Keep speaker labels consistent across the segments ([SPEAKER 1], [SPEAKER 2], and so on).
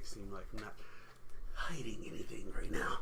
[SPEAKER 1] seem like I'm not hiding anything right now.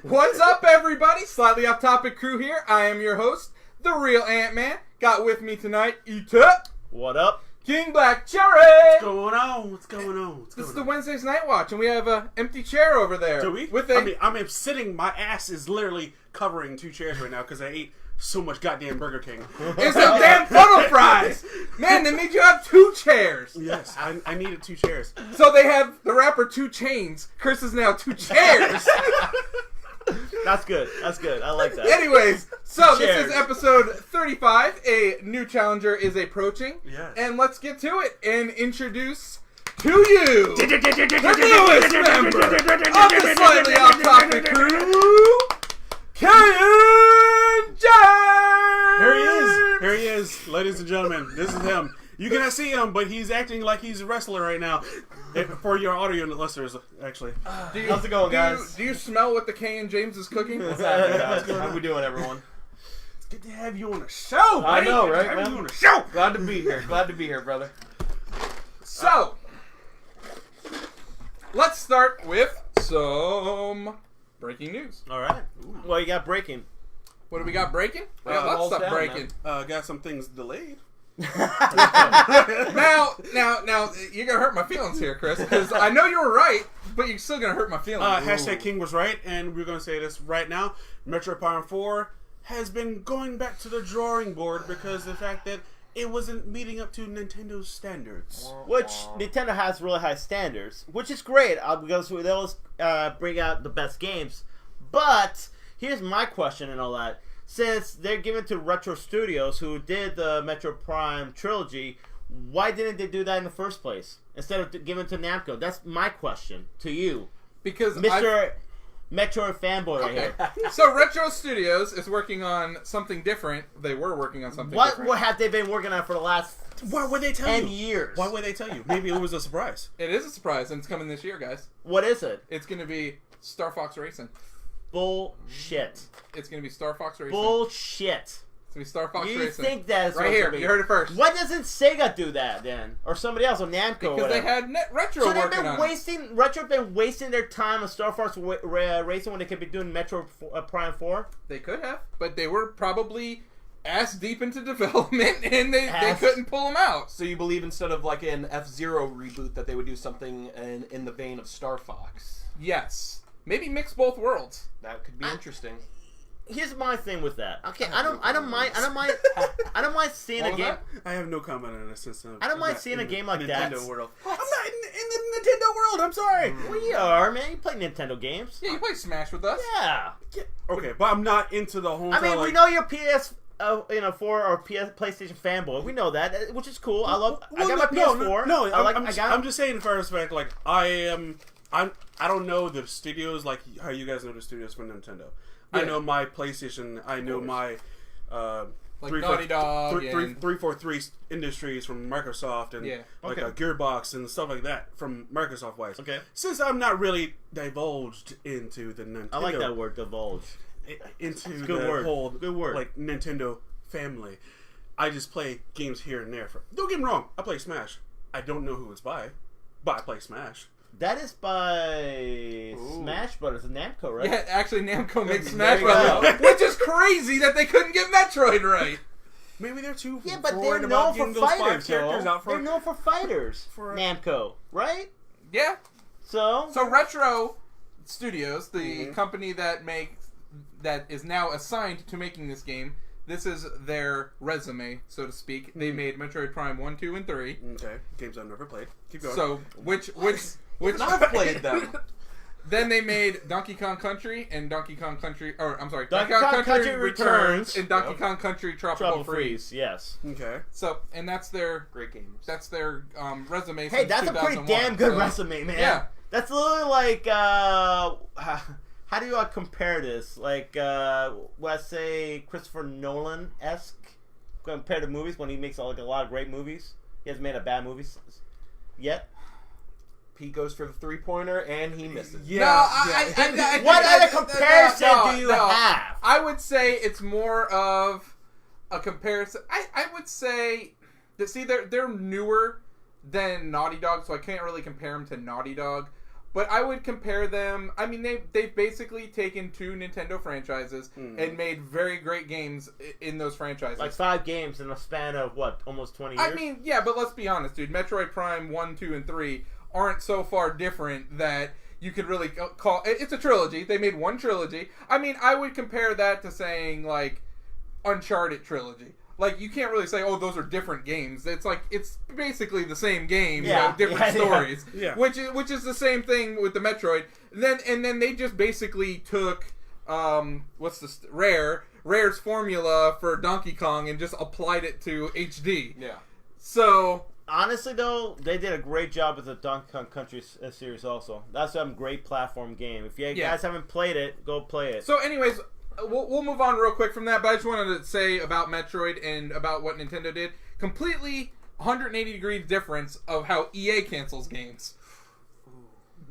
[SPEAKER 2] What's up, everybody? Slightly Off Topic crew here. I am your host, the real Ant-Man. Got with me tonight, E-Tup.
[SPEAKER 3] What up?
[SPEAKER 2] King Black Cherry.
[SPEAKER 1] What's going on? What's going on?
[SPEAKER 2] This is the Wednesday's Knightwatch, and we have an empty chair over there.
[SPEAKER 1] Do we?
[SPEAKER 2] With
[SPEAKER 1] I'm sitting, my ass is literally covering 2 chairs right now because I ate so much goddamn Burger King.
[SPEAKER 2] It's the damn funnel fries! Man, they made you have 2 chairs.
[SPEAKER 1] Yes, I needed 2 chairs.
[SPEAKER 2] So they have the rapper 2 Chainz. Chris is now 2 chairs.
[SPEAKER 3] That's good. That's good. I like that.
[SPEAKER 2] Anyways, so this
[SPEAKER 3] Cheers.
[SPEAKER 2] is episode 35. A new challenger is approaching.
[SPEAKER 1] Yes.
[SPEAKER 2] And let's get to it and introduce to you the newest member of the Slightly Off Topic crew, Ken James!
[SPEAKER 1] Here he is, ladies and gentlemen. This is him. You cannot see him, but he's acting like he's a wrestler right now. For your audio listeners, actually.
[SPEAKER 3] How's it going, guys?
[SPEAKER 2] Do you smell what the Ken James is cooking?
[SPEAKER 3] What's happening, guys? How we doing, everyone?
[SPEAKER 1] It's good to have you on the show,
[SPEAKER 3] I know,
[SPEAKER 1] man.
[SPEAKER 3] right,
[SPEAKER 1] Have
[SPEAKER 3] man?
[SPEAKER 1] you on the show.
[SPEAKER 3] Glad to be here. Glad to be here, brother.
[SPEAKER 2] So, let's start with some breaking news.
[SPEAKER 3] All right. Well, you got breaking.
[SPEAKER 2] What do we got breaking? We got lots of stuff
[SPEAKER 3] down,
[SPEAKER 2] breaking.
[SPEAKER 1] Got some things delayed.
[SPEAKER 2] Now, you're gonna hurt my feelings here, Chris, because I know you were right, but you're still gonna hurt my feelings.
[SPEAKER 1] Hashtag King was right, and we're going to say this right now. Metroid Prime 4 has been going back to the drawing board because of the fact that it wasn't meeting up to Nintendo's standards.
[SPEAKER 3] Which Nintendo has really high standards, which is great because they always bring out the best games. But here's my question and all that. Since they're given to Retro Studios, who did the Metro Prime trilogy, why didn't they do that in the first place instead of giving it to Namco? That's my question to you,
[SPEAKER 2] Because
[SPEAKER 3] Mr. Metroid fanboy right here.
[SPEAKER 2] So Retro Studios is working on something different. They were working on something different.
[SPEAKER 3] What have they been working on for the last
[SPEAKER 1] Why would they tell
[SPEAKER 3] 10
[SPEAKER 1] you?
[SPEAKER 3] years?
[SPEAKER 1] Why would they tell you? Maybe it was a surprise.
[SPEAKER 2] It is a surprise, and it's coming this year, guys.
[SPEAKER 3] What is it?
[SPEAKER 2] It's going to be Star Fox Racing.
[SPEAKER 3] Bullshit.
[SPEAKER 2] It's going to be Star Fox Racing.
[SPEAKER 3] Bullshit.
[SPEAKER 2] It's going to be Star Fox
[SPEAKER 3] You
[SPEAKER 2] Racing.
[SPEAKER 3] think that's
[SPEAKER 2] right here? You heard it first.
[SPEAKER 3] Why doesn't Sega do that then, or somebody else, or Namco?
[SPEAKER 2] Because
[SPEAKER 3] or
[SPEAKER 2] they
[SPEAKER 3] whatever?
[SPEAKER 2] had Retro
[SPEAKER 3] So they've
[SPEAKER 2] working
[SPEAKER 3] been
[SPEAKER 2] on
[SPEAKER 3] wasting Retro. Been wasting their time on Star Fox Racing when they could be doing Metro Prime 4.
[SPEAKER 2] it. They could have, but they were probably ass deep into development, and they couldn't pull them out.
[SPEAKER 4] So you believe instead of like an F-Zero reboot that they would do something in the vein of Star Fox?
[SPEAKER 2] Yes, maybe mix both worlds.
[SPEAKER 4] That could be interesting.
[SPEAKER 3] Here's my thing with that. Okay, I don't mind seeing a
[SPEAKER 2] What was
[SPEAKER 3] game.
[SPEAKER 2] that?
[SPEAKER 1] I have no comment on this system.
[SPEAKER 3] I don't mind seeing a game like that.
[SPEAKER 1] Nintendo world. I'm not in the Nintendo world. I'm sorry.
[SPEAKER 3] We are, man. You play Nintendo games.
[SPEAKER 2] Yeah, you play Smash with us.
[SPEAKER 3] Yeah.
[SPEAKER 1] Okay, but I'm not into the whole.
[SPEAKER 3] I mean, we
[SPEAKER 1] like,
[SPEAKER 3] know you're PS. 4 or PlayStation fanboy. We know that, which is cool. I got my PS4.
[SPEAKER 1] No,
[SPEAKER 3] I'm
[SPEAKER 1] I'm just saying for respect. Like I don't know the studios like how you guys know the studios for Nintendo.
[SPEAKER 2] Yeah.
[SPEAKER 1] I know my PlayStation. I know my
[SPEAKER 2] Like Naughty Dog and
[SPEAKER 1] 343 Industries from Microsoft and
[SPEAKER 2] Yeah.
[SPEAKER 1] like
[SPEAKER 3] Okay.
[SPEAKER 1] a Gearbox and stuff like that from Microsoft wise.
[SPEAKER 3] Okay.
[SPEAKER 1] Since I'm not really divulged into the Nintendo,
[SPEAKER 3] I like that word, divulge.
[SPEAKER 1] into
[SPEAKER 3] Good
[SPEAKER 1] the
[SPEAKER 3] word.
[SPEAKER 1] whole
[SPEAKER 3] Good word.
[SPEAKER 1] like Nintendo family. I just play games here and there. Don't get me wrong, I play Smash. I don't know who it's by, but I play Smash.
[SPEAKER 3] That is by Smash Brothers and Namco, right?
[SPEAKER 2] Yeah, actually, Namco makes
[SPEAKER 3] There
[SPEAKER 2] Smash
[SPEAKER 3] you
[SPEAKER 2] Brothers,
[SPEAKER 3] go.
[SPEAKER 2] which is crazy that they couldn't get Metroid right.
[SPEAKER 1] Maybe they're too
[SPEAKER 3] Yeah, but
[SPEAKER 1] worried
[SPEAKER 3] they're
[SPEAKER 1] about
[SPEAKER 3] known
[SPEAKER 1] getting
[SPEAKER 3] for
[SPEAKER 1] those 5
[SPEAKER 3] fighters,
[SPEAKER 1] characters
[SPEAKER 3] though.
[SPEAKER 1] out for.
[SPEAKER 3] They're known for fighters.
[SPEAKER 1] For-
[SPEAKER 3] Namco, right?
[SPEAKER 2] Yeah.
[SPEAKER 3] So
[SPEAKER 2] Retro Studios, the
[SPEAKER 1] Mm-hmm.
[SPEAKER 2] company that is now assigned to making this game, this is their resume, so to speak.
[SPEAKER 1] Mm-hmm.
[SPEAKER 2] They made Metroid Prime 1, 2, and 3.
[SPEAKER 1] Okay, games I've never played. Keep going.
[SPEAKER 2] So, which
[SPEAKER 4] I've played them.
[SPEAKER 2] then they made Donkey Kong Country and Donkey Kong Country, or I'm sorry,
[SPEAKER 3] Donkey Kong Country Returns.
[SPEAKER 2] and Donkey Kong Country Tropical
[SPEAKER 3] Trouble
[SPEAKER 2] Freeze.
[SPEAKER 3] Freeze, yes.
[SPEAKER 1] okay.
[SPEAKER 2] So, and that's their
[SPEAKER 4] Great games.
[SPEAKER 2] resume.
[SPEAKER 3] Hey,
[SPEAKER 2] since
[SPEAKER 3] that's a pretty
[SPEAKER 2] 2001.
[SPEAKER 3] damn good
[SPEAKER 2] So,
[SPEAKER 3] resume, man.
[SPEAKER 2] Yeah.
[SPEAKER 3] That's literally like, how do you compare this? Like, let's say Christopher Nolan-esque compared to movies when he makes like a lot of great movies. He hasn't made a bad movie yet.
[SPEAKER 4] He goes for the 3-pointer and he misses.
[SPEAKER 2] Yeah. No, I
[SPEAKER 3] What
[SPEAKER 2] think
[SPEAKER 3] other comparison do you have?
[SPEAKER 2] I would say it's more of a comparison. I would say that they're newer than Naughty Dog, so I can't really compare them to Naughty Dog. but I would compare them. I mean, they've basically taken 2 Nintendo franchises and made very great games in those franchises.
[SPEAKER 3] Like 5 games in a span of what, almost 20 years?
[SPEAKER 2] I mean, yeah, but let's be honest, dude. Metroid Prime 1, 2, and 3 aren't so far different that you could really call it's a trilogy. They made one trilogy. I mean, I would compare that to saying like Uncharted trilogy. Like, you can't really say, oh, those are different games. It's like, it's basically the same game, different stories.
[SPEAKER 1] Yeah.
[SPEAKER 2] Which is the same thing with the Metroid. And then they just basically took, Rare's formula for Donkey Kong and just applied it to HD.
[SPEAKER 4] Yeah.
[SPEAKER 2] So...
[SPEAKER 3] Honestly, though, they did a great job with the Donkey Kong Country series also. That's a great platform game. If you guys haven't played it, go play it.
[SPEAKER 2] So, anyways... We'll move on real quick from that, but I just wanted to say about Metroid and about what Nintendo did. Completely 180 degree difference of how EA cancels games.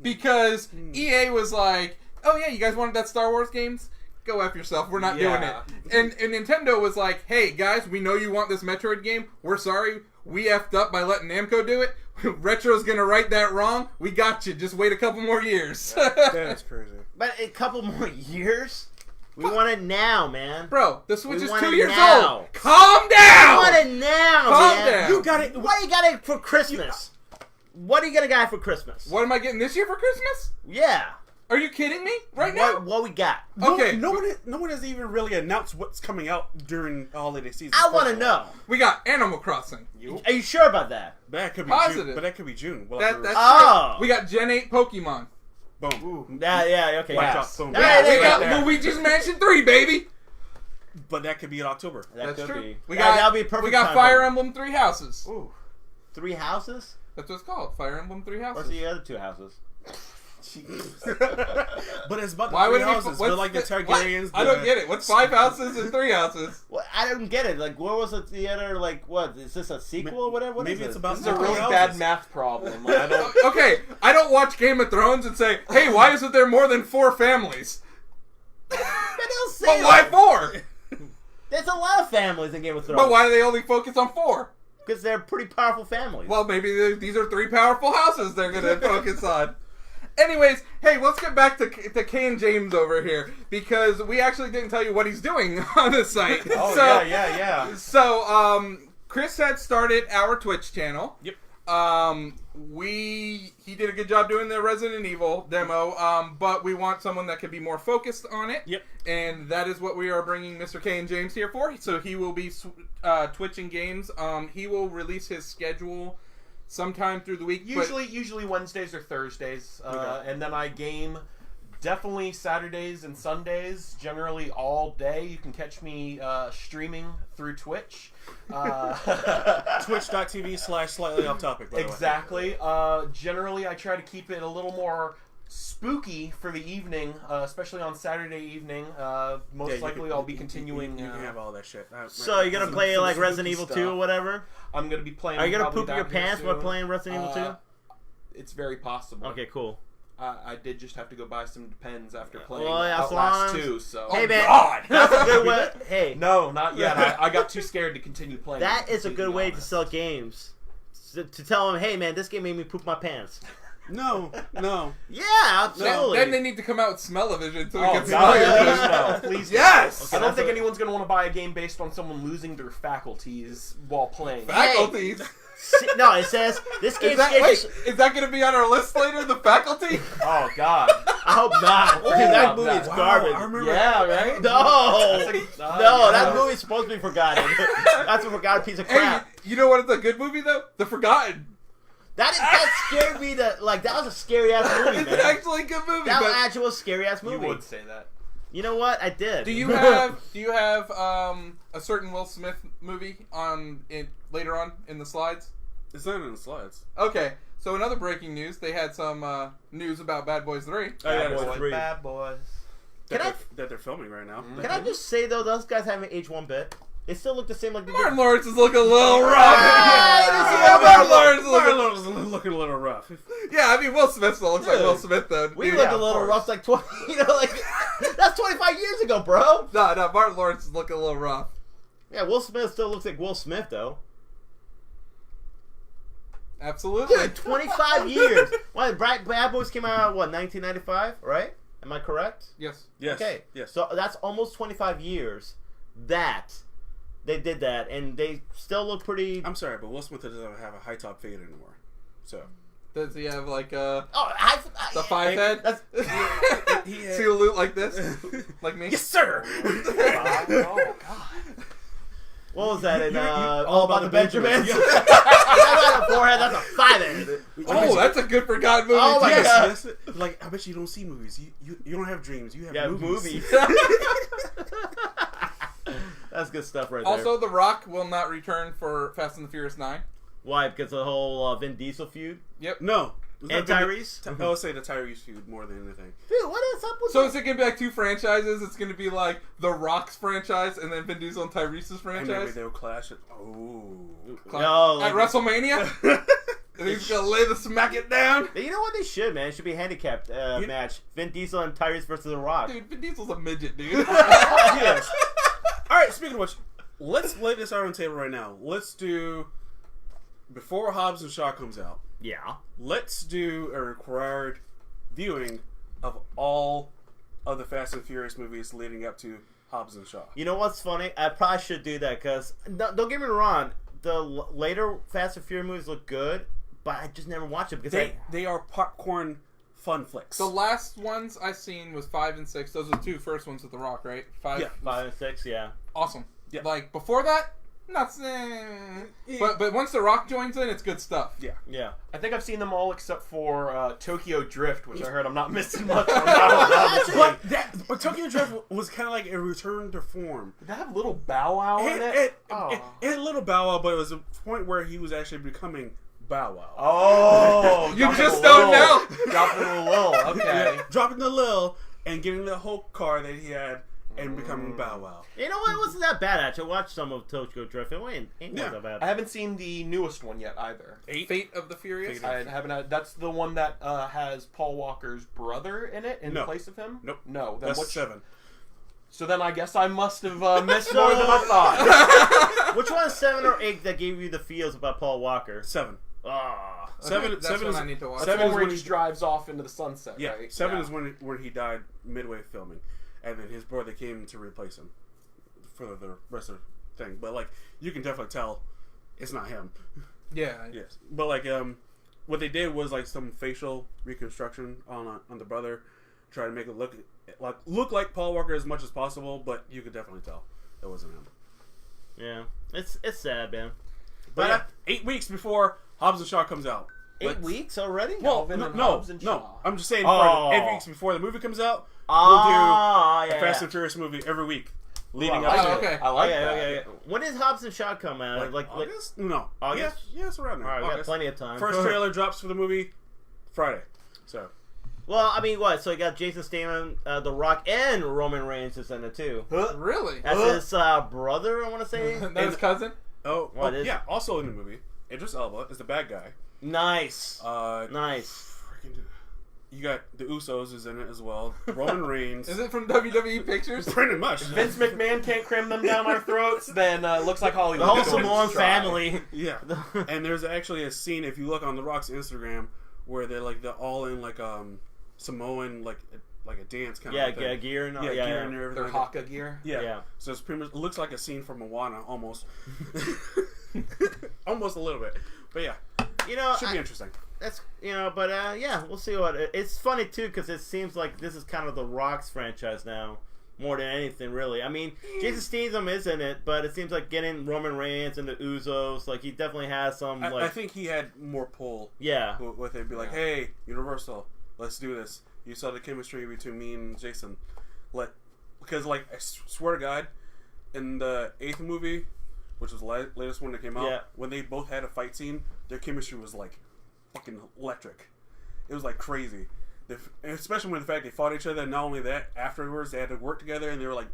[SPEAKER 2] Because EA was like, oh yeah, you guys wanted that Star Wars games? Go F yourself, we're not doing it. And Nintendo was like, hey guys, we know you want this Metroid game. We're sorry, we effed up by letting Namco do it. Retro's gonna right that wrong. We got you, just wait a couple more years.
[SPEAKER 1] That's crazy.
[SPEAKER 3] But a couple more years? We want it now, man.
[SPEAKER 2] Bro, the Switch is 2
[SPEAKER 3] it
[SPEAKER 2] years
[SPEAKER 3] now.
[SPEAKER 2] old. Calm down!
[SPEAKER 3] We want it now,
[SPEAKER 2] Calm
[SPEAKER 3] man.
[SPEAKER 2] down.
[SPEAKER 1] You got it.
[SPEAKER 3] What do you got it for Christmas? What are you gonna get for Christmas?
[SPEAKER 2] What am I getting this year for Christmas?
[SPEAKER 3] Yeah.
[SPEAKER 2] Are you kidding me? Right now?
[SPEAKER 3] What we got?
[SPEAKER 2] Okay.
[SPEAKER 1] No one has even really announced what's coming out during holiday season.
[SPEAKER 3] I want to know.
[SPEAKER 2] We got Animal Crossing.
[SPEAKER 3] Are you sure about that?
[SPEAKER 1] That could be
[SPEAKER 2] Positive.
[SPEAKER 1] June. But that could be June. We'll
[SPEAKER 2] That's
[SPEAKER 3] Oh.
[SPEAKER 2] true. We got Gen 8 Pokemon.
[SPEAKER 1] Boom.
[SPEAKER 3] Yeah, okay.
[SPEAKER 1] Watch
[SPEAKER 3] Yeah.
[SPEAKER 1] out, boom.
[SPEAKER 3] Yeah, there you go.
[SPEAKER 2] Luigi's Mansion 3, baby.
[SPEAKER 1] But that could be in October.
[SPEAKER 3] That
[SPEAKER 2] That's
[SPEAKER 3] could
[SPEAKER 2] true.
[SPEAKER 3] be.
[SPEAKER 2] We
[SPEAKER 3] That'll be a perfect
[SPEAKER 2] we got
[SPEAKER 3] time
[SPEAKER 2] Fire
[SPEAKER 3] for it.
[SPEAKER 2] Emblem 3 Houses.
[SPEAKER 3] Ooh. 3 houses?
[SPEAKER 2] That's what it's called. Fire Emblem 3
[SPEAKER 3] What's
[SPEAKER 2] Houses.
[SPEAKER 3] the other 2 houses?
[SPEAKER 1] But it's about the
[SPEAKER 2] Why
[SPEAKER 1] three
[SPEAKER 2] would
[SPEAKER 1] houses. They're like the Targaryens.
[SPEAKER 2] I don't get it. What's 5 houses and 3 houses?
[SPEAKER 3] Well, I don't get it. Like, what was the other, like, what? Is this a sequel or whatever? What
[SPEAKER 1] Maybe
[SPEAKER 3] is
[SPEAKER 1] it's
[SPEAKER 3] it?
[SPEAKER 1] about
[SPEAKER 4] This is a really bad math problem. I don't.
[SPEAKER 2] Okay, I don't watch Game of Thrones and say, hey, why isn't there more than 4 families?
[SPEAKER 3] They don't say
[SPEAKER 2] But why
[SPEAKER 3] that.
[SPEAKER 2] 4?
[SPEAKER 3] There's a lot of families in Game of Thrones.
[SPEAKER 2] But why do they only focus on 4?
[SPEAKER 3] Because they're pretty powerful families.
[SPEAKER 2] Well, maybe these are 3 powerful houses they're going to focus on. Anyways, hey, let's get back to Kay and James over here, because we actually didn't tell you what he's doing on the site.
[SPEAKER 4] Oh, yeah.
[SPEAKER 2] So, Chris had started our Twitch channel.
[SPEAKER 1] Yep.
[SPEAKER 2] He did a good job doing the Resident Evil demo, but we want someone that can be more focused on it.
[SPEAKER 1] Yep.
[SPEAKER 2] And that is what we are bringing Mr. K and James here for. So he will be Twitching games. He will release his schedule sometime through the week.
[SPEAKER 4] Usually Wednesdays or Thursdays, and then I game definitely Saturdays and Sundays, generally all day. You can catch me streaming through Twitch.
[SPEAKER 1] Twitch.tv/slightly off topic, by the way.
[SPEAKER 4] Exactly. Generally, I try to keep it a little more spooky for the evening, especially on Saturday evening. Most likely I'll be continuing.
[SPEAKER 1] You can have all that shit.
[SPEAKER 3] So you're gonna play like Resident Evil 2 or whatever?
[SPEAKER 4] I'm gonna be playing.
[SPEAKER 3] Are you gonna
[SPEAKER 4] probably
[SPEAKER 3] poop your
[SPEAKER 4] down here
[SPEAKER 3] pants while
[SPEAKER 4] soon.
[SPEAKER 3] playing Resident Evil 2?
[SPEAKER 4] It's very possible.
[SPEAKER 3] Okay, cool.
[SPEAKER 4] I did just have to go buy some Depends after playing
[SPEAKER 3] Well, as
[SPEAKER 4] Outlast
[SPEAKER 3] long as-
[SPEAKER 4] 2, so...
[SPEAKER 3] Hey man,
[SPEAKER 2] God!
[SPEAKER 3] that's a good way. Hey,
[SPEAKER 4] No, not yet. I got too scared to continue playing.
[SPEAKER 3] that is a
[SPEAKER 4] to
[SPEAKER 3] good
[SPEAKER 4] be
[SPEAKER 3] way to
[SPEAKER 4] honest.
[SPEAKER 3] sell games. To tell them, hey man, this game made me poop my pants.
[SPEAKER 1] No.
[SPEAKER 3] Yeah, absolutely.
[SPEAKER 2] Then they need to come out with Smell-O-Vision so we
[SPEAKER 4] Oh,
[SPEAKER 2] can
[SPEAKER 4] God,
[SPEAKER 2] smell
[SPEAKER 3] yeah.
[SPEAKER 2] it.
[SPEAKER 4] please no. Please no.
[SPEAKER 2] Yes!
[SPEAKER 4] I don't think anyone's going to want to buy a game based on someone losing their faculties while playing.
[SPEAKER 2] Faculties.
[SPEAKER 3] No, it says this game.
[SPEAKER 2] Is that going to be on our list later? The faculty?
[SPEAKER 4] Oh, God.
[SPEAKER 3] I hope not. That movie is
[SPEAKER 1] Wow,
[SPEAKER 3] garbage.
[SPEAKER 1] I remember.
[SPEAKER 4] Yeah, right?
[SPEAKER 3] No,
[SPEAKER 4] No,
[SPEAKER 3] that movie's supposed to be forgotten. That's a forgotten piece of crap.
[SPEAKER 2] Hey, you know what is a good movie though? The Forgotten.
[SPEAKER 3] That scared me. That was a scary ass movie,
[SPEAKER 2] It's
[SPEAKER 3] man.
[SPEAKER 2] actually a good movie.
[SPEAKER 3] That
[SPEAKER 2] but
[SPEAKER 3] actually was a scary ass
[SPEAKER 4] You
[SPEAKER 3] movie.
[SPEAKER 4] would say that.
[SPEAKER 3] You know what? I did.
[SPEAKER 2] do you have a certain Will Smith movie later on in the slides?
[SPEAKER 1] It's not in the slides.
[SPEAKER 2] Okay, so in other breaking news, they had some news about Bad Boys 3.
[SPEAKER 1] Oh, yeah,
[SPEAKER 3] Bad
[SPEAKER 1] there's
[SPEAKER 3] Boys 3.
[SPEAKER 4] Bad boys.
[SPEAKER 3] Can
[SPEAKER 1] that they're filming right now.
[SPEAKER 3] Can I just say though, those guys haven't aged one bit. They still look the same like they
[SPEAKER 2] Martin
[SPEAKER 3] did.
[SPEAKER 2] Lawrence is looking a little rough.
[SPEAKER 3] Ah,
[SPEAKER 2] Martin Lawrence is
[SPEAKER 1] Martin is looking a little rough.
[SPEAKER 2] Yeah, I mean, Will Smith still looks like Will Smith, though.
[SPEAKER 3] We
[SPEAKER 2] Dude,
[SPEAKER 3] look
[SPEAKER 2] yeah,
[SPEAKER 3] a
[SPEAKER 2] of
[SPEAKER 3] little
[SPEAKER 2] course.
[SPEAKER 3] rough, like 20. Like that's 25 years ago, bro.
[SPEAKER 2] No, Martin Lawrence is looking a little rough.
[SPEAKER 3] Yeah, Will Smith still looks like Will Smith though.
[SPEAKER 2] Absolutely.
[SPEAKER 3] Dude, 25 years. What, Bad Boys came out, what, 1995, right? Am I correct?
[SPEAKER 2] Yes.
[SPEAKER 1] Yes.
[SPEAKER 3] Okay.
[SPEAKER 1] Yes.
[SPEAKER 3] So that's almost 25 years that they did that, and they still look pretty...
[SPEAKER 1] I'm sorry, but Will Smith doesn't have a high top fade anymore. So.
[SPEAKER 2] Does he have like
[SPEAKER 3] Oh,
[SPEAKER 2] the five head?
[SPEAKER 3] That's...
[SPEAKER 1] He had...
[SPEAKER 2] See a loot like this? Like me?
[SPEAKER 1] Yes, sir!
[SPEAKER 4] Oh, God.
[SPEAKER 3] What was that in
[SPEAKER 1] All
[SPEAKER 3] All About the Benjamins? That's not a forehead, that's a five-head.
[SPEAKER 2] Oh, that's a good forgotten movie.
[SPEAKER 3] Oh my
[SPEAKER 2] too.
[SPEAKER 3] God.
[SPEAKER 1] Yes. Like, I bet you don't see movies. You don't have dreams. You have
[SPEAKER 3] Yeah,
[SPEAKER 1] movies.
[SPEAKER 3] That's good stuff right there.
[SPEAKER 2] Also, The Rock will not return for Fast and the Furious 9.
[SPEAKER 3] Why? Because of the whole Vin Diesel feud?
[SPEAKER 2] Yep.
[SPEAKER 1] No.
[SPEAKER 3] And Tyrese?
[SPEAKER 1] I would say the Tyrese feud more than anything.
[SPEAKER 3] Dude, what is up with
[SPEAKER 2] So is it going to be like two franchises? It's going to be like The Rock's franchise and then Vin Diesel and Tyrese's
[SPEAKER 1] And
[SPEAKER 2] franchise?
[SPEAKER 1] maybe they'll clash it. Oh.
[SPEAKER 3] No,
[SPEAKER 2] At
[SPEAKER 3] like-
[SPEAKER 2] WrestleMania? And he's going to lay the smack it down?
[SPEAKER 3] You know what they should, man? It should be a handicapped match. Vin Diesel and Tyrese versus The Rock.
[SPEAKER 2] Dude, Vin Diesel's a midget, dude.
[SPEAKER 1] Yes. Alright, speaking of which, let's lay this out on the table right now. Let's do... Before Hobbs and Shaw comes out,
[SPEAKER 3] Yeah.
[SPEAKER 1] let's do a required viewing of all of the Fast and Furious movies leading up to Hobbs and Shaw.
[SPEAKER 3] You know what's funny? I probably should do that because, don't get me wrong, the later Fast and Furious movies look good, but I just never watch it because
[SPEAKER 1] They are popcorn fun flicks.
[SPEAKER 2] The last ones I seen was 5 and 6. Those are the two first ones with The Rock, right? 5.
[SPEAKER 1] Yeah.
[SPEAKER 3] 5 and 6, yeah.
[SPEAKER 2] Awesome.
[SPEAKER 1] Yeah.
[SPEAKER 2] Like, before that, not but once The Rock joins in, it's good stuff.
[SPEAKER 1] Yeah.
[SPEAKER 3] Yeah.
[SPEAKER 4] I think I've seen them all except for Tokyo Drift, which I heard I'm not missing much on that.
[SPEAKER 1] But Tokyo Drift was kind of like a return to form.
[SPEAKER 4] Did that have little Bow Wow in it?
[SPEAKER 1] It had a little Bow Wow, but it was a point where he was actually becoming Bow Wow.
[SPEAKER 4] Oh,
[SPEAKER 2] You
[SPEAKER 4] dropping
[SPEAKER 2] just
[SPEAKER 4] a
[SPEAKER 2] don't
[SPEAKER 4] Lil.
[SPEAKER 2] know.
[SPEAKER 4] Dropping a Lil. Okay.
[SPEAKER 1] Yeah, dropping the Lil and getting the whole car that he had and becoming Bow Wow.
[SPEAKER 3] You know what? It wasn't that bad, actually. I watched some of Tokyo Drift. It ain't
[SPEAKER 1] Yeah.
[SPEAKER 3] that bad.
[SPEAKER 4] I haven't seen the newest one yet either.
[SPEAKER 2] Fate of the Furious.
[SPEAKER 1] Fate.
[SPEAKER 4] I haven't. That's the one that has Paul Walker's brother in it in
[SPEAKER 1] No.
[SPEAKER 4] place of him.
[SPEAKER 1] Nope.
[SPEAKER 4] No. Then
[SPEAKER 1] That's
[SPEAKER 4] which,
[SPEAKER 1] 7.
[SPEAKER 4] So then I guess I must have missed more than I thought.
[SPEAKER 3] Which one is 7 or 8 that gave you the feels about Paul Walker?
[SPEAKER 1] 7.
[SPEAKER 3] Ah.
[SPEAKER 1] Seven.
[SPEAKER 2] That's
[SPEAKER 1] Seven
[SPEAKER 2] one
[SPEAKER 1] is
[SPEAKER 2] I need to watch.
[SPEAKER 4] That's the
[SPEAKER 1] Seven
[SPEAKER 4] one
[SPEAKER 1] is
[SPEAKER 4] where he
[SPEAKER 1] when
[SPEAKER 4] just drives off into the sunset,
[SPEAKER 1] Yeah,
[SPEAKER 4] right?
[SPEAKER 1] 7
[SPEAKER 4] Yeah.
[SPEAKER 1] is when he died midway filming, and then his brother came to replace him for the rest of the thing. But like, you can definitely tell it's not him.
[SPEAKER 2] Yeah.
[SPEAKER 1] Yes, but like, what they did was like some facial reconstruction on the brother, try to make it look like Paul Walker as much as possible. But you could definitely tell it wasn't him.
[SPEAKER 3] Yeah. It's sad, man.
[SPEAKER 1] But yeah, 8 weeks before Hobbs and Shaw comes out.
[SPEAKER 3] 8 weeks already?
[SPEAKER 1] Well,
[SPEAKER 4] Calvin and
[SPEAKER 1] no,
[SPEAKER 4] Hobbs and
[SPEAKER 1] no.
[SPEAKER 4] Shaw.
[SPEAKER 1] I'm just saying,
[SPEAKER 3] Oh.
[SPEAKER 1] 8 weeks before the movie comes out,
[SPEAKER 3] Ah,
[SPEAKER 1] we'll do
[SPEAKER 3] yeah.
[SPEAKER 1] a Fast and Furious movie every week leading
[SPEAKER 4] Ooh,
[SPEAKER 1] up
[SPEAKER 4] I
[SPEAKER 1] to
[SPEAKER 4] like
[SPEAKER 1] it.
[SPEAKER 2] okay.
[SPEAKER 4] it. I like
[SPEAKER 3] Okay,
[SPEAKER 4] that.
[SPEAKER 3] okay, okay. When did Hobbs and Shaw come out? Like
[SPEAKER 1] August? No.
[SPEAKER 3] August?
[SPEAKER 1] Yeah, it's around there.
[SPEAKER 3] All right, we got
[SPEAKER 1] August.
[SPEAKER 3] plenty of time.
[SPEAKER 1] First trailer drops for the movie Friday. So
[SPEAKER 3] Well, I mean, what? So you got Jason Statham, The Rock, and Roman Reigns is in it too.
[SPEAKER 4] Huh?
[SPEAKER 2] Really?
[SPEAKER 3] That's his brother, I want to say.
[SPEAKER 2] That's his cousin?
[SPEAKER 3] What is
[SPEAKER 1] yeah,
[SPEAKER 3] it?
[SPEAKER 1] also in the movie, Idris Elba is the bad guy.
[SPEAKER 3] Nice.
[SPEAKER 1] Nice.
[SPEAKER 3] Nice.
[SPEAKER 1] You got the Usos is in it as well. Roman Reigns.
[SPEAKER 2] Is it from WWE Pictures?
[SPEAKER 1] Pretty much.
[SPEAKER 4] Vince McMahon can't cram them down our throats, then it looks like Hollywood.
[SPEAKER 3] The whole
[SPEAKER 4] is going to
[SPEAKER 3] Samoan
[SPEAKER 4] try.
[SPEAKER 3] family.
[SPEAKER 1] Yeah, and there's actually a scene if you look on The Rock's Instagram where they're all in like Samoan like a dance kind
[SPEAKER 3] Yeah,
[SPEAKER 1] of thing.
[SPEAKER 3] yeah, gear and all.
[SPEAKER 1] Yeah,
[SPEAKER 3] Yeah,
[SPEAKER 1] gear
[SPEAKER 3] yeah.
[SPEAKER 1] and everything.
[SPEAKER 4] Their
[SPEAKER 1] like
[SPEAKER 4] Haka gear.
[SPEAKER 1] that. Yeah.
[SPEAKER 3] Yeah.
[SPEAKER 1] So it's pretty much, it looks like a scene from Moana almost, almost a little bit. But yeah,
[SPEAKER 3] You know,
[SPEAKER 1] should be interesting.
[SPEAKER 3] that's but yeah, we'll see what. It's funny too because it seems like this is kind of the Rock's franchise now, more than anything really. I mean, Jason Statham is in it, but it seems like getting Roman Reigns and the Usos, like he definitely has some like.
[SPEAKER 1] I think he had more pull
[SPEAKER 3] Yeah.
[SPEAKER 1] with it. Be like, hey, Universal, let's do this. You saw the chemistry between me and Jason. Because like I swear to God, in the 8th movie, which was the latest one that came out,
[SPEAKER 3] Yeah.
[SPEAKER 1] when they both had a fight scene, their chemistry was like fucking electric. It was like crazy. Especially when the fact they fought each other. And not only that, afterwards they had to work together and they were like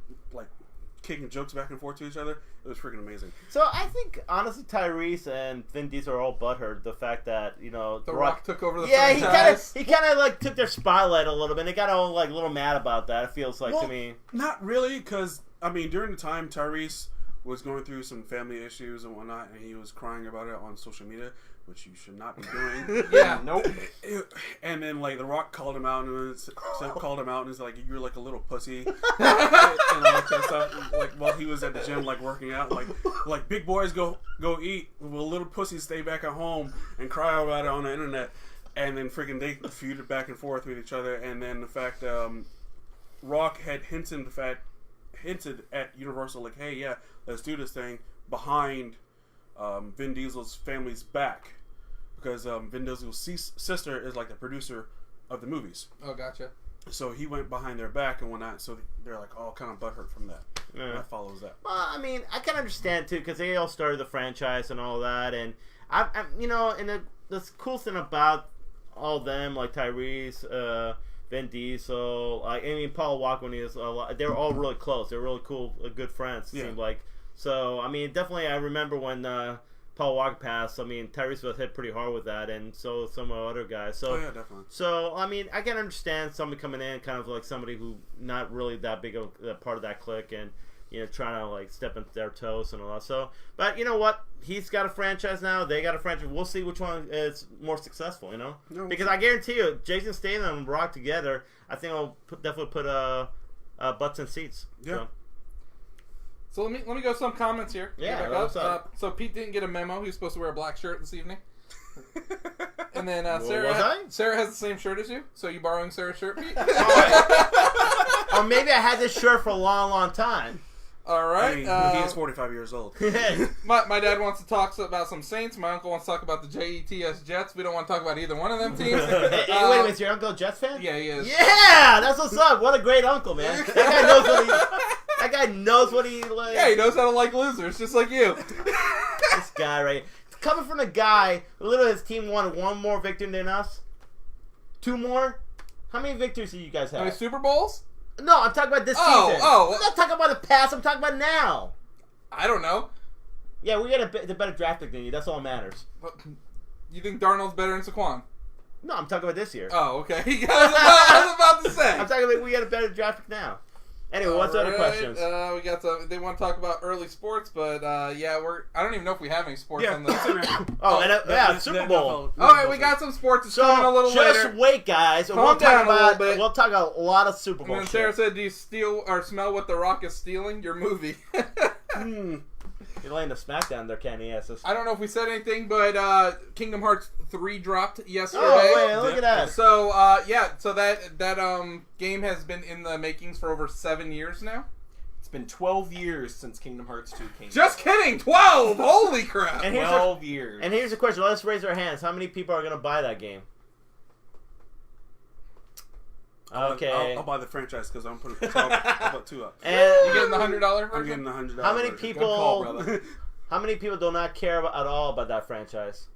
[SPEAKER 1] kicking jokes back and forth to each other. It was freaking amazing.
[SPEAKER 3] So I think honestly, Tyrese and Vin Diesel are all butthurt the fact that
[SPEAKER 2] The Rock took over the
[SPEAKER 3] Yeah,
[SPEAKER 2] franchise.
[SPEAKER 3] he kind of like took their spotlight a little bit. They got all like a little mad about that. It feels like to me.
[SPEAKER 1] Not really, because I mean, during the time Tyrese was going through some family issues and whatnot, and he was crying about it on social media, which you should not be doing.
[SPEAKER 2] Yeah.
[SPEAKER 4] Nope.
[SPEAKER 1] And then like The Rock called him out and was like, "You're like a little pussy," and all that kind of stuff. Like while he was at the gym, like working out, like big boys go eat, while little pussies stay back at home and cry about it on the internet. And then freaking they feuded back and forth with each other, and then the fact Rock had hinted at Universal like, "Hey, yeah, let's do this thing," behind Vin Diesel's family's back, because Vin Diesel's sister is like the producer of the movies.
[SPEAKER 2] Oh, gotcha.
[SPEAKER 1] So he went behind their back and whatnot. So they're like all kind of butthurt from that.
[SPEAKER 3] Yeah.
[SPEAKER 1] That follows that.
[SPEAKER 3] Well, I mean, I can understand too, because they all started the franchise and all that, and I you know, and the cool thing about all of them, like Tyrese, Vin Diesel, I mean Paul Walker, when he was they were all really close. They were really cool, good friends. It seemed like. So I mean, definitely, I remember when Paul Walker passed. I mean, Tyrese was hit pretty hard with that, and so some of the other guys. So
[SPEAKER 1] yeah, definitely.
[SPEAKER 3] So I mean, I can understand somebody coming in, kind of like somebody who not really that big of a part of that clique, and you know, trying to like step into their toes and all that. So, but you know what? He's got a franchise now. They got a franchise. We'll see which one is more successful. You know, because I guarantee you, Jason Statham and Rock together, I think I'll definitely put butts in seats.
[SPEAKER 1] Yeah.
[SPEAKER 2] So let me go some comments here.
[SPEAKER 3] Yeah. What's up?
[SPEAKER 2] So Pete didn't get a memo. He was supposed to wear a black shirt this evening. And then
[SPEAKER 3] Was
[SPEAKER 2] Sarah
[SPEAKER 3] I?
[SPEAKER 2] Sarah has the same shirt as you. So you borrowing Sarah's shirt, Pete?
[SPEAKER 3] Or maybe I had this shirt for a long, long time.
[SPEAKER 2] All right.
[SPEAKER 1] I mean, he is 45 years old.
[SPEAKER 2] My dad wants to talk about some Saints. My uncle wants to talk about the JETS Jets. We don't want to talk about either one of them teams.
[SPEAKER 3] Hey, wait a minute, is your uncle a Jets fan?
[SPEAKER 2] Yeah, he is.
[SPEAKER 3] Yeah, that's what's up. What a great uncle, man. That guy knows what he like.
[SPEAKER 2] Yeah, he knows how to like losers, just like you.
[SPEAKER 3] This guy, right? Coming from the guy, literally his team won one more victory than us. 2 more? How many victories do you guys have?
[SPEAKER 2] How many Super Bowls?
[SPEAKER 3] No, I'm talking about this season. I'm not talking about the past. I'm talking about now.
[SPEAKER 2] I don't know.
[SPEAKER 3] Yeah, we got the better draft pick than you. That's all that matters.
[SPEAKER 2] You think Darnold's better than Saquon?
[SPEAKER 3] No, I'm talking about this year.
[SPEAKER 2] Oh, okay. I was about to say.
[SPEAKER 3] I'm talking about we got a better draft pick now. Anyway, what's the other questions?
[SPEAKER 2] We got some. They want to talk about early sports, but yeah, I don't even know if we have any sports on the.
[SPEAKER 3] Super Bowl.
[SPEAKER 2] All right, we got some sports. It's coming a little
[SPEAKER 3] just
[SPEAKER 2] later.
[SPEAKER 3] wait, guys.
[SPEAKER 2] Calm down a little bit.
[SPEAKER 3] We'll talk a lot of Super Bowl.
[SPEAKER 2] And then Sarah said, "Do you steal or smell what The Rock is stealing? Your movie."
[SPEAKER 3] You're laying the smackdown there, Kenny. Yes.
[SPEAKER 2] I don't know if we said anything, but Kingdom Hearts 3 dropped yesterday.
[SPEAKER 3] Oh, wait, look at that.
[SPEAKER 2] So, so that game has been in the makings for over 7 years now.
[SPEAKER 4] It's been 12 years since Kingdom Hearts 2 came out.
[SPEAKER 2] Just kidding! 12! Holy crap!
[SPEAKER 4] 12 years.
[SPEAKER 3] And here's the question. Let's raise our hands. How many people are going to buy that game? Okay.
[SPEAKER 1] I'll buy the franchise because I'm putting I'll put 2 up.
[SPEAKER 3] And
[SPEAKER 2] you getting the $100 version?
[SPEAKER 1] I'm getting the $100.
[SPEAKER 3] How many
[SPEAKER 1] version.
[SPEAKER 3] people? How many people do not care at all about that franchise?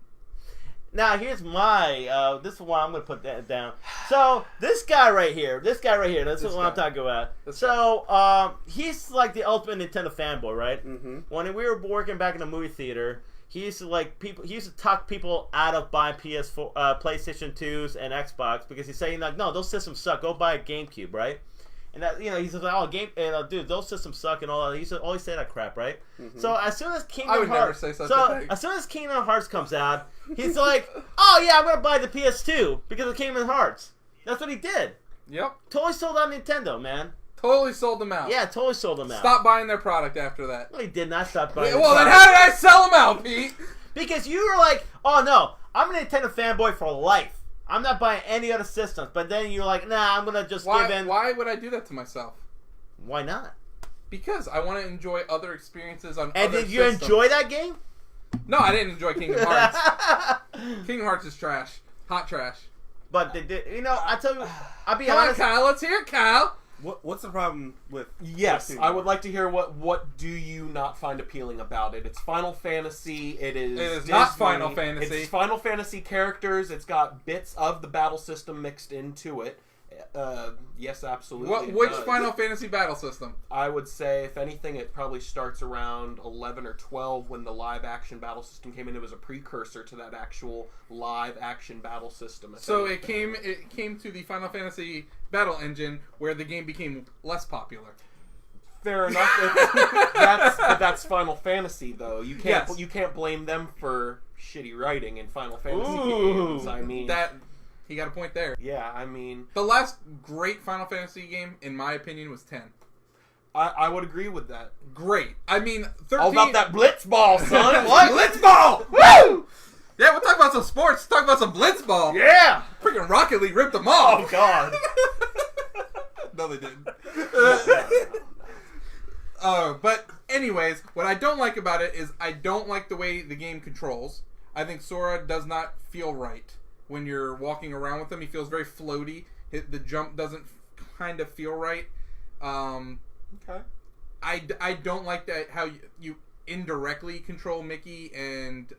[SPEAKER 3] Now here's my. This is why I'm going to put that down. So this guy right here. This is what I'm talking about. So he's like the ultimate Nintendo fanboy, right?
[SPEAKER 1] Mm-hmm.
[SPEAKER 3] When we were working back in the movie theater, he used to talk people out of buying PS4, PlayStation 2s, and Xbox because he's saying like, no, those systems suck. Go buy a GameCube, right? And that, you know, he says, oh, dude, those systems suck and all that. He used to always say that crap, right?
[SPEAKER 1] Mm-hmm.
[SPEAKER 3] So as soon as Kingdom
[SPEAKER 2] I would
[SPEAKER 3] Hearts,
[SPEAKER 2] never say such a thing.
[SPEAKER 3] As soon as Kingdom Hearts comes out, he's like, oh yeah, I'm gonna buy the PS2 because of Kingdom Hearts. That's what he did.
[SPEAKER 2] Yep.
[SPEAKER 3] Totally sold out Nintendo, man.
[SPEAKER 2] Totally sold them out.
[SPEAKER 3] Yeah, totally sold them out.
[SPEAKER 2] Stop buying their product after that.
[SPEAKER 3] No, he did not stop buying.
[SPEAKER 2] Well, then how did I sell them out, Pete?
[SPEAKER 3] Because you were like, oh no, I'm a Nintendo fanboy for life. I'm not buying any other systems. But then you're like, nah, I'm gonna just give in.
[SPEAKER 2] Why would I do that to myself?
[SPEAKER 3] Why not?
[SPEAKER 2] Because I want to enjoy other experiences on
[SPEAKER 3] and
[SPEAKER 2] other
[SPEAKER 3] did you
[SPEAKER 2] systems.
[SPEAKER 3] enjoy that game?
[SPEAKER 2] No, I didn't enjoy Kingdom Hearts. Kingdom Hearts is trash. Hot trash.
[SPEAKER 3] But they did, you know, I tell you, I'll be
[SPEAKER 2] Come
[SPEAKER 3] honest.
[SPEAKER 2] on, Kyle. Let's hear it, Kyle.
[SPEAKER 1] What's the problem with?
[SPEAKER 4] Yes, I would like to hear what do you not find appealing about it? It's Final Fantasy. It is
[SPEAKER 2] Disney. Not Final Fantasy.
[SPEAKER 4] It's Final Fantasy characters. It's got bits of the battle system mixed into it. Yes, absolutely.
[SPEAKER 2] Which Final Fantasy battle system?
[SPEAKER 4] I would say, if anything, it probably starts around 11 or 12 when the live action battle system came in. It was a precursor to that actual live action battle system.
[SPEAKER 2] So it came to the Final Fantasy battle engine where the game became less popular.
[SPEAKER 4] Fair enough. That's Final Fantasy, though. You can't blame them for shitty writing in Final Fantasy games. I mean,
[SPEAKER 2] that he got a point there.
[SPEAKER 4] Yeah, I mean,
[SPEAKER 2] the last great Final Fantasy game, in my opinion, was 10.
[SPEAKER 4] I would agree with that.
[SPEAKER 2] Great. I mean, 13.
[SPEAKER 4] All about that Blitzball, son.
[SPEAKER 3] What?
[SPEAKER 4] Blitzball! Woo!
[SPEAKER 2] Yeah, we'll talk about some sports. Talk about some Blitzball.
[SPEAKER 4] Yeah.
[SPEAKER 2] Freaking Rocket League ripped them off.
[SPEAKER 4] Oh God.
[SPEAKER 2] No, they didn't. But anyways, what I don't like about it is I don't like the way the game controls. I think Sora does not feel right when you're walking around with him. He feels very floaty. The jump doesn't kind of feel right.
[SPEAKER 4] Okay.
[SPEAKER 2] I don't like that how you indirectly control Mickey and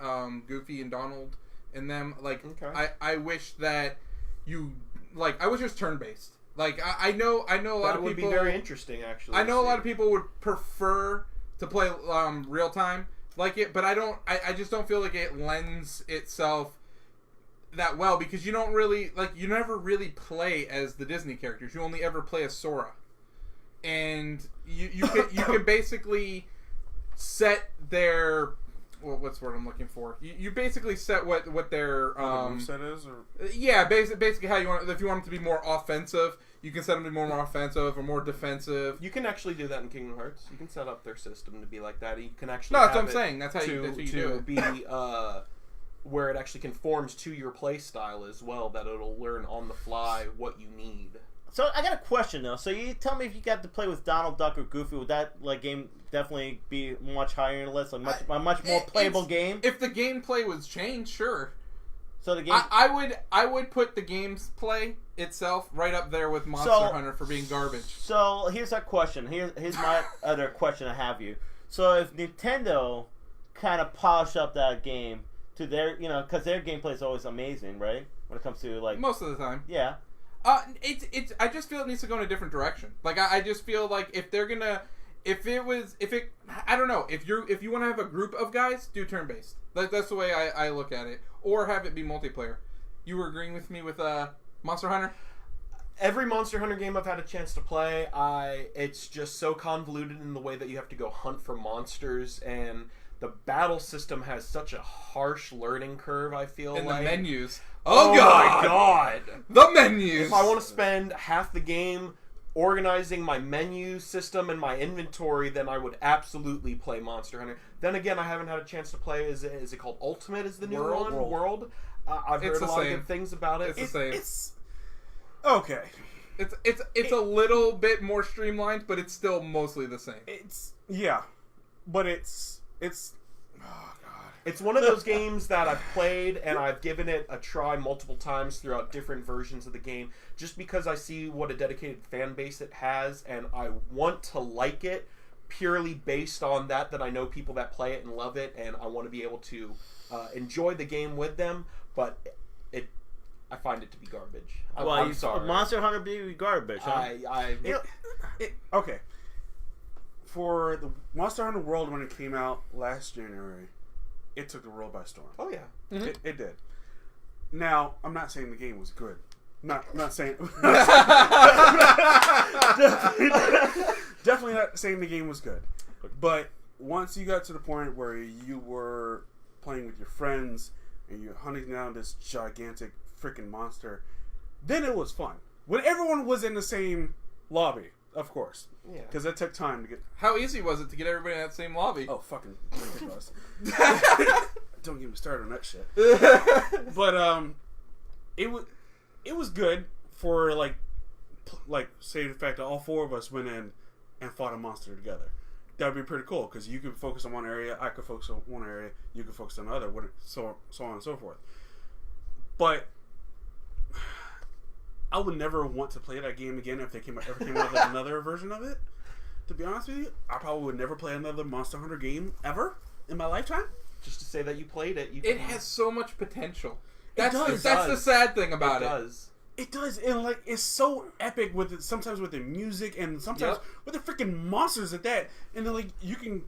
[SPEAKER 2] Goofy and Donald and them. Like, okay. I wish that you I wish it was turn based. Like, I know a lot of people.
[SPEAKER 4] That would be very interesting, actually.
[SPEAKER 2] I know a lot of people would prefer to play real time like it, but I don't. I just don't feel like it lends itself that well because you don't really you never really play as the Disney characters. You only ever play as Sora, and you can basically set their. Well, what's the word I'm looking for? You basically set what their
[SPEAKER 1] moveset is, or
[SPEAKER 2] yeah, basically how you want. If you want them to be more offensive, you can set them to be more offensive or more defensive.
[SPEAKER 4] You can actually do that in Kingdom Hearts. You can set up their system to be like that. You can actually
[SPEAKER 2] that's what I'm saying. That's how you do it.
[SPEAKER 4] Be where it actually conforms to your play style as well. That it'll learn on the fly what you need.
[SPEAKER 3] So I got a question though. So you tell me if you got to play with Donald Duck or Goofy, would that game definitely be much higher in the list? A much more playable game.
[SPEAKER 2] If the gameplay was changed, sure.
[SPEAKER 3] So the game.
[SPEAKER 2] I would put the gameplay itself right up there with Monster Hunter for being garbage.
[SPEAKER 3] So here's our question. Here's my other question I have you. So if Nintendo kind of polished up that game to their, because their gameplay is always amazing, right? When it comes to
[SPEAKER 2] most of the time,
[SPEAKER 3] yeah.
[SPEAKER 2] It's. I just feel it needs to go in a different direction. I just feel like if they're gonna, I don't know. If you want to have a group of guys, do turn based. That's the way I look at it, or have it be multiplayer. You were agreeing with me with Monster Hunter.
[SPEAKER 4] Every Monster Hunter game I've had a chance to play, it's just so convoluted in the way that you have to go hunt for monsters, and the battle system has such a harsh learning curve. I feel
[SPEAKER 2] and
[SPEAKER 4] like
[SPEAKER 2] the menus.
[SPEAKER 4] Oh my God!
[SPEAKER 2] The menus!
[SPEAKER 4] If I want to spend half the game organizing my menu system and my inventory, then I would absolutely play Monster Hunter. Then again, I haven't had a chance to play, is it called Ultimate is the new one? World? I've heard a lot of good things about it.
[SPEAKER 2] It's the same.
[SPEAKER 1] It's okay.
[SPEAKER 2] It's a little bit more streamlined, but it's still mostly the same.
[SPEAKER 1] But it's oh God.
[SPEAKER 4] It's one of those games that I've played and I've given it a try multiple times throughout different versions of the game, just because I see what a dedicated fan base it has, and I want to like it purely based on that I know people that play it and love it, and I want to be able to enjoy the game with them, but I find it to be garbage. I'm sorry.
[SPEAKER 3] Monster Hunter be garbage, huh?
[SPEAKER 1] Okay. For the Monster Hunter World, when it came out last January, it took the world by storm.
[SPEAKER 4] Oh yeah,
[SPEAKER 2] mm-hmm.
[SPEAKER 1] It did. Now, I'm not saying the game was good. Not saying. Definitely not saying the game was good. But once you got to the point where you were playing with your friends and you're hunting down this gigantic freaking monster, then it was fun. When everyone was in the same lobby, of course.
[SPEAKER 4] Yeah. Because
[SPEAKER 1] it took time to get...
[SPEAKER 2] How easy was it to get everybody in that same lobby?
[SPEAKER 1] Oh, fucking ridiculous. Don't get me started on that shit. But, it was good for, say the fact that all four of us went in and fought a monster together. That would be pretty cool, because you could focus on one area, I could focus on one area, you could focus on another, so on and so forth. But I would never want to play that game again if they ever came out with another version of it. To be honest with you, I probably would never play another Monster Hunter game ever in my lifetime.
[SPEAKER 4] Just to say that you played it.
[SPEAKER 2] It has so much potential. That's
[SPEAKER 1] does.
[SPEAKER 2] That's the sad thing about it.
[SPEAKER 1] It does, and it's so epic with it. Sometimes with the music, and sometimes with the freaking monsters at that. And then you can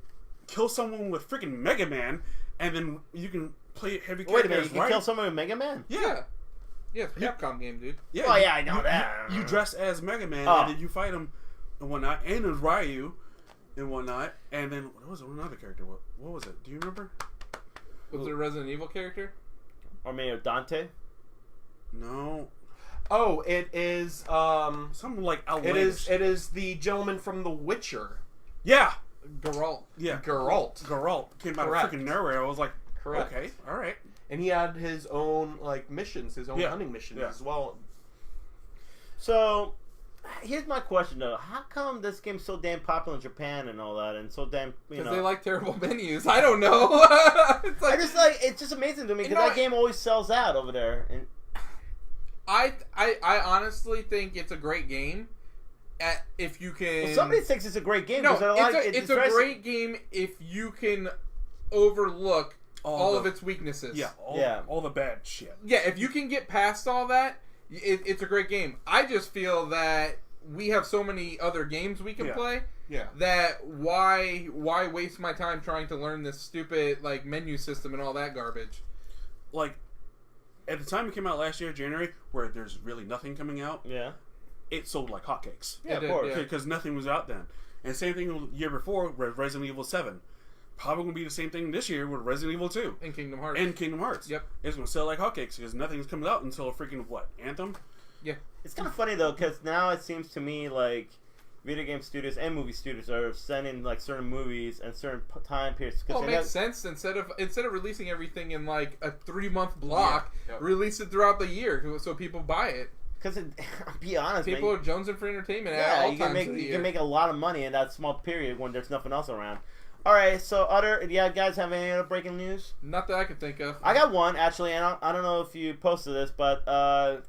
[SPEAKER 1] kill someone with freaking Mega Man, and then you can play heavy characters.
[SPEAKER 3] Wait a minute, you can kill someone with Mega Man?
[SPEAKER 2] Yeah. Yeah, it's a Capcom game, dude.
[SPEAKER 1] Yeah,
[SPEAKER 3] oh yeah, I know that.
[SPEAKER 1] You dress as Mega Man, and then you fight him and whatnot, and as Ryu. and whatnot. And then what was another character? What was it? Do you remember?
[SPEAKER 2] Was it a Resident Evil character?
[SPEAKER 3] Or maybe Dante?
[SPEAKER 1] No.
[SPEAKER 4] Oh, it is.
[SPEAKER 1] Something like outlandish.
[SPEAKER 4] It is the gentleman from The Witcher.
[SPEAKER 1] Yeah.
[SPEAKER 2] Geralt.
[SPEAKER 1] Yeah.
[SPEAKER 4] Geralt
[SPEAKER 1] came out
[SPEAKER 4] Correct.
[SPEAKER 1] of freaking nowhere. I was like,
[SPEAKER 4] Correct.
[SPEAKER 1] okay, all right.
[SPEAKER 4] And he had his own missions, his own
[SPEAKER 1] Yeah.
[SPEAKER 4] hunting missions
[SPEAKER 1] Yeah.
[SPEAKER 4] as well.
[SPEAKER 3] Here's my question though: how come this game's so damn popular in Japan and all that, and so damn
[SPEAKER 2] Because they like terrible menus. I don't know. It's
[SPEAKER 3] it's just amazing to me because
[SPEAKER 2] You know,
[SPEAKER 3] that game always sells out over there. And
[SPEAKER 2] I honestly think it's a great game. If you can,
[SPEAKER 3] somebody thinks it's a great game.
[SPEAKER 2] no,
[SPEAKER 3] 'cause
[SPEAKER 2] it's a great game if you can overlook all of its weaknesses.
[SPEAKER 1] Yeah, all the bad shit.
[SPEAKER 2] Yeah, if you can get past all that, it's a great game. I just feel that we have so many other games we can play.
[SPEAKER 4] Yeah.
[SPEAKER 2] That why waste my time trying to learn this stupid menu system and all that garbage?
[SPEAKER 1] Like, at the time it came out last year, January, where there's really nothing coming out, it sold like hotcakes.
[SPEAKER 3] Yeah,
[SPEAKER 2] It
[SPEAKER 3] of course.
[SPEAKER 2] did,
[SPEAKER 1] Because nothing was out then. And same thing the year before with Resident Evil 7. Probably going to be the same thing this year with Resident Evil 2.
[SPEAKER 2] And Kingdom Hearts.
[SPEAKER 1] And Kingdom Hearts.
[SPEAKER 2] Yep.
[SPEAKER 1] It's going to sell like hotcakes because nothing's coming out until freaking, Anthem?
[SPEAKER 2] Yeah.
[SPEAKER 3] It's kind of funny though because now it seems to me like video game studios and movie studios are sending certain movies and certain time periods.
[SPEAKER 2] Well, it makes sense instead of releasing everything in a 3-month block, release it throughout the year so people buy it.
[SPEAKER 3] Because I'll be honest,
[SPEAKER 2] People
[SPEAKER 3] man,
[SPEAKER 2] are jonesing for entertainment at all
[SPEAKER 3] you
[SPEAKER 2] times
[SPEAKER 3] can
[SPEAKER 2] of the
[SPEAKER 3] you
[SPEAKER 2] year.
[SPEAKER 3] can make a lot of money in that small period when there's nothing else around. All right, so guys have any other breaking news?
[SPEAKER 2] Not that I can think of.
[SPEAKER 3] I got one actually, and I don't know if you posted this, but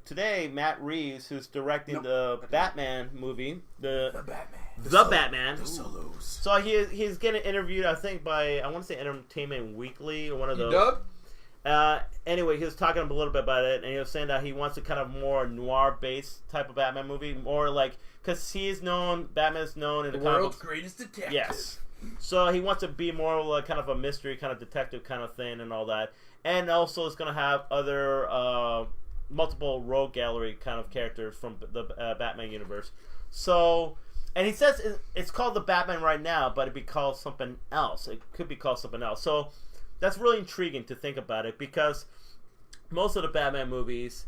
[SPEAKER 3] today Matt Reeves, who's directing the Batman movie, the Batman,
[SPEAKER 1] The Solos.
[SPEAKER 3] so he's getting interviewed, I think by I want to say Entertainment Weekly or one of those.
[SPEAKER 2] Dub?
[SPEAKER 3] Anyway, he was talking a little bit about it, and he was saying that he wants a kind of more noir-based type of Batman movie, more because Batman's known in the
[SPEAKER 2] World's
[SPEAKER 3] comics.
[SPEAKER 2] greatest detective.
[SPEAKER 3] Yes. So he wants to be more like kind of a mystery, kind of detective kind of thing and all that. And also it's going to have other multiple rogue gallery kind of characters from the Batman universe. So, and he says it's called the Batman right now, but it'd be called something else. It could be called something else. So that's really intriguing to think about it because most of the Batman movies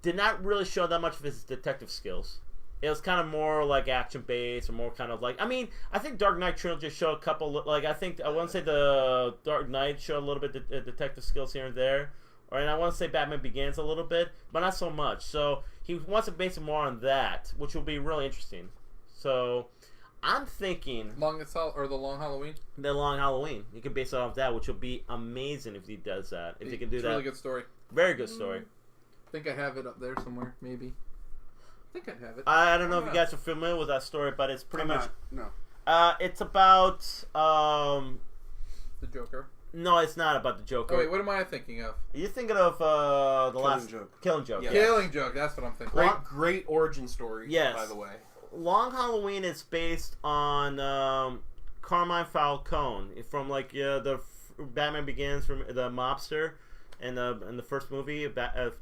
[SPEAKER 3] did not really show that much of his detective skills. It was kind of more action based, or more kind of I think Dark Knight trilogy showed a couple. I want to say the Dark Knight showed a little bit of detective skills here and there, and I want to say Batman Begins a little bit, but not so much. So he wants to base it more on that, which will be really interesting. So I'm thinking
[SPEAKER 2] The Long Halloween.
[SPEAKER 3] The Long Halloween. You can base it off that, which will be amazing if he does that. If he can do
[SPEAKER 2] It's
[SPEAKER 3] that,
[SPEAKER 2] a really good story.
[SPEAKER 3] very good story.
[SPEAKER 2] I think I have it up there somewhere, maybe. I think I have it.
[SPEAKER 3] I don't know if you guys are familiar with that story, but it's pretty much.
[SPEAKER 1] No.
[SPEAKER 3] It's about.
[SPEAKER 2] The Joker.
[SPEAKER 3] No, it's not about the Joker.
[SPEAKER 2] Oh wait, what am I thinking of?
[SPEAKER 3] You're thinking of Killing Joke.
[SPEAKER 4] Yeah.
[SPEAKER 2] Killing Joke. That's what I'm thinking.
[SPEAKER 4] Great origin story.
[SPEAKER 3] Yes.
[SPEAKER 4] By the way.
[SPEAKER 3] Long Halloween is based on Carmine Falcone from the Batman Begins from the mobster in the first movie,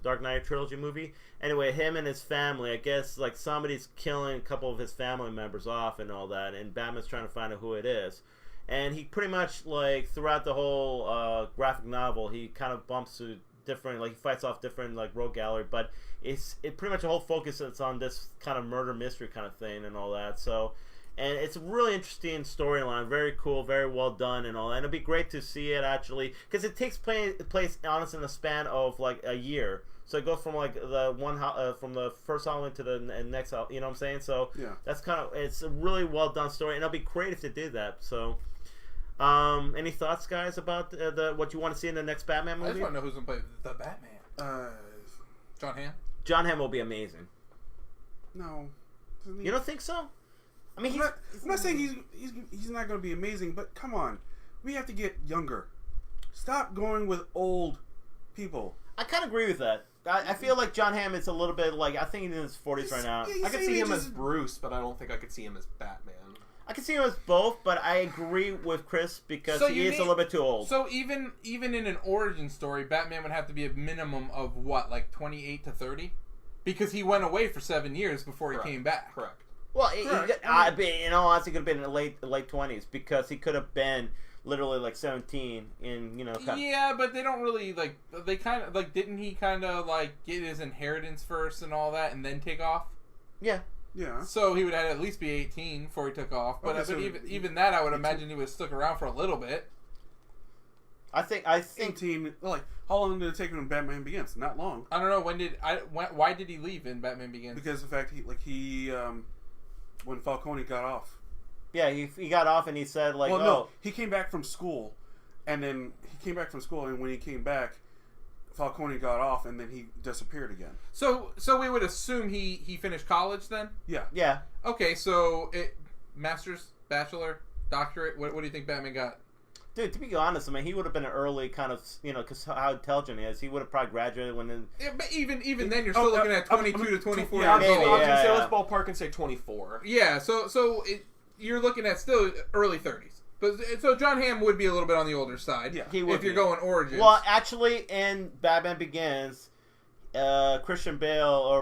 [SPEAKER 3] Dark Knight trilogy movie. Anyway, him and his family, I guess somebody's killing a couple of his family members off and all that, and Batman's trying to find out who it is. And he pretty much throughout the whole graphic novel, he kind of bumps to different he fights off different rogue gallery, but it pretty much the whole focus is on this kind of murder mystery kind of thing and all that. So, and it's a really interesting storyline, very cool, very well done and all that. And it'd be great to see it actually because it takes place honestly in the span of a year. So it goes from from the first Halloween to the next, you know what I'm saying? So
[SPEAKER 1] Yeah.
[SPEAKER 3] that's it's a really well done story, and it'll be great if they did that. So, any thoughts, guys, about what you want to see in the next Batman
[SPEAKER 2] I
[SPEAKER 3] movie?
[SPEAKER 2] just want to know who's gonna play the Batman. John Hamm.
[SPEAKER 3] John Hamm will be amazing.
[SPEAKER 1] No.
[SPEAKER 3] You don't think so? I mean,
[SPEAKER 1] I'm not saying he's not going to be amazing, but come on. We have to get younger. Stop going with old people.
[SPEAKER 3] I kind of agree with that. I feel like John Hamm is a little bit I think he's in his 40s right now.
[SPEAKER 1] Yeah,
[SPEAKER 4] I could see him as Bruce, but I don't think I could see him as Batman.
[SPEAKER 3] I can see him as both, but I agree with Chris because he is a little bit too old.
[SPEAKER 2] So even in an origin story, Batman would have to be a minimum of 28 to 30, because he went away for 7 years before he came back.
[SPEAKER 4] Correct.
[SPEAKER 3] Well,
[SPEAKER 1] Correct.
[SPEAKER 3] in all honesty, could have been in the late 20s because he could have been literally like 17 in
[SPEAKER 2] Yeah, but they don't really like. They kind of like. Didn't he kind of like get his inheritance first and all that, and then take off?
[SPEAKER 3] Yeah.
[SPEAKER 1] Yeah.
[SPEAKER 2] So he would have at least be 18 before he took off. But,
[SPEAKER 1] Okay, so
[SPEAKER 2] even that, I would imagine he would have stuck around for a little bit.
[SPEAKER 3] I think
[SPEAKER 1] 18. Like, how long did it take him in Batman Begins? Not long.
[SPEAKER 2] I don't know why did he leave in Batman Begins?
[SPEAKER 1] Because the fact he when Falcone got off.
[SPEAKER 3] Yeah, he got off and he said like,
[SPEAKER 1] Well, no, he came back from school, and then when he came back, Falcone got off, and then he disappeared again.
[SPEAKER 2] So we would assume he finished college then.
[SPEAKER 1] Yeah.
[SPEAKER 3] Yeah.
[SPEAKER 2] Okay, so master's, bachelor, doctorate. What do you think Batman got?
[SPEAKER 3] Dude, to be honest, I mean, he would have been an early kind of, because how intelligent he is. He would have probably graduated when.
[SPEAKER 2] Yeah, but even then, you're still looking at 22 to 24
[SPEAKER 4] Yeah,
[SPEAKER 2] years
[SPEAKER 4] I
[SPEAKER 2] old.
[SPEAKER 4] was gonna say
[SPEAKER 3] yeah.
[SPEAKER 4] let's ballpark and say 24.
[SPEAKER 2] Yeah, so you're looking at still early 30s. But so John Hamm would be a little bit on the older side.
[SPEAKER 1] Yeah,
[SPEAKER 3] he would
[SPEAKER 2] if you're
[SPEAKER 3] be.
[SPEAKER 2] going origins.
[SPEAKER 3] Well, actually, in Batman Begins, Christian Bale or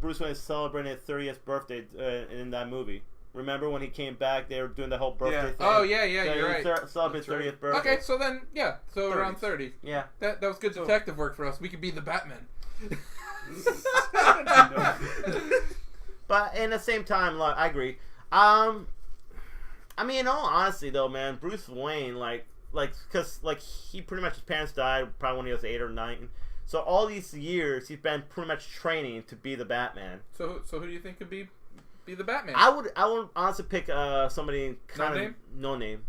[SPEAKER 3] Bruce Wayne is celebrating his 30th birthday in that movie. Remember when he came back? They were doing the whole birthday thing.
[SPEAKER 2] Oh yeah,
[SPEAKER 3] So
[SPEAKER 2] you're right.
[SPEAKER 3] Celebrate his 30th birthday.
[SPEAKER 2] Okay, so then so
[SPEAKER 1] 30s.
[SPEAKER 2] around 30.
[SPEAKER 3] Yeah.
[SPEAKER 2] That was good detective work for us. We could be the Batman.
[SPEAKER 3] But in the same time, like, I agree. I mean, in all honesty, though, man, Bruce Wayne, because he pretty much, his parents died probably when he was 8 or 9. So all these years, he's been pretty much training to be the Batman.
[SPEAKER 2] So who do you think could be the Batman?
[SPEAKER 3] I would honestly pick somebody kind of
[SPEAKER 2] name?
[SPEAKER 3] no name.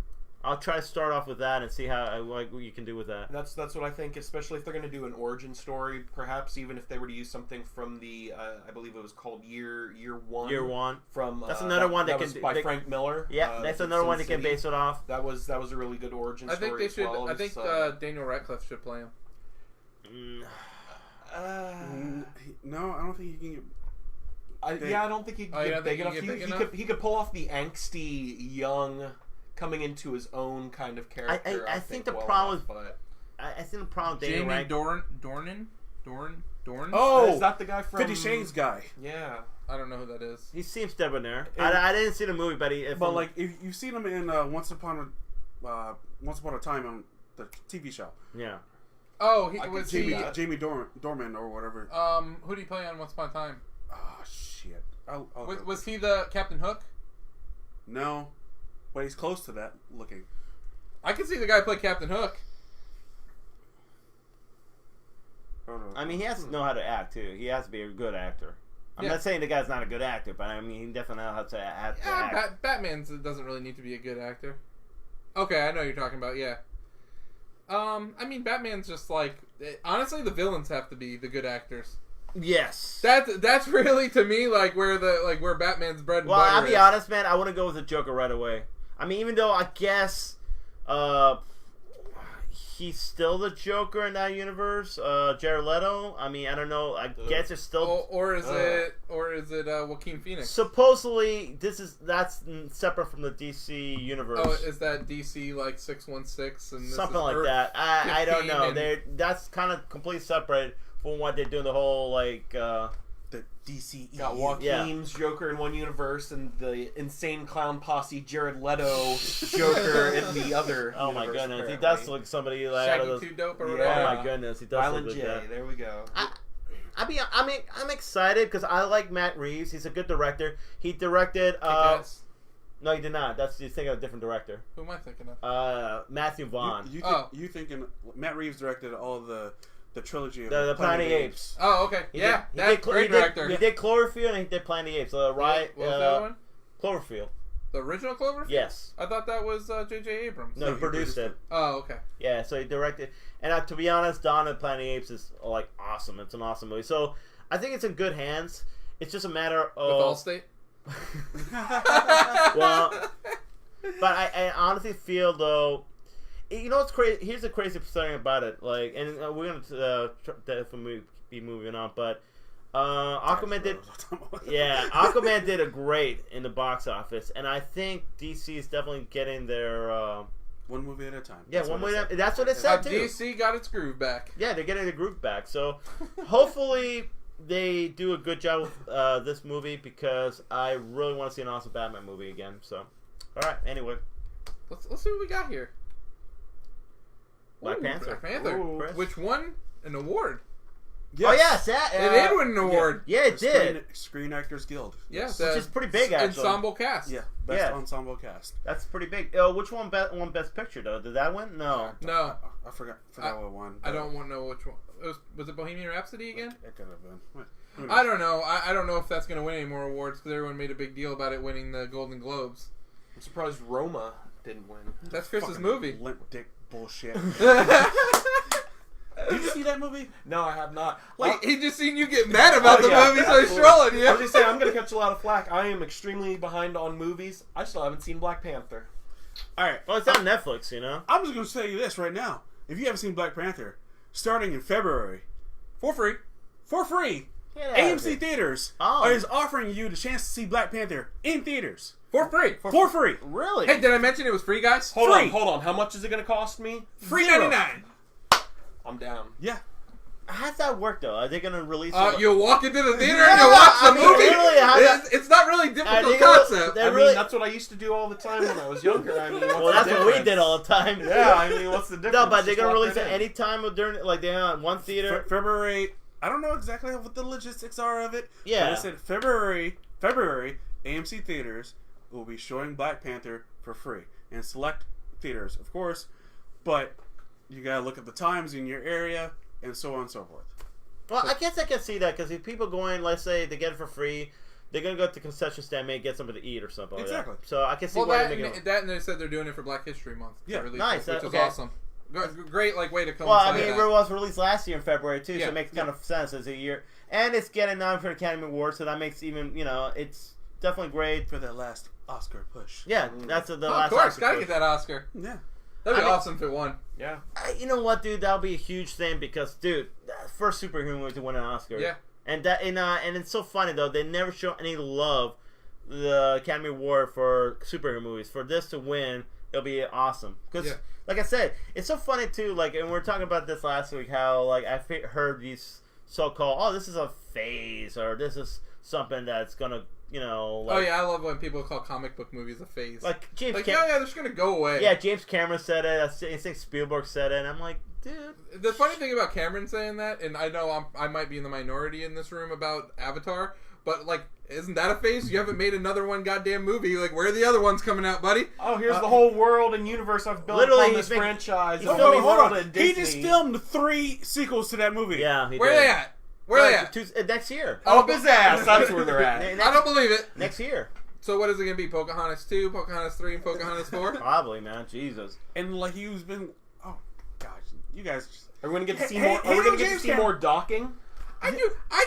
[SPEAKER 3] I'll try to start off with that and see how what you can do with that.
[SPEAKER 4] That's what I think, especially if they're going to do an origin story. Perhaps even if they were to use something from the, I believe it was called Year One.
[SPEAKER 3] Year One.
[SPEAKER 4] From
[SPEAKER 3] That's another one that
[SPEAKER 4] was
[SPEAKER 3] can
[SPEAKER 4] by Frank Miller.
[SPEAKER 3] Yeah, that's another one they can base it off.
[SPEAKER 4] That was a really good origin
[SPEAKER 2] I
[SPEAKER 4] story.
[SPEAKER 2] think they should.
[SPEAKER 4] As well.
[SPEAKER 2] I think Daniel Radcliffe should play him.
[SPEAKER 1] No, I don't think he can get.
[SPEAKER 4] I don't think he could get big enough. He could pull off the angsty young, coming into his own kind of character.
[SPEAKER 3] I think the
[SPEAKER 4] well
[SPEAKER 3] problem
[SPEAKER 4] enough, but...
[SPEAKER 3] I think the problem with
[SPEAKER 2] Jamie
[SPEAKER 3] Daniel
[SPEAKER 2] Dornan.
[SPEAKER 4] Oh, is that the guy from
[SPEAKER 1] 50 Shades guy?
[SPEAKER 4] Yeah.
[SPEAKER 2] I don't know who that is.
[SPEAKER 3] He seems debonair. I didn't see the movie, but
[SPEAKER 1] if you've seen him in Once Upon a Time on the TV show.
[SPEAKER 3] Yeah.
[SPEAKER 2] Oh,
[SPEAKER 4] I
[SPEAKER 2] was
[SPEAKER 4] could see
[SPEAKER 2] he?
[SPEAKER 4] that.
[SPEAKER 1] Jamie Dorman or whatever.
[SPEAKER 2] Who did he play on Once Upon a Time?
[SPEAKER 1] Oh shit!
[SPEAKER 2] Was he the Captain Hook?
[SPEAKER 1] No, but he's close to that looking.
[SPEAKER 2] I can see the guy play Captain Hook.
[SPEAKER 3] I mean, he has to know how to act too. He has to be a good actor. I'm not saying the guy's not a good actor, but I mean, he definitely knows how to act.
[SPEAKER 2] Batman doesn't really need to be a good actor. Okay, I know what you're talking about. Yeah. I mean, Batman's just like, honestly, the villains have to be the good actors.
[SPEAKER 3] Yes.
[SPEAKER 2] That's really, to me, where Batman's bread and
[SPEAKER 3] Well,
[SPEAKER 2] butter
[SPEAKER 3] I'll be
[SPEAKER 2] is.
[SPEAKER 3] honest, man. I want to go with the Joker right away. I mean, even though I guess he's still the Joker in that universe, Jared Leto. I mean, I don't know. I guess it's still.
[SPEAKER 2] Or is it Joaquin Phoenix?
[SPEAKER 3] Supposedly, that's separate from the DC universe.
[SPEAKER 2] Oh, is that DC like 616 and this
[SPEAKER 3] Something
[SPEAKER 2] is
[SPEAKER 3] like
[SPEAKER 2] Earth
[SPEAKER 3] that. I don't
[SPEAKER 2] 15
[SPEAKER 3] know.
[SPEAKER 2] and-
[SPEAKER 3] That's kind of completely separate from what they're doing. The whole
[SPEAKER 1] The DCE.
[SPEAKER 4] Got Joaquin's Joker in one universe and the insane clown posse Jared Leto Joker in the other.
[SPEAKER 3] Oh my
[SPEAKER 4] universe,
[SPEAKER 3] goodness, he
[SPEAKER 4] apparently.
[SPEAKER 3] does look somebody like out of
[SPEAKER 2] Shaggy
[SPEAKER 3] those.
[SPEAKER 2] Two Dope or
[SPEAKER 4] Yeah.
[SPEAKER 2] whatever.
[SPEAKER 3] Oh my goodness, he does
[SPEAKER 4] Violent
[SPEAKER 3] look
[SPEAKER 4] J.
[SPEAKER 3] like that.
[SPEAKER 4] There we go.
[SPEAKER 3] I'm excited because I like Matt Reeves. He's a good director. He directed.
[SPEAKER 2] Kick-Ass.
[SPEAKER 3] No, he did not. You're thinking of a different director.
[SPEAKER 2] Who am I thinking of?
[SPEAKER 3] Matthew Vaughn.
[SPEAKER 1] You thinking Matt Reeves directed all the trilogy of
[SPEAKER 3] the Planet of the Apes.
[SPEAKER 2] Oh, okay.
[SPEAKER 3] He
[SPEAKER 2] Yeah,
[SPEAKER 3] did-
[SPEAKER 2] that's great director.
[SPEAKER 3] He did Cloverfield and he did Planet of the Apes. Right?
[SPEAKER 2] What was the other one?
[SPEAKER 3] Cloverfield.
[SPEAKER 2] The original Cloverfield?
[SPEAKER 3] Yes.
[SPEAKER 2] I thought that was J.J. Abrams.
[SPEAKER 3] No, he produced it.
[SPEAKER 2] Oh, okay.
[SPEAKER 3] Yeah, so he directed. And to be honest, Dawn of the Planet of the Apes is like awesome. It's an awesome movie. So I think it's in good hands. It's just a matter of.
[SPEAKER 2] With Allstate?
[SPEAKER 3] Well, but I honestly feel though, you know what's crazy? Here's the crazy thing about it. Like, and we're gonna definitely be moving on, but Aquaman did. Yeah, Aquaman did a great in the box office, and I think DC is definitely getting their.
[SPEAKER 1] One movie at a time.
[SPEAKER 3] Yeah, one movie. That's what it said too.
[SPEAKER 2] DC got its groove back.
[SPEAKER 3] Yeah, they're getting the groove back. So hopefully, they do a good job with this movie because I really want to see an awesome Batman movie again. So, all right. Anyway,
[SPEAKER 2] Let's see what we got here.
[SPEAKER 3] Black
[SPEAKER 2] Ooh,
[SPEAKER 3] Panther.
[SPEAKER 2] Black Panther,
[SPEAKER 3] Ooh.
[SPEAKER 2] which won an award.
[SPEAKER 3] Oh yes, that,
[SPEAKER 2] It did win an award.
[SPEAKER 3] Yeah, it did.
[SPEAKER 1] Screen Actors Guild.
[SPEAKER 2] Yeah,
[SPEAKER 3] Which is pretty big, actually.
[SPEAKER 2] Ensemble cast.
[SPEAKER 1] Yeah, best
[SPEAKER 3] Yeah.
[SPEAKER 1] ensemble cast.
[SPEAKER 3] That's pretty big. Which one won Best Picture though? Did that win? No.
[SPEAKER 2] No.
[SPEAKER 1] I forgot what one.
[SPEAKER 2] I don't want to know which one. Was it Bohemian Rhapsody again?
[SPEAKER 1] It could have been. Who knows?
[SPEAKER 2] I don't know. I don't know if that's going to win any more awards because everyone made a big deal about it winning the Golden Globes.
[SPEAKER 4] I'm surprised Roma didn't win.
[SPEAKER 2] That's Chris's
[SPEAKER 1] Fucking
[SPEAKER 2] movie.
[SPEAKER 1] Limp dick bullshit. Did you see that movie?
[SPEAKER 4] No, I have not.
[SPEAKER 2] Like, he just seen you get mad about the
[SPEAKER 4] yeah,
[SPEAKER 2] movie, so he's
[SPEAKER 4] absolutely.
[SPEAKER 2] trolling you.
[SPEAKER 4] I was just saying, I'm going to catch a lot of flack. I am extremely behind on movies. I still haven't seen Black Panther.
[SPEAKER 1] All right.
[SPEAKER 3] Well, it's on Netflix, you know.
[SPEAKER 1] I'm just going to say you this right now. If you haven't seen Black Panther, starting in February,
[SPEAKER 2] For free.
[SPEAKER 3] Yeah,
[SPEAKER 1] AMC Theaters
[SPEAKER 3] Oh.
[SPEAKER 1] is offering you the chance to see Black Panther in theaters
[SPEAKER 2] For free.
[SPEAKER 1] for free.
[SPEAKER 3] Really?
[SPEAKER 2] Hey, did I mention it was free, guys?
[SPEAKER 4] Hold
[SPEAKER 1] Free.
[SPEAKER 4] on. How much is it going to cost me?
[SPEAKER 2] Free
[SPEAKER 1] Zero.
[SPEAKER 2] 99.
[SPEAKER 4] I'm down.
[SPEAKER 1] Yeah.
[SPEAKER 3] How's that work though? Are they gonna release?
[SPEAKER 2] You'll walk into the theater
[SPEAKER 3] Yeah,
[SPEAKER 2] and you'll watch the
[SPEAKER 3] I mean,
[SPEAKER 2] movie.
[SPEAKER 3] really, how
[SPEAKER 2] It's not really a
[SPEAKER 3] Are
[SPEAKER 2] difficult
[SPEAKER 3] they gonna-
[SPEAKER 2] concept.
[SPEAKER 3] they're
[SPEAKER 4] I
[SPEAKER 3] really-
[SPEAKER 4] mean, that's what I used to do all the time when I was younger. I mean, what's
[SPEAKER 3] Well,
[SPEAKER 4] the
[SPEAKER 3] that's what we
[SPEAKER 4] difference?
[SPEAKER 3] did all the time.
[SPEAKER 4] Yeah, I mean, what's the difference?
[SPEAKER 3] No, but they're
[SPEAKER 4] Just
[SPEAKER 3] gonna
[SPEAKER 4] walk
[SPEAKER 3] release
[SPEAKER 4] right
[SPEAKER 3] it
[SPEAKER 4] in.
[SPEAKER 3] any time during, like they're on one theater.
[SPEAKER 1] February. I don't know exactly what the logistics are of it.
[SPEAKER 3] Yeah.
[SPEAKER 1] But I said February, AMC Theaters will be showing Black Panther for free in select theaters, of course. But you gotta look at the times in your area and so on and so forth.
[SPEAKER 3] Well, I guess I can see that because if people going, let's say they get it for free, they're gonna go to the concession stand, maybe get something to eat or something.
[SPEAKER 1] Exactly.
[SPEAKER 3] Like that. So I can see
[SPEAKER 2] Well,
[SPEAKER 3] why
[SPEAKER 2] that,
[SPEAKER 3] they're making.
[SPEAKER 2] and they said they're doing it for Black History Month.
[SPEAKER 1] Yeah.
[SPEAKER 2] release
[SPEAKER 3] Nice,
[SPEAKER 2] it, which is
[SPEAKER 3] okay.
[SPEAKER 2] awesome. Great, way to come.
[SPEAKER 3] Well, I mean, it was released last year in February too, so
[SPEAKER 2] Yeah,
[SPEAKER 3] it makes kind of sense as a year, and it's getting nominated for Academy Awards, so that makes even it's definitely great.
[SPEAKER 1] For that last Oscar push.
[SPEAKER 3] Yeah, that's the
[SPEAKER 2] Oh,
[SPEAKER 3] last.
[SPEAKER 2] of course,
[SPEAKER 3] Oscar
[SPEAKER 2] gotta
[SPEAKER 3] push.
[SPEAKER 2] get that Oscar.
[SPEAKER 1] Yeah.
[SPEAKER 2] That'd be
[SPEAKER 3] I mean-
[SPEAKER 2] awesome if it won.
[SPEAKER 4] Yeah.
[SPEAKER 3] You know what, dude? That'll be a huge thing because, dude, that's the first superhero movie to win an Oscar.
[SPEAKER 2] Yeah.
[SPEAKER 3] And and it's so funny though. They never show any love the Academy Award for superhero movies. For this to win, it'll be awesome. Because,
[SPEAKER 2] Yeah.
[SPEAKER 3] like I said, it's so funny too. Like, and we were talking about this last week. How like I heard these so-called, oh, this is a phase, or this is something that's gonna, like,
[SPEAKER 2] Oh yeah, I love when people call comic book movies a phase.
[SPEAKER 3] like James.
[SPEAKER 2] Like, yeah, they're just gonna go away.
[SPEAKER 3] Yeah, James Cameron said it. I think Spielberg said it. And I'm like, dude.
[SPEAKER 2] The funny thing about Cameron saying that, and I know I might be in the minority in this room about Avatar, but like, isn't that a phase? You haven't made another one goddamn movie. Like, where are the other ones coming out, buddy?
[SPEAKER 4] Oh, here's the whole world and universe I've built
[SPEAKER 3] Literally,
[SPEAKER 4] on this
[SPEAKER 3] he's making-
[SPEAKER 4] franchise.
[SPEAKER 3] he's
[SPEAKER 4] The
[SPEAKER 3] filming-
[SPEAKER 4] whole
[SPEAKER 1] Hold
[SPEAKER 4] world
[SPEAKER 1] on.
[SPEAKER 4] at
[SPEAKER 1] He
[SPEAKER 4] Disney.
[SPEAKER 1] just filmed 3 sequels to that movie.
[SPEAKER 3] Yeah, he
[SPEAKER 2] Where
[SPEAKER 3] did.
[SPEAKER 2] they at? Where they at?
[SPEAKER 3] Next year.
[SPEAKER 4] Up his ass. That's where they're at.
[SPEAKER 2] I don't believe it.
[SPEAKER 3] Next year.
[SPEAKER 2] So what is it gonna be? Pocahontas 2, Pocahontas 3, and Pocahontas 4?
[SPEAKER 3] Probably, man. Jesus.
[SPEAKER 1] And like he's been. Oh gosh, you guys.
[SPEAKER 4] Are we gonna get to see
[SPEAKER 1] Hey,
[SPEAKER 4] more?
[SPEAKER 1] hey,
[SPEAKER 4] Are we gonna
[SPEAKER 1] on
[SPEAKER 4] get to
[SPEAKER 1] James
[SPEAKER 4] see
[SPEAKER 1] Cameron.
[SPEAKER 4] more docking?
[SPEAKER 2] I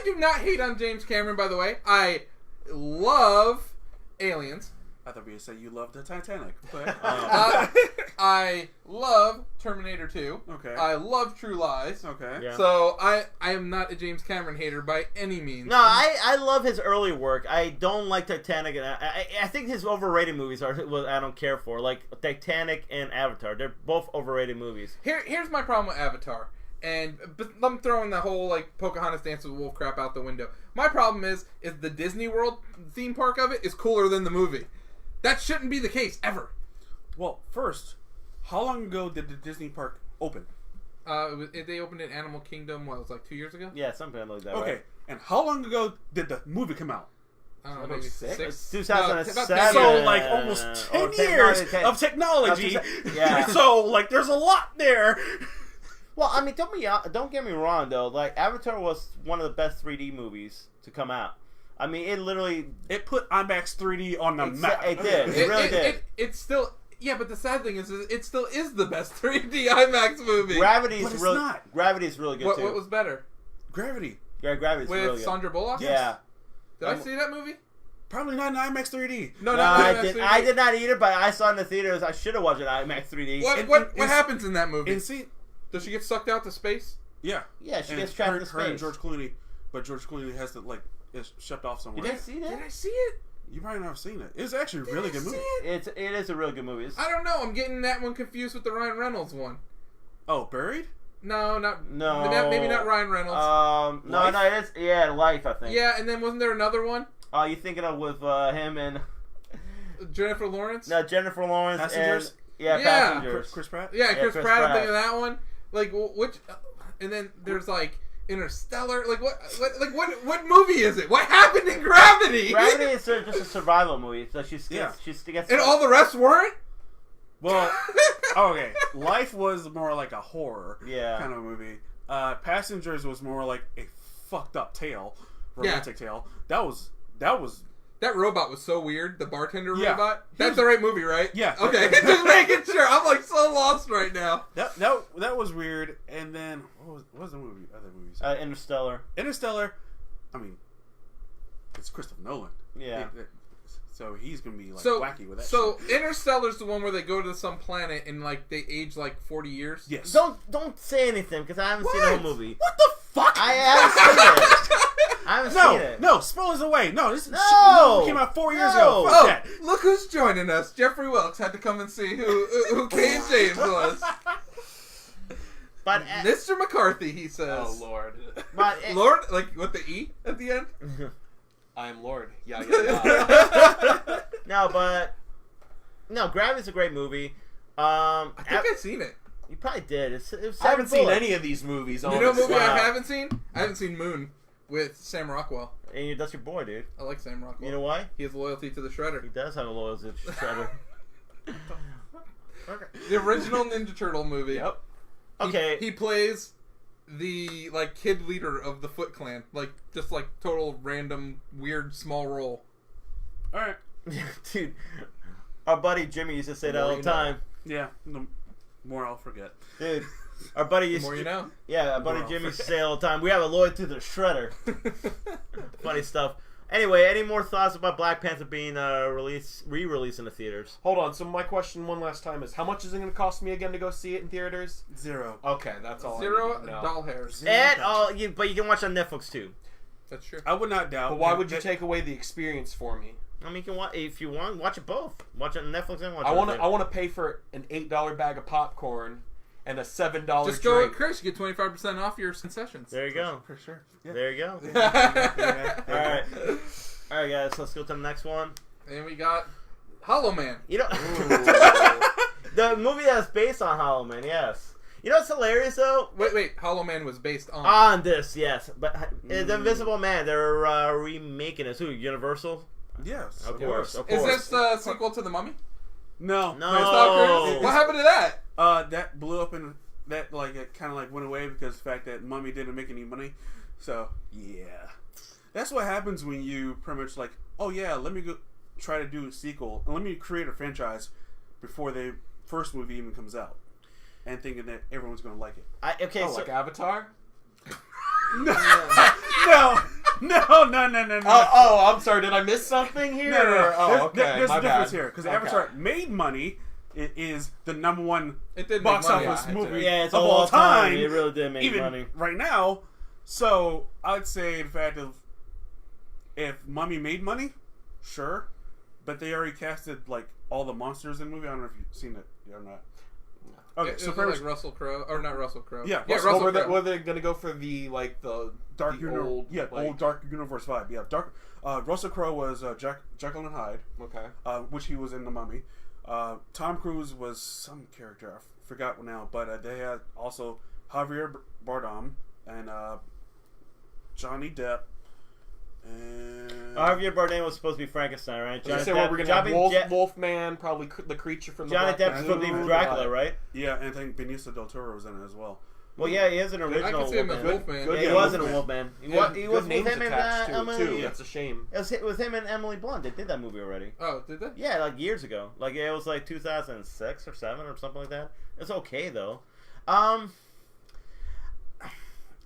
[SPEAKER 2] do not hate on James Cameron, by the way. I love Aliens.
[SPEAKER 1] I thought you said you loved the Titanic. But,
[SPEAKER 2] I love Terminator 2.
[SPEAKER 1] Okay.
[SPEAKER 2] I love True Lies.
[SPEAKER 1] okay.
[SPEAKER 3] Yeah.
[SPEAKER 2] So I am not a James Cameron hater by any means.
[SPEAKER 3] No, I love his early work. I don't like Titanic, and I think his overrated movies are what I don't care for. Like Titanic and Avatar, they're both overrated movies.
[SPEAKER 2] Here's my problem with Avatar. But I'm throwing the whole like Pocahontas Dance with the Wolf crap out the window. My problem is the Disney World theme park of it is cooler than the movie. That shouldn't be the case ever.
[SPEAKER 1] Well, first, how long ago did the Disney park open?
[SPEAKER 2] They opened in Animal Kingdom. What, it was like 2 years ago?
[SPEAKER 3] Yeah, something like that.
[SPEAKER 1] Okay.
[SPEAKER 3] Right?
[SPEAKER 1] And how long ago did the movie come out?
[SPEAKER 2] I don't know,
[SPEAKER 4] About
[SPEAKER 2] maybe
[SPEAKER 4] six?
[SPEAKER 2] 6?
[SPEAKER 3] 2007.
[SPEAKER 2] About 10
[SPEAKER 1] So,
[SPEAKER 2] years.
[SPEAKER 1] like, almost 10
[SPEAKER 3] or
[SPEAKER 1] years
[SPEAKER 3] technology-
[SPEAKER 1] of technology.
[SPEAKER 3] Yeah.
[SPEAKER 1] So, like, there's a lot there.
[SPEAKER 3] Well, I mean, don't get me wrong though. Like Avatar was one of the best 3D movies to come out. I mean, it literally
[SPEAKER 1] It put IMAX 3D on the map.
[SPEAKER 3] it did. It really did.
[SPEAKER 2] It's still... Yeah, but the sad thing is it still is the best 3D IMAX movie.
[SPEAKER 3] Gravity's
[SPEAKER 1] But it's
[SPEAKER 3] really
[SPEAKER 1] not.
[SPEAKER 3] Gravity's really good too.
[SPEAKER 2] What was better?
[SPEAKER 1] Gravity.
[SPEAKER 3] Yeah, Gravity's
[SPEAKER 2] With
[SPEAKER 3] really good.
[SPEAKER 2] Sandra Bullock?
[SPEAKER 3] Yeah.
[SPEAKER 2] Did I see that movie?
[SPEAKER 1] Probably not in IMAX 3D.
[SPEAKER 2] No,
[SPEAKER 3] No,
[SPEAKER 2] not
[SPEAKER 3] I
[SPEAKER 2] IMAX
[SPEAKER 3] did.
[SPEAKER 2] 3D.
[SPEAKER 3] I did not either, but I saw it in the theaters. I should have watched it in IMAX 3D.
[SPEAKER 2] What
[SPEAKER 1] And-
[SPEAKER 2] happens in that movie?
[SPEAKER 1] And see,
[SPEAKER 2] Does she get sucked out to space?
[SPEAKER 1] yeah.
[SPEAKER 3] Yeah, she
[SPEAKER 1] And
[SPEAKER 3] gets trapped
[SPEAKER 1] her,
[SPEAKER 3] in
[SPEAKER 1] her and
[SPEAKER 3] space.
[SPEAKER 1] George Clooney, but George Clooney has to, like, is shipped off somewhere.
[SPEAKER 3] You didn't see
[SPEAKER 2] Did
[SPEAKER 3] that?
[SPEAKER 2] I see it?
[SPEAKER 1] You probably never seen it. It's actually a really good movie.
[SPEAKER 3] It is a really good movie.
[SPEAKER 2] I don't know. I'm getting that one confused with the Ryan Reynolds one.
[SPEAKER 1] Oh, Buried?
[SPEAKER 2] No,
[SPEAKER 3] No.
[SPEAKER 2] maybe not Ryan Reynolds.
[SPEAKER 3] No, it's Life, I think.
[SPEAKER 2] Yeah, and then wasn't there another one?
[SPEAKER 3] You thinking of with him and
[SPEAKER 2] Jennifer Lawrence?
[SPEAKER 3] no Jennifer Lawrence
[SPEAKER 1] Passengers?
[SPEAKER 3] and
[SPEAKER 2] Yeah.
[SPEAKER 3] Passengers.
[SPEAKER 1] Chris Pratt?
[SPEAKER 2] Yeah, Chris
[SPEAKER 3] Chris
[SPEAKER 2] Pratt. I'm
[SPEAKER 3] Pratt.
[SPEAKER 2] thinking of that one. Like which? And then there's like Interstellar. Like what movie is it? What happened in Gravity?
[SPEAKER 3] Gravity is just a survival movie. So she gets
[SPEAKER 2] And all the rest weren't.
[SPEAKER 1] Well, okay. Life was more like a horror kind of movie. Passengers was more like a fucked up tale, romantic tale.
[SPEAKER 2] That robot was so weird. The bartender
[SPEAKER 1] Yeah.
[SPEAKER 2] robot. That's the right movie, right?
[SPEAKER 1] Yeah.
[SPEAKER 2] Okay, just making sure. I'm like so lost right now.
[SPEAKER 1] That was weird. And then what was the movie? Other movies?
[SPEAKER 3] Interstellar.
[SPEAKER 1] Interstellar. I mean, it's Christopher Nolan.
[SPEAKER 3] Yeah.
[SPEAKER 1] So he's gonna be like
[SPEAKER 2] So
[SPEAKER 1] wacky with that.
[SPEAKER 2] So
[SPEAKER 1] shit.
[SPEAKER 2] Interstellar's the one where they go to some planet and like they age like 40 years.
[SPEAKER 1] Yes.
[SPEAKER 3] Don't say anything because I haven't seen the whole movie.
[SPEAKER 1] What the fuck?
[SPEAKER 3] I haven't seen it. I haven't seen it.
[SPEAKER 1] No, spoilers away. No, this
[SPEAKER 3] No!
[SPEAKER 1] shit came out 4 years
[SPEAKER 3] No!
[SPEAKER 1] ago. Fuck
[SPEAKER 2] Oh,
[SPEAKER 1] that.
[SPEAKER 2] look who's joining us. Jeffrey Wilkes had to come and see who Kane James was.
[SPEAKER 3] But
[SPEAKER 2] Mr. McCarthy, he says.
[SPEAKER 4] Oh Lord,
[SPEAKER 2] Lord, like with the E at the end?
[SPEAKER 4] I am Lord. Yeah.
[SPEAKER 3] No, Gravity's a great movie.
[SPEAKER 2] I think I've seen it.
[SPEAKER 3] You probably did. It was
[SPEAKER 4] I haven't seen
[SPEAKER 3] Bullet.
[SPEAKER 4] any of these movies.
[SPEAKER 2] You know what movie
[SPEAKER 3] Wow.
[SPEAKER 2] I haven't seen? I haven't seen Moon with Sam Rockwell.
[SPEAKER 3] And that's your boy, dude.
[SPEAKER 2] I like Sam Rockwell.
[SPEAKER 3] You know why?
[SPEAKER 2] He has loyalty to the
[SPEAKER 3] He
[SPEAKER 2] Shredder.
[SPEAKER 3] does have a loyalty to Shredder.
[SPEAKER 2] The original Ninja Turtle movie.
[SPEAKER 4] Yep.
[SPEAKER 3] Okay.
[SPEAKER 2] He plays the like kid leader of the Foot Clan. Like just like total random weird small role.
[SPEAKER 1] All right.
[SPEAKER 3] Dude, our buddy Jimmy used to say that all the time.
[SPEAKER 1] Yeah. The more I'll forget.
[SPEAKER 3] Dude, our buddy
[SPEAKER 2] The
[SPEAKER 3] used
[SPEAKER 2] more you know.
[SPEAKER 3] Yeah, our buddy
[SPEAKER 1] More I'll
[SPEAKER 3] Jimmy used to say all the time, we have a loyalty to the Shredder. Funny stuff. Anyway, any more thoughts about Black Panther being re-released in the theaters?
[SPEAKER 4] Hold on. So my question one last time is, how much is it going to cost me again to go see it in theaters?
[SPEAKER 1] 0.
[SPEAKER 4] Okay, that's all. I
[SPEAKER 2] Zero
[SPEAKER 4] need to know.
[SPEAKER 2] doll hairs.
[SPEAKER 3] And but you can watch on Netflix too.
[SPEAKER 2] That's true.
[SPEAKER 1] I would not doubt.
[SPEAKER 4] But why would you take away the experience for me?
[SPEAKER 3] I mean, you can watch if you want. Watch it both. Watch it on Netflix and watch it.
[SPEAKER 4] I
[SPEAKER 3] on
[SPEAKER 4] want to pay for an $8 bag of popcorn and a $7
[SPEAKER 2] Just go with
[SPEAKER 4] drink.
[SPEAKER 2] Chris. You get 25% off your concessions.
[SPEAKER 3] There you go.
[SPEAKER 1] For sure. Yeah.
[SPEAKER 3] There you go.
[SPEAKER 1] Yeah.
[SPEAKER 3] All right, all right, guys. Let's go to the next one.
[SPEAKER 2] And we got Hollow Man.
[SPEAKER 3] You know, the movie that's based on Hollow Man. Yes. You know what's hilarious though?
[SPEAKER 2] Wait. Hollow Man was based on.
[SPEAKER 3] On this, yes, but the Invisible Man. They're remaking it. Who? Universal.
[SPEAKER 1] Yes.
[SPEAKER 3] Of course. Of
[SPEAKER 2] Is
[SPEAKER 3] course.
[SPEAKER 2] this the sequel to The Mummy?
[SPEAKER 1] No.
[SPEAKER 3] No.
[SPEAKER 2] It's not Chris? What happened to that?
[SPEAKER 1] That blew up and that like it kind of like went away because of the fact that Mummy didn't make any money. So yeah, that's what happens when you pretty much like, oh yeah, let me go try to do a sequel and let me create a franchise before the first movie even comes out, and thinking that everyone's gonna like it.
[SPEAKER 3] Okay, so
[SPEAKER 4] Like Avatar?
[SPEAKER 1] No. No.
[SPEAKER 4] Oh, I'm sorry. Did I miss something here?
[SPEAKER 1] No.
[SPEAKER 4] Oh, okay.
[SPEAKER 1] There's
[SPEAKER 4] my
[SPEAKER 1] a difference
[SPEAKER 4] bad.
[SPEAKER 1] here because
[SPEAKER 4] Okay.
[SPEAKER 1] Avatar made money. It is the number one
[SPEAKER 2] It did
[SPEAKER 1] box
[SPEAKER 2] make money.
[SPEAKER 1] office
[SPEAKER 4] Yeah,
[SPEAKER 1] movie
[SPEAKER 3] yeah, it's
[SPEAKER 1] of
[SPEAKER 3] all
[SPEAKER 1] time.
[SPEAKER 3] It really did make
[SPEAKER 1] even
[SPEAKER 3] money.
[SPEAKER 1] right now. So I'd say the fact of if Mummy made money, sure, but they already casted like all the monsters in the movie. I don't know if you've seen it or not. Okay,
[SPEAKER 2] It
[SPEAKER 1] so
[SPEAKER 2] was
[SPEAKER 1] pretty
[SPEAKER 2] like
[SPEAKER 1] much
[SPEAKER 2] Russell Crowe, or not Russell Crowe.
[SPEAKER 1] Yeah,
[SPEAKER 2] Russell
[SPEAKER 4] Well,
[SPEAKER 2] Crowe.
[SPEAKER 4] were they gonna go for the
[SPEAKER 1] Dark
[SPEAKER 4] the
[SPEAKER 1] Universe,
[SPEAKER 4] old, like-
[SPEAKER 1] old Dark Universe vibe. Yeah, Dark. Russell Crowe was Jekyll and Hyde,
[SPEAKER 4] Okay.
[SPEAKER 1] which he was in the Mummy. Tom Cruise was some character I forgot now, but they had also Javier Bardem and Johnny Depp. And
[SPEAKER 3] Javier Bardem was supposed to be Frankenstein, right?
[SPEAKER 4] Did you say we're gonna have
[SPEAKER 3] Johnny
[SPEAKER 4] Wolfman, probably the creature from the
[SPEAKER 3] Johnny
[SPEAKER 4] Black
[SPEAKER 3] Depp's
[SPEAKER 4] Panther
[SPEAKER 3] supposed to be
[SPEAKER 4] movie.
[SPEAKER 3] Dracula, right?
[SPEAKER 1] yeah, and I think Benicio del Toro was in it as well.
[SPEAKER 3] Well, yeah, he is an
[SPEAKER 2] I
[SPEAKER 3] original
[SPEAKER 2] can see him as
[SPEAKER 3] Wolfman.
[SPEAKER 2] Wolfman.
[SPEAKER 4] Good
[SPEAKER 3] Yeah, he
[SPEAKER 4] Yeah,
[SPEAKER 3] was in a
[SPEAKER 4] Wolfman.
[SPEAKER 3] Wolfman. He
[SPEAKER 4] Good-
[SPEAKER 3] was
[SPEAKER 4] good
[SPEAKER 3] with
[SPEAKER 4] names
[SPEAKER 3] him and
[SPEAKER 4] attached to it
[SPEAKER 3] Emily.
[SPEAKER 4] too. That's a shame.
[SPEAKER 3] It was him and Emily Blunt. They did that movie already.
[SPEAKER 2] Oh, did they?
[SPEAKER 3] Yeah, like years ago. Like it was like 2006 or 7 or something like that. It's okay though.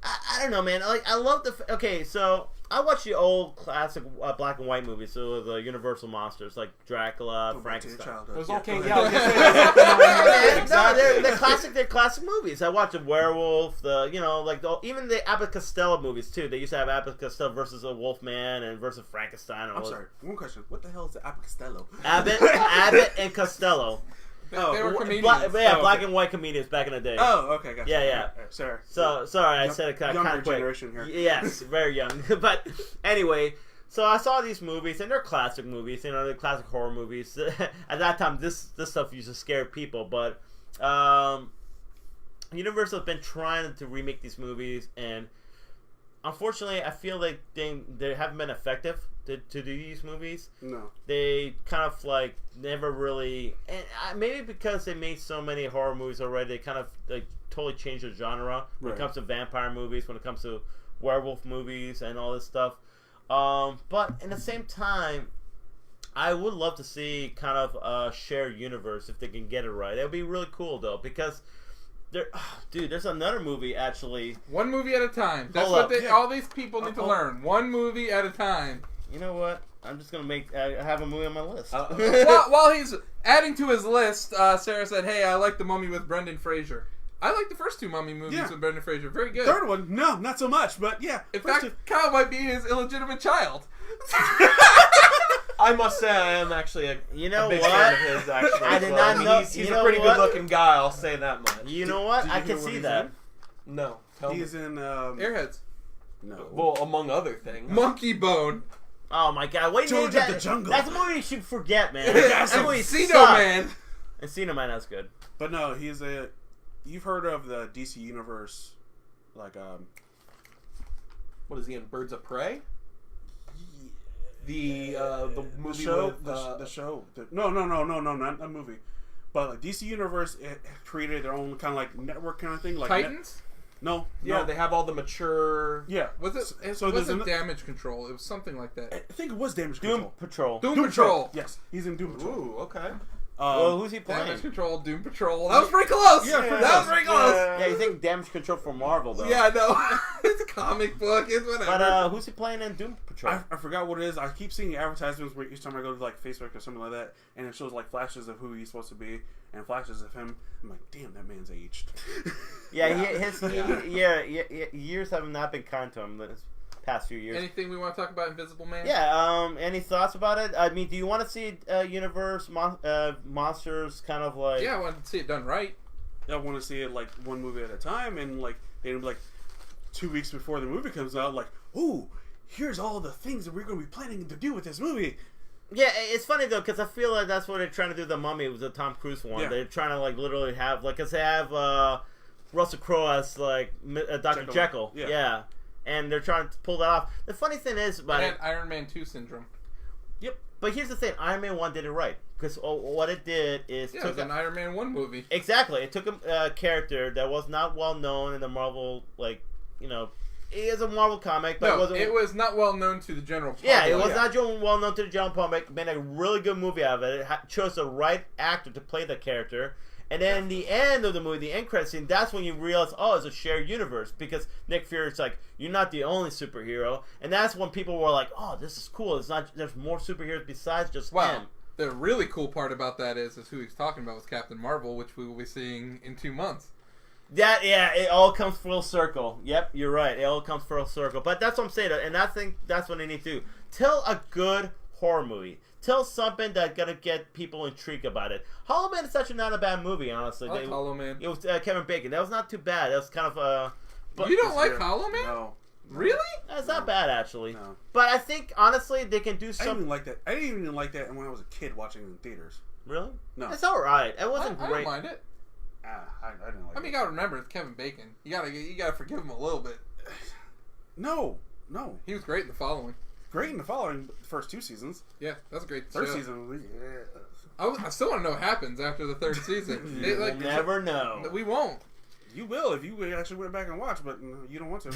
[SPEAKER 3] I don't know, man. Like I love the. Okay, so I watch the old classic black and white movies. So the Universal monsters like Dracula,
[SPEAKER 1] Go back to your
[SPEAKER 3] Frankenstein.
[SPEAKER 1] childhood.
[SPEAKER 4] It was
[SPEAKER 1] Yeah,
[SPEAKER 4] okay.
[SPEAKER 1] go
[SPEAKER 4] Yeah, I was
[SPEAKER 1] ahead.
[SPEAKER 4] gonna say that's exactly.
[SPEAKER 3] No, they're classic. They're classic movies. I watched the Werewolf, even the Abbott Costello movies too. They used to have Abbott Costello versus a Wolfman and versus Frankenstein. And all
[SPEAKER 1] I'm sorry. One question. What the hell is the Abbott Costello?
[SPEAKER 3] Abbott and Costello.
[SPEAKER 2] They were comedians.
[SPEAKER 3] Black and white comedians back in the day.
[SPEAKER 1] Oh, okay, gotcha.
[SPEAKER 3] Yeah.
[SPEAKER 1] Right, sorry.
[SPEAKER 3] So sorry, I said it kind
[SPEAKER 1] Younger
[SPEAKER 3] of quick.
[SPEAKER 1] generation here.
[SPEAKER 3] Yes, very young. But anyway, so I saw these movies, and they're classic movies. They're classic horror movies. At that time, this stuff used to scare people. But Universal has been trying to remake these movies, and unfortunately, I feel like they haven't been effective to do these movies.
[SPEAKER 1] No.
[SPEAKER 3] They kind of like never really, and maybe because they made so many horror movies already, they kind of like totally changed the genre when it comes to vampire movies, when it comes to werewolf movies, and all this stuff. But in the same time, I would love to see kind of a shared universe if they can get it right. It would be really cool though, because there's another movie actually.
[SPEAKER 2] One movie at a time. That's
[SPEAKER 3] Hold
[SPEAKER 2] what
[SPEAKER 3] up.
[SPEAKER 2] all these people need to learn. One movie at a time.
[SPEAKER 3] You know what? I'm just gonna have a movie on my list.
[SPEAKER 2] While he's adding to his list, Sarah said, "Hey, I like The Mummy with Brendan Fraser. I like the first two Mummy movies with Brendan Fraser. Very good.
[SPEAKER 1] Third one, no, not so much, but yeah.
[SPEAKER 2] In fact, Kyle might be his illegitimate child."
[SPEAKER 4] I must say, I am actually a big fan of his. Actually,
[SPEAKER 3] I did not know.
[SPEAKER 4] He's a pretty good-looking guy. I'll say that much.
[SPEAKER 3] You know what? I can see that.
[SPEAKER 4] No,
[SPEAKER 1] he's in
[SPEAKER 2] Airheads.
[SPEAKER 1] No.
[SPEAKER 4] Well, among other things.
[SPEAKER 2] Monkey Bone.
[SPEAKER 3] Oh my god! Wait,
[SPEAKER 1] George of the Jungle.
[SPEAKER 3] That's a movie you should forget, man.
[SPEAKER 2] That's
[SPEAKER 3] That movie
[SPEAKER 2] Encino Man.
[SPEAKER 3] Encino Man, that's good.
[SPEAKER 1] But no, he's a. You've heard of the DC universe, like
[SPEAKER 4] What is he in? Birds of Prey? The movie
[SPEAKER 1] show,
[SPEAKER 4] with
[SPEAKER 1] the show. No, not a movie. But like DC Universe, it created their own kind of like network kind of thing, like
[SPEAKER 2] Titans.
[SPEAKER 1] No.
[SPEAKER 4] they have all the mature.
[SPEAKER 1] Yeah.
[SPEAKER 2] Was it? It wasn't Damage Control. It was something like that.
[SPEAKER 1] I think it was Damage
[SPEAKER 3] Doom
[SPEAKER 1] Control.
[SPEAKER 3] Patrol.
[SPEAKER 2] Doom Patrol.
[SPEAKER 1] Yes, he's in Doom Patrol.
[SPEAKER 4] Ooh, okay.
[SPEAKER 3] Well, who's he playing?
[SPEAKER 2] Damage Control, Doom Patrol. That was pretty close.
[SPEAKER 1] Yeah,
[SPEAKER 2] that was pretty close.
[SPEAKER 3] Yeah, you think Damage Control for Marvel though?
[SPEAKER 2] Yeah, no, it's a comic book. It's whatever.
[SPEAKER 3] But who's he playing in Doom Patrol?
[SPEAKER 1] I forgot what it is. I keep seeing advertisements where each time I go to like Facebook or something like that, and it shows like flashes of who he's supposed to be and flashes of him. I'm like, damn, that man's aged.
[SPEAKER 3] Years have not been kind to him this past few years.
[SPEAKER 2] Anything we want to talk about Invisible Man?
[SPEAKER 3] Yeah. Any thoughts about it? I mean, do you want to see universe monsters kind of like?
[SPEAKER 2] Yeah, I want to see it done right.
[SPEAKER 1] I want to see it like one movie at a time, and like they'd be like 2 weeks before the movie comes out, like, ooh, here's all the things that we're going to be planning to do with this movie.
[SPEAKER 3] Yeah, it's funny though because I feel like that's what they're trying to do. The Mummy was the Tom Cruise one.
[SPEAKER 1] Yeah.
[SPEAKER 3] They're trying to like literally have like, cause they have Russell Crowe as like Dr. Jekyll. Yeah, and they're trying to pull that off. The funny thing is about it,
[SPEAKER 2] Iron Man 2 syndrome.
[SPEAKER 3] Yep. But here's the thing: Iron Man 1 did it right because what it did is
[SPEAKER 2] it was an Iron Man 1 movie.
[SPEAKER 3] Exactly. It took a character that was not well known in the Marvel, like, you know, it is a Marvel comic, but
[SPEAKER 2] it was not well known to the general public.
[SPEAKER 3] Yeah, it was not well known to the general public. Made a really good movie out of it. It chose the right actor to play the character. And then the end of the movie, the end credit scene, that's when you realize, oh, it's a shared universe. Because Nick Fury's like, you're not the only superhero. And that's when people were like, oh, this is cool. It's not. There's more superheroes besides just him.
[SPEAKER 2] The really cool part about that is who he's talking about was Captain Marvel, which we will be seeing in 2 months.
[SPEAKER 3] It all comes full circle. Yep, you're right. It all comes full circle. But that's what I'm saying, and I think that's what they need to do. Tell a good horror movie. Tell something that's gonna get people intrigued about it. Hollow Man is actually not a bad movie, honestly.
[SPEAKER 2] I like Hollow Man.
[SPEAKER 3] It was Kevin Bacon. That was not too bad. That was kind of
[SPEAKER 2] But you don't like Hollow Man?
[SPEAKER 1] No.
[SPEAKER 2] Really?
[SPEAKER 3] That's not bad, actually.
[SPEAKER 1] No.
[SPEAKER 3] But I think, honestly, they can do
[SPEAKER 1] I didn't
[SPEAKER 3] something.
[SPEAKER 1] even like that. I didn't even like that when I was a kid watching it in theaters.
[SPEAKER 3] Really?
[SPEAKER 1] No.
[SPEAKER 3] It's alright. It wasn't
[SPEAKER 2] I
[SPEAKER 3] great.
[SPEAKER 2] don't mind it.
[SPEAKER 1] I didn't like
[SPEAKER 2] I mean, you gotta remember, it's Kevin Bacon. You gotta forgive him a little bit.
[SPEAKER 1] No.
[SPEAKER 2] He was great in the following.
[SPEAKER 1] Great in the following first 2 seasons.
[SPEAKER 2] Yeah, that's a great
[SPEAKER 1] Third
[SPEAKER 2] show.
[SPEAKER 1] season.
[SPEAKER 2] I still want to know what happens after the 3rd season.
[SPEAKER 3] We'll never know.
[SPEAKER 2] We won't.
[SPEAKER 1] You will if you actually went back and watched, but you don't want to.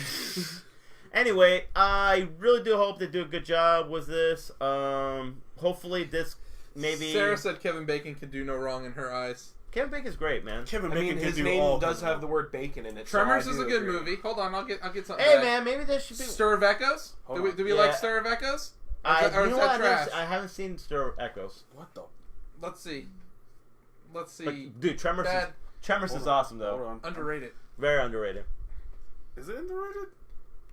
[SPEAKER 3] Anyway, I really do hope they do a good job with this. Hopefully this maybe...
[SPEAKER 2] Sarah said Kevin Bacon can do no wrong in her eyes.
[SPEAKER 3] Kevin Bacon's great, man.
[SPEAKER 1] Kevin Bacon
[SPEAKER 4] his
[SPEAKER 1] can do
[SPEAKER 4] name
[SPEAKER 1] all
[SPEAKER 4] does have the word bacon in it.
[SPEAKER 2] Tremors
[SPEAKER 4] so
[SPEAKER 2] is a good movie. Hold on, I'll get something
[SPEAKER 3] Hey,
[SPEAKER 2] back.
[SPEAKER 3] man, maybe there should be...
[SPEAKER 2] Stir of Echoes? Do we like Stir of Echoes? Or is that trash?
[SPEAKER 3] I haven't seen Stir of Echoes.
[SPEAKER 1] What the?
[SPEAKER 2] Let's see.
[SPEAKER 3] But, dude, Tremors is awesome, though.
[SPEAKER 1] Hold on.
[SPEAKER 2] Underrated.
[SPEAKER 3] Very underrated.
[SPEAKER 1] Is it underrated?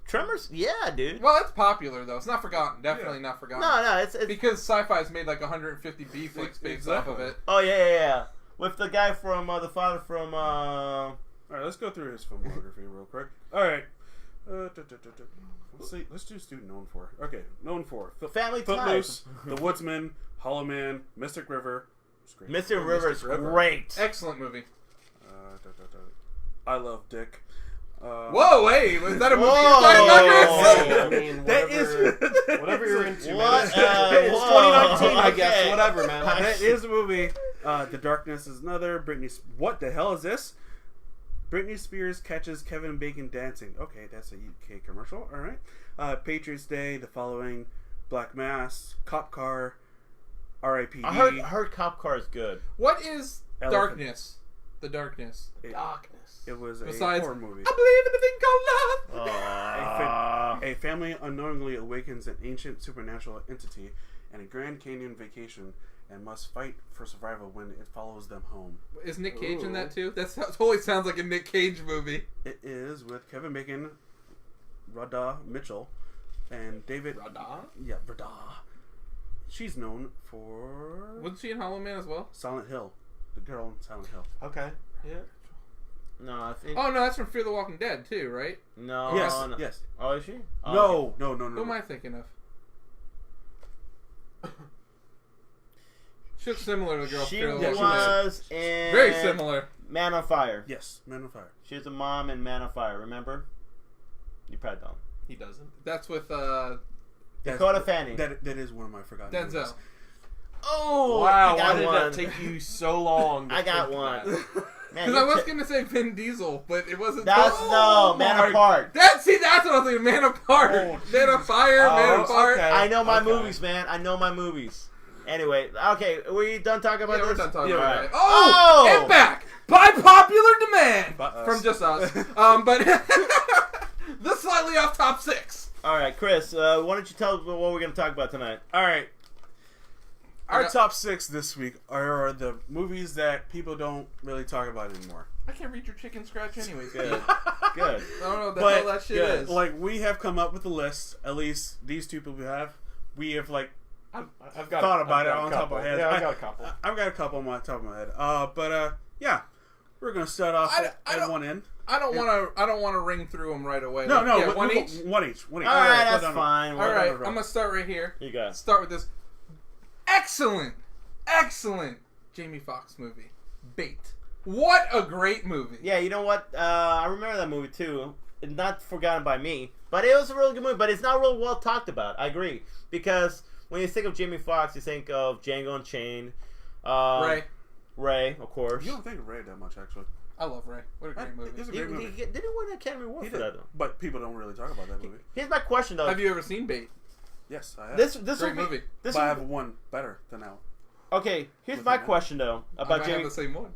[SPEAKER 3] Tremors? Yeah, dude.
[SPEAKER 2] Well, it's popular, though. It's not forgotten. Definitely not forgotten.
[SPEAKER 3] No, it's...
[SPEAKER 2] Because Sci-Fi's made like 150 B flicks based off of it.
[SPEAKER 3] Oh, yeah. with the guy from the father from.
[SPEAKER 1] All right, let's go through his filmography real quick. All right. Let's see. Let's do student known for. Okay, known for
[SPEAKER 3] Family
[SPEAKER 1] Footloose, The Woodsman, Hollow Man, Mystic River.
[SPEAKER 3] Mystic River is great.
[SPEAKER 2] Excellent movie.
[SPEAKER 1] I Love Dick.
[SPEAKER 2] Whoa, hey, was that a movie
[SPEAKER 3] Whoa.
[SPEAKER 2] you're talking about, Chris?
[SPEAKER 4] I mean,
[SPEAKER 1] That is
[SPEAKER 4] whatever you're into.
[SPEAKER 3] What?
[SPEAKER 4] Man. It's
[SPEAKER 3] Whoa.
[SPEAKER 4] 2019, I guess.
[SPEAKER 3] Okay.
[SPEAKER 4] Whatever, man.
[SPEAKER 1] That is a movie. The Darkness is another. What the hell is this? Britney Spears catches Kevin Bacon dancing. Okay, that's a UK commercial. All right. Patriots Day, The Following, Black Mass, Cop Car, R.I.P.D.
[SPEAKER 3] I heard Cop Car is good.
[SPEAKER 2] What is
[SPEAKER 1] Elephant.
[SPEAKER 2] Darkness? The Darkness.
[SPEAKER 4] Darkness.
[SPEAKER 1] It was
[SPEAKER 2] Besides,
[SPEAKER 1] a horror movie.
[SPEAKER 2] I believe in a thing called love.
[SPEAKER 1] A family unknowingly awakens an ancient supernatural entity in a Grand Canyon vacation and must fight for survival when it follows them home.
[SPEAKER 2] Is Nick Cage in that too? That totally sounds like a Nick Cage movie.
[SPEAKER 1] It is with Kevin Bacon, Rhoda Mitchell, and David.
[SPEAKER 4] Rada?
[SPEAKER 1] Yeah, Rhoda. She's known for
[SPEAKER 2] Wasn't she in Hollow Man as well?
[SPEAKER 1] Silent Hill. The girl in Silent Hill.
[SPEAKER 4] Okay. Yeah.
[SPEAKER 3] No, I think.
[SPEAKER 2] Oh no, that's from Fear the Walking Dead too, right?
[SPEAKER 3] No.
[SPEAKER 1] Yes,
[SPEAKER 3] no.
[SPEAKER 1] yes.
[SPEAKER 3] Oh, is she? Oh,
[SPEAKER 1] No,
[SPEAKER 3] okay.
[SPEAKER 1] no.
[SPEAKER 2] Who am I thinking of? She looks similar to the girl from
[SPEAKER 3] She
[SPEAKER 2] Fear the Walking Dead.
[SPEAKER 3] was in
[SPEAKER 2] Very similar.
[SPEAKER 3] Man on Fire.
[SPEAKER 1] Yes, Man on Fire.
[SPEAKER 3] She was a mom in Man on Fire. Remember? You probably don't.
[SPEAKER 4] He doesn't.
[SPEAKER 2] That's with
[SPEAKER 3] Dakota Fanning.
[SPEAKER 1] That is one of my forgotten
[SPEAKER 2] Denzel.
[SPEAKER 1] movies.
[SPEAKER 3] Oh,
[SPEAKER 4] Wow,
[SPEAKER 3] I
[SPEAKER 4] why
[SPEAKER 3] got
[SPEAKER 4] did
[SPEAKER 3] one.
[SPEAKER 4] that take you so long? To
[SPEAKER 3] I got
[SPEAKER 4] think
[SPEAKER 3] one.
[SPEAKER 4] that?
[SPEAKER 3] Man,
[SPEAKER 2] Because I was
[SPEAKER 3] you're
[SPEAKER 2] gonna say Vin Diesel, but it wasn't.
[SPEAKER 3] That's
[SPEAKER 2] Oh,
[SPEAKER 3] Man
[SPEAKER 2] my-
[SPEAKER 3] Apart.
[SPEAKER 2] That's what I was thinking. Man Apart.
[SPEAKER 4] Oh,
[SPEAKER 2] Man of Fire. Man
[SPEAKER 4] Oh,
[SPEAKER 2] Apart.
[SPEAKER 4] okay.
[SPEAKER 3] I know my
[SPEAKER 4] Okay.
[SPEAKER 3] movies, man. I know my movies. Anyway, okay, we done talking about
[SPEAKER 2] Yeah, we're
[SPEAKER 3] this?
[SPEAKER 2] done talking
[SPEAKER 1] Yeah,
[SPEAKER 2] about
[SPEAKER 1] right.
[SPEAKER 2] it. Oh,
[SPEAKER 3] Oh!
[SPEAKER 2] and back by popular demand
[SPEAKER 1] By us.
[SPEAKER 2] from just us. But the slightly off top 6.
[SPEAKER 3] All right, Chris, why don't you tell us what we're going to talk about tonight?
[SPEAKER 1] All right. Our
[SPEAKER 2] got-
[SPEAKER 1] top 6 this week are the movies that people don't really talk about anymore.
[SPEAKER 2] I can't read your chicken scratch anyways.
[SPEAKER 3] Good. Good.
[SPEAKER 2] I don't know what the
[SPEAKER 1] But,
[SPEAKER 2] hell that shit
[SPEAKER 3] good.
[SPEAKER 2] is.
[SPEAKER 1] Like, we have come up with a list. At least these two people have. We have, like,
[SPEAKER 4] I've got
[SPEAKER 1] thought about
[SPEAKER 4] I've
[SPEAKER 1] it
[SPEAKER 4] got a
[SPEAKER 1] on top of
[SPEAKER 4] couple.
[SPEAKER 1] my head.
[SPEAKER 4] Yeah, I've got a couple.
[SPEAKER 1] I've got a couple on my top of my head. Yeah. We're going to start off
[SPEAKER 2] I
[SPEAKER 1] at
[SPEAKER 2] don't-
[SPEAKER 1] one end.
[SPEAKER 2] I don't want to ring through them right away.
[SPEAKER 1] No,
[SPEAKER 2] Like,
[SPEAKER 1] no.
[SPEAKER 2] yeah,
[SPEAKER 1] we'll
[SPEAKER 2] one
[SPEAKER 1] go
[SPEAKER 2] each.
[SPEAKER 1] One each. One each.
[SPEAKER 3] All right,
[SPEAKER 1] go
[SPEAKER 3] that's
[SPEAKER 1] down.
[SPEAKER 3] fine.
[SPEAKER 2] All right,
[SPEAKER 1] Whatever.
[SPEAKER 2] I'm gonna start right here.
[SPEAKER 3] You got it.
[SPEAKER 2] Start with this excellent Jamie Foxx movie, Bait. What a great movie!
[SPEAKER 3] Yeah, you know what? I remember that movie, too. It's not forgotten by me. But it was a really good movie. But it's not real well talked about. I agree. Because when you think of Jamie Foxx, you think of Django Unchained. Ray, of course.
[SPEAKER 1] You don't think of Ray that much, actually.
[SPEAKER 2] I love Ray. What a great movie.
[SPEAKER 1] It's a
[SPEAKER 3] Did
[SPEAKER 1] great movie.
[SPEAKER 3] he win an Academy Award
[SPEAKER 1] He
[SPEAKER 3] for
[SPEAKER 1] did,
[SPEAKER 3] that, though?
[SPEAKER 1] but people don't really talk about that movie.
[SPEAKER 3] Here's my question, though.
[SPEAKER 2] Have you ever seen Bait?
[SPEAKER 1] Yes, I have.
[SPEAKER 3] This
[SPEAKER 2] Great
[SPEAKER 3] will be,
[SPEAKER 2] movie.
[SPEAKER 3] This
[SPEAKER 1] but I
[SPEAKER 3] will
[SPEAKER 1] have one better than that.
[SPEAKER 3] Okay, here's
[SPEAKER 1] With
[SPEAKER 3] my
[SPEAKER 1] the-
[SPEAKER 3] question, though,
[SPEAKER 2] I
[SPEAKER 3] about
[SPEAKER 2] might
[SPEAKER 3] Jamie.
[SPEAKER 2] have the same one.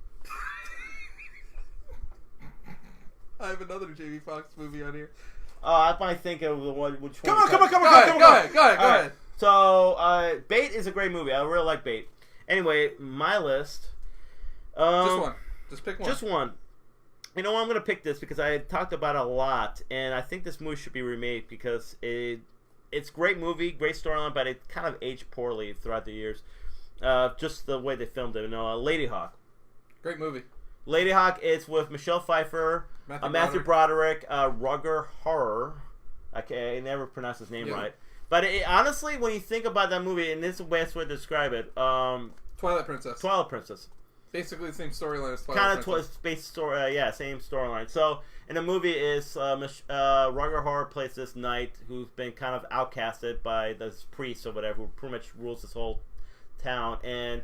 [SPEAKER 2] I have another Jamie Foxx movie on here.
[SPEAKER 3] I might think of the one. Which one?
[SPEAKER 1] Come on.
[SPEAKER 2] Go ahead.
[SPEAKER 3] So, Bait is a great movie. I really like Bait. Anyway, my list.
[SPEAKER 2] Just one. Just pick one.
[SPEAKER 3] Just one. You know what? I'm gonna pick this because I talked about it a lot, and I think this movie should be remade because it's a great movie, great storyline, but it kind of aged poorly throughout the years. Just the way they filmed it. You know, Lady Hawk.
[SPEAKER 2] Great movie.
[SPEAKER 3] Lady Hawk is with Michelle Pfeiffer, Matthew Broderick, Rugger Horror. I never pronounce his name right. But honestly, when you think about that movie, and this is the best way to describe it,
[SPEAKER 2] Twilight Princess.
[SPEAKER 3] Twilight Princess.
[SPEAKER 2] Basically the same storyline as Twilight
[SPEAKER 3] Kind of
[SPEAKER 2] Princess.
[SPEAKER 3] space story, same storyline. So in the movie is Rugger Horror plays this knight who's been kind of outcasted by this priest or whatever, who pretty much rules this whole town. And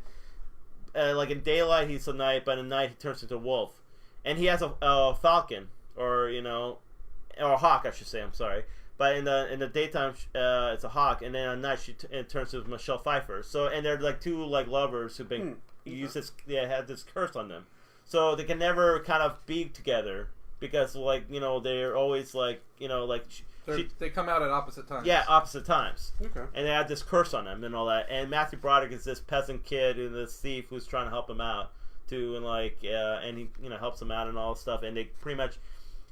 [SPEAKER 3] like in daylight he's a knight, but at night he turns into a wolf. And he has a falcon, or a hawk, I should say. I'm sorry. But in the daytime, it's a hawk, and then at night it turns into Michelle Pfeiffer. So and they're like two like lovers who've been had this curse on them, so they can never kind of be together because they're always
[SPEAKER 2] They come out at opposite times.
[SPEAKER 3] yeah, opposite times.
[SPEAKER 1] Okay.
[SPEAKER 3] And they had this curse on them and all that. And Matthew Broderick is this peasant kid and this thief who's trying to help him out and he helps him out and all this stuff. And they pretty much.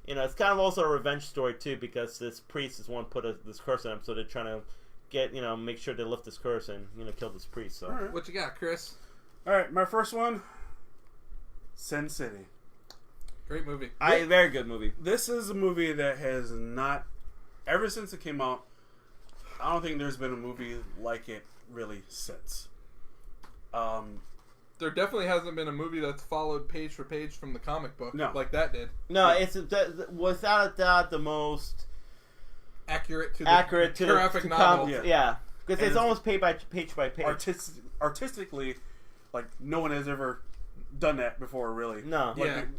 [SPEAKER 3] It's kind of also a revenge story too because this priest is one put this curse on him, so they're trying to get make sure they lift this curse and kill this priest. So
[SPEAKER 1] All right.
[SPEAKER 2] What you got, Chris?
[SPEAKER 1] All right, my first one, Sin City.
[SPEAKER 2] Great movie.
[SPEAKER 3] Very good movie.
[SPEAKER 1] This is a movie that has not, ever since it came out, I don't think there's been a movie like it really since.
[SPEAKER 2] There definitely hasn't been a movie that's followed page for page from the comic book like that did.
[SPEAKER 3] No, it's without a doubt the most
[SPEAKER 2] accurate to
[SPEAKER 3] the
[SPEAKER 2] graphic novel.
[SPEAKER 3] Yeah, because it's almost page by page.
[SPEAKER 1] Artistically, like no one has ever done that before, really.
[SPEAKER 3] No,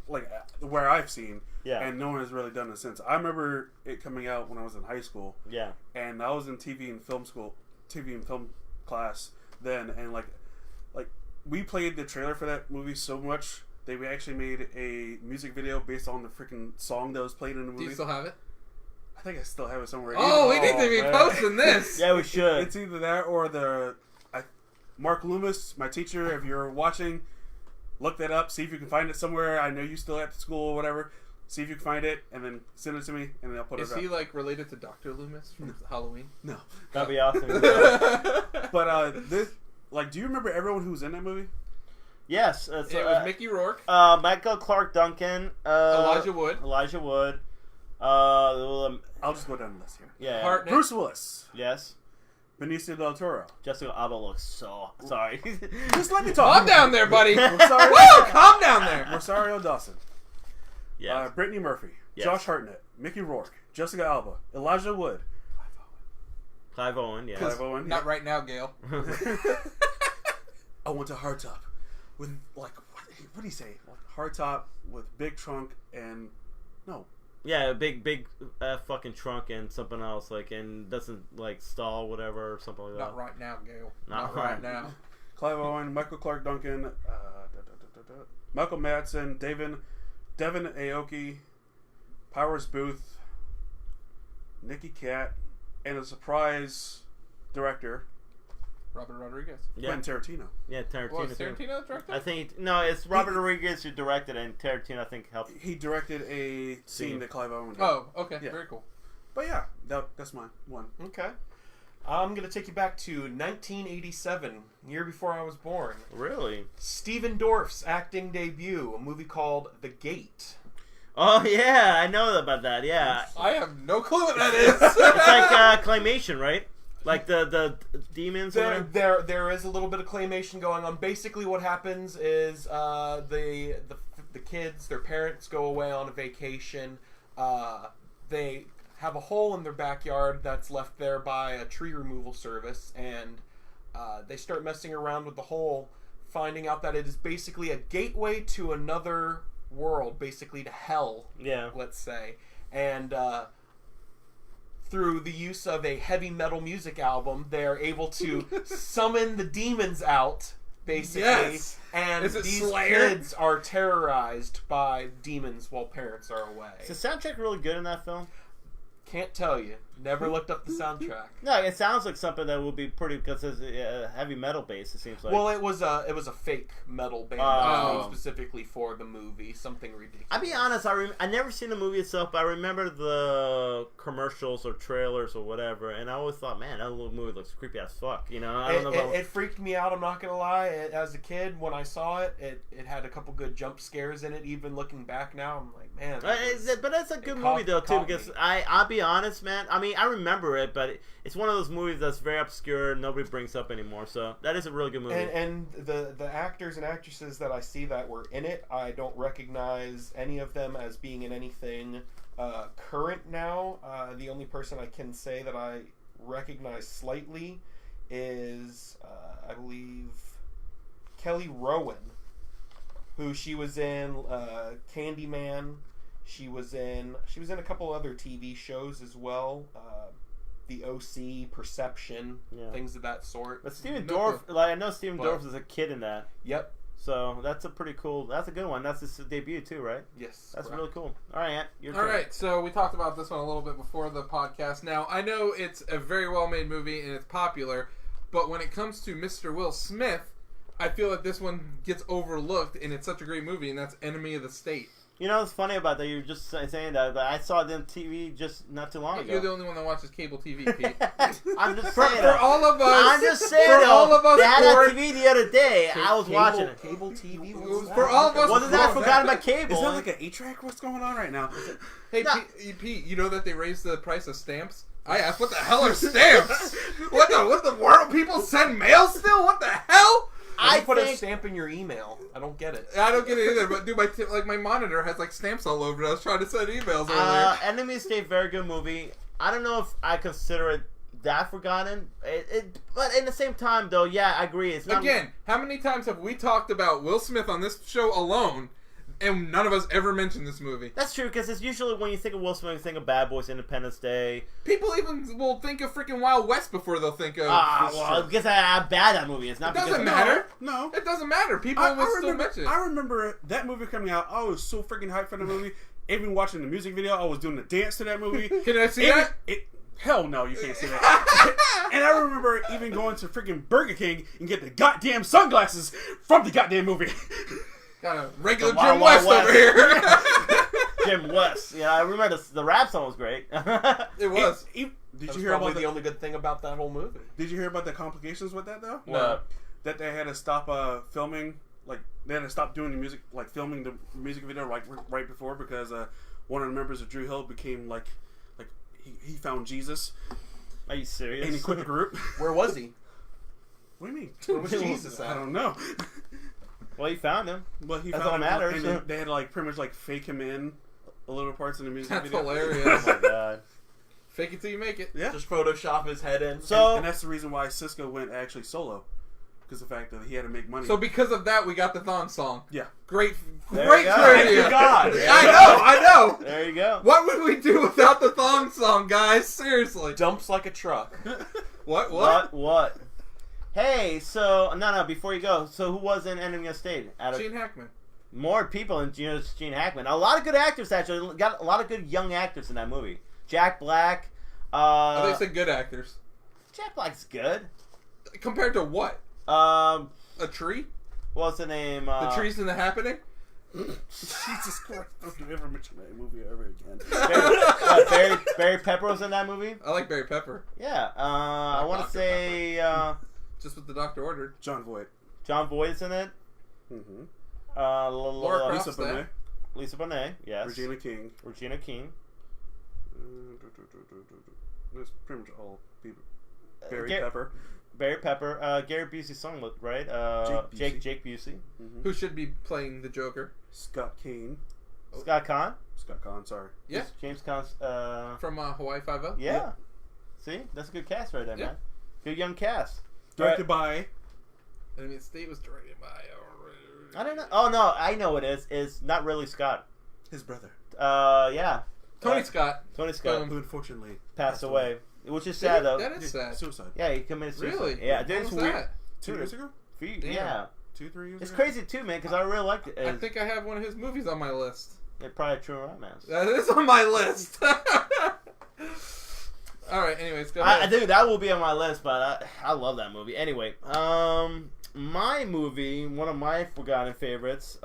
[SPEAKER 1] like where I've seen,
[SPEAKER 3] and
[SPEAKER 1] no one has really done it since. I remember it coming out when I was in high school.
[SPEAKER 3] Yeah,
[SPEAKER 1] and I was in TV and film class then, and like we played the trailer for that movie so much that we actually made a music video based on the freaking song that was played in the movie.
[SPEAKER 2] Do you still have it?
[SPEAKER 1] I think I still have it somewhere.
[SPEAKER 2] Oh, we need to be posting this.
[SPEAKER 3] Yeah, we should.
[SPEAKER 1] It's either that or Mark Loomis, my teacher. If you're watching, look that up. See if you can find it somewhere. I know you still at the school or whatever. See if you can find it and then send it to me, and then I'll put it up.
[SPEAKER 2] Is he like related to Dr. Loomis from Halloween?
[SPEAKER 1] No,
[SPEAKER 3] that'd be awesome.
[SPEAKER 1] But this. Like, do you remember everyone who was in that movie?
[SPEAKER 3] Yes.
[SPEAKER 2] It was Mickey Rourke.
[SPEAKER 3] Michael Clark Duncan.
[SPEAKER 2] Elijah Wood.
[SPEAKER 1] I'll just go down the list here.
[SPEAKER 3] Yeah.
[SPEAKER 2] Hartnett.
[SPEAKER 1] Bruce Willis.
[SPEAKER 3] Yes.
[SPEAKER 1] Benicio del Toro.
[SPEAKER 3] Jessica Alba looks so... Sorry.
[SPEAKER 1] Just let me talk.
[SPEAKER 2] Calm down there, buddy.
[SPEAKER 1] Rosario,
[SPEAKER 2] Woo! Calm down there.
[SPEAKER 1] Rosario Dawson.
[SPEAKER 3] Yes.
[SPEAKER 1] Brittany Murphy.
[SPEAKER 3] Yes.
[SPEAKER 1] Josh Hartnett. Mickey Rourke. Jessica Alba. Elijah Wood.
[SPEAKER 3] Clive Owen, yeah.
[SPEAKER 1] Clive Owen.
[SPEAKER 2] Not right now, Gail.
[SPEAKER 1] I went to hardtop with what do you say? Hardtop with big trunk and no.
[SPEAKER 3] Yeah, big fucking trunk and something else and doesn't stall whatever or something like that.
[SPEAKER 2] Not right now, Gail.
[SPEAKER 3] Not
[SPEAKER 2] right now.
[SPEAKER 1] Clive Owen, Michael Clark Duncan, Michael Madsen, Devin Aoki, Powers Booth, Nikki Cat, and a surprise director,
[SPEAKER 2] Robert Rodriguez.
[SPEAKER 3] Yeah.
[SPEAKER 1] Quentin Tarantino.
[SPEAKER 3] Yeah, Tarantino.
[SPEAKER 2] Was Tarantino directed?
[SPEAKER 3] I think it's Robert Rodriguez who directed, and Tarantino I think helped.
[SPEAKER 1] He directed a scene that Clive Owen did.
[SPEAKER 2] Oh, okay,
[SPEAKER 1] Yeah.
[SPEAKER 2] very cool.
[SPEAKER 1] But yeah, that's my one.
[SPEAKER 4] Okay. I'm going to take you back to 1987, year before I was born.
[SPEAKER 3] Really?
[SPEAKER 4] Stephen Dorff's acting debut, a movie called The Gate.
[SPEAKER 3] Oh yeah, I know about that. Yeah,
[SPEAKER 2] I have no clue what that is.
[SPEAKER 3] it's like claymation, right? Like the demons.
[SPEAKER 4] There is a little bit of claymation going on. Basically, what happens is the kids, their parents go away on a vacation. They have a hole in their backyard that's left there by a tree removal service, and they start messing around with the hole, finding out that it is basically a gateway to another world, basically to hell.
[SPEAKER 3] Yeah.
[SPEAKER 4] Let's say, and through the use of a heavy metal music album, they're able to summon the demons out, basically.
[SPEAKER 2] Yes.
[SPEAKER 4] And
[SPEAKER 2] Is it
[SPEAKER 4] these
[SPEAKER 2] Slayer?
[SPEAKER 4] kids are terrorized by demons while parents are away.
[SPEAKER 3] Is the soundtrack really good in that film?
[SPEAKER 4] Can't tell you. Never looked up the soundtrack.
[SPEAKER 3] No, it sounds like something that would be pretty because it's a heavy metal base. It seems like.
[SPEAKER 4] Well, it was a fake metal band that was made specifically for the movie. Something ridiculous.
[SPEAKER 3] I'll be honest. I never seen the movie itself, but I remember the commercials or trailers or whatever, and I always thought, man, that little movie looks creepy as fuck. You know, I don't know.
[SPEAKER 4] It freaked me out. I'm not gonna lie. As a kid, when I saw it, it had a couple good jump scares in it. Even looking back now, I'm like, man.
[SPEAKER 3] But it's a good movie though too, because I'll be honest, man. I mean, I remember it, but it's one of those movies that's very obscure, nobody brings up anymore. So that is a really good movie.
[SPEAKER 4] And the actors and actresses that I see that were in it, I don't recognize any of them as being in anything current now. The only person I can say that I recognize slightly is I believe Kelly Rowan, who she was in Candyman. She was in a couple other TV shows as well. The OC, Perception, things of that sort.
[SPEAKER 3] But Stephen Dorff, I know Stephen Dorff is a kid in that.
[SPEAKER 4] Yep.
[SPEAKER 3] So that's a pretty cool. That's a good one. That's his debut too, right?
[SPEAKER 4] Yes.
[SPEAKER 3] That's really cool. All right, Ant, your
[SPEAKER 2] All
[SPEAKER 3] turn.
[SPEAKER 2] right, so we talked about this one a little bit before the podcast. Now, I know it's a very well-made movie and it's popular, but when it comes to Mr. Will Smith, I feel that this one gets overlooked and it's such a great movie, and that's Enemy of the State.
[SPEAKER 3] You know what's funny about that? You were just saying that, but I saw it on TV just not too long ago.
[SPEAKER 2] You're the only one that watches cable TV, Pete.
[SPEAKER 3] I'm just
[SPEAKER 2] for
[SPEAKER 3] saying.
[SPEAKER 2] all of us.
[SPEAKER 3] I'm just saying.
[SPEAKER 2] For all of us.
[SPEAKER 3] They had on TV the other day. I was watching it.
[SPEAKER 4] Cable TV?
[SPEAKER 2] For all of us.
[SPEAKER 3] What is that? I forgot about cable.
[SPEAKER 1] Is that like an 8-track? What's going on right now?
[SPEAKER 2] Hey, Pete, you know that they raised the price of stamps? I asked, what the hell are stamps? what the world? People send mail still? What the hell?
[SPEAKER 4] I put a stamp in your email. I don't get it.
[SPEAKER 2] I don't get it either. But dude, my monitor has like stamps all over it. I was trying to send emails earlier.
[SPEAKER 3] Enemy State, very good movie. I don't know if I consider it that forgotten. But in the same time, though, yeah, I agree. It's not.
[SPEAKER 2] Again, how many times have we talked about Will Smith on this show alone, and none of us ever mentioned this movie?
[SPEAKER 3] That's true, because it's usually when you think of Will Smith, you think of Bad Boys, Independence Day.
[SPEAKER 2] People even will think of freaking Wild West before they'll think of.
[SPEAKER 3] Well, because how bad that movie is. Not
[SPEAKER 2] it doesn't matter.
[SPEAKER 1] No,
[SPEAKER 2] it doesn't matter. People will still mention it.
[SPEAKER 1] I remember that movie coming out. I was so freaking hyped for the movie. Even watching the music video, I was doing the dance to that movie.
[SPEAKER 2] Can I see that?
[SPEAKER 1] Hell no, you can't see that. And I remember even going to freaking Burger King and get the goddamn sunglasses from the goddamn movie.
[SPEAKER 2] Got a regular Jim West over here.
[SPEAKER 3] Jim West. Yeah, I remember the rap song was great.
[SPEAKER 2] It was.
[SPEAKER 1] Did
[SPEAKER 4] That's
[SPEAKER 1] you hear about
[SPEAKER 4] the only good thing about that whole movie?
[SPEAKER 1] Did you hear about the complications with that though?
[SPEAKER 3] No.
[SPEAKER 1] That they had to stop filming, like they had to stop doing the music, like filming the music video right before because one of the members of Drew Hill became like he found Jesus.
[SPEAKER 3] Are you serious?
[SPEAKER 1] And he quit the group.
[SPEAKER 4] Where was he?
[SPEAKER 1] What do you mean?
[SPEAKER 4] Where was Jesus
[SPEAKER 1] I
[SPEAKER 4] at?
[SPEAKER 1] don't know.
[SPEAKER 3] Well, he found him.
[SPEAKER 1] Well, he
[SPEAKER 3] That's
[SPEAKER 1] found
[SPEAKER 3] all
[SPEAKER 1] him,
[SPEAKER 3] matters.
[SPEAKER 1] and then they had to like pretty much like fake him in a little parts in the music
[SPEAKER 2] That's
[SPEAKER 1] video.
[SPEAKER 2] hilarious.
[SPEAKER 3] Oh my god.
[SPEAKER 2] Fake it till you make it.
[SPEAKER 1] Yeah.
[SPEAKER 4] Just Photoshop his head in.
[SPEAKER 3] So
[SPEAKER 1] and that's the reason why Cisco went actually solo, because the fact that he had to make money.
[SPEAKER 2] So because of that, we got the thong song.
[SPEAKER 1] Yeah.
[SPEAKER 2] Great
[SPEAKER 3] There
[SPEAKER 2] trivia.
[SPEAKER 3] you go.
[SPEAKER 4] Thank you, God.
[SPEAKER 2] I know.
[SPEAKER 3] there you go.
[SPEAKER 2] What would we do without the thong song, guys? Seriously.
[SPEAKER 4] Dumps like a truck.
[SPEAKER 2] What?
[SPEAKER 3] Hey, so no. Before you go, so who was in Enemy of the State?
[SPEAKER 2] Gene Hackman.
[SPEAKER 3] More people in Gene Hackman. A lot of good actors actually. Got a lot of good young actors in that movie. Jack Black.
[SPEAKER 2] I think said good actors.
[SPEAKER 3] Jack Black's good.
[SPEAKER 2] Compared to what?
[SPEAKER 3] A
[SPEAKER 2] tree?
[SPEAKER 3] What's the name?
[SPEAKER 2] The Trees in the Happening?
[SPEAKER 1] Jesus Christ! Don't you ever mention that movie ever again?
[SPEAKER 3] Barry Pepper was in that movie.
[SPEAKER 2] I like Barry Pepper.
[SPEAKER 3] Yeah. I want to
[SPEAKER 2] Dr.
[SPEAKER 3] say
[SPEAKER 2] Just what the doctor ordered.
[SPEAKER 1] John Voight.
[SPEAKER 3] John Voight's in it.
[SPEAKER 1] Mm-hmm.
[SPEAKER 2] Laura Croft's
[SPEAKER 1] Lisa
[SPEAKER 2] there.
[SPEAKER 1] Bonet.
[SPEAKER 3] Lisa Bonet. Yes.
[SPEAKER 1] Regina King.
[SPEAKER 3] Regina King.
[SPEAKER 1] That's pretty much all people. Barry
[SPEAKER 3] Pepper. Gary Busey's son, right? Jake Busey.
[SPEAKER 1] Mm-hmm.
[SPEAKER 2] Who should be playing the Joker?
[SPEAKER 1] Scott Kane.
[SPEAKER 3] Scott Conn.
[SPEAKER 1] Scott Conn, sorry.
[SPEAKER 2] Yeah.
[SPEAKER 3] James Conn's.
[SPEAKER 2] From Hawaii Five-0?
[SPEAKER 3] Yeah. See, that's a good cast right there,
[SPEAKER 2] Yeah.
[SPEAKER 3] man. Good young cast.
[SPEAKER 1] Directed by.
[SPEAKER 2] I mean, State was directed by.
[SPEAKER 3] I don't know. Oh no, I know it is. It's not really Scott.
[SPEAKER 1] His brother.
[SPEAKER 3] Yeah.
[SPEAKER 2] Tony Scott.
[SPEAKER 3] Tony Scott
[SPEAKER 1] Who unfortunately
[SPEAKER 3] passed away, which is sad though.
[SPEAKER 2] That is sad.
[SPEAKER 1] Suicide.
[SPEAKER 3] Yeah, he committed suicide.
[SPEAKER 2] Really?
[SPEAKER 3] Yeah,
[SPEAKER 2] When
[SPEAKER 3] it's
[SPEAKER 2] was
[SPEAKER 3] weird.
[SPEAKER 2] that?
[SPEAKER 1] 2 years ago?
[SPEAKER 3] Yeah.
[SPEAKER 1] 2-3 years
[SPEAKER 3] It's
[SPEAKER 1] ago?
[SPEAKER 3] crazy too, man, because I really liked it.
[SPEAKER 2] I think I have one of his movies on my list.
[SPEAKER 3] It's probably True Romance.
[SPEAKER 2] That is on my list. Alright, anyways, go ahead.
[SPEAKER 3] Dude, that will be on my list, but I love that movie. Anyway, my movie, one of my forgotten favorites,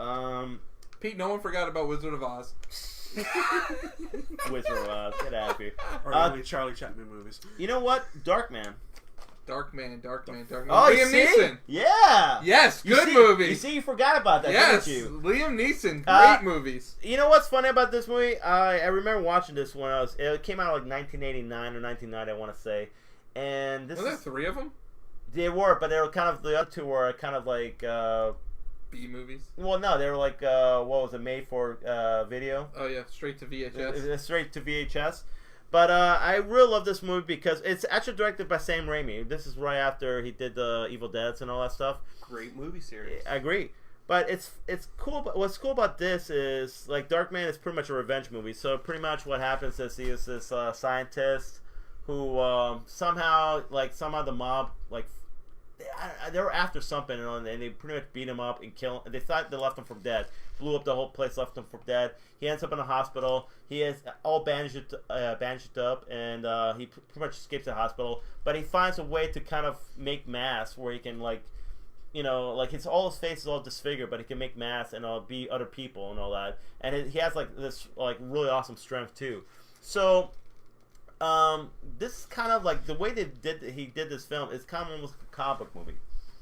[SPEAKER 2] Pete, no one forgot about Wizard of Oz.
[SPEAKER 3] Wizard of Oz. Get out of here.
[SPEAKER 1] Or only Charlie Chaplin movies.
[SPEAKER 3] You know what? Darkman.
[SPEAKER 2] Darkman.
[SPEAKER 3] Oh, you
[SPEAKER 2] Liam
[SPEAKER 3] see?
[SPEAKER 2] Neeson.
[SPEAKER 3] Yeah.
[SPEAKER 2] Yes,
[SPEAKER 3] You
[SPEAKER 2] good
[SPEAKER 3] see-
[SPEAKER 2] movie.
[SPEAKER 3] You see, you forgot about that,
[SPEAKER 2] Yes,
[SPEAKER 3] didn't you?
[SPEAKER 2] Liam Neeson. Great movies.
[SPEAKER 3] You know what's funny about this movie? I remember watching this when it came out like 1989 or 1990, I want to say. And this
[SPEAKER 2] Were there 3 of them?
[SPEAKER 3] they were, but they were kind of, the other two were kind of like,
[SPEAKER 2] B movies.
[SPEAKER 3] well, no, they were like, what was it, made for video?
[SPEAKER 2] Oh yeah, straight to VHS.
[SPEAKER 3] It's straight to VHS. But I really love this movie because it's actually directed by Sam Raimi. This is right after he did the Evil Deads and all that stuff.
[SPEAKER 4] Great movie series.
[SPEAKER 3] I agree. But it's cool. But what's cool about this is, like, Darkman is pretty much a revenge movie. So pretty much what happens is he is this scientist who somehow the mob, like, they were after something, and they pretty much beat him up and kill him. They thought they left him for dead. Blew up the whole place, left him for dead. He ends up in a hospital. He is all bandaged up, and he pretty much escapes the hospital. But he finds a way to kind of make masks where he can, like, like all his face is all disfigured, but he can make masks and be other people and all that. And he has like this like really awesome strength too. So this is kind of like the way he did this film is kind of almost a comic book movie.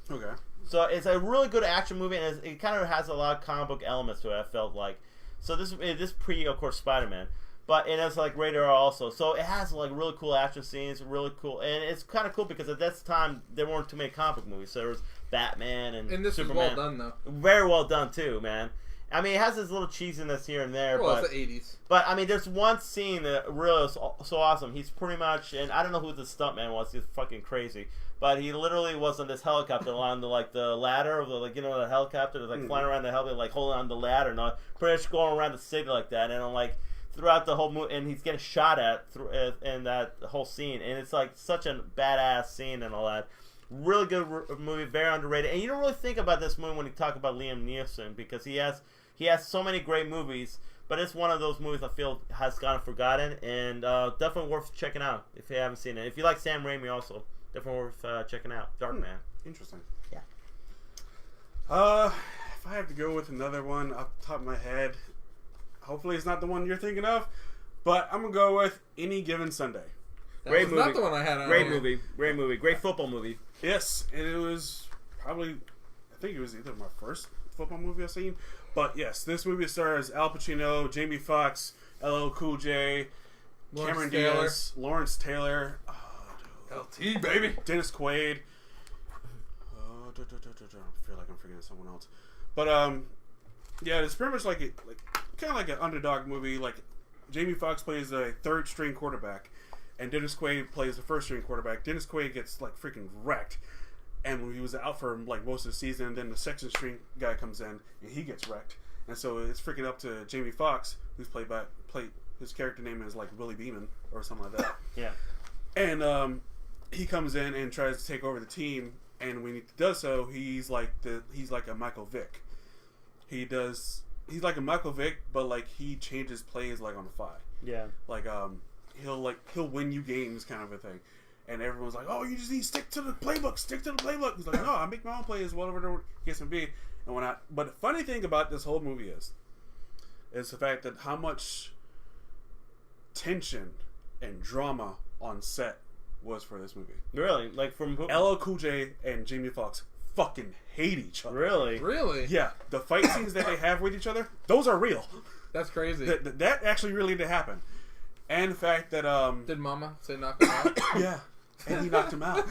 [SPEAKER 1] Okay.
[SPEAKER 3] So it's a really good action movie, and it kind of has a lot of comic book elements to it. I felt like. So this pre, of course, Spider-Man. But and it's like rated R also, so it has like really cool action scenes, really cool, and it's kind of cool because at this time there weren't too many comic book movies. So there was Batman and
[SPEAKER 2] this
[SPEAKER 3] Superman.
[SPEAKER 2] is well done though.
[SPEAKER 3] Very well done too, man. I mean, it has this little cheesiness here and there,
[SPEAKER 2] Well,
[SPEAKER 3] but
[SPEAKER 2] it's the 80s.
[SPEAKER 3] But I mean, there's one scene that really is so awesome. He's pretty much, and I don't know who the stuntman was. He's fucking crazy, but he literally was on this helicopter on the ladder of the the helicopter that's like flying around the helicopter, like holding on the ladder, and pretty much going around the city like that, and I'm like. Throughout the whole movie, and he's getting shot at in that whole scene, and it's like such a badass scene and all that. Really good movie, very underrated. And you don't really think about this movie when you talk about Liam Neeson because he has so many great movies, but it's one of those movies I feel has gotten forgotten, and definitely worth checking out if you haven't seen it. If you like Sam Raimi, also definitely worth checking out. Darkman.
[SPEAKER 1] Interesting.
[SPEAKER 3] Yeah.
[SPEAKER 1] If I have to go with another one off the top of my head. Hopefully it's not the one you're thinking of, but I'm going to go with Any Given Sunday.
[SPEAKER 3] Great movie.
[SPEAKER 2] Not the one I had on
[SPEAKER 3] Great movie. Great movie. Great football movie.
[SPEAKER 1] Yes, and it was probably, I think it was either my first football movie I've seen, but yes, this movie stars Al Pacino, Jamie Foxx, LL Cool J, Cameron Diaz, Lawrence Taylor,
[SPEAKER 2] LT, baby.
[SPEAKER 1] Dennis Quaid. I feel like I'm forgetting someone else. But, yeah, it's pretty much like kind of like an underdog movie. Like Jamie Foxx plays a third string quarterback, and Dennis Quaid plays the first string quarterback. Dennis Quaid gets like freaking wrecked, and he was out for like most of the season. And then the second string guy comes in, and he gets wrecked. And so it's freaking up to Jamie Foxx, who's played his character name is like Willie Beeman or something like that.
[SPEAKER 3] Yeah.
[SPEAKER 1] And he comes in and tries to take over the team, and when he does so, he's like a Michael Vick. He's like a Michael Vick, but like he changes plays like on the fly.
[SPEAKER 3] Yeah.
[SPEAKER 1] Like he'll win you games kind of a thing. And everyone's like, "Oh, you just need to stick to the playbook. Stick to the playbook." He's like, "No, I make my own plays, whatever the case may be." And but the funny thing about this whole movie is the fact that how much tension and drama on set was for this movie.
[SPEAKER 3] Really? Like from
[SPEAKER 1] LL Cool J and Jamie Foxx fucking hate each other.
[SPEAKER 3] Really?
[SPEAKER 1] Yeah, the fight scenes that they have with each other, those are real.
[SPEAKER 2] That's crazy.
[SPEAKER 1] That actually really did happen. And the fact that
[SPEAKER 2] did Mama say knock him out?
[SPEAKER 1] Yeah, and he knocked him out.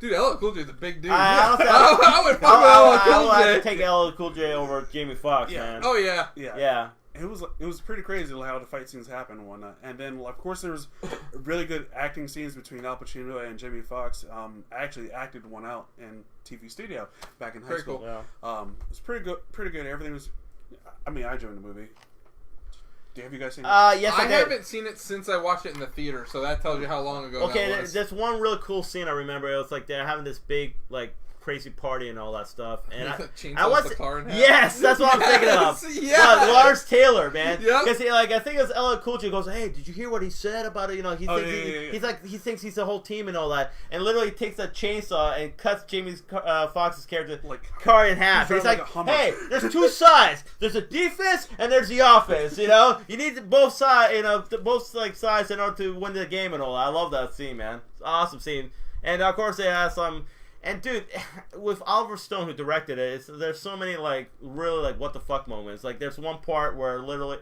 [SPEAKER 2] Dude, LL Cool J's a big dude.
[SPEAKER 3] I
[SPEAKER 2] would fuck with LL Cool J.
[SPEAKER 3] I would have to take LL Cool J over Jamie Foxx, man.
[SPEAKER 2] Oh yeah.
[SPEAKER 3] Yeah.
[SPEAKER 1] It was pretty crazy how the fight scenes happen and whatnot. And then, of course, there was really good acting scenes between Al Pacino and Jamie Foxx. I actually acted one out in TV studio back in high school.
[SPEAKER 2] Cool.
[SPEAKER 3] Yeah.
[SPEAKER 1] It was pretty good. Everything was. I mean, I enjoyed the movie. Have you guys seen it?
[SPEAKER 3] Yes, I did.
[SPEAKER 2] haven't seen it since I watched it in the theater, so that tells you how long ago that was.
[SPEAKER 3] There's one really cool scene I remember. It was like they're having this big like crazy party and all that stuff. And I was
[SPEAKER 2] the car in half.
[SPEAKER 3] Yes, that's what I'm thinking of.
[SPEAKER 2] Yeah,
[SPEAKER 3] Lars Taylor, man.
[SPEAKER 2] Yep.
[SPEAKER 3] Because I think it was LL Cool J goes, "Hey, did you hear what he said about it? You know, he's like he thinks he's the whole team and all that, and literally takes a chainsaw and cuts Jamie Foxx's character car in half. He's like, "Hey, there's two sides. There's a defense and there's the offense. You know, you need both sides. You know, both like sides in order to win the game and all that." I love that scene, man. It's an awesome scene, and of course they have some. And dude, with Oliver Stone who directed it, there's so many like really like what the fuck moments. Like there's one part where literally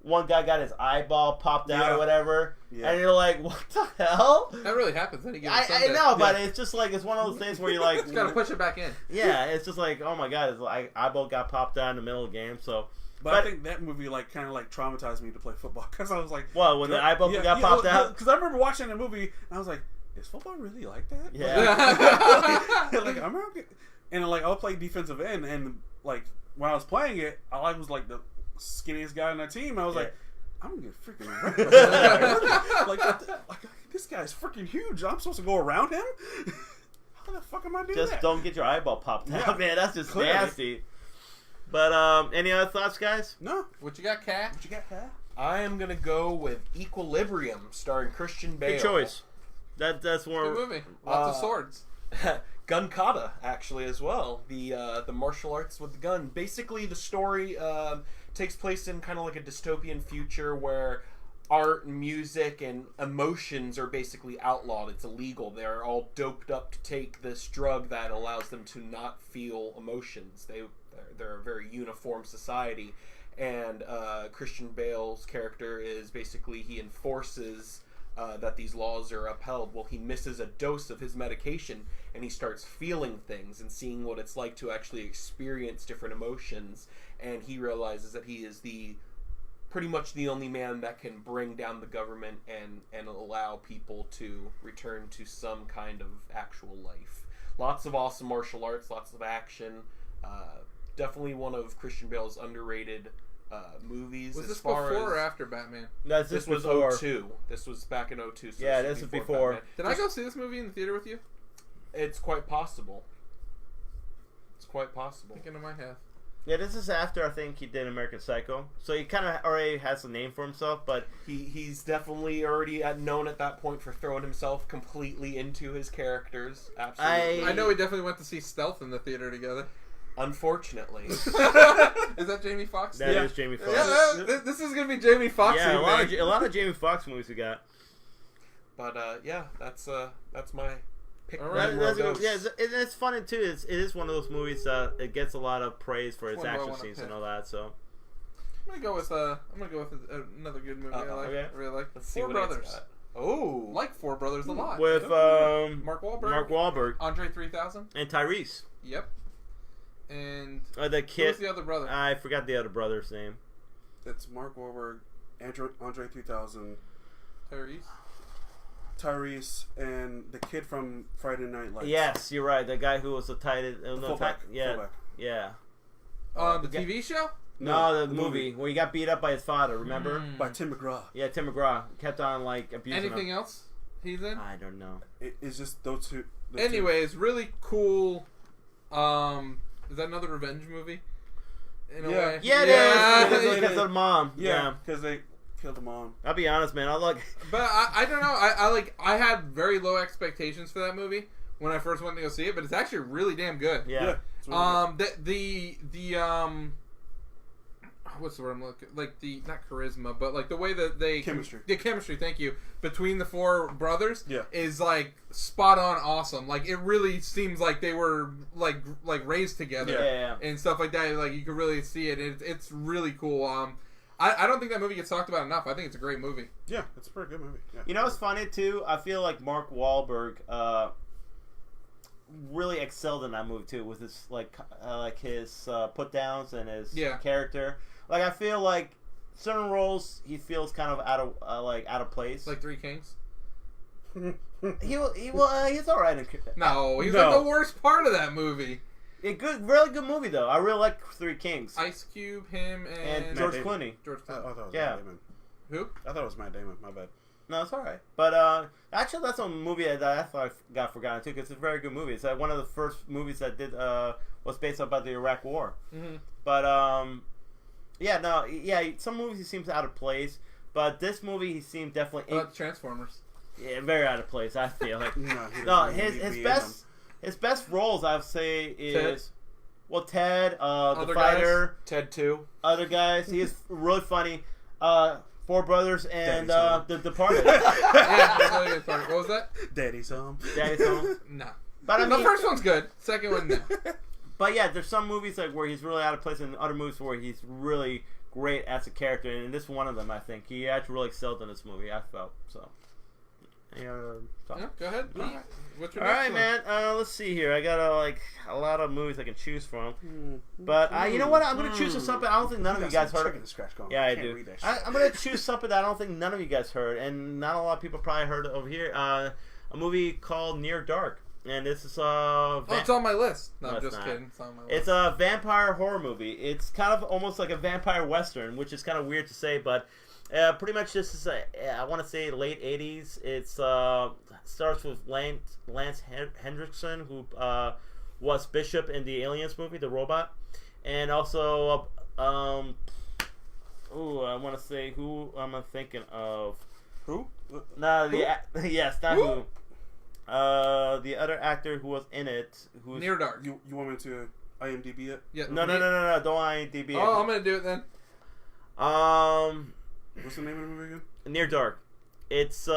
[SPEAKER 3] one guy got his eyeball popped out or whatever, and you're like, what the hell?
[SPEAKER 2] That really happens.
[SPEAKER 3] I know, but it's just like it's one of those things where you like
[SPEAKER 2] you gotta push it back in.
[SPEAKER 3] Yeah, it's just like, oh my god, his eyeball got popped out in the middle of the game. So,
[SPEAKER 1] but I think that movie like kind of like traumatized me to play football because I was like,
[SPEAKER 3] well, when the eyeball got popped out,
[SPEAKER 1] because I remember watching the movie and I was like, is football really like that?
[SPEAKER 3] Yeah.
[SPEAKER 1] Like I'm and like I'll play defensive end, and like when I was playing it, I was like the skinniest guy on that team. I was like, I'm gonna get freaking wrecked. like this guy's freaking huge. I'm supposed to go around him. How the fuck am I doing that?
[SPEAKER 3] Just don't get your eyeball popped out, man. That's just nasty. But any other thoughts, guys?
[SPEAKER 1] No.
[SPEAKER 2] What you got, Kat?
[SPEAKER 1] What you got, Kat?
[SPEAKER 4] I am gonna go with Equilibrium, starring Christian Bale.
[SPEAKER 3] Good choice. That's one.
[SPEAKER 2] Good movie. Lots of swords.
[SPEAKER 4] gun kata, actually, as well. The martial arts with the gun. Basically, the story takes place in kind of like a dystopian future where art and music and emotions are basically outlawed. It's illegal. They're all doped up to take this drug that allows them to not feel emotions. They're a very uniform society. And Christian Bale's character is basically, he enforces that these laws are upheld. Well, he misses a dose of his medication and he starts feeling things and seeing what it's like to actually experience different emotions. And he realizes that he is pretty much the only man that can bring down the government and allow people to return to some kind of actual life. Lots of awesome martial arts, lots of action. Definitely one of Christian Bale's underrated movies.
[SPEAKER 2] Was this before or after Batman?
[SPEAKER 3] No,
[SPEAKER 4] This was
[SPEAKER 3] before.
[SPEAKER 4] 02. This was back in 02. So
[SPEAKER 3] Yeah, this was before.
[SPEAKER 4] Batman.
[SPEAKER 2] Did I go see this movie in the theater with you?
[SPEAKER 4] It's quite possible. It's quite possible.
[SPEAKER 2] Thinking of my half.
[SPEAKER 3] Yeah, this is after I think he did American Psycho, so he kind of already has a name for himself. But
[SPEAKER 4] He's definitely already known at that point for throwing himself completely into his characters. Absolutely.
[SPEAKER 2] I know we definitely went to see Stealth in the theater together.
[SPEAKER 4] Unfortunately.
[SPEAKER 2] Is that Jamie Foxx?
[SPEAKER 3] that is Jamie Foxx.
[SPEAKER 2] Yeah, this is gonna be Jamie Foxx.
[SPEAKER 3] Yeah, a lot of Jamie Foxx movies we got.
[SPEAKER 4] But yeah, that's my pick.
[SPEAKER 2] All right,
[SPEAKER 3] It's funny too. It is one of those movies that it gets a lot of praise for its
[SPEAKER 2] One I
[SPEAKER 3] action
[SPEAKER 2] wanna
[SPEAKER 3] scenes
[SPEAKER 2] pick.
[SPEAKER 3] and all that. So
[SPEAKER 2] I'm gonna go with another good movie. I like.
[SPEAKER 3] Okay.
[SPEAKER 2] I really like.
[SPEAKER 4] Let's see
[SPEAKER 2] Four
[SPEAKER 4] what it's
[SPEAKER 2] Brothers.
[SPEAKER 4] got. Oh,
[SPEAKER 2] Like Four Brothers a lot.
[SPEAKER 3] with
[SPEAKER 2] Mark Wahlberg.
[SPEAKER 3] Mark Wahlberg
[SPEAKER 2] Andre 3000.
[SPEAKER 3] and Tyrese,
[SPEAKER 2] Yep. And
[SPEAKER 3] the
[SPEAKER 2] who was
[SPEAKER 3] kid.
[SPEAKER 2] the other brother?
[SPEAKER 3] I forgot the other brother's name.
[SPEAKER 1] It's Mark Wahlberg, Andre 3000, Tyrese, and the kid from Friday Night Lights.
[SPEAKER 3] Yes, you're right. The guy who was the tight end.
[SPEAKER 1] Fullback.
[SPEAKER 3] Yeah,
[SPEAKER 1] Fullback.
[SPEAKER 3] yeah.
[SPEAKER 2] The TV show?
[SPEAKER 3] No, the movie where he got beat up by his father. Remember?
[SPEAKER 1] By Tim McGraw.
[SPEAKER 3] Yeah, Tim McGraw kept on like abusing
[SPEAKER 2] Anything
[SPEAKER 3] him.
[SPEAKER 2] else he's in?
[SPEAKER 3] I don't know.
[SPEAKER 1] It's just those two.
[SPEAKER 2] Anyways, really cool. Is that another revenge movie? In a
[SPEAKER 1] Yeah.
[SPEAKER 2] way?
[SPEAKER 3] Yeah, it is because of the mom.
[SPEAKER 1] Yeah, because they killed the mom.
[SPEAKER 3] I'll be honest, man. I look.
[SPEAKER 2] But I don't know. I had very low expectations for that movie when I first went to go see it, but it's actually really damn good.
[SPEAKER 3] Yeah.
[SPEAKER 1] It's really good.
[SPEAKER 2] The what's the word I'm looking, like, the not charisma, but like the way that they
[SPEAKER 1] Chemistry.
[SPEAKER 2] the chemistry, thank you, between the four brothers
[SPEAKER 1] Yeah.
[SPEAKER 2] is like spot on awesome. Like, it really seems like they were like raised together.
[SPEAKER 3] Yeah.
[SPEAKER 2] And stuff like that. Like, you can really see it. It's really cool. I don't think that movie gets talked about enough. I think it's a great movie.
[SPEAKER 1] Yeah, it's a pretty good movie. Yeah.
[SPEAKER 3] You know what's funny too? I feel like Mark Wahlberg really excelled in that movie too, with his like his put downs and his character. Like, I feel like certain roles he feels kind of out of place.
[SPEAKER 2] Like Three Kings.
[SPEAKER 3] he's all right.
[SPEAKER 2] No, he's
[SPEAKER 1] No.
[SPEAKER 2] like the worst part of that movie.
[SPEAKER 3] Really good movie though. I really like Three Kings
[SPEAKER 2] Ice Cube, him, and
[SPEAKER 3] and George
[SPEAKER 1] Matt
[SPEAKER 3] Clooney.
[SPEAKER 2] George
[SPEAKER 1] I
[SPEAKER 2] Clooney.
[SPEAKER 1] thought it was
[SPEAKER 3] Yeah.
[SPEAKER 1] Matt Damon.
[SPEAKER 2] Who?
[SPEAKER 1] I thought it was Matt Damon. My bad.
[SPEAKER 3] No, it's all right. But actually, that's a movie that I thought got forgotten too, because it's a very good movie. It's one of the first movies that was based about the Iraq War.
[SPEAKER 2] Mm-hmm.
[SPEAKER 3] But some movies he seems out of place, but this movie he seemed definitely
[SPEAKER 2] Transformers.
[SPEAKER 3] very out of place. I feel like
[SPEAKER 1] No, he
[SPEAKER 3] no,
[SPEAKER 1] doesn't need
[SPEAKER 3] his
[SPEAKER 1] to be in
[SPEAKER 3] his best roles I would say is Ted, the
[SPEAKER 2] Other
[SPEAKER 3] fighter,
[SPEAKER 4] Ted 2.
[SPEAKER 3] other guys. He is really funny. Four Brothers and
[SPEAKER 1] Daddy's Home.
[SPEAKER 3] The Departed.
[SPEAKER 2] Yeah, that's really good part. What was that?
[SPEAKER 1] them. Daddy's home.
[SPEAKER 3] Daddy's Home.
[SPEAKER 2] No.
[SPEAKER 3] But I mean,
[SPEAKER 2] The first one's good. Second one, no.
[SPEAKER 3] But yeah, there's some movies like where he's really out of place, and other movies where he's really great as a character. And this is one of them, I think. He actually really excelled in this movie, I felt. So,
[SPEAKER 2] Yeah, go ahead.
[SPEAKER 3] All right.
[SPEAKER 2] What's your
[SPEAKER 3] All
[SPEAKER 2] next
[SPEAKER 3] right,
[SPEAKER 2] one?
[SPEAKER 3] man. Let's see here. I got a lot of movies I can choose from. But you know what? I'm gonna choose something I don't think none of you guys heard.
[SPEAKER 1] Chicken scratch going.
[SPEAKER 3] Yeah, I
[SPEAKER 1] can't
[SPEAKER 3] do.
[SPEAKER 1] read that shit.
[SPEAKER 3] I'm gonna choose something that I don't think none of you guys heard, and not a lot of people probably heard over here. A movie called Near Dark, and this is
[SPEAKER 2] It's on my list. No,
[SPEAKER 3] No,
[SPEAKER 2] I'm
[SPEAKER 3] it's
[SPEAKER 2] just
[SPEAKER 3] not.
[SPEAKER 2] kidding. It's on my list.
[SPEAKER 3] It's a vampire horror movie. It's kind of almost like a vampire western, which is kind of weird to say, but pretty much this is I want to say late 80s. It's starts with Lance Hendrickson, who was Bishop in the Aliens movie, The Robot, and also I want to say who am I thinking of?
[SPEAKER 1] Who?
[SPEAKER 3] No, yes, not who. The other actor who was in it, who's
[SPEAKER 2] Near Dark.
[SPEAKER 1] You want me to IMDb it?
[SPEAKER 2] Yeah.
[SPEAKER 3] no, don't IMDb it.
[SPEAKER 2] Oh, I'm gonna do it then.
[SPEAKER 1] What's the name of the movie again?
[SPEAKER 3] Near Dark. It's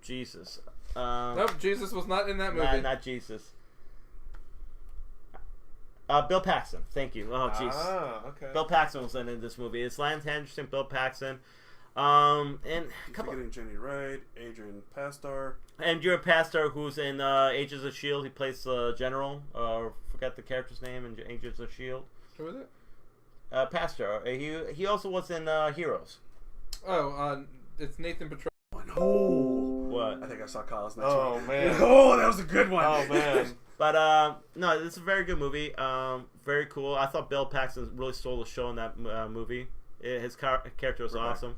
[SPEAKER 3] Jesus.
[SPEAKER 2] Nope, Jesus was not in that movie.
[SPEAKER 3] Not Jesus. Bill Paxton. Thank you. Oh, jeez.
[SPEAKER 4] Okay.
[SPEAKER 3] Bill Paxton was in this movie. It's Lance Henderson, Bill Paxton, and
[SPEAKER 1] Forgetting Jenny Wright, Adrian Pastar.
[SPEAKER 3] Andrew Pastor, who's in Agents of S.H.I.E.L.D. He plays the general. Forgot the character's name in Agents of S.H.I.E.L.D.
[SPEAKER 2] Who is it?
[SPEAKER 3] Pastor. He also was in Heroes.
[SPEAKER 2] Oh, it's Nathan Petrell.
[SPEAKER 1] Oh,
[SPEAKER 3] What?
[SPEAKER 1] I think I saw Kyle's next
[SPEAKER 4] Oh
[SPEAKER 1] one.
[SPEAKER 4] man.
[SPEAKER 1] Oh, that was a good one.
[SPEAKER 4] Oh man.
[SPEAKER 3] But no, it's a very good movie. Very cool. I thought Bill Paxton really stole the show in that movie. His character was awesome,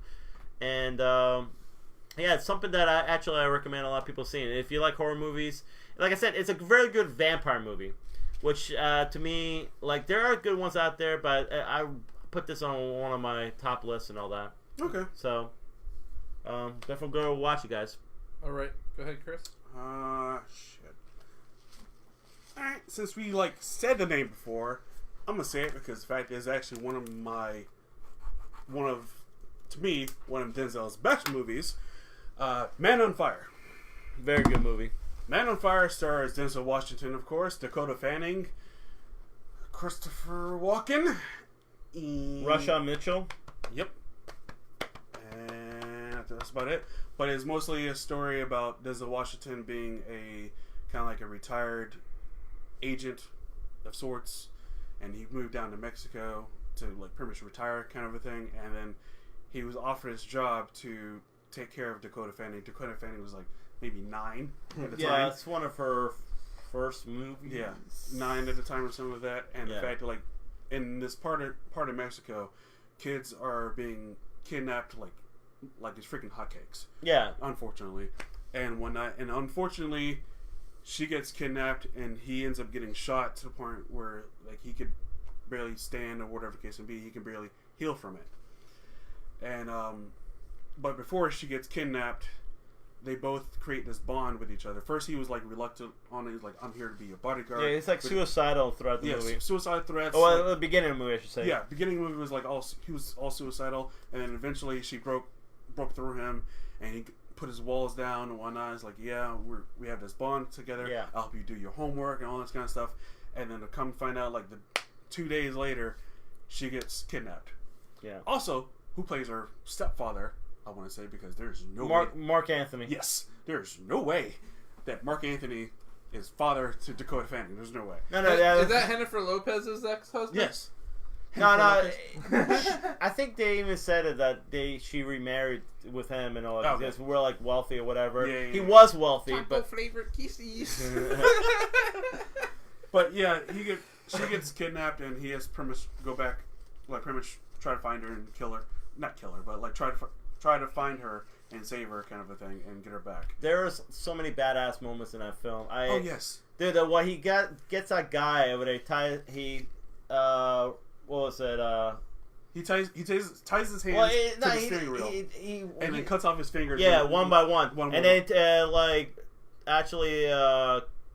[SPEAKER 3] and yeah, it's something that I recommend a lot of people seeing. If you like horror movies, like I said, it's a very good vampire movie. Which to me, like there are good ones out there, but I put this on one of my top lists and all that.
[SPEAKER 1] Okay.
[SPEAKER 3] So definitely go watch it, guys.
[SPEAKER 2] All right, go ahead, Chris.
[SPEAKER 1] Shit. Alright, since we said the name before, I'm gonna say it because the fact is actually one of Denzel's best movies, Man on Fire.
[SPEAKER 3] Very good movie.
[SPEAKER 1] Man on Fire stars Denzel Washington, of course, Dakota Fanning, Christopher Walken,
[SPEAKER 3] Rashawn Mitchell.
[SPEAKER 1] Yep. And that's about it. But it's mostly a story about Denzel Washington being a kind of like a retired agent of sorts, and he moved down to Mexico to pretty much retire, kind of a thing. And then he was offered his job to take care of Dakota Fanning. Dakota Fanning was maybe 9 at the time.
[SPEAKER 3] Yeah, it's one of her first movies.
[SPEAKER 1] Yeah, 9 at the time or something like that. And the fact that in this part of Mexico, kids are being kidnapped like it's freaking hotcakes.
[SPEAKER 3] Yeah.
[SPEAKER 1] Unfortunately, and whatnot. And unfortunately, she gets kidnapped, and he ends up getting shot to the point where he could barely stand, or whatever the case may be. He can barely heal from it. And but before she gets kidnapped, they both create this bond with each other. First, he was reluctant on it. He's I'm here to be your bodyguard.
[SPEAKER 3] Yeah, it's suicidal throughout the movie.
[SPEAKER 1] Suicide threats.
[SPEAKER 3] Oh, well, the beginning of the movie, I should say.
[SPEAKER 1] Yeah, beginning of the movie was he was all suicidal, and then eventually she broke through him, and he put his walls down and whatnot. It's yeah, we have this bond together.
[SPEAKER 3] Yeah.
[SPEAKER 1] I'll help you do your homework and all this kind of stuff. And then to come find out, the 2 days later, she gets kidnapped.
[SPEAKER 3] Yeah.
[SPEAKER 1] Also, who plays her stepfather? I want to say, because there's no
[SPEAKER 3] Mark Anthony.
[SPEAKER 1] Yes, there's no way that Mark Anthony is father to Dakota Fanning. There's no way.
[SPEAKER 3] No,
[SPEAKER 2] Is that Jennifer Lopez's ex-husband?
[SPEAKER 1] Yes.
[SPEAKER 3] No. I think they even said it that she remarried with him and all that.
[SPEAKER 1] Okay.
[SPEAKER 3] Because we're wealthy or whatever.
[SPEAKER 1] Yeah.
[SPEAKER 3] He was wealthy,
[SPEAKER 2] Taco
[SPEAKER 3] but
[SPEAKER 2] flavored kisses.
[SPEAKER 1] But yeah, she gets kidnapped, and he has to pretty much go back, pretty much try to find her and kill her. Not kill her, but try to find her and save her, kind of a thing, and get her back.
[SPEAKER 3] There's so many badass moments in that film.
[SPEAKER 1] Oh yes,
[SPEAKER 3] dude. What he gets that guy over there. What was it?
[SPEAKER 1] He ties his hands to the steering wheel, and then cuts off his fingers.
[SPEAKER 3] Yeah, one by one.
[SPEAKER 1] And
[SPEAKER 3] then actually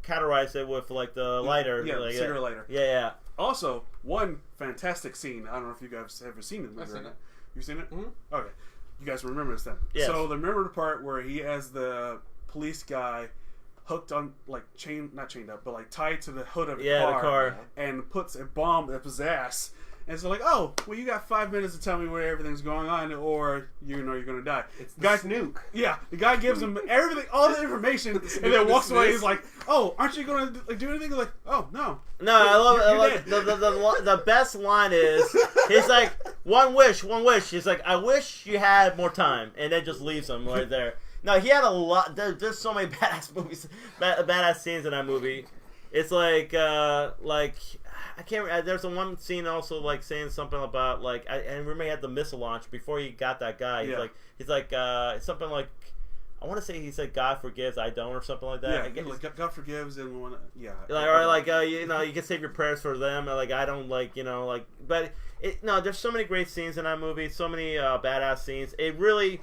[SPEAKER 3] cauterize it with the lighter.
[SPEAKER 1] Yeah, cigarette lighter.
[SPEAKER 3] Yeah.
[SPEAKER 1] Also, one fantastic scene. I don't know if you guys have ever seen it.
[SPEAKER 2] I've seen it.
[SPEAKER 1] You've seen it?
[SPEAKER 4] Mm-hmm.
[SPEAKER 1] Okay. You guys remember this then?
[SPEAKER 3] Yes.
[SPEAKER 1] So remember the part where he has the police guy hooked on, not chained up, but tied to the hood of the car, and puts a bomb up his ass. And so oh, well, you got 5 minutes to tell me where everything's going on, or you're gonna die.
[SPEAKER 4] It's the snook.
[SPEAKER 1] Yeah, the guy gives him everything, all the information, and then walks away. He's oh, aren't you gonna do anything? Oh, no.
[SPEAKER 3] No, I love the best line is he's one wish. He's I wish you had more time, and then just leaves him right there. No, he had a lot. There's so many badass movies, badass scenes in that movie. It's I can't. There's one scene also saying something about I remember he had the missile launch before he got that guy. He's something I want to say he said God forgives, I don't, or something like that.
[SPEAKER 1] Yeah, God forgives and one. Yeah.
[SPEAKER 3] You can save your prayers for them. I don't but there's so many great scenes in that movie. So many badass scenes. It really.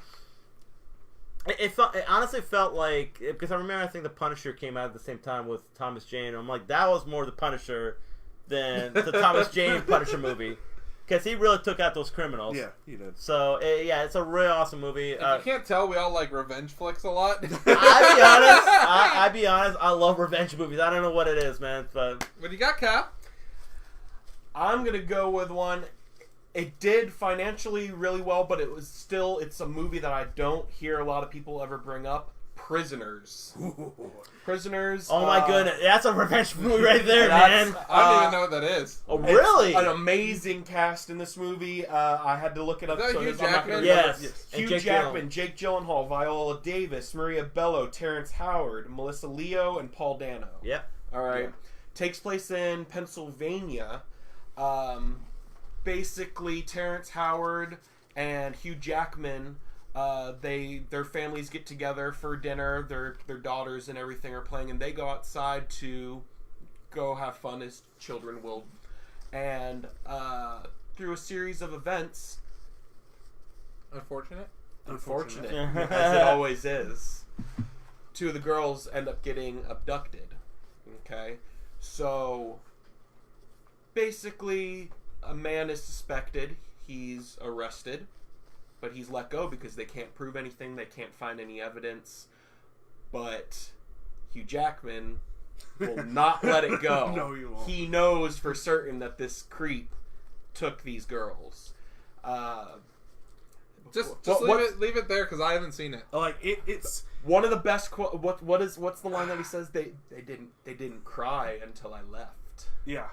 [SPEAKER 3] It honestly felt like, because I remember I think the Punisher came out at the same time with Thomas Jane. I'm like, that was more the Punisher than the Thomas Jane Punisher movie, because he really took out those criminals.
[SPEAKER 1] Yeah, he did.
[SPEAKER 3] So yeah, it's a really awesome movie.
[SPEAKER 2] If you can't tell, we all like revenge flicks a lot.
[SPEAKER 3] I'll be honest. I love revenge movies. I don't know what it is, man. But
[SPEAKER 2] What do you got, Cap?
[SPEAKER 4] I'm gonna go with one. It did financially really well, but it's a movie that I don't hear a lot of people ever bring up. Prisoners. Prisoners.
[SPEAKER 3] Oh my goodness, that's a revenge movie right there, man.
[SPEAKER 2] I don't even know what that is.
[SPEAKER 3] Oh really?
[SPEAKER 4] An amazing cast in this movie. I had to look it up.
[SPEAKER 2] Is that
[SPEAKER 4] so
[SPEAKER 2] Hugh
[SPEAKER 4] I'm not gonna
[SPEAKER 2] Jackman?
[SPEAKER 4] remember.
[SPEAKER 3] Yes.
[SPEAKER 4] Hugh
[SPEAKER 3] And Jake
[SPEAKER 4] Jackman, Jake Gyllenhaal, Viola Davis, Maria Bello, Terrence Howard, Melissa Leo, and Paul Dano.
[SPEAKER 3] Yep.
[SPEAKER 4] All right.
[SPEAKER 1] Yeah.
[SPEAKER 4] Takes place in Pennsylvania. Basically, Terrence Howard and Hugh Jackman, their families get together for dinner. Their daughters and everything are playing, and they go outside to go have fun as children will. And through a series of events,
[SPEAKER 2] Unfortunate.
[SPEAKER 4] as it always is, two of the girls end up getting abducted. Okay, so basically, a man is suspected. He's arrested, but he's let go because they can't prove anything. They can't find any evidence. But Hugh Jackman will not let it go.
[SPEAKER 1] No, he won't.
[SPEAKER 4] He knows for certain that this creep took these girls.
[SPEAKER 2] Just
[SPEAKER 4] What-
[SPEAKER 2] leave it there because I haven't seen it.
[SPEAKER 1] Like it's
[SPEAKER 4] one of the best. What's the line that he says? They didn't cry until I left.
[SPEAKER 1] yeah,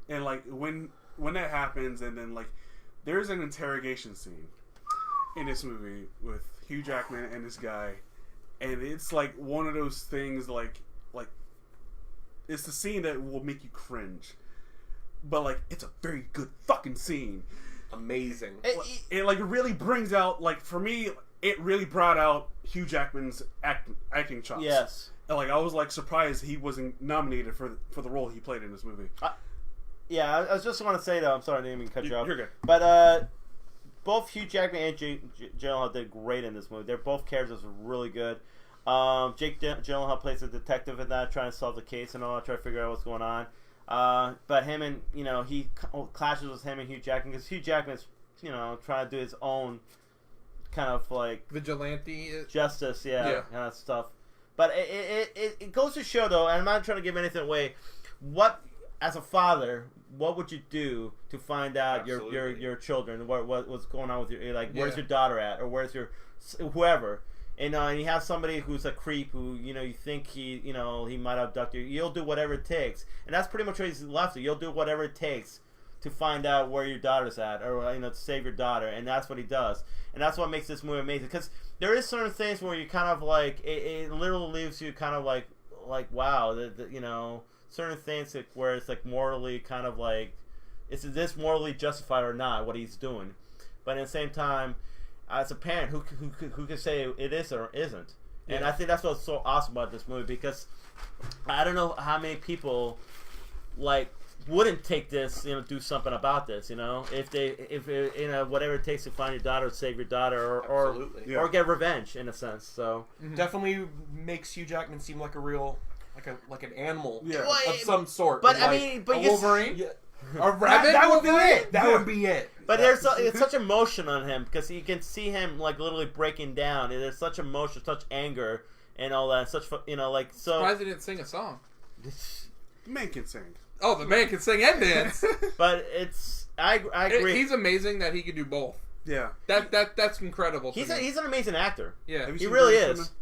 [SPEAKER 1] and like when that happens, and then like there's an interrogation scene in this movie with Hugh Jackman and this guy, and it's like one of those things like it's the scene that will make you cringe, but like it's a very good fucking scene.
[SPEAKER 4] Amazing.
[SPEAKER 1] It like really brings out, like, for me, it really brought out Hugh Jackman's acting chops.
[SPEAKER 3] Yes.
[SPEAKER 1] And, like, I was like surprised he wasn't nominated for the role he played in this movie.
[SPEAKER 3] Yeah, I was just want to say though. I'm sorry, I didn't even cut you off.
[SPEAKER 1] You're good.
[SPEAKER 3] But both Hugh Jackman and Jake Gyllenhaal did great in this movie. They're both characters were really good. Jake Gyllenhaal plays a detective in that, trying to solve the case and all, trying to figure out what's going on. But him and, he clashes with him and Hugh Jackman because Hugh Jackman's, trying to do his own kind of like
[SPEAKER 2] Vigilante.
[SPEAKER 3] justice,
[SPEAKER 2] Yeah.
[SPEAKER 3] kind of stuff. But it goes to show though, and I'm not trying to give anything away. What, as a father, what would you do to find out your children? What's going on with your, like, where's your daughter at, or where's your whoever? And you have somebody who's a creep who, you think he might abduct you. You'll do whatever it takes. And that's pretty much what he's left to. You'll do whatever it takes to find out where your daughter's at, or, to save your daughter. And that's what he does. And that's what makes this movie amazing. Because there is certain things where you kind of like, it literally leaves you kind of like wow, certain things where it's like morally kind of like, is this morally justified or not, what he's doing? But at the same time, as a parent, who can say it is or isn't? And I think that's what's so awesome about this movie, because I don't know how many people like wouldn't take this, do something about this, if whatever it takes to find your daughter, save your daughter, or get revenge in a sense. So
[SPEAKER 4] definitely makes Hugh Jackman seem like a real, like an animal
[SPEAKER 1] Yeah.
[SPEAKER 4] of some sort.
[SPEAKER 3] But
[SPEAKER 4] Like,
[SPEAKER 3] I mean, but
[SPEAKER 2] A
[SPEAKER 3] you
[SPEAKER 2] Wolverine.
[SPEAKER 4] yeah,
[SPEAKER 2] A rabbit.
[SPEAKER 4] that would be
[SPEAKER 2] Wolverine?
[SPEAKER 4] it. That would be it.
[SPEAKER 3] But it's such emotion on him, because you can see him like literally breaking down. And there's such emotion, such anger, and all that. Such so.
[SPEAKER 2] Surprised he didn't sing a song.
[SPEAKER 1] The man can sing.
[SPEAKER 2] Oh, the man can sing and dance.
[SPEAKER 3] But I agree.
[SPEAKER 2] He's amazing that he can do both.
[SPEAKER 1] Yeah.
[SPEAKER 2] That's incredible.
[SPEAKER 3] He's
[SPEAKER 2] to me.
[SPEAKER 3] an amazing actor.
[SPEAKER 2] Yeah.
[SPEAKER 1] Have you
[SPEAKER 3] He
[SPEAKER 1] seen
[SPEAKER 3] really
[SPEAKER 1] Dirty
[SPEAKER 3] is.
[SPEAKER 1] Swimming?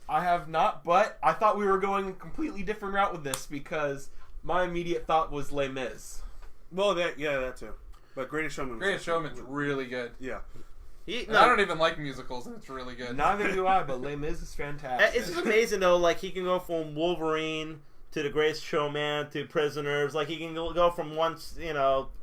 [SPEAKER 4] I have not, but I thought we were going a completely different route with this because my immediate thought was Les Mis.
[SPEAKER 1] Well, that too. But Greatest Showman.
[SPEAKER 2] Greatest Showman's really good.
[SPEAKER 1] Yeah.
[SPEAKER 2] I don't even like musicals, and it's really good.
[SPEAKER 4] Neither do I, but Les Mis is fantastic.
[SPEAKER 3] It's just amazing though. Like, he can go from Wolverine to The Greatest Showman to Prisoners. Like, he can go from one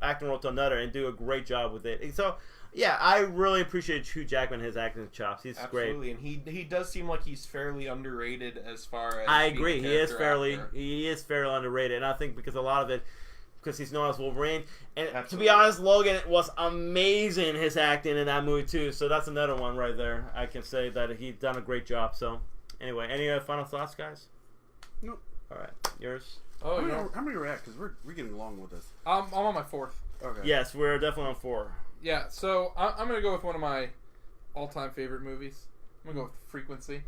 [SPEAKER 3] acting role to another and do a great job with it. And so yeah, I really appreciate Hugh Jackman, his acting chops. He's
[SPEAKER 4] Absolutely,
[SPEAKER 3] great.
[SPEAKER 4] and he does seem like he's fairly underrated as far as
[SPEAKER 3] I
[SPEAKER 4] being
[SPEAKER 3] agree.
[SPEAKER 4] a
[SPEAKER 3] He is
[SPEAKER 4] character actor.
[SPEAKER 3] fairly underrated, and I think because a lot of it, because he's known as Wolverine. And to
[SPEAKER 4] Absolutely.
[SPEAKER 3] be honest, Logan was amazing, his acting in that movie too. So that's another one right there. I can say that he's done a great job. So anyway, any other final thoughts, guys?
[SPEAKER 1] Nope.
[SPEAKER 3] All right, yours.
[SPEAKER 2] Oh,
[SPEAKER 1] How many are at? Because we're getting along with this.
[SPEAKER 2] I'm on my fourth.
[SPEAKER 1] Okay.
[SPEAKER 3] Yes, we're definitely on 4.
[SPEAKER 2] Yeah, so I'm gonna go with one of my all-time favorite movies. I'm gonna go with Frequency.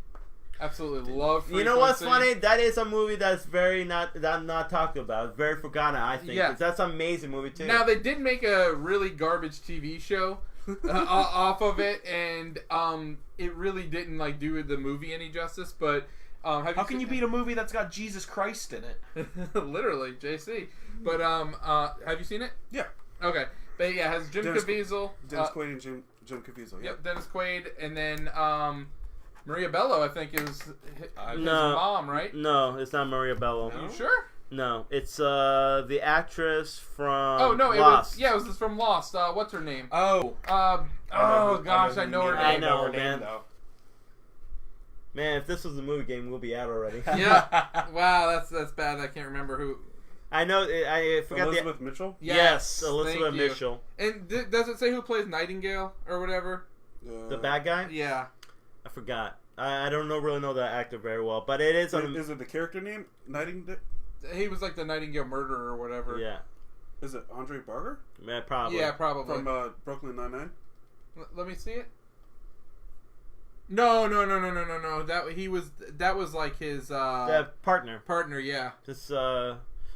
[SPEAKER 2] Absolutely love Frequency.
[SPEAKER 3] You know what's funny? That is a movie that's not talked about. It's very forgotten, I think.
[SPEAKER 2] Yeah.
[SPEAKER 3] That's an amazing movie too.
[SPEAKER 2] Now they did make a really garbage TV show off of it, and it really didn't like do the movie any justice. But
[SPEAKER 4] How can you beat a movie that's got Jesus Christ in it?
[SPEAKER 2] literally JC? But have you seen it?
[SPEAKER 1] Yeah.
[SPEAKER 2] Okay, but yeah, it has Jim Caviezel,
[SPEAKER 1] Dennis Quaid and Jim Caviezel.
[SPEAKER 2] Yep, Dennis Quaid, and then Maria Bello, I think, is his
[SPEAKER 3] No.
[SPEAKER 2] mom, right?
[SPEAKER 3] No, it's not Maria Bello.
[SPEAKER 2] You sure?
[SPEAKER 3] No, it's the actress from
[SPEAKER 2] Oh no,
[SPEAKER 3] Lost.
[SPEAKER 2] it was from Lost. What's her name?
[SPEAKER 4] Oh.
[SPEAKER 2] Gosh, I know her
[SPEAKER 3] I
[SPEAKER 2] name.
[SPEAKER 3] know,
[SPEAKER 4] her name,
[SPEAKER 3] man.
[SPEAKER 4] though.
[SPEAKER 3] Man, if this was a movie game, we'll be out already.
[SPEAKER 2] Yeah. Wow, that's bad. I can't remember who.
[SPEAKER 3] I know. I forgot
[SPEAKER 1] Elizabeth Mitchell.
[SPEAKER 3] Yes,
[SPEAKER 2] thank
[SPEAKER 3] Elizabeth
[SPEAKER 2] you.
[SPEAKER 3] Mitchell.
[SPEAKER 2] And does it say who plays Nightingale or whatever?
[SPEAKER 3] The bad guy?
[SPEAKER 2] Yeah.
[SPEAKER 3] I forgot. I don't really know that actor very well, but it is on.
[SPEAKER 1] Is it the character name Nightingale?
[SPEAKER 2] He was like the Nightingale murderer or whatever.
[SPEAKER 3] Yeah,
[SPEAKER 1] Is it Andre Barger
[SPEAKER 3] man, probably.
[SPEAKER 2] Yeah, probably.
[SPEAKER 1] from Brooklyn Nine-Nine?
[SPEAKER 2] Let me see it. No. That was like his
[SPEAKER 3] The partner.
[SPEAKER 2] partner. Yeah.
[SPEAKER 3] This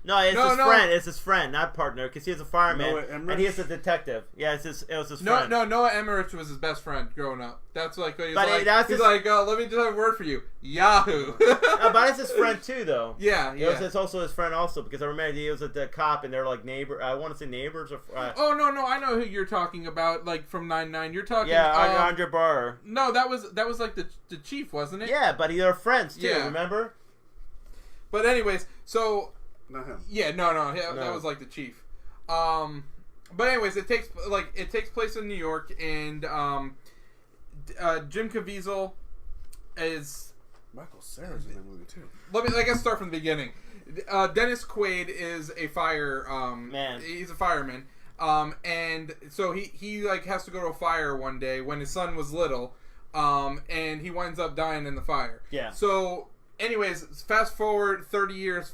[SPEAKER 3] No, it's
[SPEAKER 2] No,
[SPEAKER 3] his
[SPEAKER 2] no.
[SPEAKER 3] friend. It's his friend, not partner, because he's a fireman
[SPEAKER 1] Noah Emmerich?
[SPEAKER 3] and he's a detective. Yeah, it was his
[SPEAKER 2] No,
[SPEAKER 3] friend.
[SPEAKER 2] Noah Emmerich was his best friend growing up. That's like he's
[SPEAKER 3] But
[SPEAKER 2] like,
[SPEAKER 3] that's
[SPEAKER 2] he's
[SPEAKER 3] his-
[SPEAKER 2] like, let me just have a word for you, Yahoo.
[SPEAKER 3] But it's his friend too, though.
[SPEAKER 2] Yeah, yeah.
[SPEAKER 3] It's also his friend also, because I remember he was the cop and they're like neighbor. I want to say neighbors or.
[SPEAKER 2] Oh no, I know who you're talking about. Like from 9-9, you're talking.
[SPEAKER 3] Yeah, Andre Barr.
[SPEAKER 2] No, that was like the chief, wasn't it?
[SPEAKER 3] Yeah, but they're friends too.
[SPEAKER 2] Yeah.
[SPEAKER 3] Remember?
[SPEAKER 2] But anyways, so
[SPEAKER 1] Not him.
[SPEAKER 2] yeah, no, that
[SPEAKER 3] No.
[SPEAKER 2] was like the chief. But anyways, it takes place in New York, and Jim Caviezel is.
[SPEAKER 1] Michael Cera's in that movie too.
[SPEAKER 2] I guess start from the beginning. Dennis Quaid is a
[SPEAKER 3] Man.
[SPEAKER 2] He's a fireman. And so he like has to go to a fire one day when his son was little. And he winds up dying in the fire.
[SPEAKER 3] Yeah.
[SPEAKER 2] So, anyways, fast forward 30 years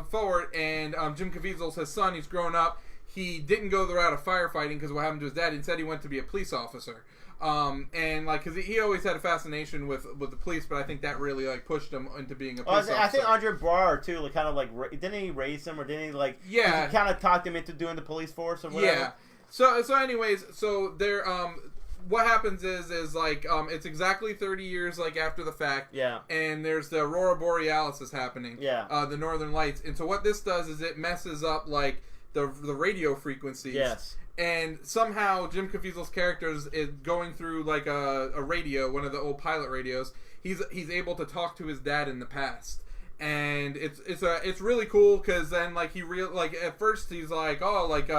[SPEAKER 2] forward, and Jim Caviezel's his son. He's grown up. He didn't go the route of firefighting because what happened to his dad. Instead, he went to be a police officer. And like, because he always had a fascination with the police, but I think that really like pushed him into being a police officer.
[SPEAKER 3] I think Andre Barr too, like kind of like didn't he raise him or didn't he like?
[SPEAKER 2] Yeah.
[SPEAKER 3] He kind of talked him into doing the police force or whatever.
[SPEAKER 2] Yeah. So anyways, so there what happens is like it's exactly 30 years like after the fact.
[SPEAKER 3] Yeah.
[SPEAKER 2] And there's the Aurora Borealis is happening.
[SPEAKER 3] Yeah.
[SPEAKER 2] The Northern Lights. And so what this does is it messes up like the radio frequencies.
[SPEAKER 3] Yes.
[SPEAKER 2] And somehow Jim Caviezel's character is going through like a radio, one of the old pilot radios. He's able to talk to his dad in the past. And it's really cool because then like at first he's like, oh, like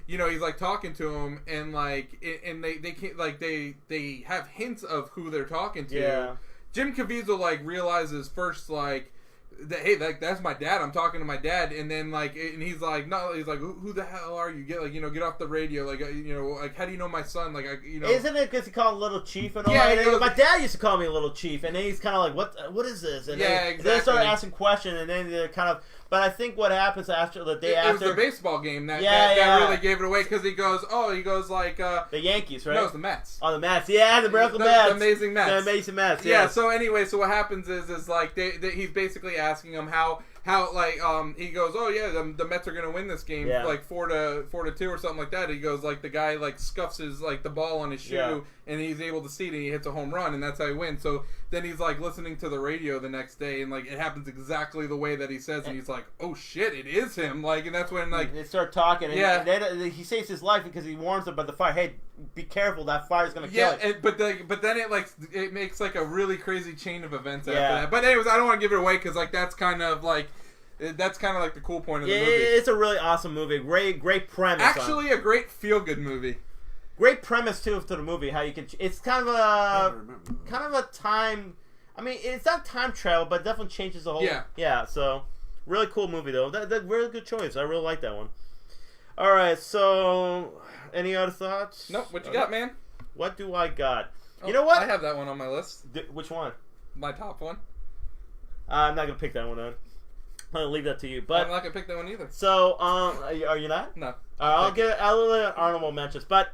[SPEAKER 2] he's like talking to him, and like and they can't like they have hints of who they're talking to.
[SPEAKER 3] Yeah.
[SPEAKER 2] Jim Caviezel like realizes first like that, hey, that's my dad. I'm talking to my dad, and then like and he's like no, he's like who the hell are you? Get get off the radio, like like how do you know my son? Like
[SPEAKER 3] Isn't it because he called him Little Chief and all
[SPEAKER 2] Yeah,
[SPEAKER 3] that?
[SPEAKER 2] he goes-
[SPEAKER 3] My dad used to call me Little Chief, and then he's kind of like, what is this? And
[SPEAKER 2] Yeah,
[SPEAKER 3] then they start
[SPEAKER 2] exactly.
[SPEAKER 3] asking questions, and then they're kind of. But I think what happens after the day
[SPEAKER 2] it was
[SPEAKER 3] after
[SPEAKER 2] the baseball game that
[SPEAKER 3] Yeah.
[SPEAKER 2] really gave it away because he goes like
[SPEAKER 3] the Yankees, right?
[SPEAKER 2] no, it's the Mets.
[SPEAKER 3] Oh, the Mets. Yeah, the Miracle
[SPEAKER 2] The
[SPEAKER 3] Mets.
[SPEAKER 2] amazing Mets.
[SPEAKER 3] The amazing Mets.
[SPEAKER 2] Yeah.
[SPEAKER 3] Yes.
[SPEAKER 2] So anyway, so what happens is like he's basically asking him how like he goes, oh yeah, the Mets are gonna win this game
[SPEAKER 3] Yeah.
[SPEAKER 2] like 4-2 or something like that. He goes like the guy like scuffs his like the ball on his shoe
[SPEAKER 3] Yeah.
[SPEAKER 2] and he's able to see it and he hits a home run and that's how he wins. So then he's like listening to the radio the next day and like it happens exactly the way that he says and he's like, oh shit, it is him. Like and that's when like
[SPEAKER 3] they start talking, and
[SPEAKER 2] Yeah.
[SPEAKER 3] then he saves his life because he warns them about the fire. Hey, be careful! That fire's gonna kill you.
[SPEAKER 2] but then it makes like a really crazy chain of events after
[SPEAKER 3] Yeah.
[SPEAKER 2] that. But anyways, I don't want to give it away because like that's kind of like the cool point of the
[SPEAKER 3] Yeah,
[SPEAKER 2] movie.
[SPEAKER 3] it's a really awesome movie. Great premise.
[SPEAKER 2] Actually, a great feel good movie.
[SPEAKER 3] great premise too to the movie. How you can. It's kind of
[SPEAKER 1] I
[SPEAKER 3] a
[SPEAKER 1] don't remember.
[SPEAKER 3] kind of a time. I mean, it's not time travel, but it definitely changes the whole.
[SPEAKER 2] Yeah.
[SPEAKER 3] Yeah. So really cool movie though. That really good choice. I really like that one. All right, so any other thoughts?
[SPEAKER 2] Nope. What you got, man?
[SPEAKER 3] What do I got?
[SPEAKER 2] Oh,
[SPEAKER 3] You know what?
[SPEAKER 2] I have that one on my list.
[SPEAKER 3] Which one?
[SPEAKER 2] My top one.
[SPEAKER 3] I'm not gonna pick that one. I'm gonna leave that to you. But
[SPEAKER 2] I'm not gonna pick that one either.
[SPEAKER 3] so, are you not?
[SPEAKER 2] No.
[SPEAKER 3] I'll let honorable mentions. But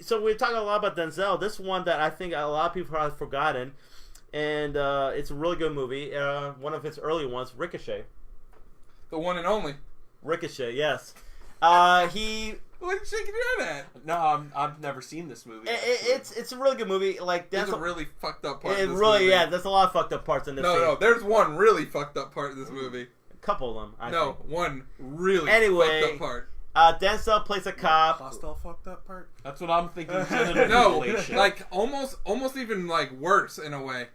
[SPEAKER 3] so we're talking a lot about Denzel. This one that I think a lot of people have forgotten, and it's a really good movie. One of his early ones, Ricochet.
[SPEAKER 2] The one and only.
[SPEAKER 3] Ricochet, yes. He.
[SPEAKER 2] What are you shaking your head at?
[SPEAKER 4] No, I've never seen this movie.
[SPEAKER 3] It's a really good movie. Like
[SPEAKER 2] There's
[SPEAKER 3] Denzel.
[SPEAKER 2] a really fucked up part.
[SPEAKER 3] It
[SPEAKER 2] in this
[SPEAKER 3] really,
[SPEAKER 2] movie.
[SPEAKER 3] yeah. There's a lot of fucked up parts in this.
[SPEAKER 2] No, there's one really fucked up part in this movie.
[SPEAKER 3] A couple of them. I
[SPEAKER 2] No,
[SPEAKER 3] think.
[SPEAKER 2] one really
[SPEAKER 3] Anyway,
[SPEAKER 2] fucked up part.
[SPEAKER 3] Denzel plays a cop.
[SPEAKER 1] Hostile fucked up part.
[SPEAKER 4] That's what I'm thinking. Genital
[SPEAKER 2] No,
[SPEAKER 4] mutilation.
[SPEAKER 2] like almost even like worse in a way.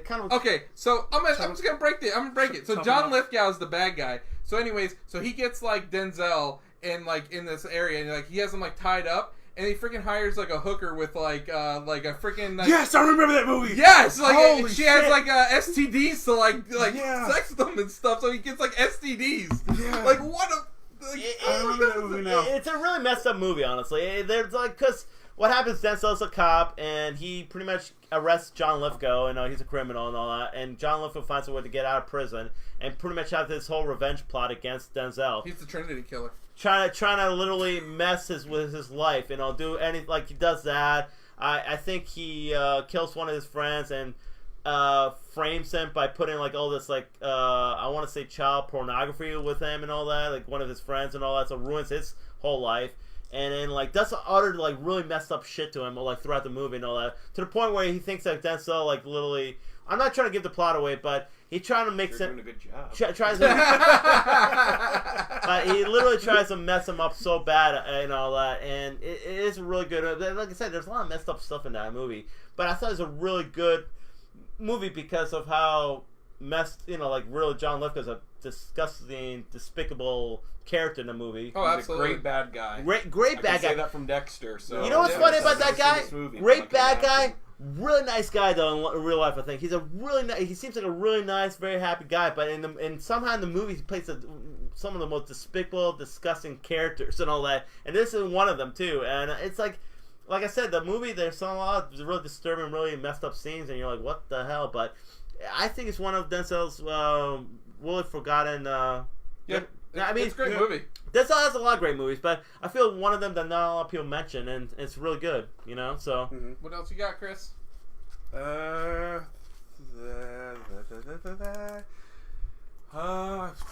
[SPEAKER 3] Kind of.
[SPEAKER 2] Okay, so I'm just gonna break it. I'm gonna break it. So
[SPEAKER 1] Chop
[SPEAKER 2] John
[SPEAKER 1] him
[SPEAKER 2] Lithgow is the bad guy. So anyways, so he gets like Denzel in this area, and like he has him like tied up, and he freaking hires like a hooker with like a freaking like,
[SPEAKER 1] Yes, I remember that movie.
[SPEAKER 2] yes, like
[SPEAKER 1] Holy
[SPEAKER 2] she has
[SPEAKER 1] shit.
[SPEAKER 2] like STDs to like
[SPEAKER 1] Yeah.
[SPEAKER 2] sex them and stuff. So he gets like STDs.
[SPEAKER 1] Yeah.
[SPEAKER 2] Like what a. Like,
[SPEAKER 1] I remember that movie now.
[SPEAKER 3] It's a really messed up movie, honestly. There's like, cause what happens? Denzel's a cop, and he pretty much arrests John Lithgow, and he's a criminal and all that. And John Lithgow finds a way to get out of prison, and pretty much have this whole revenge plot against Denzel.
[SPEAKER 2] He's the Trinity killer.
[SPEAKER 3] Trying to literally mess with his life, and do any like he does that. I think he kills one of his friends and frames him by putting like all this like I want to say child pornography with him and all that, like one of his friends and all that, so ruins his whole life. And then like does utter like really messed up shit to him like throughout the movie and all that, to the point where he thinks that Denzel like literally. I'm not trying to give the plot away, but he's trying to make
[SPEAKER 4] You're
[SPEAKER 3] sense.
[SPEAKER 4] doing a good job.
[SPEAKER 3] Tries to, but he literally tries to mess him up so bad and all that, and it is really good. Like I said, there's a lot of messed up stuff in that movie, but I thought it was a really good movie because of how messed, like really John Lithgow's a disgusting, despicable character in the movie.
[SPEAKER 2] Oh,
[SPEAKER 4] He's
[SPEAKER 2] absolutely.
[SPEAKER 4] a great bad guy.
[SPEAKER 3] Great
[SPEAKER 4] I
[SPEAKER 3] bad
[SPEAKER 4] can say
[SPEAKER 3] guy.
[SPEAKER 4] that from Dexter. So
[SPEAKER 3] You know what's
[SPEAKER 2] Yeah,
[SPEAKER 3] funny
[SPEAKER 2] I've
[SPEAKER 3] about that guy? Great bad guy. Really nice guy though in real life. I think he's a really he seems like a really nice, very happy guy. But somehow in the movie he plays some of the most despicable, disgusting characters and all that. And this is one of them too. And it's like I said, the movie there's a lot of really disturbing, really messed up scenes, and you're like, what the hell? But I think it's one of Denzel's really forgotten.
[SPEAKER 2] Yep.
[SPEAKER 3] I mean,
[SPEAKER 2] it's a great movie.
[SPEAKER 3] Denzel has a lot of great movies, but I feel one of them that not a lot of people mention, and it's really good, so.
[SPEAKER 1] Mm-hmm.
[SPEAKER 2] What else you got, Chris?
[SPEAKER 1] I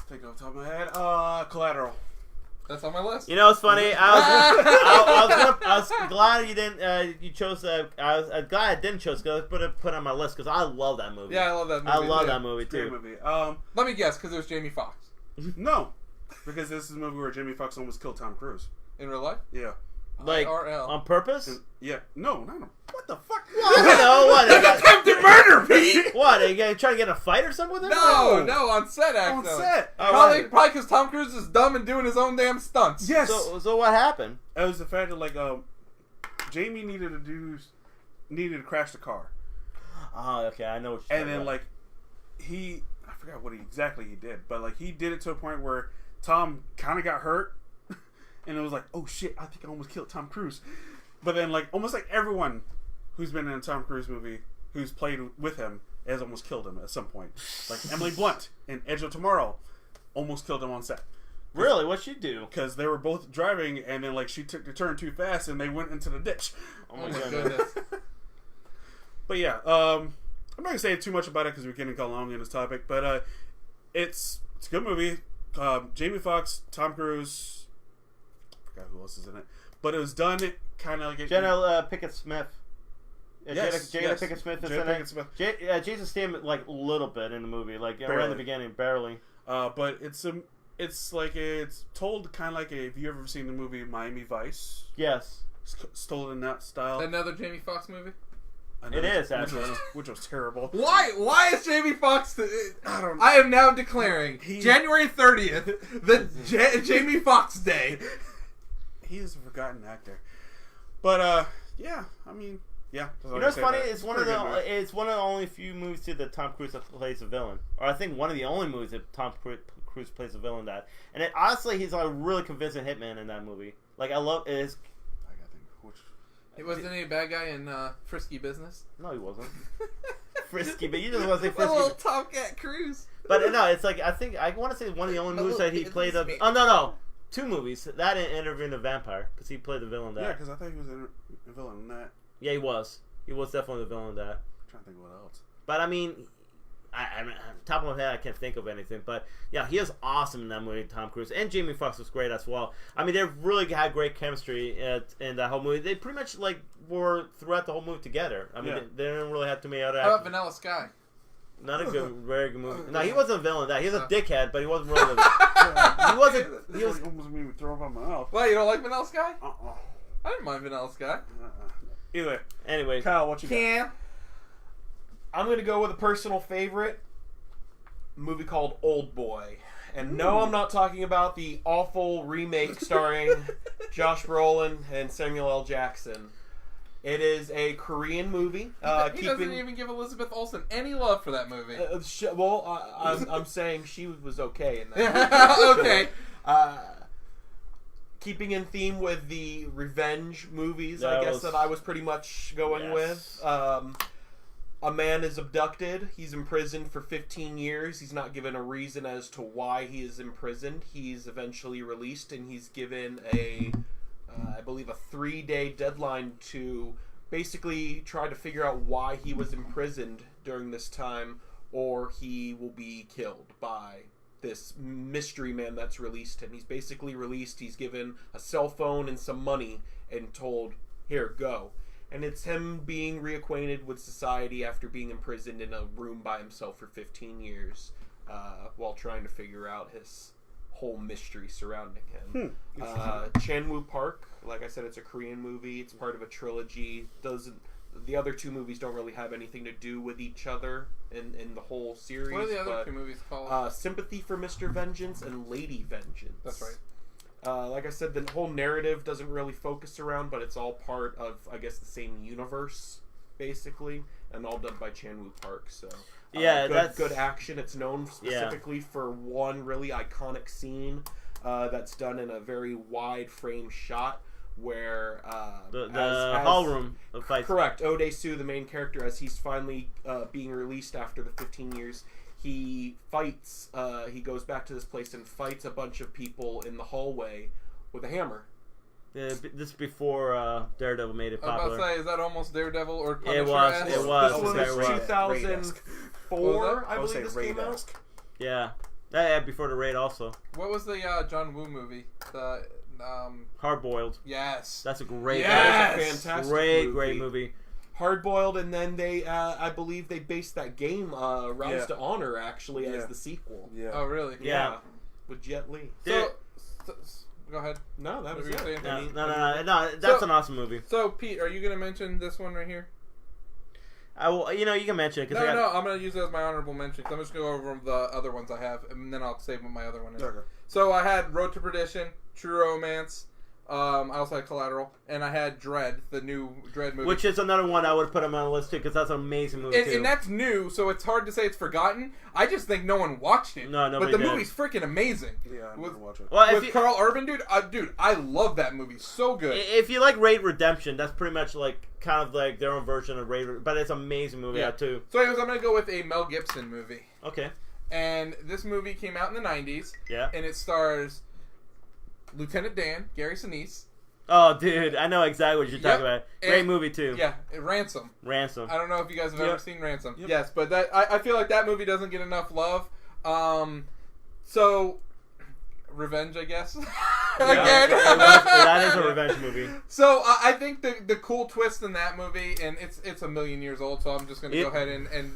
[SPEAKER 1] think off the top of my head. Collateral.
[SPEAKER 2] That's on my list.
[SPEAKER 3] You know, it's funny. I was glad you didn't. You chose. I was glad I didn't choose because I put it on my list because I love that movie.
[SPEAKER 2] Yeah, I love that movie.
[SPEAKER 3] I love
[SPEAKER 2] too.
[SPEAKER 3] that movie
[SPEAKER 1] Great
[SPEAKER 3] too.
[SPEAKER 1] movie.
[SPEAKER 2] Let me guess, because it was Jamie Foxx.
[SPEAKER 1] No, because this is a movie where Jamie Foxx almost killed Tom Cruise.
[SPEAKER 2] In real life?
[SPEAKER 1] Yeah.
[SPEAKER 3] Like
[SPEAKER 2] IRL.
[SPEAKER 3] on purpose?
[SPEAKER 1] And, yeah. No. What the fuck?
[SPEAKER 3] Well, I don't know what.
[SPEAKER 2] Attempted murder, Pete!
[SPEAKER 3] What? Are you trying to get in a fight or something with him?
[SPEAKER 2] No, on set,
[SPEAKER 1] On
[SPEAKER 2] actually.
[SPEAKER 1] set.
[SPEAKER 2] Probably because Tom Cruise is dumb and doing his own damn stunts.
[SPEAKER 1] Yes.
[SPEAKER 3] So what happened?
[SPEAKER 1] It was the fact that Jamie needed to crash the car,
[SPEAKER 3] Oh, okay. I know what you're
[SPEAKER 1] and
[SPEAKER 3] talking
[SPEAKER 1] then
[SPEAKER 3] about.
[SPEAKER 1] I forgot what exactly he did, but he did it to a point where Tom kind of got hurt, and it was like, oh shit, I think I almost killed Tom Cruise. But then almost everyone who's been in a Tom Cruise movie who's played with him has almost killed him at some point. Like Emily Blunt in Edge of Tomorrow almost killed him on set.
[SPEAKER 3] Really? What'd she do?
[SPEAKER 1] Because they were both driving, and then she took the turn too fast, and they went into the ditch.
[SPEAKER 3] Oh
[SPEAKER 2] Oh
[SPEAKER 3] my
[SPEAKER 2] my
[SPEAKER 3] god.
[SPEAKER 2] goodness.
[SPEAKER 1] But yeah, I'm not gonna say too much about it because we're getting kind of long in this topic. But it's a good movie. Jamie Foxx, Tom Cruise. I forgot who else is in it. But it was done kind of like
[SPEAKER 3] Jenna Pickett Smith.
[SPEAKER 1] Yes,
[SPEAKER 3] Jada
[SPEAKER 1] yes.
[SPEAKER 3] Pickett Smith is
[SPEAKER 1] Jada
[SPEAKER 3] in
[SPEAKER 1] Pinkett
[SPEAKER 3] it.
[SPEAKER 1] Smith.
[SPEAKER 3] Jason Statham a little bit in the movie, right in
[SPEAKER 1] Barely.
[SPEAKER 3] the beginning, barely.
[SPEAKER 1] But it's told kind of like have you ever seen the movie Miami Vice?
[SPEAKER 3] Yes.
[SPEAKER 1] It's told in that style.
[SPEAKER 2] Another Jamie Foxx movie?
[SPEAKER 3] It is, actually.
[SPEAKER 1] which was terrible.
[SPEAKER 2] Why is Jamie Foxx...
[SPEAKER 1] I don't know.
[SPEAKER 2] I am now declaring January 30th, the Jamie Foxx Day.
[SPEAKER 1] He is a forgotten actor. But yeah, I mean, Yeah.
[SPEAKER 3] You know what's funny? It's one of the only few movies too that Tom Cruise plays a villain, or I think one of the only movies that Tom Cruise plays a villain that. And honestly, he's a really convincing hitman in that movie. Like I love it.
[SPEAKER 1] I gotta think which.
[SPEAKER 2] He wasn't any bad guy in Frisky Business.
[SPEAKER 3] No, he wasn't. Frisky, but you just want to say Frisky.
[SPEAKER 2] Little Tomcat Cruise.
[SPEAKER 3] But no, it's like I want to say one of the only movies that he played. Oh no, 2 movies. That and Interview in the Vampire, because he played the villain in that.
[SPEAKER 1] Yeah, because I think he was a villain in that.
[SPEAKER 3] Yeah, he was. He was definitely the villain in that.
[SPEAKER 1] I'm trying to think what else.
[SPEAKER 3] But I mean, I top of my head, I can't think of anything. But yeah, he is awesome in that movie, Tom Cruise, and Jamie Foxx was great as well. I mean, they really had great chemistry in that whole movie. They pretty much like were throughout the whole movie together. I mean, they didn't really have too many other.
[SPEAKER 2] How about Vanilla Sky?
[SPEAKER 3] Not a good, very good movie. No, he wasn't a villain in that. He was a dickhead, but he wasn't really. He wasn't. He was
[SPEAKER 1] almost made me throw up on my mouth.
[SPEAKER 2] Well, you don't like Vanilla Sky?
[SPEAKER 1] Uh-uh.
[SPEAKER 2] I didn't mind Vanilla Sky.
[SPEAKER 1] Either.
[SPEAKER 3] Anyway,
[SPEAKER 1] Kyle, what you got?
[SPEAKER 4] I'm going to go with a personal favorite. A movie called Old Boy. And no, I'm not talking about the awful remake starring Josh Brolin and Samuel L. Jackson. It is a Korean movie.
[SPEAKER 2] He doesn't even give Elizabeth Olsen any love for that movie.
[SPEAKER 4] I'm saying she was okay in that.
[SPEAKER 2] Okay.
[SPEAKER 4] Keeping in theme with the revenge movies, I guess that I was pretty much going with. A man is abducted. He's imprisoned for 15 years. He's not given a reason as to why he is imprisoned. He's eventually released, and he's given I believe, a 3-day deadline to basically try to figure out why he was imprisoned during this time, or he will be killed by this mystery man that's released him. He's basically released. He's given a cell phone and some money and told, here, go. And it's him being reacquainted with society after being imprisoned in a room by himself for 15 years while trying to figure out his whole mystery surrounding him. Chan-Woo Park, like I said, it's a Korean movie. It's part of a trilogy. The other 2 movies don't really have anything to do with each other in the whole series.
[SPEAKER 2] What are the other 2 movies called?
[SPEAKER 4] Sympathy for Mr. Vengeance and Lady Vengeance.
[SPEAKER 2] That's right.
[SPEAKER 4] Like I said, the whole narrative doesn't really focus around, but it's all part of, I guess, the same universe, basically, and all done by Chan-Woo Park, so... that's good action. It's known specifically for one really iconic scene that's done in a very wide frame shot where
[SPEAKER 3] the hall room fight.
[SPEAKER 4] Correct. Ode-Soo, the main character, as he's finally being released after the 15 years, he fights. He goes back to this place and fights a bunch of people in the hallway with a hammer.
[SPEAKER 3] This before Daredevil made it popular.
[SPEAKER 2] I was about to say, is that almost Daredevil or Punisher?
[SPEAKER 3] It was.
[SPEAKER 4] This was 2004, I believe this came out.
[SPEAKER 3] Yeah. Before the Raid also.
[SPEAKER 2] What was the John Woo movie? The
[SPEAKER 3] Hard Boiled.
[SPEAKER 2] Yes.
[SPEAKER 3] That's a great
[SPEAKER 4] That is a fantastic
[SPEAKER 3] great movie.
[SPEAKER 4] Hard Boiled, and then they, I believe they based that game, Rounds to Honor, actually, as the sequel.
[SPEAKER 1] Yeah.
[SPEAKER 2] Oh, really?
[SPEAKER 4] Yeah. With Jet Li.
[SPEAKER 2] So, go ahead.
[SPEAKER 4] No, that was
[SPEAKER 2] What were you
[SPEAKER 4] it.
[SPEAKER 2] saying?
[SPEAKER 3] No. That's an awesome movie.
[SPEAKER 2] So, Pete, are you going to mention this one right here?
[SPEAKER 3] I will. You can mention it.
[SPEAKER 2] No, I'm going to use it as my honorable mention. Cause I'm just going to go over the other ones I have, and then I'll save what my other one is.
[SPEAKER 1] Okay.
[SPEAKER 2] So I had Road to Perdition, True Romance. I also had Collateral, and I had Dread, the new Dread movie,
[SPEAKER 3] which is another one I would put on my list too, because that's an amazing movie too.
[SPEAKER 2] And that's new, so it's hard to say it's forgotten. I just think no one watched it.
[SPEAKER 3] No,
[SPEAKER 2] but the movie's freaking amazing.
[SPEAKER 1] Yeah, I'm gonna watch it.
[SPEAKER 2] Well, with Carl Urban, dude, I love that movie. So good.
[SPEAKER 3] If you like Raid Redemption, that's pretty much like kind of like their own version of Raid, but it's an amazing movie too.
[SPEAKER 2] So, anyways, I'm gonna go with a Mel Gibson movie.
[SPEAKER 3] Okay.
[SPEAKER 2] And this movie came out in the 90s.
[SPEAKER 3] Yeah.
[SPEAKER 2] And it stars Lieutenant Dan, Gary Sinise.
[SPEAKER 3] Oh, dude, I know exactly what you're talking about. Great movie too.
[SPEAKER 2] Yeah, Ransom.
[SPEAKER 3] Ransom.
[SPEAKER 2] I don't know if you guys have ever seen Ransom. Yep. Yes, but that I feel like that movie doesn't get enough love. So revenge, I guess. Again,
[SPEAKER 3] that is a revenge movie.
[SPEAKER 2] So I think the cool twist in that movie, and it's a million years old, so I'm just gonna go ahead and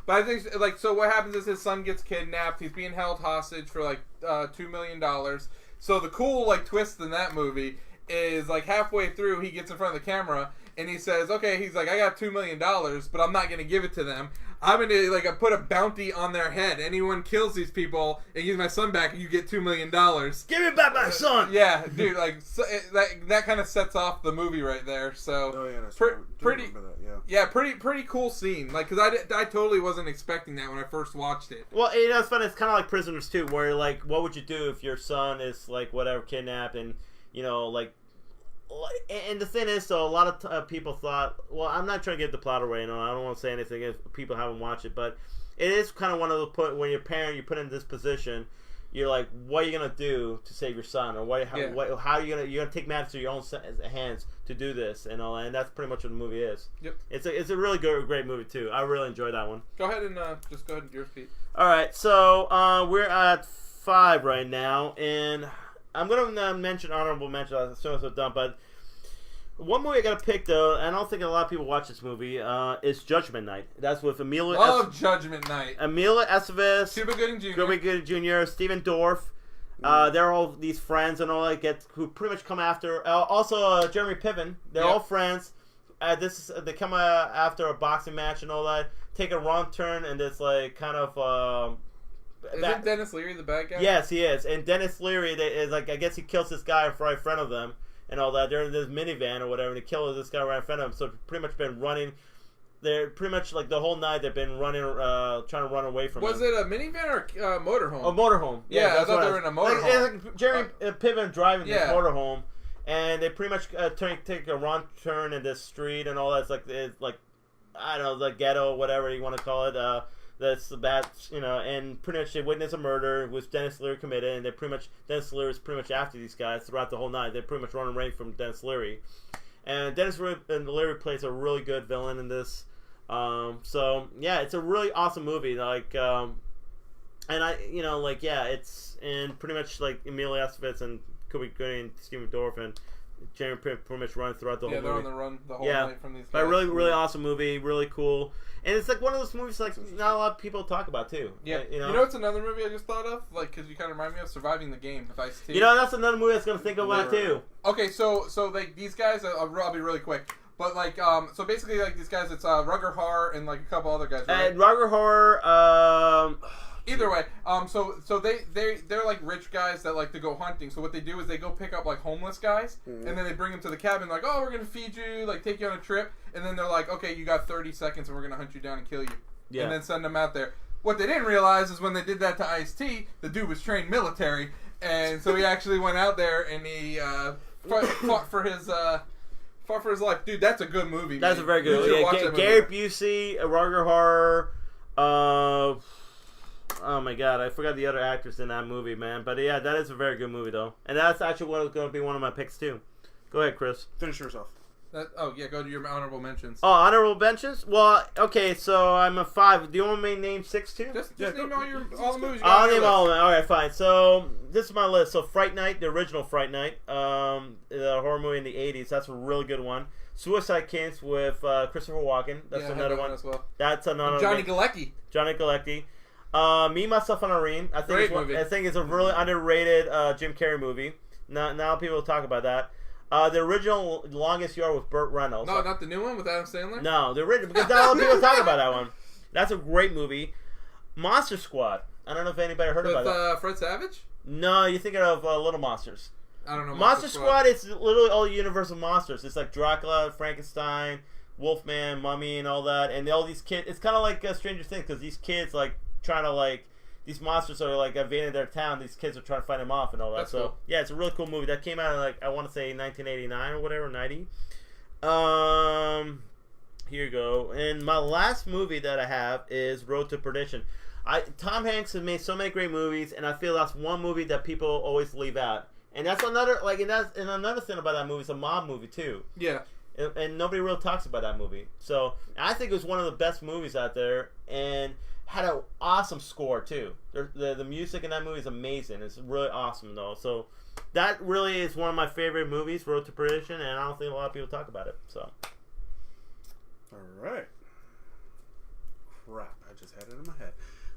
[SPEAKER 2] but I think so what happens is his son gets kidnapped. He's being held hostage for like $2 million. So the cool twist in that movie is halfway through he gets in front of the camera and he says, okay, he's like, I got $2 million, but I'm not going to give it to them. I'm gonna like put a bounty on their head. Anyone kills these people and gives my son back, you get $2 million.
[SPEAKER 3] Give me back my son.
[SPEAKER 2] Yeah, dude, like so that kind of sets off the movie right there. So
[SPEAKER 1] Oh yeah, that's
[SPEAKER 2] pretty.
[SPEAKER 1] That, yeah.
[SPEAKER 2] Yeah, pretty cool scene. Like, cause I totally wasn't expecting that when I first watched it.
[SPEAKER 3] Well, you know, it's funny. It's kind of like Prisoners too, where like, what would you do if your son is like whatever kidnapped, and you know, like, and the thing is, so a lot of people thought, well, I'm not trying to give the plot away, and I don't want to say anything if people haven't watched it, but it is kind of one of the point when your parent, you put in this position, you're like, what are you gonna do to save your son, or how are you're gonna take matters to your own hands to do this, and all, and that's pretty much what the movie is.
[SPEAKER 2] Yep.
[SPEAKER 3] It's a really great movie too. I really enjoyed that one.
[SPEAKER 2] Go ahead and just go ahead and yours, Pete.
[SPEAKER 3] All right, so we're at 5 right now, and I'm gonna mention honorable mention as soon as we're done. But one movie I gotta pick though, and I don't think a lot of people watch this movie, is Judgment Night. That's with
[SPEAKER 2] Love Judgment Night.
[SPEAKER 3] Emilio Estevez,
[SPEAKER 2] Cuba Gooding Jr.,
[SPEAKER 3] Cuba Gooding Jr., Stephen Dorff. They're all these friends and all that who pretty much come after. Also, Jeremy Piven. They're all friends. They come after a boxing match and all that. Take a wrong turn and it's like kind of.
[SPEAKER 2] Isn't Dennis Leary the bad guy?
[SPEAKER 3] Yes, he is. And Dennis Leary is like, I guess he kills this guy right in front of them and all that. They're in this minivan or whatever, and he kills this guy right in front of them. So pretty much been running. They're pretty much like the whole night they've been running, trying to run away from him.
[SPEAKER 2] Was it a minivan or a motorhome?
[SPEAKER 3] A motorhome.
[SPEAKER 2] Yeah, I thought they were in a motorhome.
[SPEAKER 3] Like Jeremy Piven driving this motorhome, and they pretty much take a wrong turn in this street and all that. It's like I don't know, the ghetto, whatever you want to call it. That's the bad, you know, and pretty much they witness a murder which Dennis Leary committed, and Dennis Leary is pretty much after these guys throughout the whole night. They pretty much run away from Dennis Leary, and Dennis Leary plays a really good villain in this. So yeah, it's a really awesome movie. Like, and I, you know, like it's and pretty much like Emilio Estevez and Cuba Gooding and Stephen Dorff and Jeremy Piven pretty much run throughout the whole movie.
[SPEAKER 2] Yeah, they're on the run the whole night from these guys.
[SPEAKER 3] But really awesome movie, really cool. And it's like one of those movies like not a lot of people talk about too.
[SPEAKER 2] Yeah, you know what's another movie I just thought of? Like, because you kind of remind me of Surviving the Game with Ice-T.
[SPEAKER 3] You know, that's another movie that's gonna think of that too.
[SPEAKER 2] Okay, so like these guys, I'll be really quick. But like, so basically, like these guys, it's Rutger Hauer and like a couple other guys, right?
[SPEAKER 3] And Rutger Hauer.
[SPEAKER 2] Either way, so they're like rich guys that like to go hunting. So what they do is they go pick up like homeless guys, and then they bring them to the cabin. Like, oh, we're gonna feed you, like take you on a trip, and then they're like, okay, you got 30 seconds, and we're gonna hunt you down and kill you, and then send them out there. What they didn't realize is when they did that to Ice-T, the dude was trained military, and so he actually went out there and he fought for his life. Dude, that's a good movie.
[SPEAKER 3] That's a very good movie. Yeah, Gary Busey, Rutger Hauer. Oh my god, I forgot the other actors in that movie, man. But yeah, that is a very good movie, though. And that's actually going to be one of my picks, too. Go ahead, Chris.
[SPEAKER 1] Finish yourself.
[SPEAKER 2] Go to your honorable mentions.
[SPEAKER 3] Oh, honorable mentions? Well, okay, so I'm a 5. Do you want me to name 6, too?
[SPEAKER 2] Just name all the movies.
[SPEAKER 3] I'll name all of them. Alright, fine. So, this is my list. So, Fright Night, the original Fright Night. The horror movie in the 80s. That's a really good one. Suicide Kings with Christopher Walken. That's another one.
[SPEAKER 2] As well.
[SPEAKER 3] That's another
[SPEAKER 2] Johnny Galecki.
[SPEAKER 3] Johnny Galecki. Me, Myself, and Irene. I think it's a really underrated Jim Carrey movie. Now people talk about that. The original Longest Yard with Burt Reynolds.
[SPEAKER 2] No, not the new one with Adam Sandler?
[SPEAKER 3] No, the original, because not a lot of people talk about that one. That's a great movie. Monster Squad. I don't know if anybody heard about that.
[SPEAKER 2] With Fred Savage?
[SPEAKER 3] No, you're thinking of Little Monsters.
[SPEAKER 2] I don't know.
[SPEAKER 3] Monster Squad is literally all Universal monsters. It's like Dracula, Frankenstein, Wolfman, Mummy, and all that. And all these kids, it's kind of like Stranger Things, because these kids like trying to like, these monsters are like invading their town. These kids are trying to fight them off and all that.
[SPEAKER 2] That's
[SPEAKER 3] so
[SPEAKER 2] cool.
[SPEAKER 3] Yeah, it's a really cool movie that came out in like, I want to say 1989 or whatever, 90. Here you go. And my last movie that I have is Road to Perdition. Tom Hanks has made so many great movies, and I feel that's one movie that people always leave out. And that's another another thing about that movie. It's a mob movie too.
[SPEAKER 2] Yeah.
[SPEAKER 3] And nobody really talks about that movie. So I think it was one of the best movies out there, and had an awesome score too. The music in that movie is amazing. It's really awesome though. So that really is one of my favorite movies, Road to Perdition, and I don't think a lot of people talk about it. So.
[SPEAKER 1] All right. Crap! I just had it in my head.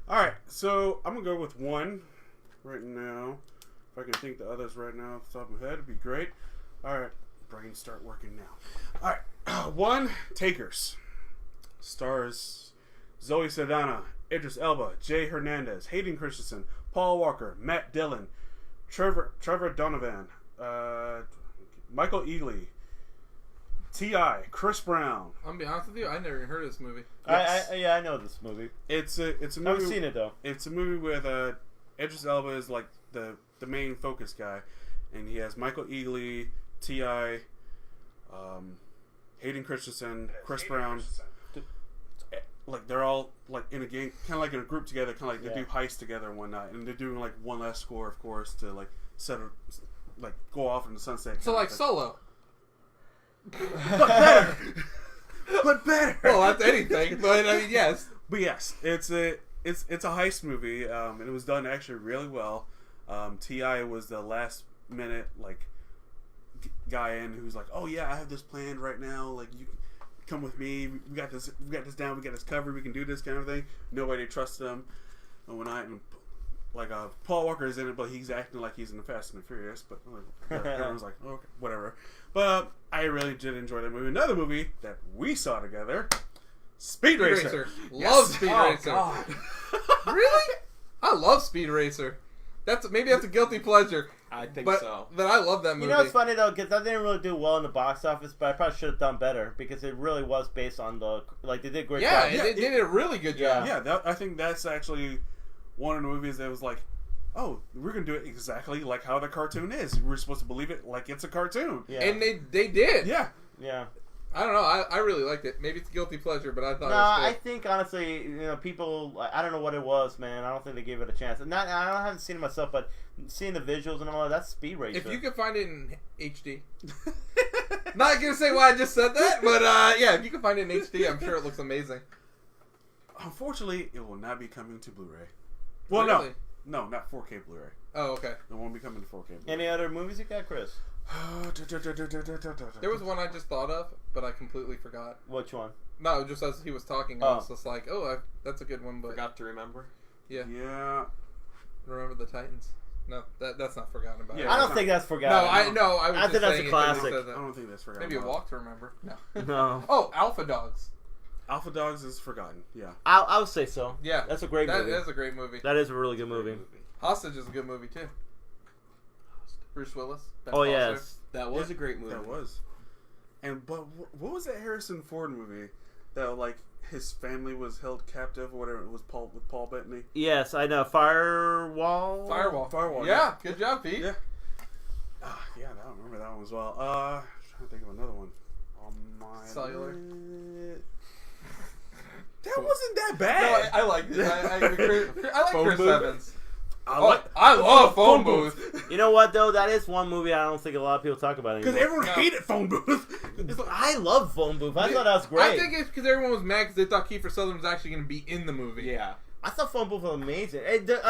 [SPEAKER 1] All right, so I'm gonna go with one right now. If I can think the others right now off the top of my head, it'd be great. All right, brains start working now. All right, one, Takers. Stars Zoe Saldana, Idris Elba, Jay Hernandez, Hayden Christensen, Paul Walker, Matt Dillon, Trevor Donovan, Michael Ealy, T.I., Chris Brown.
[SPEAKER 2] I'm gonna be honest with you, I never even heard of this movie.
[SPEAKER 1] Yes.
[SPEAKER 3] I know this movie.
[SPEAKER 1] It's a movie.
[SPEAKER 3] I've seen it though.
[SPEAKER 1] It's a movie with Idris Elba is like the main focus guy, and he has Michael Ealy, T.I., Hayden Christensen, Chris Brown. Like they're all like in a gang, kind of like in a group together, kind of like they do heists together and whatnot, and they're doing like one last score, of course, to like go off in the sunset.
[SPEAKER 2] So like Solo.
[SPEAKER 1] But better. But better.
[SPEAKER 2] Well, that's anything, but I mean, yes.
[SPEAKER 1] But yes, it's a heist movie, and it was done actually really well. T.I. was the last minute like guy in who's like, oh yeah, I have this planned right now. Like you come with me. We got this down. We got this covered. We can do this kind of thing. Nobody trusted him. And when Paul Walker is in it, but he's acting like he's in the Fast and the Furious. But everyone's like, oh, okay, whatever. But I really did enjoy that movie. Another movie that we saw together, Speed Racer.
[SPEAKER 2] Love Speed
[SPEAKER 4] Oh,
[SPEAKER 2] Racer.
[SPEAKER 4] God.
[SPEAKER 2] Really? I love Speed Racer. Maybe that's a guilty pleasure.
[SPEAKER 4] I think
[SPEAKER 2] But
[SPEAKER 4] so.
[SPEAKER 2] I love that movie.
[SPEAKER 3] You know what's funny though, because I didn't really do well in the box office, but I probably should have done better because it really was based on they did a great
[SPEAKER 2] Yeah,
[SPEAKER 3] job.
[SPEAKER 2] they did a really good job.
[SPEAKER 1] Yeah, I think that's actually one of the movies that was like, oh, we're gonna do it exactly like how the cartoon is. We're supposed to believe it like it's a cartoon.
[SPEAKER 3] Yeah.
[SPEAKER 2] And they did.
[SPEAKER 1] Yeah.
[SPEAKER 3] Yeah.
[SPEAKER 2] I don't know. I really liked it. Maybe it's a guilty pleasure, but I thought
[SPEAKER 3] No,
[SPEAKER 2] it was
[SPEAKER 3] I
[SPEAKER 2] good.
[SPEAKER 3] think honestly, people. I don't know what it was, man. I don't think they gave it a chance. I haven't seen it myself, but seeing the visuals and all that's Speed Racer.
[SPEAKER 2] If you could find it in HD. Not gonna say why I just said that, but yeah, if you can find it in HD, I'm sure it looks amazing.
[SPEAKER 1] Unfortunately, it will not be coming to Blu-ray. Well,
[SPEAKER 2] Really?
[SPEAKER 1] no, not 4K Blu-ray.
[SPEAKER 2] Oh, okay.
[SPEAKER 1] It won't be coming to 4K Blu-ray.
[SPEAKER 3] Any other movies you got, Chris?
[SPEAKER 2] There was one I just thought of, but I completely forgot.
[SPEAKER 3] Which one?
[SPEAKER 2] No, just as he was talking, I was just like, oh, that's a good one, but
[SPEAKER 4] Forgot to remember.
[SPEAKER 2] yeah.
[SPEAKER 1] Yeah.
[SPEAKER 2] Remember the Titans? No, that's not forgotten about.
[SPEAKER 1] Yeah.
[SPEAKER 3] I don't think that's forgotten.
[SPEAKER 2] I was
[SPEAKER 3] I
[SPEAKER 2] just
[SPEAKER 3] think that's
[SPEAKER 2] saying
[SPEAKER 3] a
[SPEAKER 2] it 'cause he
[SPEAKER 3] classic.
[SPEAKER 2] said that.
[SPEAKER 1] I don't think that's forgotten.
[SPEAKER 2] Maybe a
[SPEAKER 1] about.
[SPEAKER 2] Walk to Remember. No.
[SPEAKER 3] No.
[SPEAKER 2] Oh, Alpha Dogs.
[SPEAKER 1] Alpha Dogs is forgotten. Yeah.
[SPEAKER 3] I would say so.
[SPEAKER 2] Yeah.
[SPEAKER 3] That's a great movie.
[SPEAKER 2] That is a great movie.
[SPEAKER 3] That is a really good movie.
[SPEAKER 2] Hostage is a good movie, too. Bruce Willis. Ben
[SPEAKER 3] Oh,
[SPEAKER 2] Foster.
[SPEAKER 3] yes.
[SPEAKER 4] That was a great movie.
[SPEAKER 1] That was. But what was that Harrison Ford movie that like his family was held captive or whatever? It was with Paul Bettany.
[SPEAKER 3] Yes, I know. Firewall?
[SPEAKER 1] Firewall.
[SPEAKER 2] Yeah, good job, Pete.
[SPEAKER 1] Yeah. Yeah, I don't remember that one as well. I'm trying to think of another one. On my
[SPEAKER 2] Cellular.
[SPEAKER 1] That wasn't that
[SPEAKER 2] No,
[SPEAKER 1] bad.
[SPEAKER 2] I like it. I like
[SPEAKER 4] Phone
[SPEAKER 2] Chris
[SPEAKER 4] booth?
[SPEAKER 2] Evans.
[SPEAKER 1] I
[SPEAKER 2] love Phone Booth.
[SPEAKER 3] You know what, though? That is one movie I don't think a lot of people talk about
[SPEAKER 1] Because
[SPEAKER 3] anymore.
[SPEAKER 1] everyone hated Phone Booth. It's like,
[SPEAKER 3] I love Phone Booth. I thought that was great.
[SPEAKER 2] I think it's because everyone was mad because they thought Kiefer Sutherland was actually going to be in the movie.
[SPEAKER 4] Yeah.
[SPEAKER 3] I thought Phone Booth was amazing.
[SPEAKER 1] he's in the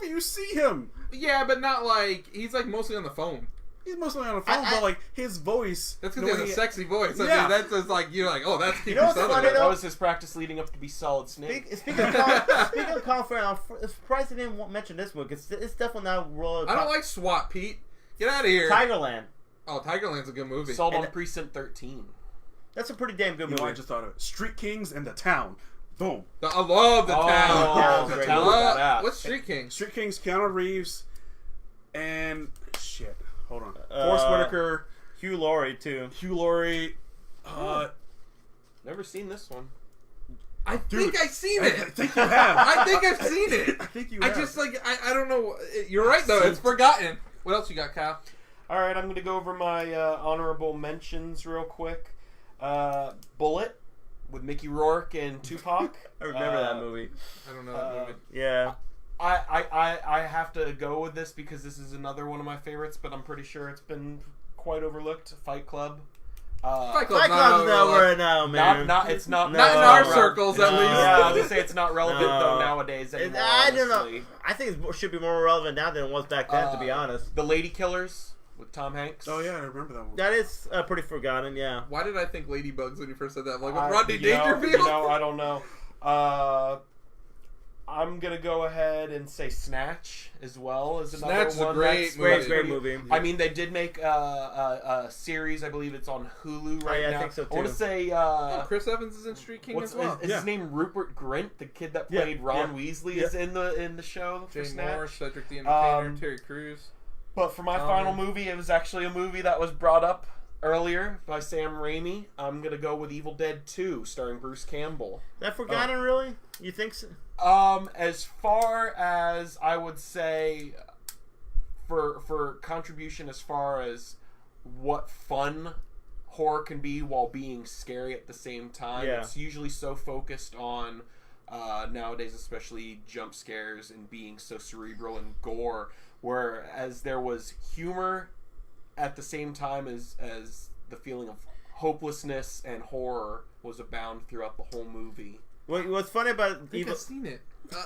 [SPEAKER 1] movie. You see him.
[SPEAKER 2] Yeah, but not like he's like mostly on the phone.
[SPEAKER 1] He's mostly on the phone, but like his voice.
[SPEAKER 2] That's because he has a sexy voice. I
[SPEAKER 1] Yeah.
[SPEAKER 2] mean, that's just like you're like, oh, that's Kiefer
[SPEAKER 3] know what's funny,
[SPEAKER 2] Sutherland.
[SPEAKER 3] though?
[SPEAKER 4] That was his practice leading up to be Solid Snake.
[SPEAKER 3] Speaking of Colin Farrell, I'm surprised they didn't mention this one because it's definitely not real.
[SPEAKER 2] I don't like SWAT, Pete. Get out of here.
[SPEAKER 3] Tigerland.
[SPEAKER 2] Oh, Tigerland's a good movie.
[SPEAKER 4] Sold on Precinct 13.
[SPEAKER 3] That's a pretty damn good
[SPEAKER 1] You know,
[SPEAKER 3] movie.
[SPEAKER 1] I just thought of it. Street Kings and the Town. Boom.
[SPEAKER 2] I love the town.
[SPEAKER 3] Town's
[SPEAKER 4] the
[SPEAKER 3] great.
[SPEAKER 4] town was badass.
[SPEAKER 2] What's Street Kings?
[SPEAKER 1] Street Kings, Keanu Reeves, and shit. Hold on. Forrest Whitaker,
[SPEAKER 3] Hugh Laurie too.
[SPEAKER 1] Hugh Laurie.
[SPEAKER 4] Never seen this one.
[SPEAKER 2] I think I've seen
[SPEAKER 1] I
[SPEAKER 2] it.
[SPEAKER 1] think you have.
[SPEAKER 2] I think I've seen it.
[SPEAKER 1] I think you
[SPEAKER 2] I
[SPEAKER 1] have.
[SPEAKER 2] just like I don't know. You're right though. It's forgotten. What else you got, Kyle?
[SPEAKER 4] All right, I'm going to go over my honorable mentions real quick. Bullet with Mickey Rourke and Tupac.
[SPEAKER 3] I remember that movie.
[SPEAKER 2] I don't know that movie.
[SPEAKER 3] Yeah.
[SPEAKER 4] I have to go with this because this is another one of my favorites, but I'm pretty sure it's been quite overlooked. Fight Club.
[SPEAKER 2] Fight
[SPEAKER 3] Fight Club's nowhere now, man.
[SPEAKER 4] It's not.
[SPEAKER 3] No.
[SPEAKER 2] Not in our
[SPEAKER 3] No.
[SPEAKER 2] circles, at
[SPEAKER 3] No.
[SPEAKER 2] least.
[SPEAKER 4] Yeah, I was gonna say it's not relevant
[SPEAKER 3] No.
[SPEAKER 4] though nowadays anymore.
[SPEAKER 3] I don't know.
[SPEAKER 4] honestly.
[SPEAKER 3] I think it should be more relevant now than it was back then, to be honest.
[SPEAKER 4] The Lady Killers with Tom Hanks.
[SPEAKER 1] Oh yeah, I remember that one.
[SPEAKER 3] That is pretty forgotten, yeah.
[SPEAKER 2] Why did I think Ladybugs when you first said that? Like with
[SPEAKER 4] I-
[SPEAKER 2] Rodney
[SPEAKER 4] you know,
[SPEAKER 2] Dangerfield?
[SPEAKER 4] I don't know. I'm gonna go ahead and say Snatch as well as another
[SPEAKER 2] Snatch is a
[SPEAKER 4] one.
[SPEAKER 2] great
[SPEAKER 3] Great movie.
[SPEAKER 4] I mean, they did make a series. I believe it's on Hulu right now.
[SPEAKER 3] I think so too.
[SPEAKER 4] I want to say.
[SPEAKER 2] Chris Evans is in Street King as well.
[SPEAKER 4] Is his name Rupert Grint, the kid that played Ron Weasley, is in the show for
[SPEAKER 2] Jay
[SPEAKER 4] Snatch.
[SPEAKER 2] Moore, Cedric the Entertainer, Terry Crews.
[SPEAKER 4] But for my final movie, it was actually a movie that was brought up earlier by Sam Raimi. I'm gonna go with Evil Dead 2, starring Bruce Campbell.
[SPEAKER 3] That forgotten, really? You think so?
[SPEAKER 4] As far as I would say, for contribution as far as what fun horror can be while being scary at the same time, it's usually so focused on nowadays, especially jump scares and being so cerebral and gore. Whereas there was humor at the same time as the feeling of hopelessness and horror was abound throughout the whole movie.
[SPEAKER 3] What's funny about
[SPEAKER 2] I think I've seen it.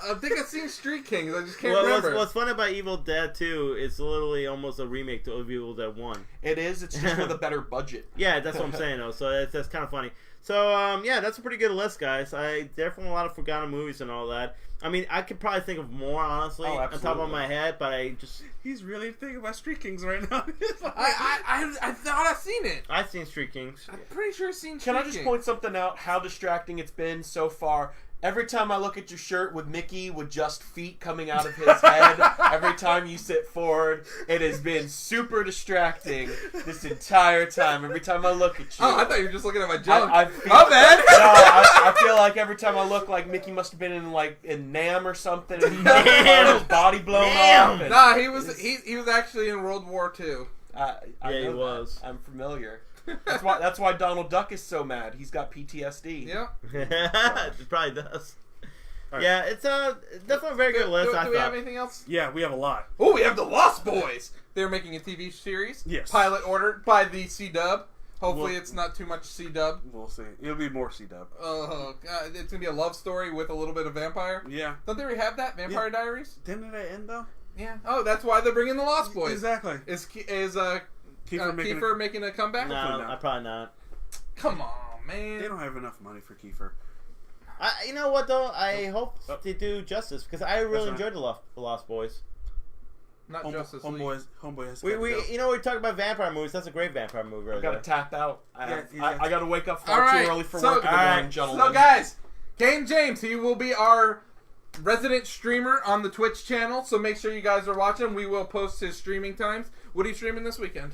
[SPEAKER 2] I think I've seen Street Kings. I just can't remember.
[SPEAKER 3] What's funny about Evil Dead 2, it's literally almost a remake of Evil Dead 1.
[SPEAKER 4] It is. It's just with a better budget.
[SPEAKER 3] Yeah, that's what I'm saying, though. So that's kind of funny. So, yeah, that's a pretty good list, guys. Definitely a lot of forgotten movies and all that. I mean, I could probably think of more, honestly, on top of my head, but I just...
[SPEAKER 1] He's really thinking about Street Kings right now.
[SPEAKER 2] I thought I've seen it.
[SPEAKER 3] I've seen Street Kings.
[SPEAKER 2] I'm pretty sure I've seen Street
[SPEAKER 4] Can I
[SPEAKER 2] Kings.
[SPEAKER 4] just point something out? How distracting it's been so far. Every time I look at your shirt with Mickey with just feet coming out of his head, every time you sit forward, it has been super distracting this entire time. Every time I look at you.
[SPEAKER 2] Oh, I thought you were just looking at my junk.
[SPEAKER 4] My
[SPEAKER 2] bad.
[SPEAKER 4] No, I feel like every time I look like Mickey must have been in Nam or something, and he had his body blown off. And
[SPEAKER 2] Nah, he was actually in World War II.
[SPEAKER 4] I
[SPEAKER 3] He
[SPEAKER 4] know
[SPEAKER 3] was.
[SPEAKER 4] that. I'm familiar. That's why Donald Duck is so mad. He's got PTSD.
[SPEAKER 2] Yeah.
[SPEAKER 3] It probably does.
[SPEAKER 1] Right.
[SPEAKER 3] Yeah, it's definitely a very good list,
[SPEAKER 2] Do
[SPEAKER 3] I
[SPEAKER 2] we
[SPEAKER 3] thought.
[SPEAKER 2] have anything else?
[SPEAKER 1] Yeah, we have a lot.
[SPEAKER 2] Oh, we have the Lost Boys. They're making a TV series.
[SPEAKER 1] Yes.
[SPEAKER 2] Pilot ordered by the C-Dub. Hopefully it's not too much C-Dub.
[SPEAKER 1] We'll see. It'll be more C-Dub.
[SPEAKER 2] Oh, God. It's going to be a love story with a little bit of vampire.
[SPEAKER 1] Yeah.
[SPEAKER 2] Don't they already have that? Vampire Diaries?
[SPEAKER 1] Didn't it end, though?
[SPEAKER 2] Yeah. Oh, that's why they're bringing the Lost Boys.
[SPEAKER 1] Exactly.
[SPEAKER 2] Is
[SPEAKER 1] Kiefer
[SPEAKER 2] making a comeback?
[SPEAKER 3] No,
[SPEAKER 1] Hopefully not.
[SPEAKER 3] I probably not.
[SPEAKER 2] Come on, man.
[SPEAKER 1] They don't have enough money for Kiefer.
[SPEAKER 3] You know what, though? I hope they do justice, because I really
[SPEAKER 1] That's
[SPEAKER 3] enjoyed the Lost Boys.
[SPEAKER 2] Not Justice League.
[SPEAKER 1] Homeboy has
[SPEAKER 3] We talk about vampire movies. That's a great vampire movie right
[SPEAKER 4] I gotta
[SPEAKER 3] there.
[SPEAKER 4] tap out. I gotta wake up
[SPEAKER 2] All
[SPEAKER 4] far
[SPEAKER 2] right,
[SPEAKER 4] too early for
[SPEAKER 2] so-
[SPEAKER 4] work in the
[SPEAKER 3] all
[SPEAKER 4] morning,
[SPEAKER 3] right,
[SPEAKER 4] gentlemen.
[SPEAKER 2] So, guys, Game James, he will be our resident streamer on the Twitch channel, so make sure you guys are watching. We will post his streaming times. What are you streaming this weekend?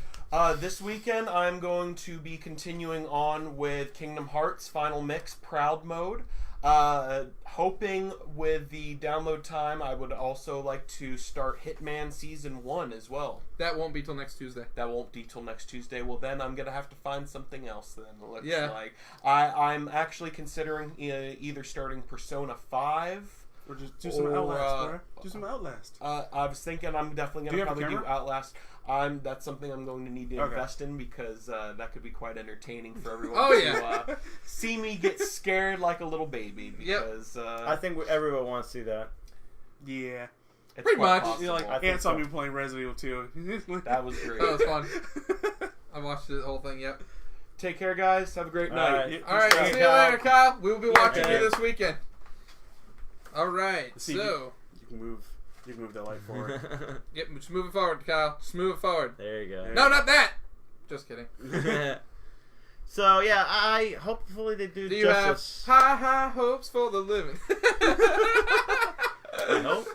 [SPEAKER 4] This weekend, I'm going to be continuing on with Kingdom Hearts Final Mix Proud Mode. Hoping with the download time, I would also like to start Hitman Season 1 as well.
[SPEAKER 2] That won't be till next Tuesday.
[SPEAKER 4] That won't be till next Tuesday. Well, then I'm going to have to find something else then, it looks
[SPEAKER 2] Yeah.
[SPEAKER 4] like. I'm actually considering either starting Persona 5.
[SPEAKER 1] Or just do some Outlast, bro. Do some Outlast.
[SPEAKER 4] I was thinking I'm definitely
[SPEAKER 1] Do
[SPEAKER 4] going
[SPEAKER 1] you
[SPEAKER 4] to
[SPEAKER 1] have a
[SPEAKER 4] probably do
[SPEAKER 1] camera?
[SPEAKER 4] Outlast. That's something I'm going to need to invest in because that could be quite entertaining for everyone
[SPEAKER 2] Oh,
[SPEAKER 4] to
[SPEAKER 2] yeah.
[SPEAKER 4] see me get scared like a little baby. Because
[SPEAKER 3] I think everyone wants to see that.
[SPEAKER 1] Yeah.
[SPEAKER 4] it's
[SPEAKER 2] Pretty
[SPEAKER 4] quite
[SPEAKER 2] much.
[SPEAKER 1] You know, like,
[SPEAKER 3] I think
[SPEAKER 1] Ant saw
[SPEAKER 3] so.
[SPEAKER 1] me playing Resident Evil 2.
[SPEAKER 4] That was great.
[SPEAKER 2] That was fun. I watched the whole thing, yep.
[SPEAKER 4] Take care, guys. Have a great
[SPEAKER 3] All
[SPEAKER 4] night.
[SPEAKER 3] right.
[SPEAKER 2] All right,
[SPEAKER 3] Thanks,
[SPEAKER 2] see you
[SPEAKER 3] Kyle.
[SPEAKER 2] later, Kyle. We will be watching
[SPEAKER 3] yeah.
[SPEAKER 2] you this weekend. All right,
[SPEAKER 1] See,
[SPEAKER 2] so...
[SPEAKER 1] You can move that light forward.
[SPEAKER 2] Yep, just move it forward, Kyle. Just move it forward.
[SPEAKER 3] There you go.
[SPEAKER 2] No, not that! Just kidding.
[SPEAKER 3] So, yeah, I hopefully they do
[SPEAKER 2] Do you
[SPEAKER 3] justice.
[SPEAKER 2] have high hopes for the living?
[SPEAKER 3] I hope.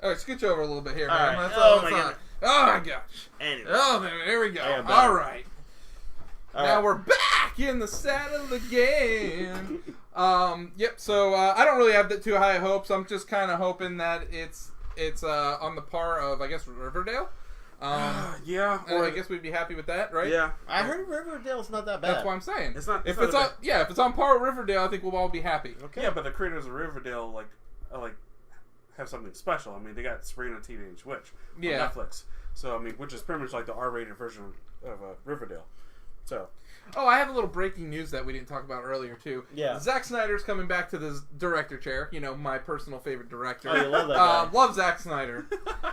[SPEAKER 2] All right, scooch over a little bit here,
[SPEAKER 3] All
[SPEAKER 2] man.
[SPEAKER 3] right.
[SPEAKER 2] That's
[SPEAKER 3] Oh,
[SPEAKER 2] all
[SPEAKER 3] my
[SPEAKER 2] that's on.
[SPEAKER 3] goodness.
[SPEAKER 2] Oh, my gosh.
[SPEAKER 3] Anyway.
[SPEAKER 2] Oh, man, there we go.
[SPEAKER 3] I got better.
[SPEAKER 2] All right.
[SPEAKER 3] All
[SPEAKER 2] Now
[SPEAKER 3] right.
[SPEAKER 2] we're back in the saddle again. Yep. So I don't really have too high hopes. I'm just kind of hoping that it's on the par of, I guess, Riverdale.
[SPEAKER 1] Yeah.
[SPEAKER 2] And I guess we'd be happy with that, right?
[SPEAKER 1] Yeah.
[SPEAKER 3] I heard Riverdale's not that bad.
[SPEAKER 2] That's what I'm saying.
[SPEAKER 1] It's not.
[SPEAKER 2] If
[SPEAKER 1] not
[SPEAKER 2] it's
[SPEAKER 1] a
[SPEAKER 2] on,
[SPEAKER 1] bad-
[SPEAKER 2] if it's on par with Riverdale, I think we'll all be happy.
[SPEAKER 3] Okay.
[SPEAKER 1] Yeah, but the creators of Riverdale have something special. I mean, they got Sabrina Teenage Witch on
[SPEAKER 2] Yeah.
[SPEAKER 1] Netflix. So I mean, which is pretty much like the R-rated version of Riverdale. So
[SPEAKER 2] Oh, I have a little breaking news that we didn't talk about earlier too.
[SPEAKER 3] Yeah.
[SPEAKER 2] Zack Snyder's coming back to the director chair. You know, my personal favorite director.
[SPEAKER 3] Oh, you love that guy.
[SPEAKER 2] Love Zack Snyder,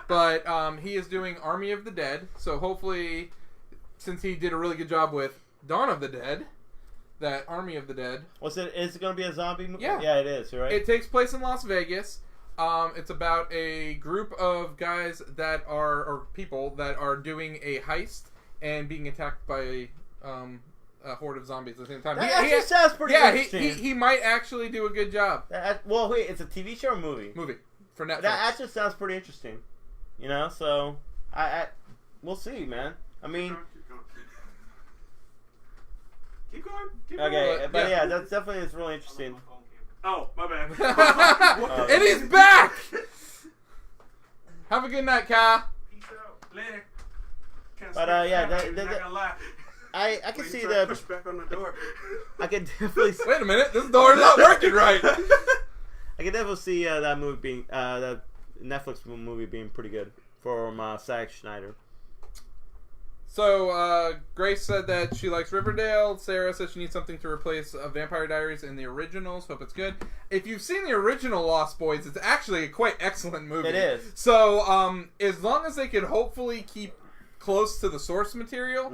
[SPEAKER 2] but he is doing Army of the Dead. So hopefully, since he did a really good job with Dawn of the Dead, that Army of the Dead.
[SPEAKER 3] Is it going to be a zombie movie?
[SPEAKER 2] Yeah.
[SPEAKER 3] Yeah, it is, right?
[SPEAKER 2] It takes place in Las Vegas. It's about a group of guys or people that are doing a heist and being attacked by a horde of zombies at the same time.
[SPEAKER 3] That actually sounds pretty interesting.
[SPEAKER 2] He might actually do a good job.
[SPEAKER 3] Well, wait, it's a TV show or movie?
[SPEAKER 2] Movie for Netflix.
[SPEAKER 3] That actually sounds pretty interesting. You know, so we'll see, man. I mean,
[SPEAKER 1] Keep going.
[SPEAKER 3] okay, but yeah, that's definitely it's really interesting.
[SPEAKER 1] Oh, my bad.
[SPEAKER 2] And he's back. Have a good night, Kyle.
[SPEAKER 1] Peace out. Later.
[SPEAKER 3] But yeah,
[SPEAKER 1] not gonna lie.
[SPEAKER 3] I can
[SPEAKER 1] Wait,
[SPEAKER 3] see
[SPEAKER 1] try to
[SPEAKER 3] the.
[SPEAKER 1] push back on the door.
[SPEAKER 3] I can definitely.
[SPEAKER 2] Wait a minute, this door's not working right.
[SPEAKER 3] I can definitely see that movie being that Netflix movie being pretty good from Zack Snyder.
[SPEAKER 2] So, Grace said that she likes Riverdale. Sarah said she needs something to replace Vampire Diaries in the originals. Hope it's good. If you've seen the original Lost Boys, it's actually a quite excellent movie.
[SPEAKER 3] It is.
[SPEAKER 2] So, as long as they can hopefully keep close to the source material,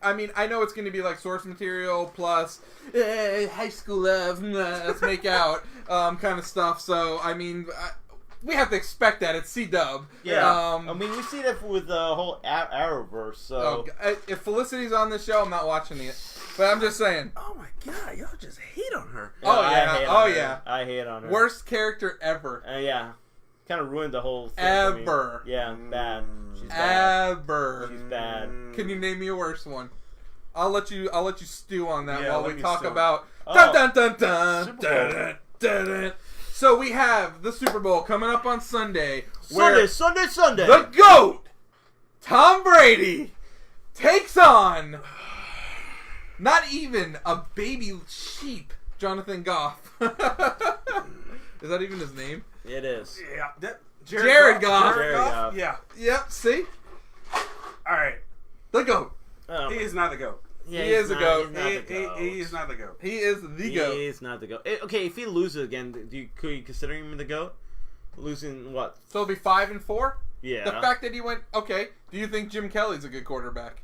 [SPEAKER 2] I mean, I know it's going to be like source material plus high school love, let's make out kind of stuff. So, I mean... we have to expect that. It's C-Dub.
[SPEAKER 3] Yeah. I mean, we see that with the whole Arrowverse, so...
[SPEAKER 2] if Felicity's on the show, I'm not watching it. But I'm just saying.
[SPEAKER 1] Oh my god, y'all just hate on her.
[SPEAKER 3] I hate on her.
[SPEAKER 2] Worst character ever.
[SPEAKER 3] Yeah. Kind of ruined the whole thing.
[SPEAKER 2] Ever.
[SPEAKER 3] Yeah, bad. She's bad.
[SPEAKER 2] Ever.
[SPEAKER 3] She's bad.
[SPEAKER 2] Can you name me a worse one? I'll let you stew on that while we talk about...
[SPEAKER 3] Oh.
[SPEAKER 2] Dun, dun, dun, dun, dun, dun, dun, dun. So we have the Super Bowl coming up on Sunday.
[SPEAKER 3] Sunday.
[SPEAKER 2] The GOAT, Tom Brady, takes on not even a baby sheep, Jonathan Goff. Is that even his name?
[SPEAKER 3] It is.
[SPEAKER 1] Yeah.
[SPEAKER 2] Jared Goff.
[SPEAKER 3] Jared Goff.
[SPEAKER 1] Yeah.
[SPEAKER 2] Yep, see?
[SPEAKER 1] Alright.
[SPEAKER 2] The GOAT.
[SPEAKER 3] Oh.
[SPEAKER 1] He is not the GOAT.
[SPEAKER 3] Yeah,
[SPEAKER 2] He is a goat.
[SPEAKER 1] He is not the GOAT.
[SPEAKER 2] He is the GOAT.
[SPEAKER 3] He is not the GOAT. Okay, if he loses again, could you consider him the GOAT? Losing what?
[SPEAKER 2] So it'll be 5-4?
[SPEAKER 3] Yeah.
[SPEAKER 2] The fact that he went, okay, do you think Jim Kelly's a good quarterback?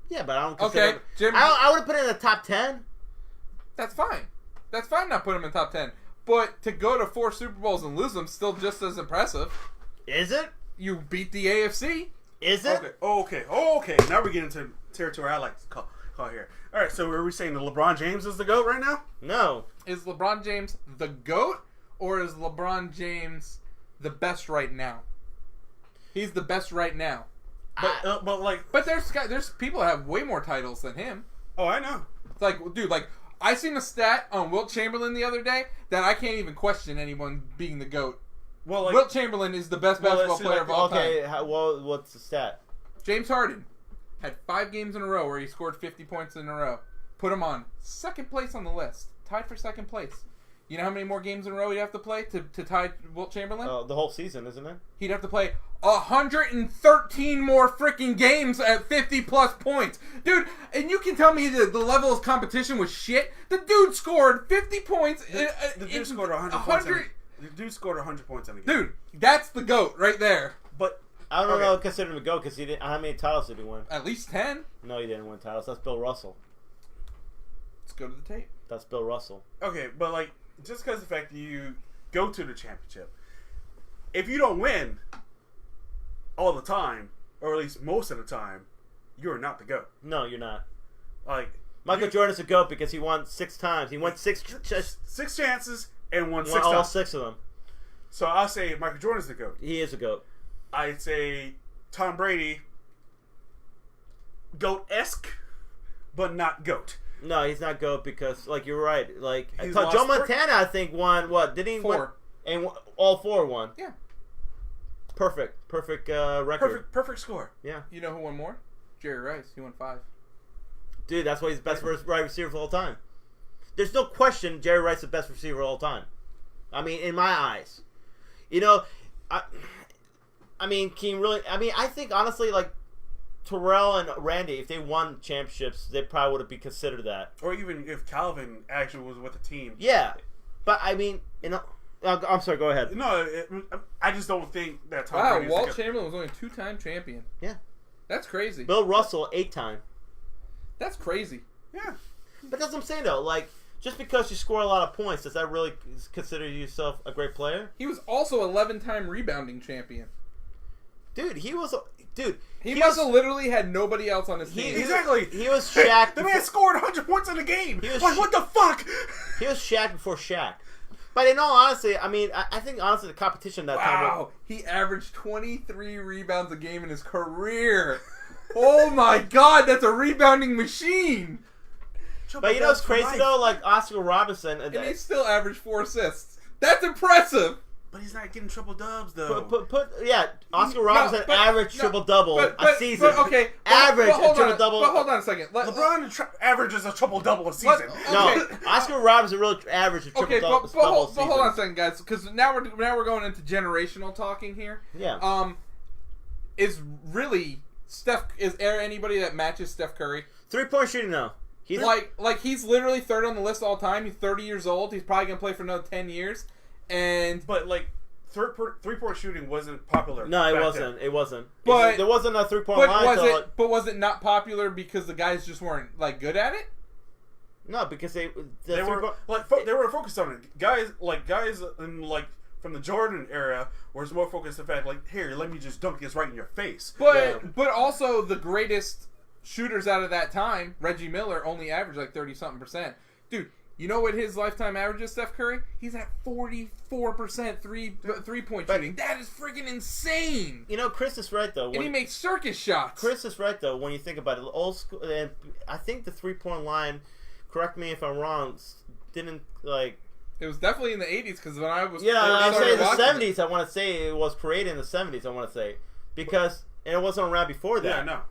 [SPEAKER 3] Yeah, but I don't consider
[SPEAKER 2] Okay,
[SPEAKER 3] him.
[SPEAKER 2] Jim...
[SPEAKER 3] I would have put him in the top 10.
[SPEAKER 2] That's fine. That's fine not putting him in top 10. But to go to 4 Super Bowls and lose them, still just as impressive.
[SPEAKER 3] Is it?
[SPEAKER 2] You beat the AFC.
[SPEAKER 3] Is it?
[SPEAKER 1] Okay. Now we're getting into territory I like to call here. Alright, so are we saying that LeBron James is the GOAT right now?
[SPEAKER 3] No.
[SPEAKER 2] Is LeBron James the GOAT, or is LeBron the best right now? He's the best right now. But there's people that have way more titles than him.
[SPEAKER 1] Oh, I know.
[SPEAKER 2] It's like, dude, I seen a stat on Wilt Chamberlain the other day that I can't even question anyone being the GOAT.
[SPEAKER 1] Well,
[SPEAKER 2] Wilt Chamberlain is the best basketball player of all time.
[SPEAKER 3] Okay, what's the stat?
[SPEAKER 2] James Harden had 5 games in a row where he scored 50 points in a row. Put him on second place on the list. Tied for second place. You know how many more games in a row he'd have to play to tie Wilt Chamberlain?
[SPEAKER 3] The whole season, isn't it?
[SPEAKER 2] He'd have to play 113 more freaking games at 50-plus points. Dude, and you can tell me the level of competition was shit? The dude scored 50 points.
[SPEAKER 1] The dude scored 100 points. The dude scored 100 points in the game.
[SPEAKER 2] Dude, that's the GOAT right there.
[SPEAKER 1] But
[SPEAKER 3] I don't know. Consider him a GOAT because he didn't. How many titles did he win?
[SPEAKER 2] At least 10.
[SPEAKER 3] No, he didn't win titles. That's Bill Russell.
[SPEAKER 2] Let's go to the tape.
[SPEAKER 3] That's Bill Russell.
[SPEAKER 1] Okay, but just because of the fact that you go to the championship, if you don't win all the time, or at least most of the time, you're not the GOAT.
[SPEAKER 3] No, you're not.
[SPEAKER 1] Michael
[SPEAKER 3] Jordan's a GOAT because he won 6 times. He won six
[SPEAKER 1] chances and won 6
[SPEAKER 3] all
[SPEAKER 1] times.
[SPEAKER 3] 6 of them.
[SPEAKER 1] So I'll say Michael Jordan's the GOAT.
[SPEAKER 3] He is a GOAT.
[SPEAKER 1] I'd say Tom Brady, GOAT-esque, but not GOAT.
[SPEAKER 3] No, he's not GOAT because, you're right.
[SPEAKER 1] He's
[SPEAKER 3] Joe Montana, I think, won what? Did he
[SPEAKER 2] 4?
[SPEAKER 3] And all 4 won.
[SPEAKER 2] Yeah.
[SPEAKER 3] Perfect record.
[SPEAKER 1] Perfect score.
[SPEAKER 3] Yeah.
[SPEAKER 2] You know who won more? Jerry Rice. He won 5.
[SPEAKER 3] Dude, that's why he's the best wide receiver of all time. There's no question Jerry Rice is the best receiver of all time. I mean, in my eyes. I think, honestly, Terrell and Randy, if they won championships, they probably would have been considered that.
[SPEAKER 1] Or even if Calvin actually was with the team.
[SPEAKER 3] Yeah. But, I'm sorry, go ahead.
[SPEAKER 1] No, I just don't think that Tom Brady is
[SPEAKER 2] Walt Chamberlain was only a 2-time champion.
[SPEAKER 3] Yeah.
[SPEAKER 2] That's crazy.
[SPEAKER 3] Bill Russell, 8-time.
[SPEAKER 2] That's crazy.
[SPEAKER 1] Yeah.
[SPEAKER 3] But that's what I'm saying, though. just because you score a lot of points, does that really consider yourself a great player?
[SPEAKER 2] He was also 11-time rebounding champion.
[SPEAKER 3] Dude, he must
[SPEAKER 2] have literally had nobody else on his team.
[SPEAKER 1] Exactly.
[SPEAKER 3] He was Shaq.
[SPEAKER 1] The man scored 100 points in a game.
[SPEAKER 3] was
[SPEAKER 1] Like, what the fuck?
[SPEAKER 3] He was Shaq before Shaq. But in all honesty, I mean, I think honestly the competition that time.
[SPEAKER 2] Wow, he averaged 23 rebounds a game in his career. Oh my God, that's a rebounding machine.
[SPEAKER 3] But you know what's crazy though? Like Oscar Robinson,
[SPEAKER 2] And he still averaged 4 assists. That's impressive.
[SPEAKER 1] But he's not getting triple dubs though.
[SPEAKER 3] Oscar Robinson averaged triple double a season. Average triple double.
[SPEAKER 2] But hold on a second.
[SPEAKER 1] LeBron averages a triple double a season.
[SPEAKER 3] No, Oscar Robinson really averaged a triple double.
[SPEAKER 2] But hold on a second, guys, because now we're going into generational talking here.
[SPEAKER 3] Yeah.
[SPEAKER 2] Is really Steph? Is there anybody that matches Steph Curry?
[SPEAKER 3] 3-point shooting though.
[SPEAKER 2] He's like he's literally third on the list all time. He's 30 years old. He's probably gonna play for another 10 years.
[SPEAKER 1] But like 3-point shooting wasn't popular.
[SPEAKER 3] No, it wasn't. It wasn't. But there wasn't a 3-point line.
[SPEAKER 2] But was it not popular because the guys just weren't like good at it?
[SPEAKER 3] No, because they
[SPEAKER 1] were focused on it. Guys in like from the Jordan era was more focused on the fact like, here, let me just dunk this right in your face.
[SPEAKER 2] But also the greatest shooters out of that time, Reggie Miller, only averaged like 30-something%. Dude, you know what his lifetime average is, Steph Curry? He's at 44% three-point shooting. That is freaking insane.
[SPEAKER 3] You know, Chris is right though.
[SPEAKER 2] And he makes circus shots.
[SPEAKER 3] Chris is right though when you think about it. Old school, and I think the 3-point line. Correct me if I'm wrong. Didn't like.
[SPEAKER 2] It was definitely in the 80s because when I was
[SPEAKER 3] I say the 70s. I want to say it was created in the 70s. I want to say because and it wasn't around before that.
[SPEAKER 1] Yeah, no.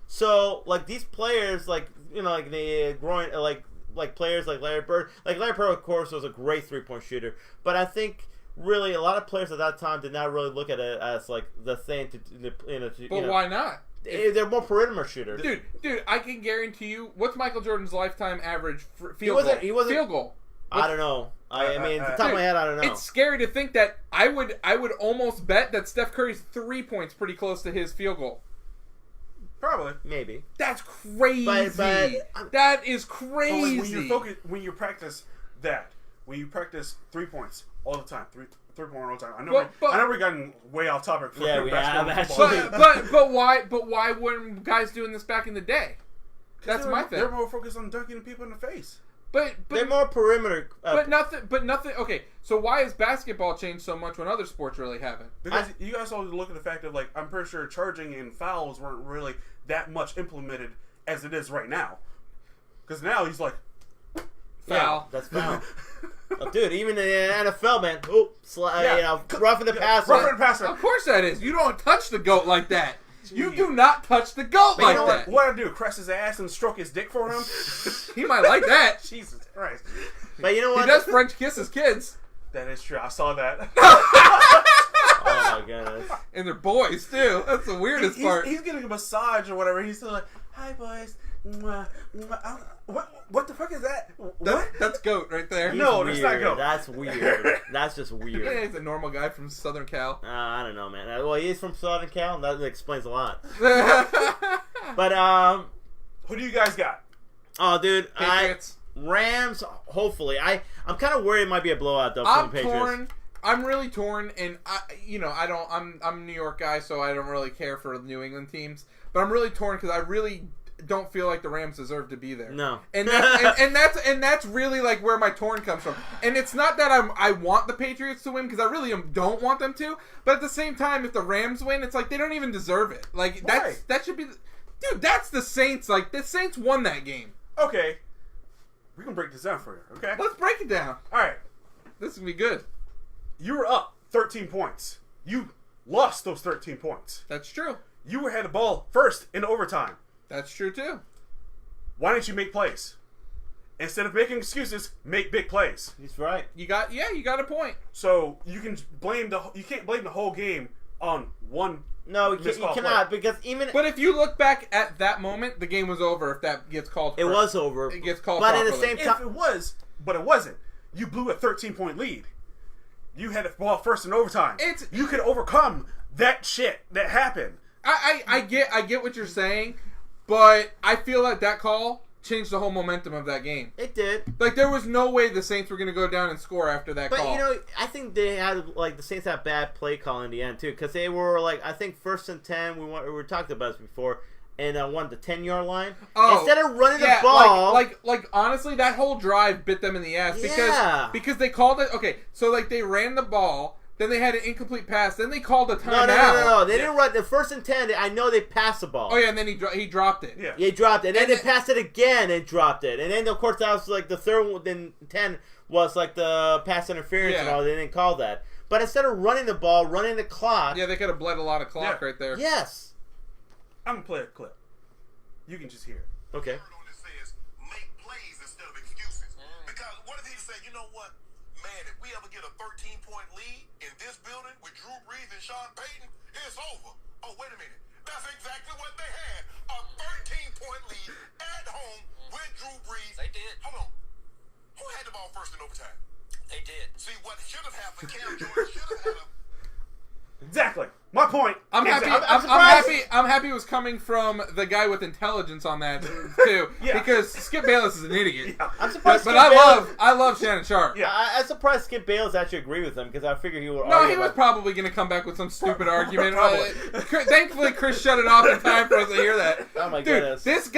[SPEAKER 3] So like these players, like you know, like the growing like players like Larry Bird. Like Larry Bird, of course, was a great 3-point shooter. But I think really a lot of players at that time did not really look at it as like the thing to.
[SPEAKER 2] But why not?
[SPEAKER 3] They're more perimeter shooters.
[SPEAKER 2] Dude, I can guarantee you. What's Michael Jordan's lifetime average field goal?
[SPEAKER 3] I don't know. I mean, at the top of my head, I don't know.
[SPEAKER 2] It's scary to think that I would almost bet that Steph Curry's 3 points pretty close to his field goal.
[SPEAKER 1] Probably,
[SPEAKER 3] maybe.
[SPEAKER 2] That's crazy. That is crazy.
[SPEAKER 1] When you practice 3 points all the time, three-point all the time. I know we're getting way off topic.
[SPEAKER 3] We have actually.
[SPEAKER 2] But why weren't guys doing this back in the day? That's my thing.
[SPEAKER 1] They're more focused on dunking people in the face.
[SPEAKER 3] But they're more perimeter.
[SPEAKER 2] But nothing. Okay, so why has basketball changed so much when other sports really haven't?
[SPEAKER 1] Because you guys all look at the fact of like I'm pretty sure charging and fouls weren't really that much implemented as it is right now. Because now he's like
[SPEAKER 2] foul.
[SPEAKER 3] Yeah, that's foul. Oh, dude, even in the NFL, man, roughing the passer.
[SPEAKER 2] Of course that is. You don't touch the GOAT like that. You do not touch the GOAT like that.
[SPEAKER 1] What I do? Press his ass and stroke his dick for him?
[SPEAKER 2] He might like that.
[SPEAKER 1] Jesus Christ.
[SPEAKER 3] But you know what?
[SPEAKER 2] He does French kiss his kids.
[SPEAKER 1] That is true. I saw that.
[SPEAKER 3] Oh my goodness.
[SPEAKER 2] And they're boys too. That's the weirdest part.
[SPEAKER 1] He's getting a massage or whatever. He's still like, "Hi boys." What the fuck is that?
[SPEAKER 2] That's GOAT right there.
[SPEAKER 1] No, that's not GOAT.
[SPEAKER 3] That's weird. That's just weird.
[SPEAKER 2] Yeah, he's a normal guy from Southern Cal.
[SPEAKER 3] I don't know, man. Well, he is from Southern Cal, and that explains a lot. But
[SPEAKER 1] who do you guys got?
[SPEAKER 3] Oh, dude,
[SPEAKER 2] Patriots.
[SPEAKER 3] Rams. Hopefully, I'm kind of worried it might be a blowout though.
[SPEAKER 2] I'm
[SPEAKER 3] for the Patriots.
[SPEAKER 2] torn. I'm really torn, and I'm a New York guy, so I don't really care for New England teams. But I'm really torn because I really don't feel like the Rams deserve to be there.
[SPEAKER 3] No,
[SPEAKER 2] and that's really like where my torn comes from. And it's not that I want the Patriots to win because I really don't want them to. But at the same time, if the Rams win, it's like they don't even deserve it. Like that should be, dude. That's the Saints. Like the Saints won that game.
[SPEAKER 1] Okay, we can break this down for you. Okay,
[SPEAKER 2] let's break it down.
[SPEAKER 1] All right,
[SPEAKER 2] this is gonna be good.
[SPEAKER 1] You were up 13 points. You lost those 13 points.
[SPEAKER 2] That's true.
[SPEAKER 1] You had the ball first in overtime.
[SPEAKER 2] That's true too.
[SPEAKER 1] Why didn't you make plays? Instead of making excuses, make big plays.
[SPEAKER 3] He's right.
[SPEAKER 2] You got a point.
[SPEAKER 1] So you can't blame the whole game on one.
[SPEAKER 3] No, you cannot
[SPEAKER 1] play.
[SPEAKER 3] because even.
[SPEAKER 2] But if you look back at that moment, the game was over. If that gets called,
[SPEAKER 3] it was over.
[SPEAKER 2] It gets called.
[SPEAKER 3] But
[SPEAKER 2] properly.
[SPEAKER 3] at the same time,
[SPEAKER 1] if it was, but it wasn't. You blew a 13-point lead. You had the ball first in overtime. You could overcome that shit that happened.
[SPEAKER 2] I get what you're saying, but I feel like that call changed the whole momentum of that game.
[SPEAKER 3] It did.
[SPEAKER 2] Like, there was no way the Saints were going to go down and score after that
[SPEAKER 3] But,
[SPEAKER 2] call.
[SPEAKER 3] you know, I think they had, like, the Saints had bad play call in the end, too. Because they were, like, I think 1st and 10, we were talking about this before, and won the 10-yard line.
[SPEAKER 2] Oh,
[SPEAKER 3] instead of running the ball.
[SPEAKER 2] Like honestly, that whole drive bit them in the ass because they called it. Okay, so like they ran the ball, then they had an incomplete pass, then they called a timeout.
[SPEAKER 3] No. They didn't run the 1st and 10. I know they passed the ball.
[SPEAKER 2] Oh yeah, and then he dropped it.
[SPEAKER 1] Yeah,
[SPEAKER 3] he dropped it. And then they passed it again and dropped it. And then of course that was like the third one. Then 10 was like the pass interference and all. They didn't call that. But instead of running the ball, running the clock.
[SPEAKER 2] Yeah, they could have bled a lot of clock right there.
[SPEAKER 3] Yes.
[SPEAKER 1] I'm gonna play a clip. You can just hear it.
[SPEAKER 3] Okay.
[SPEAKER 5] Says make plays instead of excuses. Because what if he said, you know what, man, if we ever get a 13-point lead in this building with Drew Brees and Sean Payton, it's over. Oh, wait a minute. That's exactly what they had. A 13-point lead at home with Drew Brees.
[SPEAKER 6] They did.
[SPEAKER 5] Hold on. Who had the ball first in overtime?
[SPEAKER 6] They did.
[SPEAKER 5] See, what should have happened, Cam Jordan should have had a...
[SPEAKER 1] Exactly. My point.
[SPEAKER 2] I'm happy.
[SPEAKER 1] Exactly.
[SPEAKER 2] I'm happy it was coming from the guy with intelligence on that too, because Skip Bayless is an idiot.
[SPEAKER 1] Yeah.
[SPEAKER 3] I'm surprised.
[SPEAKER 2] But I love Shannon Sharp.
[SPEAKER 1] Yeah.
[SPEAKER 3] I'm surprised Skip Bayless actually agreed with him because I figured he would.
[SPEAKER 2] No, he was probably going to come back with some stupid argument.
[SPEAKER 1] Probably.
[SPEAKER 2] Thankfully, Chris shut it off in time for us to hear that.
[SPEAKER 3] Oh my
[SPEAKER 2] Dude,
[SPEAKER 3] goodness.
[SPEAKER 2] this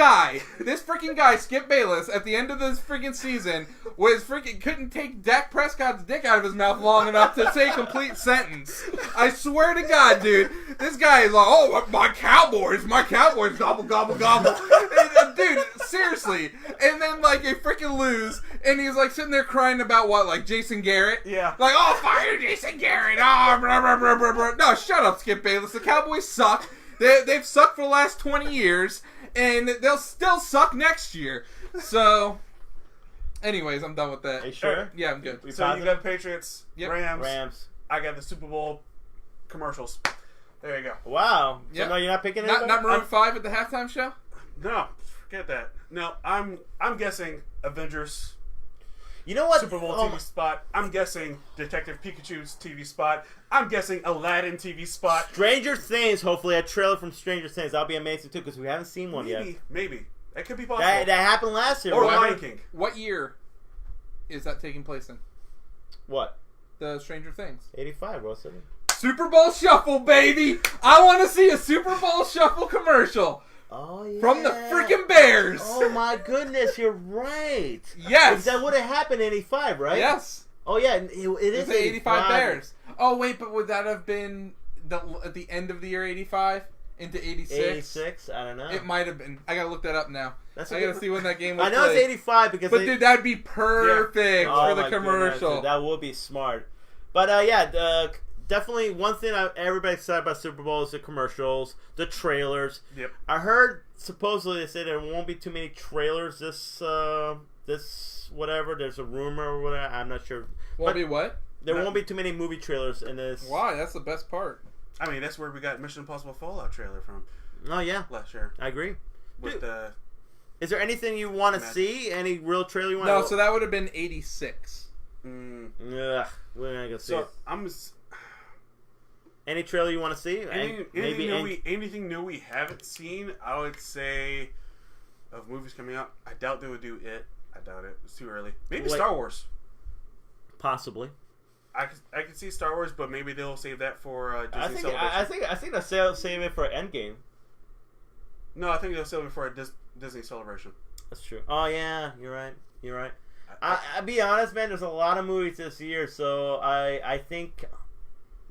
[SPEAKER 2] freaking guy, Skip Bayless, at the end of this freaking season, couldn't take Dak Prescott's dick out of his mouth long enough to say a complete sentence. I swear to God, dude, this guy is like, oh, my Cowboys, gobble, gobble, gobble. Dude, seriously. And then, like, they freaking lose, and he's, like, sitting there crying about what, like, Jason Garrett?
[SPEAKER 1] Yeah.
[SPEAKER 2] Like, oh, fire Jason Garrett. Oh, blah, blah, blah, blah, blah. No, shut up, Skip Bayless. The Cowboys suck. They've sucked for the last 20 years, and they'll still suck next year. So, anyways, I'm done with that.
[SPEAKER 3] Are you sure?
[SPEAKER 2] Yeah, I'm good.
[SPEAKER 1] So you got Patriots,
[SPEAKER 2] Yep.
[SPEAKER 3] Rams.
[SPEAKER 1] I got the Super Bowl commercials. There you go.
[SPEAKER 3] Wow.
[SPEAKER 2] Yep.
[SPEAKER 3] So no, you're not picking
[SPEAKER 2] Not
[SPEAKER 3] anybody?
[SPEAKER 2] Maroon 5 at the halftime show?
[SPEAKER 1] No, forget that. No, I'm guessing Avengers
[SPEAKER 3] You know what?
[SPEAKER 1] Super Bowl TV spot. I'm guessing Detective Pikachu's TV spot. I'm guessing Aladdin TV spot.
[SPEAKER 3] Stranger Things, hopefully a trailer from Stranger Things. That'll be amazing too because we haven't seen one yet.
[SPEAKER 1] Maybe. That could be possible.
[SPEAKER 3] That happened last year.
[SPEAKER 1] Or
[SPEAKER 3] remember?
[SPEAKER 1] Lion King.
[SPEAKER 2] What year is that taking place in?
[SPEAKER 3] What?
[SPEAKER 2] The Stranger Things.
[SPEAKER 3] 85, World City.
[SPEAKER 2] Super Bowl Shuffle, baby! I want to see a Super Bowl Shuffle commercial
[SPEAKER 3] Oh yeah.
[SPEAKER 2] from the freaking Bears.
[SPEAKER 3] Oh my goodness, you're right.
[SPEAKER 2] Yes.
[SPEAKER 3] That would have happened in 85, right?
[SPEAKER 2] Yes.
[SPEAKER 3] Oh yeah, it
[SPEAKER 2] It's
[SPEAKER 3] is
[SPEAKER 2] the 85 Bears. Oh wait, but would that have been at the end of the year 85 into 86?
[SPEAKER 3] 86, I don't know.
[SPEAKER 2] It might have been. I gotta look that up now.
[SPEAKER 3] That's
[SPEAKER 2] I
[SPEAKER 3] a
[SPEAKER 2] gotta
[SPEAKER 3] good-
[SPEAKER 2] see when that game was
[SPEAKER 3] I know
[SPEAKER 2] played.
[SPEAKER 3] it's 85 because
[SPEAKER 2] But dude, that'd be perfect
[SPEAKER 3] Oh,
[SPEAKER 2] for the
[SPEAKER 3] my
[SPEAKER 2] commercial.
[SPEAKER 3] goodness, dude, that would be smart. But definitely one thing everybody's excited about Super Bowl is the commercials, the trailers.
[SPEAKER 1] Yep.
[SPEAKER 3] I heard supposedly they say there won't be too many trailers this whatever. There's a rumor or whatever. I'm not sure.
[SPEAKER 2] Won't
[SPEAKER 3] But
[SPEAKER 2] be what?
[SPEAKER 3] there won't be too many movie trailers in this.
[SPEAKER 2] Why? That's the best part.
[SPEAKER 1] I mean, that's where we got Mission Impossible Fallout trailer from
[SPEAKER 3] Oh yeah,
[SPEAKER 1] last year.
[SPEAKER 3] I agree.
[SPEAKER 1] With
[SPEAKER 3] Dude,
[SPEAKER 1] the
[SPEAKER 3] is there anything you want to see? Any real trailer you want?
[SPEAKER 2] No, so that would have been 86.
[SPEAKER 3] Ugh, we're not gonna see
[SPEAKER 1] so
[SPEAKER 3] it.
[SPEAKER 1] I'm
[SPEAKER 3] Any trailer you want to see?
[SPEAKER 1] anything new we haven't seen. I would say of movies coming out. I doubt they would do it. I doubt it. It's too early. Maybe
[SPEAKER 3] Like-
[SPEAKER 1] Star Wars.
[SPEAKER 3] Possibly.
[SPEAKER 1] I could see Star Wars, but maybe they'll save that for Disney
[SPEAKER 3] I think
[SPEAKER 1] Celebration.
[SPEAKER 3] I think they'll save it for Endgame.
[SPEAKER 1] No, I think they'll save it for a Disney Celebration.
[SPEAKER 3] That's true. Oh yeah, you're right. You're right. I'll be honest, man. There's a lot of movies this year, so I think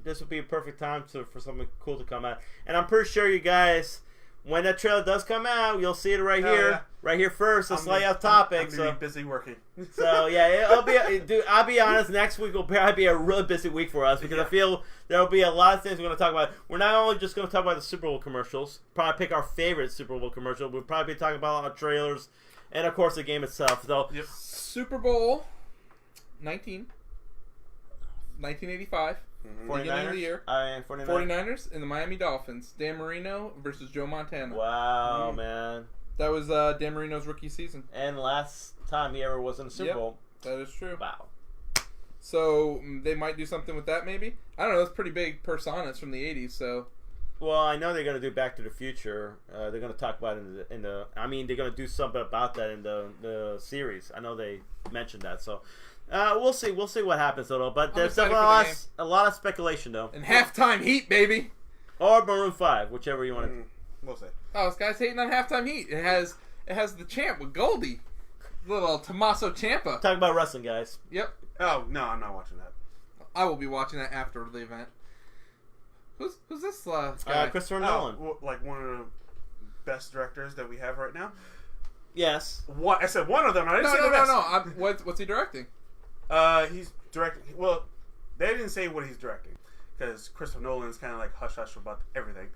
[SPEAKER 3] this would be a perfect time for something cool to come out. And I'm pretty sure you guys, when that trailer does come out, you'll see it right here first. It's slightly off topic.
[SPEAKER 1] I'm gonna be busy working.
[SPEAKER 3] So yeah, it'll be. Dude, I'll be honest. Next week will probably be a really busy week for us because I feel there'll be a lot of things we're going to talk about. We're not only just going to talk about the Super Bowl commercials. Probably pick our favorite Super Bowl commercial. We'll probably be talking about a lot of trailers, and of course the game itself. So
[SPEAKER 1] Yep.
[SPEAKER 2] Super Bowl 1985. Beginning of the year. 49ers and the Miami Dolphins. Dan Marino versus Joe Montana.
[SPEAKER 3] Wow, man.
[SPEAKER 2] That was Dan Marino's rookie season.
[SPEAKER 3] And last time he ever was in the Super Bowl.
[SPEAKER 2] That is true.
[SPEAKER 3] Wow.
[SPEAKER 2] So they might do something with that maybe. I don't know. That's pretty big personas from the 80s. So
[SPEAKER 3] Well, I know they're gonna do Back to the Future. They're gonna talk about it in the. I mean, they're gonna do something about that in the series. I know they mentioned that. So we'll see. We'll see what happens though. But there's definitely a lot of speculation though.
[SPEAKER 2] And halftime heat, baby.
[SPEAKER 3] Or Maroon 5, whichever you want to.
[SPEAKER 1] We'll see.
[SPEAKER 2] Oh, this guy's hating on halftime heat. It has the champ with Goldie, little Tommaso Ciampa.
[SPEAKER 3] Talk about wrestling, guys.
[SPEAKER 2] Yep.
[SPEAKER 1] Oh no, I'm not watching that.
[SPEAKER 2] I will be watching that after the event. Who's this guy?
[SPEAKER 3] Christopher Nolan.
[SPEAKER 1] Like one of the best directors that we have right now.
[SPEAKER 3] Yes.
[SPEAKER 1] What I said, one of them. I didn't say the best.
[SPEAKER 2] No. What's he directing?
[SPEAKER 1] He's directing. Well, they didn't say what he's directing because Christopher Nolan's kind of like hush hush about everything.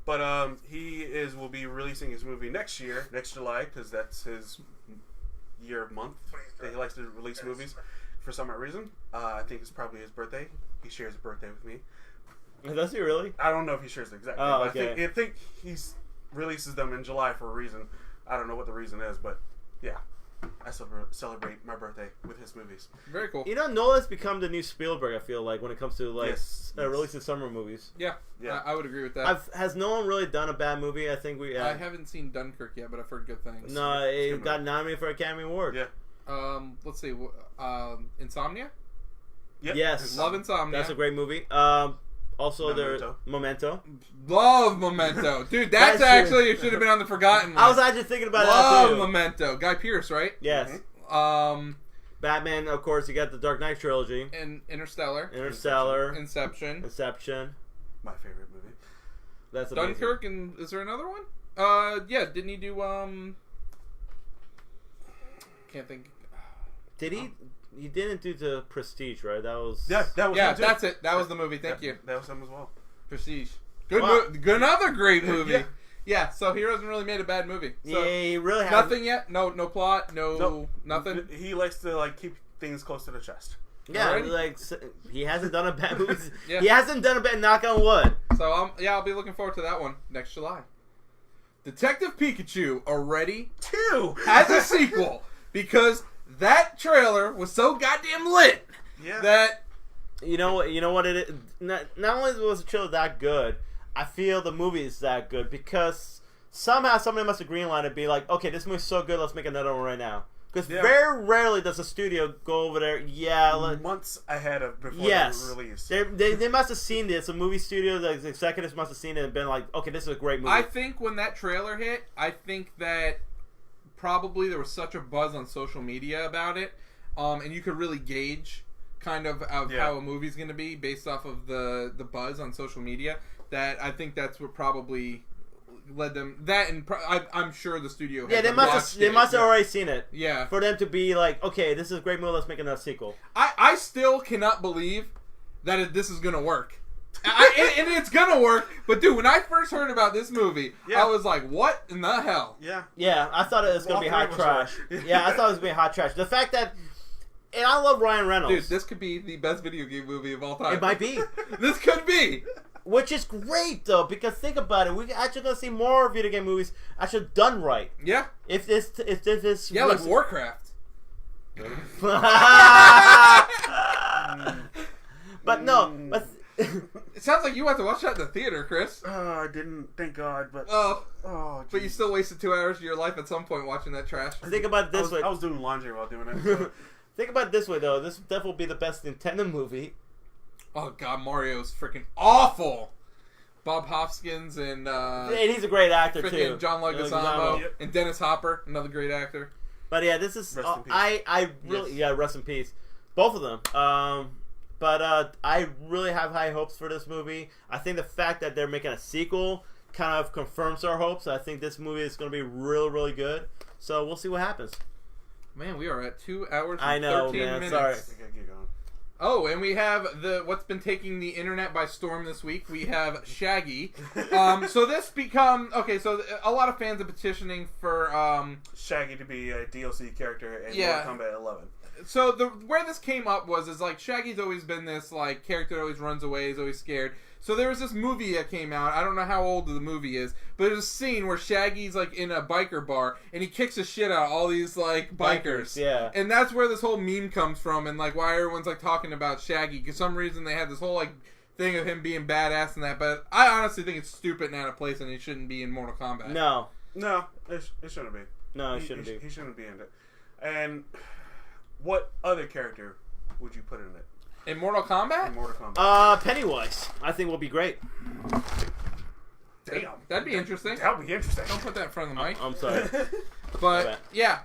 [SPEAKER 1] But he will be releasing his movie next July, because that's his month that he likes to release movies for some reason. I think it's probably his birthday. He shares a birthday with me.
[SPEAKER 3] Does he really?
[SPEAKER 1] I don't know if he shares the exact date, but I think he releases them in July for a reason. I don't know what the reason is, but yeah. I celebrate my birthday with his movies.
[SPEAKER 2] Very cool.
[SPEAKER 3] You know, Nolan's become the new Spielberg, I feel like, when it comes to releasing summer movies.
[SPEAKER 2] Yeah. I would agree with that.
[SPEAKER 3] Has Nolan really done a bad movie? I think
[SPEAKER 2] I haven't seen Dunkirk yet, but I've heard good things.
[SPEAKER 3] No, it got nominated for an Academy Award.
[SPEAKER 1] Yeah.
[SPEAKER 2] Let's see. Insomnia?
[SPEAKER 1] Yep.
[SPEAKER 3] Yes.
[SPEAKER 2] Love Insomnia.
[SPEAKER 3] That's a great movie. Also, Memento.
[SPEAKER 2] Love Memento. Dude, that's actually, it should have been on the forgotten list.
[SPEAKER 3] I was actually thinking about
[SPEAKER 2] that too.
[SPEAKER 3] Love
[SPEAKER 2] Memento. Guy Pearce, right?
[SPEAKER 3] Yes.
[SPEAKER 2] Mm-hmm.
[SPEAKER 3] Batman, of course, you got the Dark Knight trilogy.
[SPEAKER 2] And Interstellar.
[SPEAKER 3] Inception.
[SPEAKER 1] My favorite movie.
[SPEAKER 3] That's
[SPEAKER 2] Dunkirk, and is there another one? Yeah, didn't he do, can't think.
[SPEAKER 3] Did he? He didn't do the Prestige, right? That was...
[SPEAKER 1] Yeah,
[SPEAKER 2] that's it. That was the movie. Thank you.
[SPEAKER 1] That was him as well.
[SPEAKER 2] Prestige. Good another great movie. Yeah, so he hasn't really made a bad movie. So
[SPEAKER 3] he really hasn't.
[SPEAKER 2] Nothing yet? No plot? Nothing?
[SPEAKER 1] He likes to keep things close to the chest.
[SPEAKER 3] Yeah, he hasn't done a bad movie. Yeah. He hasn't done a bad, knock on wood.
[SPEAKER 2] So, I'll be looking forward to that one next July. Detective Pikachu already
[SPEAKER 1] 2
[SPEAKER 2] has a sequel because that trailer was so goddamn lit that
[SPEAKER 3] you know what it is. Not only was the trailer that good, I feel the movie is that good because somehow somebody must have greenlighted and be like, okay, this movie's so good, let's make another one right now. Because very rarely does a studio go over there.
[SPEAKER 1] Months ahead of before the release.
[SPEAKER 3] They must have seen this. A movie studio, the executives must have seen it and been like, okay, this is a great movie.
[SPEAKER 2] I think when that trailer hit, I think that probably there was such a buzz on social media about it, and you could really gauge kind of how a movie's going to be based off of the buzz on social media, that I think that's what probably led them that, and I'm sure the studio
[SPEAKER 3] they must have already seen it for them to be like, okay, this is a great movie, let's make another sequel.
[SPEAKER 2] I still cannot believe that this is going to work. And it's gonna work, but dude, when I first heard about this movie, I was like, "What in the hell?"
[SPEAKER 3] Yeah, I thought it was gonna be hot trash. I thought it was gonna be hot trash. The fact that, and I love Ryan Reynolds.
[SPEAKER 2] Dude, this could be the best video game movie of all time.
[SPEAKER 3] It might be.
[SPEAKER 2] This could be.
[SPEAKER 3] Which is great though, because think about it, we're actually gonna see more video game movies actually done right.
[SPEAKER 2] Yeah.
[SPEAKER 3] If this
[SPEAKER 2] like Warcraft.
[SPEAKER 3] But no, but.
[SPEAKER 2] It sounds like you went to watch that in the theater, Chris.
[SPEAKER 1] I didn't, thank God, but
[SPEAKER 2] but you still wasted 2 hours of your life at some point watching that trash.
[SPEAKER 3] Think about it this way.
[SPEAKER 1] I was doing laundry while doing it. So.
[SPEAKER 3] Think about it this way, though. This definitely will be the best Nintendo movie.
[SPEAKER 2] Oh God, Mario's freaking awful. Bob Hoskins and
[SPEAKER 3] he's a great actor too.
[SPEAKER 2] John Leguizamo and Dennis Hopper, another great actor.
[SPEAKER 3] But yeah, this is
[SPEAKER 1] rest in peace.
[SPEAKER 3] I really rest in peace, both of them. But I really have high hopes for this movie. I think the fact that they're making a sequel kind of confirms our hopes. I think this movie is going to be really, really good. So we'll see what happens.
[SPEAKER 2] Man, we are at 2 hours and 13 minutes.
[SPEAKER 3] Sorry.
[SPEAKER 2] Oh, and we have what's been taking the internet by storm this week. We have Shaggy. So this so a lot of fans are petitioning for
[SPEAKER 1] Shaggy to be a DLC character in Mortal Kombat 11.
[SPEAKER 2] So where this came up is like Shaggy's always been this like character that always runs away, is always scared. So there was this movie that came out. I don't know how old the movie is, but there's a scene where Shaggy's like in a biker bar and he kicks the shit out of all these like bikers.
[SPEAKER 3] Yeah.
[SPEAKER 2] And that's where this whole meme comes from, and like why everyone's like talking about Shaggy. For some reason they had this whole like thing of him being badass and that, but I honestly think it's stupid and out of place, and he shouldn't be in Mortal Kombat.
[SPEAKER 3] No,
[SPEAKER 1] it shouldn't be.
[SPEAKER 3] no, it shouldn't be.
[SPEAKER 1] He shouldn't be in it. And what other character would you put in it?
[SPEAKER 2] In Mortal Kombat?
[SPEAKER 1] In Mortal Kombat.
[SPEAKER 3] Pennywise, I think will be great.
[SPEAKER 1] Damn.
[SPEAKER 2] That'd be interesting.
[SPEAKER 1] That would be interesting.
[SPEAKER 2] Don't put that in front of the mic.
[SPEAKER 3] I'm sorry.
[SPEAKER 2] But yeah,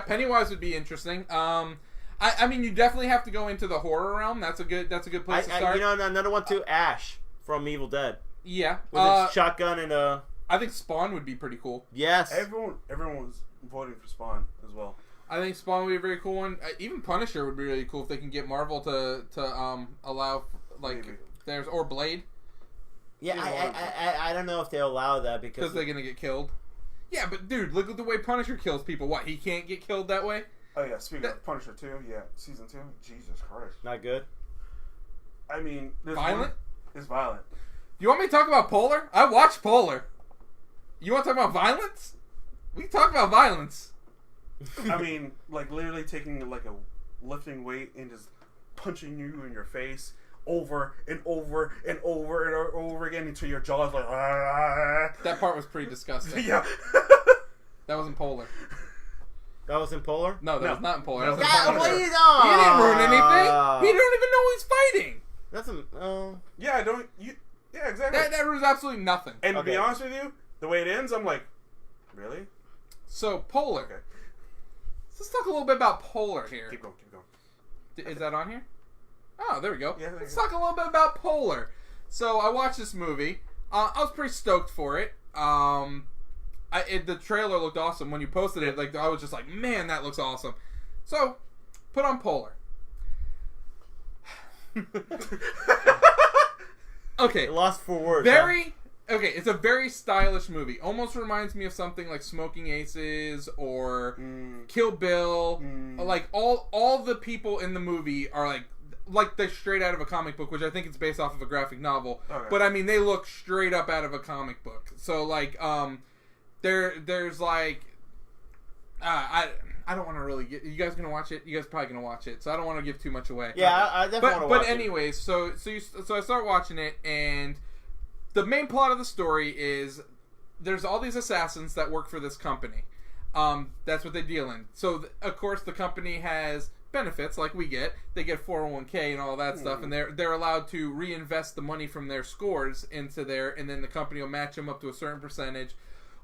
[SPEAKER 2] Pennywise would be interesting. I mean, you definitely have to go into the horror realm. That's a good place to start.
[SPEAKER 3] You know, another one too. Ash from Evil Dead
[SPEAKER 2] Yeah,
[SPEAKER 3] with his shotgun and
[SPEAKER 2] I think Spawn would be pretty cool.
[SPEAKER 3] Yes.
[SPEAKER 1] Everyone was voting for Spawn as well.
[SPEAKER 2] I think Spawn would be a very cool one. Even Punisher would be really cool if they can get Marvel to allow like
[SPEAKER 1] Maybe.
[SPEAKER 2] or Blade.
[SPEAKER 3] Yeah, I don't know if they allow that because
[SPEAKER 2] They're gonna get killed. Yeah, but dude, look at the way Punisher kills people. What, he can't get killed that way?
[SPEAKER 1] Oh yeah, speaking of Punisher 2, yeah, season 2. Jesus Christ.
[SPEAKER 3] not good.
[SPEAKER 1] I mean,
[SPEAKER 2] Violent?
[SPEAKER 1] It's violent.
[SPEAKER 2] You want me to talk about Polar? I watched Polar. You want to talk about violence? We can talk about violence.
[SPEAKER 1] I mean, like literally taking like a lifting weight and just punching you in your face over and over and over and over again until your jaw's like.
[SPEAKER 2] That part was pretty disgusting.
[SPEAKER 1] Yeah.
[SPEAKER 2] That wasn't Polar.
[SPEAKER 3] That was in Polar.
[SPEAKER 2] No, that
[SPEAKER 1] No.
[SPEAKER 2] was not in Polar.
[SPEAKER 1] No.
[SPEAKER 2] That was in
[SPEAKER 3] What
[SPEAKER 2] Punisher.
[SPEAKER 3] are you
[SPEAKER 2] He didn't ruin anything. He don't even know he's fighting.
[SPEAKER 3] That's a.
[SPEAKER 1] Yeah, don't you? Yeah, exactly.
[SPEAKER 2] That ruins absolutely nothing.
[SPEAKER 1] And to be
[SPEAKER 3] Okay.
[SPEAKER 1] honest with you, the way it ends, I'm like, really?
[SPEAKER 2] So Polar.
[SPEAKER 1] Okay.
[SPEAKER 2] Let's talk a little bit about Polar here.
[SPEAKER 1] Keep going.
[SPEAKER 2] Is that on here? Oh, there we go.
[SPEAKER 1] Yeah, there
[SPEAKER 2] Let's
[SPEAKER 1] you go.
[SPEAKER 2] talk a little bit about Polar. So I watched this movie. I was pretty stoked for it. The trailer looked awesome when you posted it. Like I was just like, man, that looks awesome. So put on Polar. Okay.
[SPEAKER 3] Lost for words.
[SPEAKER 2] Okay, it's a very stylish movie. Almost reminds me of something like Smoking Aces or Kill Bill. Like all the people in the movie are like they're straight out of a comic book, which I think it's based off of a graphic novel.
[SPEAKER 1] Okay.
[SPEAKER 2] But I mean, they look straight up out of a comic book. So like, there's like, I don't want to really get. You guys gonna watch it? You guys probably gonna watch it, so I don't want to give too much away.
[SPEAKER 3] Yeah, I definitely want to watch
[SPEAKER 2] But anyways, so I start watching it, and the main plot of the story is there's all these assassins that work for this company. That's what they deal in. So of course the company has benefits like we get. They get 401k and all that stuff, and they're allowed to reinvest the money from their scores into there, and then the company will match them up to a certain percentage,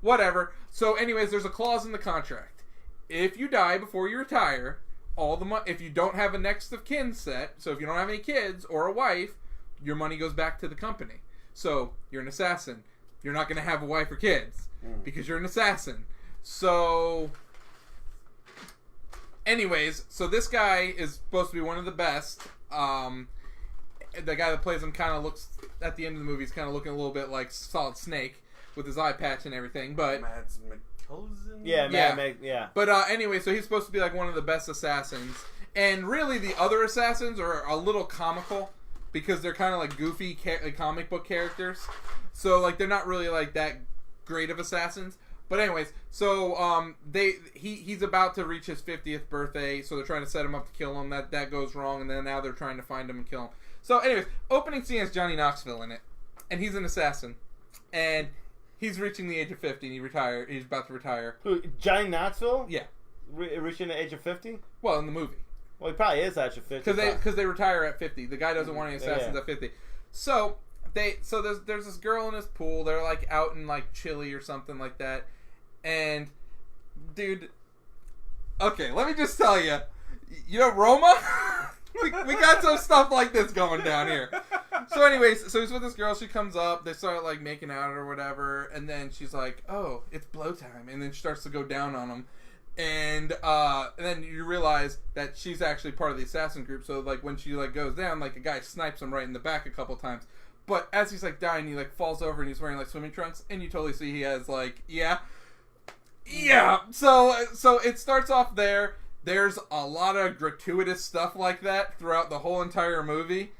[SPEAKER 2] whatever. So anyways, there's a clause in the contract. If you die before you retire, all the money. If you don't have a next of kin set, so if you don't have any kids or a wife, your money goes back to the company. So you're an assassin. You're not going to have a wife or kids because you're an assassin. So, anyways, so this guy is supposed to be one of the best. The guy that plays him kind of looks at the end of the movie. He's kind of looking a little bit like Solid Snake with his eye patch and everything, but.
[SPEAKER 1] Mads Mikkelsen?
[SPEAKER 3] Yeah.
[SPEAKER 2] But anyway, so he's supposed to be like one of the best assassins. And really the other assassins are a little comical because they're kind of like goofy comic book characters. So like they're not really like that great of assassins. But anyways, so he's about to reach his 50th birthday, so they're trying to set him up to kill him. That goes wrong, and then now they're trying to find him and kill him. So anyways, opening scene has Johnny Knoxville in it. And he's an assassin. And he's reaching the age of 50 and he's about to retire.
[SPEAKER 3] Who, Johnny Knoxville?
[SPEAKER 2] Yeah.
[SPEAKER 3] Reaching the age of 50?
[SPEAKER 2] Well, in the movie.
[SPEAKER 3] Well, he probably is age of 50.
[SPEAKER 2] Because they retire at 50. The guy doesn't want any assassins at 50. So there's this girl in his pool. They're like out in like Chile or something like that. And dude, okay, let me just tell you. You know Roma? we got some stuff like this going down here. So anyways, so he's with this girl. She comes up. They start like making out or whatever. And then she's like, "Oh, it's blow time." And then she starts to go down on him. And then you realize that she's actually part of the assassin group. So like when she like goes down, like a guy snipes him right in the back a couple times. But as he's like dying, he like falls over and he's wearing like swimming trunks, and you totally see he has like So it starts off there. There's a lot of gratuitous stuff like that throughout the whole entire movie.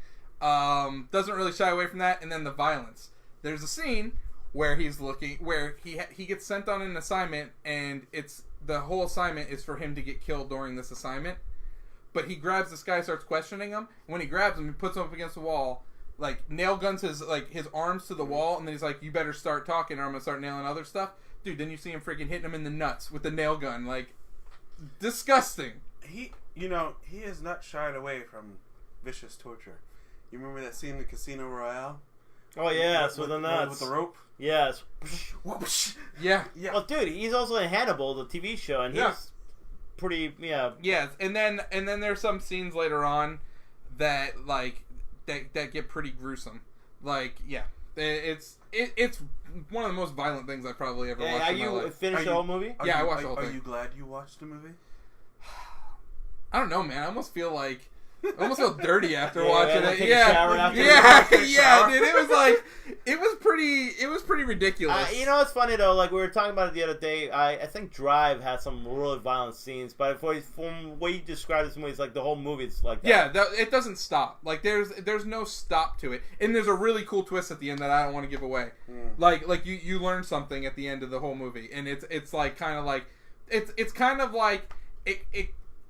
[SPEAKER 2] Doesn't really shy away from that. And then the violence. There's a scene where he gets sent on an assignment, and the whole assignment is for him to get killed during this assignment. But he grabs this guy, starts questioning him. And when he grabs him, he puts him up against the wall, nail guns his arms to the wall, and then he's like, "You better start talking, or I'm gonna start nailing other stuff." Dude, then you see him freaking hitting him in the nuts with the nail gun, like disgusting.
[SPEAKER 1] He has not shied away from vicious torture. You remember that scene in Casino Royale?
[SPEAKER 3] Oh yes, with the nuts,
[SPEAKER 1] with the rope.
[SPEAKER 3] Yes.
[SPEAKER 2] Yeah.
[SPEAKER 3] Well, dude, he's also in Hannibal, the TV show, and he's pretty. Yeah.
[SPEAKER 2] Yes, and then there's some scenes later on that that get pretty gruesome. Like, yeah, it's one of the most violent things I've probably ever watched.
[SPEAKER 3] Are
[SPEAKER 2] in my
[SPEAKER 3] you
[SPEAKER 2] life.
[SPEAKER 3] finished the whole movie?
[SPEAKER 2] Yeah, I watched the whole thing.
[SPEAKER 1] Are you glad you watched the movie?
[SPEAKER 2] I don't know, man. I almost feel dirty after watching it.
[SPEAKER 3] Take a shower after
[SPEAKER 2] Dude. It was pretty ridiculous.
[SPEAKER 3] You know what's funny though? Like we were talking about it the other day. I think Drive has some really violent scenes, but from the way you describe this movie, it's like the whole movie's like that.
[SPEAKER 2] Yeah, it doesn't stop. Like there's no stop to it, and there's a really cool twist at the end that I don't want to give away. Like you learn something at the end of the whole movie, and it's like kind of like it's kind of like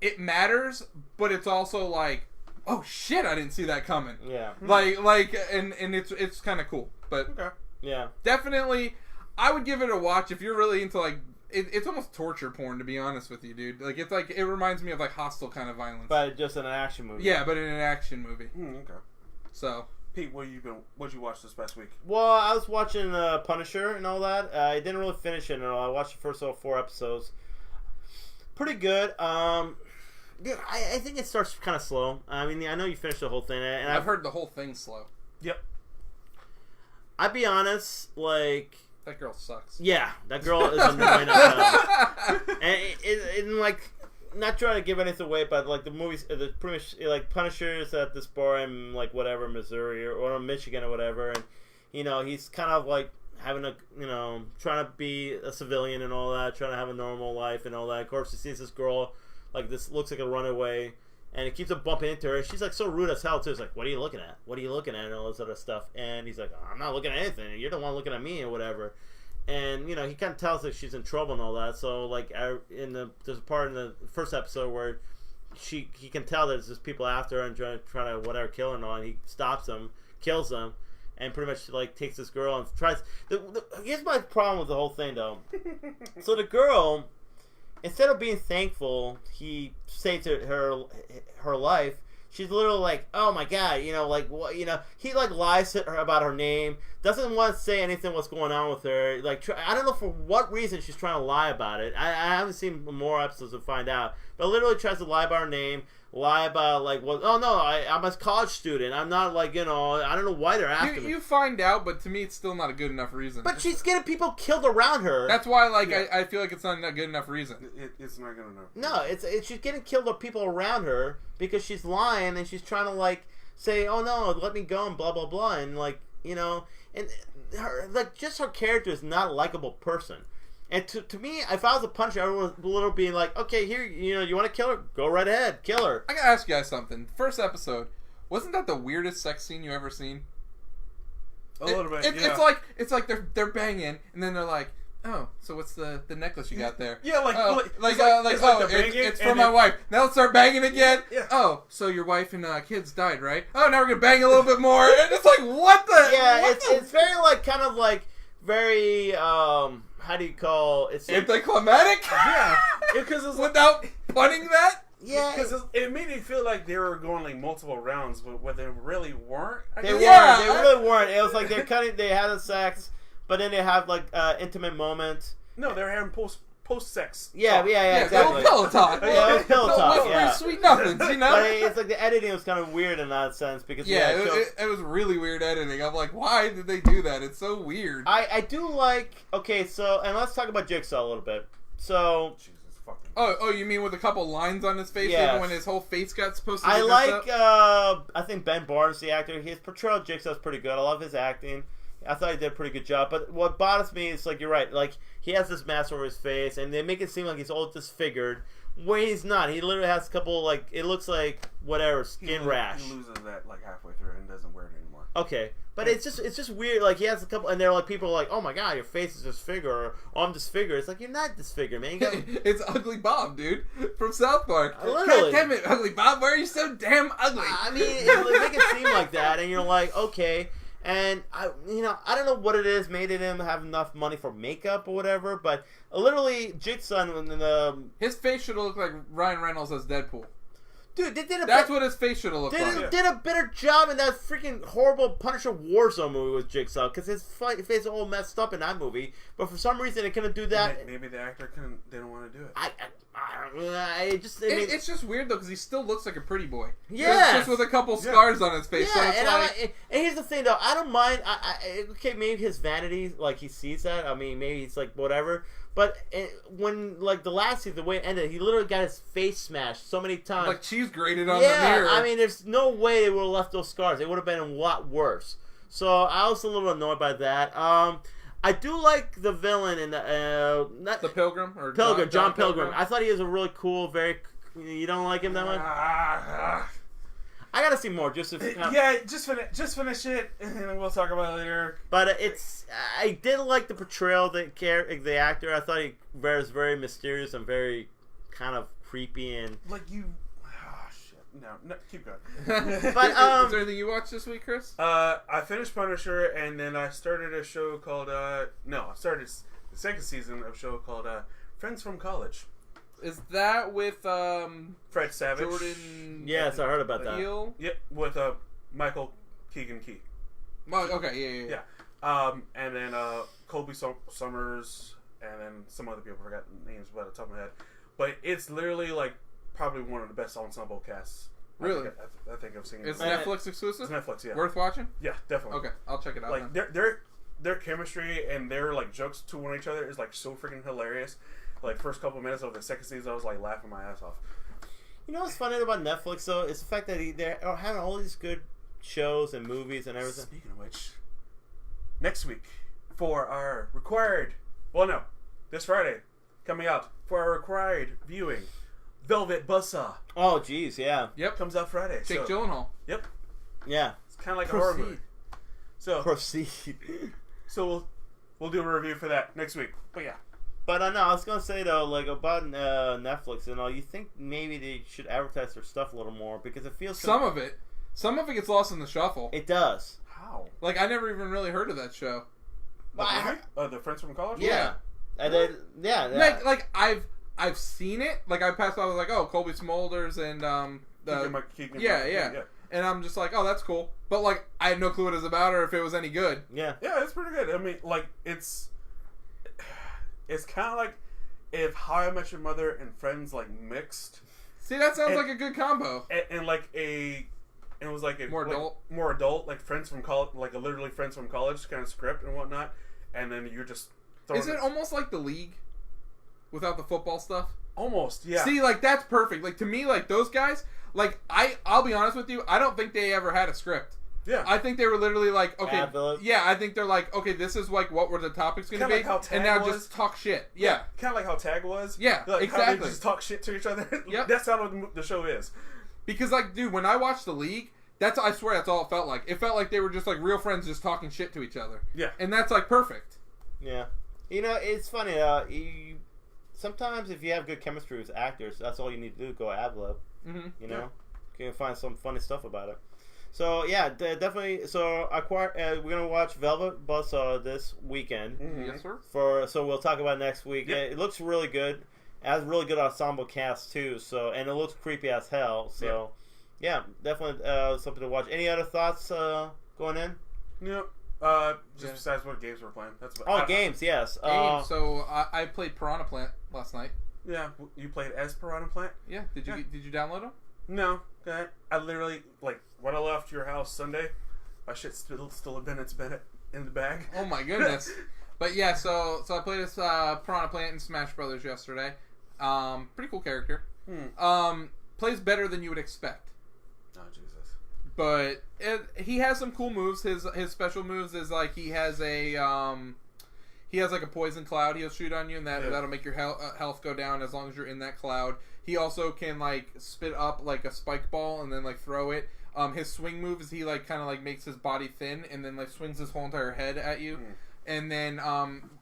[SPEAKER 2] it matters, but it's also like, oh shit, I didn't see that coming.
[SPEAKER 3] Yeah.
[SPEAKER 2] And it's kind of cool. But
[SPEAKER 1] Okay.
[SPEAKER 3] Yeah.
[SPEAKER 2] definitely, I would give it a watch if you're really into like it's almost torture porn, to be honest with you, dude. Like it reminds me of like Hostile kind of violence.
[SPEAKER 3] But just in an action movie.
[SPEAKER 2] Yeah, but in an action movie.
[SPEAKER 1] Okay.
[SPEAKER 2] So
[SPEAKER 1] Pete, what'd you watch this past week?
[SPEAKER 3] Well, I was watching Punisher and all that. I didn't really finish it and all. I watched the first 4 episodes. Pretty good. Dude, I think it starts kind of slow. I mean, I know you finished the whole thing, and
[SPEAKER 2] I've heard the whole thing's slow.
[SPEAKER 1] Yep.
[SPEAKER 3] I'd be honest, like,
[SPEAKER 2] That girl sucks.
[SPEAKER 3] yeah, that girl is annoying as hell. And like, not trying to give anything away, but like the movies, pretty much like Punisher is at this bar in like whatever Missouri or Michigan or whatever, and he's kind of like having a trying to be a civilian and all that, trying to have a normal life and all that. Of course, he sees this girl. Like, this looks like a runaway, and he keeps on bumping into her, and she's, like, so rude as hell, too. It's like, what are you looking at? What are you looking at? And all this other stuff. And he's like, I'm not looking at anything. You're the one looking at me or whatever. And, he kind of tells that she's in trouble and all that. So, like, there's a part in the first episode where he can tell that there's just people after her and trying to whatever, kill her and all, and he stops them, kills them, and pretty much, like, takes this girl and tries... Here's my problem with the whole thing, though. So the girl... Instead of being thankful, he saved her life. She's literally like, oh my god, like what, he like lies to her about her name, doesn't want to say anything what's going on with her. Like, I don't know for what reason she's trying to lie about it. I haven't seen more episodes to find out, but literally tries to lie about her name, lie about like, well, oh no, I'm a college student. I'm not like, I don't know why they're after me.
[SPEAKER 2] You find out, but to me, it's still not a good enough reason.
[SPEAKER 3] But she's getting people killed around her.
[SPEAKER 2] That's why, like, yeah. I feel like it's not a good enough reason.
[SPEAKER 1] It's not good enough.
[SPEAKER 3] No, it's she's getting killed by people around her because she's lying and she's trying to like say, oh no, let me go and blah blah blah, and like and her like just her character is not a likable person. And to me, if I was a Punisher, I would a little being like, okay, here, you want to kill her? Go right ahead, kill her.
[SPEAKER 2] I gotta ask you guys something. First episode, wasn't that the weirdest sex scene you ever seen?
[SPEAKER 1] A little bit.
[SPEAKER 2] It's like they're banging, and then they're like, oh, so what's the necklace you got there?
[SPEAKER 1] Yeah,
[SPEAKER 2] it's for my wife. Now let's start banging again.
[SPEAKER 1] Yeah.
[SPEAKER 2] Oh, so your wife and kids died, right? Oh, now we're gonna bang a little bit more. And it's like, what the?
[SPEAKER 3] Yeah, it's very like kind of like very how do you call it?
[SPEAKER 2] Anticlimactic?
[SPEAKER 1] Yeah, because it's
[SPEAKER 2] without punning that.
[SPEAKER 3] Yeah,
[SPEAKER 1] because it made me feel like they were going like multiple rounds, but what they really weren't.
[SPEAKER 3] They really weren't. It was like they had a sex, but then they have like intimate moment.
[SPEAKER 1] No, they were having post sex.
[SPEAKER 3] Yeah, exactly.
[SPEAKER 2] It was pillow talk.
[SPEAKER 3] Yeah, it was pillow talk. Yeah,
[SPEAKER 2] sweet nothings,
[SPEAKER 3] But it's like the editing was kind of weird in that sense because
[SPEAKER 2] it was really weird editing. I'm like, why did they do that? It's so weird.
[SPEAKER 3] I do like and let's talk about Jigsaw a little bit. So.
[SPEAKER 1] Jesus fucking.
[SPEAKER 2] Oh, you mean with a couple lines on his face, even when his whole face got supposed to?
[SPEAKER 3] I like. I think Ben Barnes, the actor, his portrayal of Jigsaw's pretty good. I love his acting. I thought he did a pretty good job. But what bothers me is, like, you're right. Like, he has this mask over his face, and they make it seem like he's all disfigured. Where he's not. He literally has a couple, like, it looks like, whatever, skin rash.
[SPEAKER 1] He loses that, like, halfway through and doesn't wear it anymore.
[SPEAKER 3] Okay, but it's just weird. Like he has a couple, and they're like people are like, "Oh my god, your face is disfigured," or "Oh, I'm disfigured." It's like you're not disfigured, man. You got,
[SPEAKER 2] It's Ugly Bob, dude, from South Park.
[SPEAKER 3] Literally.
[SPEAKER 2] God damn it, Ugly Bob, why are you so damn ugly?
[SPEAKER 3] I mean, they make it seem like that, and you're like, okay. And I don't know what it is. Maybe they didn't have enough money for makeup or whatever. But literally, Jigsaw and
[SPEAKER 2] His face should have looked like Ryan Reynolds as Deadpool.
[SPEAKER 3] dude, they did
[SPEAKER 2] That's what his face should have looked like.
[SPEAKER 3] did a better job in that freaking horrible Punisher Warzone movie with Jigsaw because his face is all messed up in that movie. But for some reason, they couldn't do that.
[SPEAKER 1] Maybe the actor didn't want to do it.
[SPEAKER 2] It's just weird though because he still looks like a pretty boy.
[SPEAKER 3] Yeah,
[SPEAKER 2] just with a couple scars on his face.
[SPEAKER 3] Yeah,
[SPEAKER 2] So it's
[SPEAKER 3] and here's the thing though, I don't mind. Okay, maybe his vanity, like he sees that. I mean, maybe he's like whatever. But when like the last season, the way it ended, he literally got his face smashed so many times.
[SPEAKER 2] like cheese grated on the mirror.
[SPEAKER 3] I mean, there's no way they would have left those scars. It would have been a lot worse. So I was a little annoyed by that. I do like the villain in
[SPEAKER 2] the Pilgrim or
[SPEAKER 3] John Pilgrim. I thought he was a really cool, very. You don't like him that much? I gotta see more. Just
[SPEAKER 1] finish it, and then we'll talk about it later.
[SPEAKER 3] But I did like the portrayal of the actor. I thought he was very mysterious and very kind of creepy and
[SPEAKER 1] like you. No, keep going.
[SPEAKER 3] But
[SPEAKER 2] is there anything you watched this week, Chris?
[SPEAKER 1] I finished Punisher, and then I started a show called I started the second season of a show called Friends from College.
[SPEAKER 2] Is that with
[SPEAKER 1] Fred Savage?
[SPEAKER 2] Jordan?
[SPEAKER 3] Yes, I heard about that.
[SPEAKER 2] Peele?
[SPEAKER 1] Yep, with Michael Keegan Key.
[SPEAKER 2] Oh, okay, yeah.
[SPEAKER 1] And then Colby Summers, and then some other people. I forgot the names by the top of my head, but it's literally like probably one of the best ensemble casts.
[SPEAKER 2] Really?
[SPEAKER 1] I think I've seen.
[SPEAKER 2] It's
[SPEAKER 1] it.
[SPEAKER 2] Netflix exclusive?
[SPEAKER 1] It's Netflix, yeah.
[SPEAKER 2] Worth watching?
[SPEAKER 1] Yeah, definitely.
[SPEAKER 2] Okay, I'll check it out.
[SPEAKER 1] Like
[SPEAKER 2] then.
[SPEAKER 1] their chemistry and their like jokes to one each other is like so freaking hilarious. Like first couple of minutes of the second season, I was like laughing my ass off.
[SPEAKER 3] You know what's funny about Netflix though? It's the fact that they're having all these good shows and movies and everything.
[SPEAKER 1] Speaking of which, next week for our this Friday coming out for our required viewing, Velvet Buzzsaw.
[SPEAKER 3] Oh, jeez, yeah.
[SPEAKER 2] Yep.
[SPEAKER 1] Comes out Friday.
[SPEAKER 2] Jake Gyllenhaal.
[SPEAKER 1] Yep.
[SPEAKER 3] Yeah.
[SPEAKER 1] It's kind of like a horror movie. So
[SPEAKER 3] Proceed.
[SPEAKER 1] So we'll do a review for that next week. But yeah.
[SPEAKER 3] But no, I was gonna say though, like about Netflix and all. You think maybe they should advertise their stuff a little more because it feels
[SPEAKER 2] Some of it gets lost in the shuffle.
[SPEAKER 3] It does.
[SPEAKER 1] How?
[SPEAKER 2] Like I never even really heard of that show.
[SPEAKER 1] The Friends from College?
[SPEAKER 3] Yeah. And then
[SPEAKER 2] Like I've seen it. Like I passed by, I was like, oh, Colby Smulders and yeah. And I'm just like, oh, that's cool. But like I had no clue what it was about or if it was any good.
[SPEAKER 3] Yeah.
[SPEAKER 1] Yeah, it's pretty good. I mean, like it's kind of like if How I Met Your Mother and Friends like mixed.
[SPEAKER 2] See, that sounds like a good combo.
[SPEAKER 1] And like it was like a
[SPEAKER 2] more
[SPEAKER 1] adult, like Friends from College, like a literally Friends from College kind of script and whatnot. And then you're just
[SPEAKER 2] is it almost like The League without the football stuff?
[SPEAKER 1] Almost, yeah.
[SPEAKER 2] See, like that's perfect. Like to me, like those guys, like I'll be honest with you, I don't think they ever had a script.
[SPEAKER 1] Yeah.
[SPEAKER 2] I think they were literally like, okay,
[SPEAKER 3] yeah,
[SPEAKER 2] I think they're like, okay, this is like what were the topics going to be,
[SPEAKER 1] like how Tag
[SPEAKER 2] and now
[SPEAKER 1] was.
[SPEAKER 2] just talk shit. Yeah.
[SPEAKER 1] Kind of like how Tag was.
[SPEAKER 2] Yeah,
[SPEAKER 1] like
[SPEAKER 2] exactly.
[SPEAKER 1] How they just talk shit to each other.
[SPEAKER 2] Yep.
[SPEAKER 1] That's how the show is.
[SPEAKER 2] Because like, dude, when I watched The League, I swear that's all it felt like. It felt like they were just like real friends just talking shit to each other.
[SPEAKER 1] Yeah.
[SPEAKER 2] And that's like perfect.
[SPEAKER 3] Yeah. You know, it's funny. Sometimes if you have good chemistry with actors, that's all you need to do. Go ad-lib.
[SPEAKER 2] Mm-hmm.
[SPEAKER 3] You know, you can find some funny stuff about it. So yeah, definitely. So we're gonna watch Velvet Buzzsaw this weekend.
[SPEAKER 1] Mm-hmm.
[SPEAKER 2] Yes, sir.
[SPEAKER 3] So we'll talk about it next week.
[SPEAKER 1] Yep.
[SPEAKER 3] It looks really good. It has a really good ensemble cast too. So and it looks creepy as hell. So yeah, definitely something to watch. Any other thoughts going in?
[SPEAKER 1] Nope. Besides what games we're playing. That's
[SPEAKER 3] games. Yes.
[SPEAKER 2] Games. So I played Piranha Plant last night.
[SPEAKER 1] Yeah, you played as Piranha Plant?
[SPEAKER 2] Yeah. Did you download them?
[SPEAKER 1] No. I literally when I left your house Sunday, my shit still had been in the bag.
[SPEAKER 2] Oh my goodness. But yeah, so I played this Piranha Plant in Smash Brothers yesterday. Pretty cool character. Plays better than you would expect.
[SPEAKER 1] Oh Jesus.
[SPEAKER 2] But he has some cool moves. His special moves is like he has like a poison cloud he'll shoot on you, and that'll make your health go down as long as you're in that cloud. He also can like spit up like a spike ball and then like throw it. His swing move is he like kind of like makes his body thin and then like swings his whole entire head at you. And then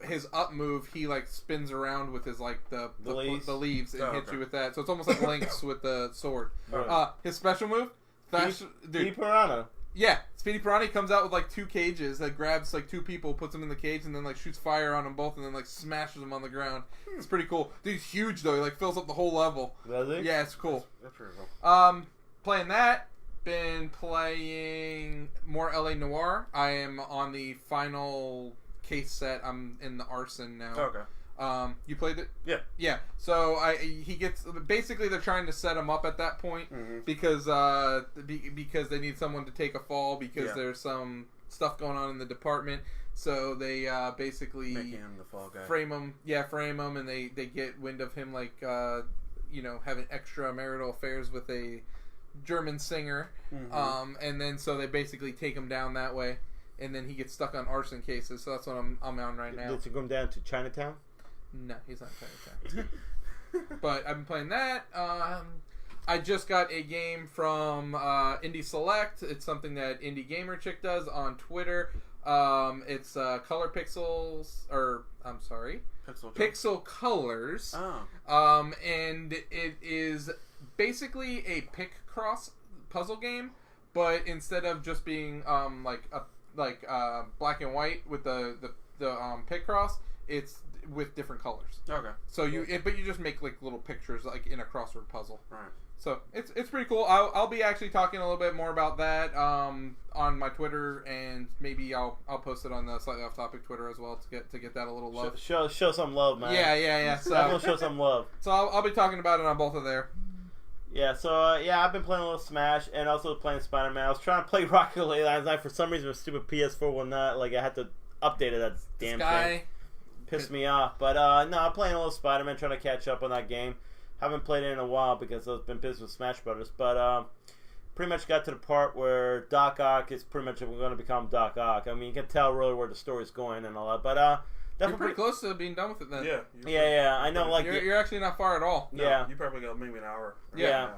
[SPEAKER 2] his up move, he like spins around with his like the leaves and hits you with that. So it's almost like Lynx with the sword. His special move,
[SPEAKER 3] Speedy Piranha.
[SPEAKER 2] Yeah, Speedy Piranha comes out with like 2 cages that grabs like 2 people, puts them in the cage, and then like shoots fire on them both, and then like smashes them on the ground. It's pretty cool. Dude, he's huge though. He like fills up the whole level.
[SPEAKER 3] Does he?
[SPEAKER 2] Yeah, it's cool.
[SPEAKER 1] That's pretty cool.
[SPEAKER 2] Playing that. Been playing more LA Noire. I am on the final case set. I'm in the arson now.
[SPEAKER 1] Okay.
[SPEAKER 2] You played it?
[SPEAKER 1] Yeah.
[SPEAKER 2] Yeah. So he gets basically they're trying to set him up at that point because they need someone to take a fall because there's some stuff going on in the department. So they basically
[SPEAKER 1] making him the fall guy.
[SPEAKER 2] Frame him, and they get wind of him like having extramarital affairs with a German singer, and then so they basically take him down that way, and then he gets stuck on arson cases. So that's what I'm on right now.
[SPEAKER 3] Did you go down to Chinatown?
[SPEAKER 2] No, he's not Chinatown. But I've been playing that. I just got a game from Indie Select. It's something that Indie Gamer Chick does on Twitter. It's Color Pixels, or I'm sorry, Pixel Colors.
[SPEAKER 1] Oh.
[SPEAKER 2] And it is basically a pick cross puzzle game, but instead of just being black and white with the pick cross, it's with different colors.
[SPEAKER 1] Okay.
[SPEAKER 2] So but you just make like little pictures like in a crossword puzzle.
[SPEAKER 1] Right.
[SPEAKER 2] So it's pretty cool. I'll be actually talking a little bit more about that on my Twitter, and maybe I'll post it on the Slightly Off Topic Twitter as well to get that a little love.
[SPEAKER 3] Show some love, man.
[SPEAKER 2] Yeah. So
[SPEAKER 3] Definitely show some love.
[SPEAKER 2] So I'll be talking about it on both of there.
[SPEAKER 3] Yeah, so I've been playing a little Smash and also playing Spider-Man. I was trying to play Rocket League last night. For some reason, my stupid PS4 will not, I had to update it, that damn thing. Pissed me off. But no, I'm playing a little Spider-Man, trying to catch up on that game. Haven't played it in a while because I've been busy with Smash Brothers. But pretty much got to the part where Doc Ock is pretty much going to become Doc Ock. I mean, you can tell really where the story's going and all that. But
[SPEAKER 2] you're pretty close to being done with it then.
[SPEAKER 3] Yeah. I know,
[SPEAKER 2] you're actually not far at all.
[SPEAKER 1] No,
[SPEAKER 3] yeah.
[SPEAKER 1] You probably got maybe an hour.
[SPEAKER 3] Yeah.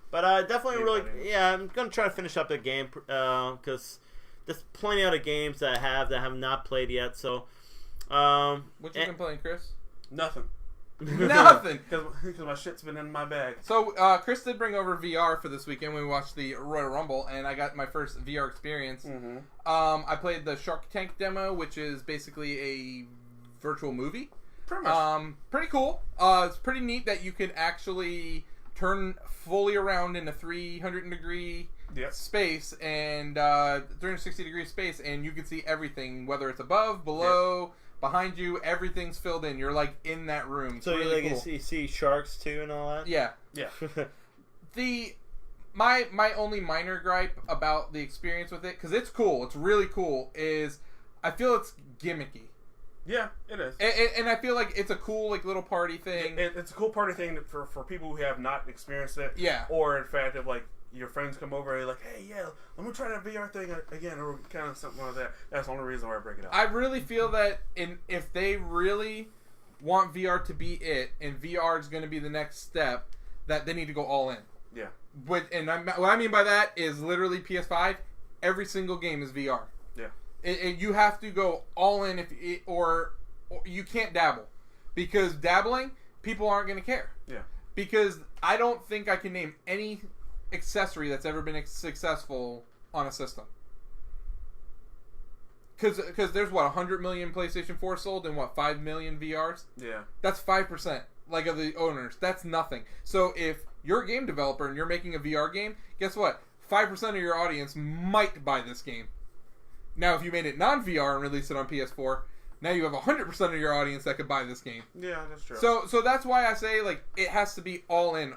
[SPEAKER 3] But definitely I'm going to try to finish up the game because there's plenty of other games that I have not played yet. So,
[SPEAKER 2] what you been playing, Chris?
[SPEAKER 1] Nothing.
[SPEAKER 2] Nothing.
[SPEAKER 1] Because my shit's been in my bag.
[SPEAKER 2] So Chris did bring over VR for this weekend when we watched the Royal Rumble, and I got my first VR experience. I played the Shark Tank demo, which is basically a virtual movie.
[SPEAKER 1] Pretty much.
[SPEAKER 2] Pretty cool. It's pretty neat that you can actually turn fully around in a 300-degree space and 360-degree space, and you can see everything, whether it's above, below, behind you. Everything's filled in. You're like in that room.
[SPEAKER 3] So
[SPEAKER 2] really cool.
[SPEAKER 3] you see sharks too and all that.
[SPEAKER 2] Yeah. My only minor gripe about the experience with it, because it's cool, it's really cool, is I feel it's gimmicky.
[SPEAKER 1] Yeah, it is.
[SPEAKER 2] And I feel like it's a cool little party thing.
[SPEAKER 1] It's a cool party thing for people who have not experienced it.
[SPEAKER 2] Yeah.
[SPEAKER 1] Or in fact, if your friends come over and you're like, hey, let me try that VR thing again, or kind of something like that. That's the only reason why I break it up.
[SPEAKER 2] I really feel that if they really want VR to be it, and VR is going to be the next step, that they need to go all in.
[SPEAKER 1] Yeah.
[SPEAKER 2] What I mean by that is literally PS5. Every single game is VR.
[SPEAKER 1] Yeah.
[SPEAKER 2] You have to go all in or you can't dabble, because dabbling, people aren't going to care.
[SPEAKER 1] Yeah.
[SPEAKER 2] Because I don't think I can name any accessory that's ever been successful on a system. Because there's 100 million PlayStation 4 sold and 5 million VRs.
[SPEAKER 1] Yeah.
[SPEAKER 2] That's 5% of the owners. That's nothing. So if you're a game developer and you're making a VR game, guess what? 5% of your audience might buy this game. Now, if you made it non-VR and released it on PS4, now you have 100% of your audience that could buy this game.
[SPEAKER 1] Yeah, that's true.
[SPEAKER 2] So that's why I say it has to be all in,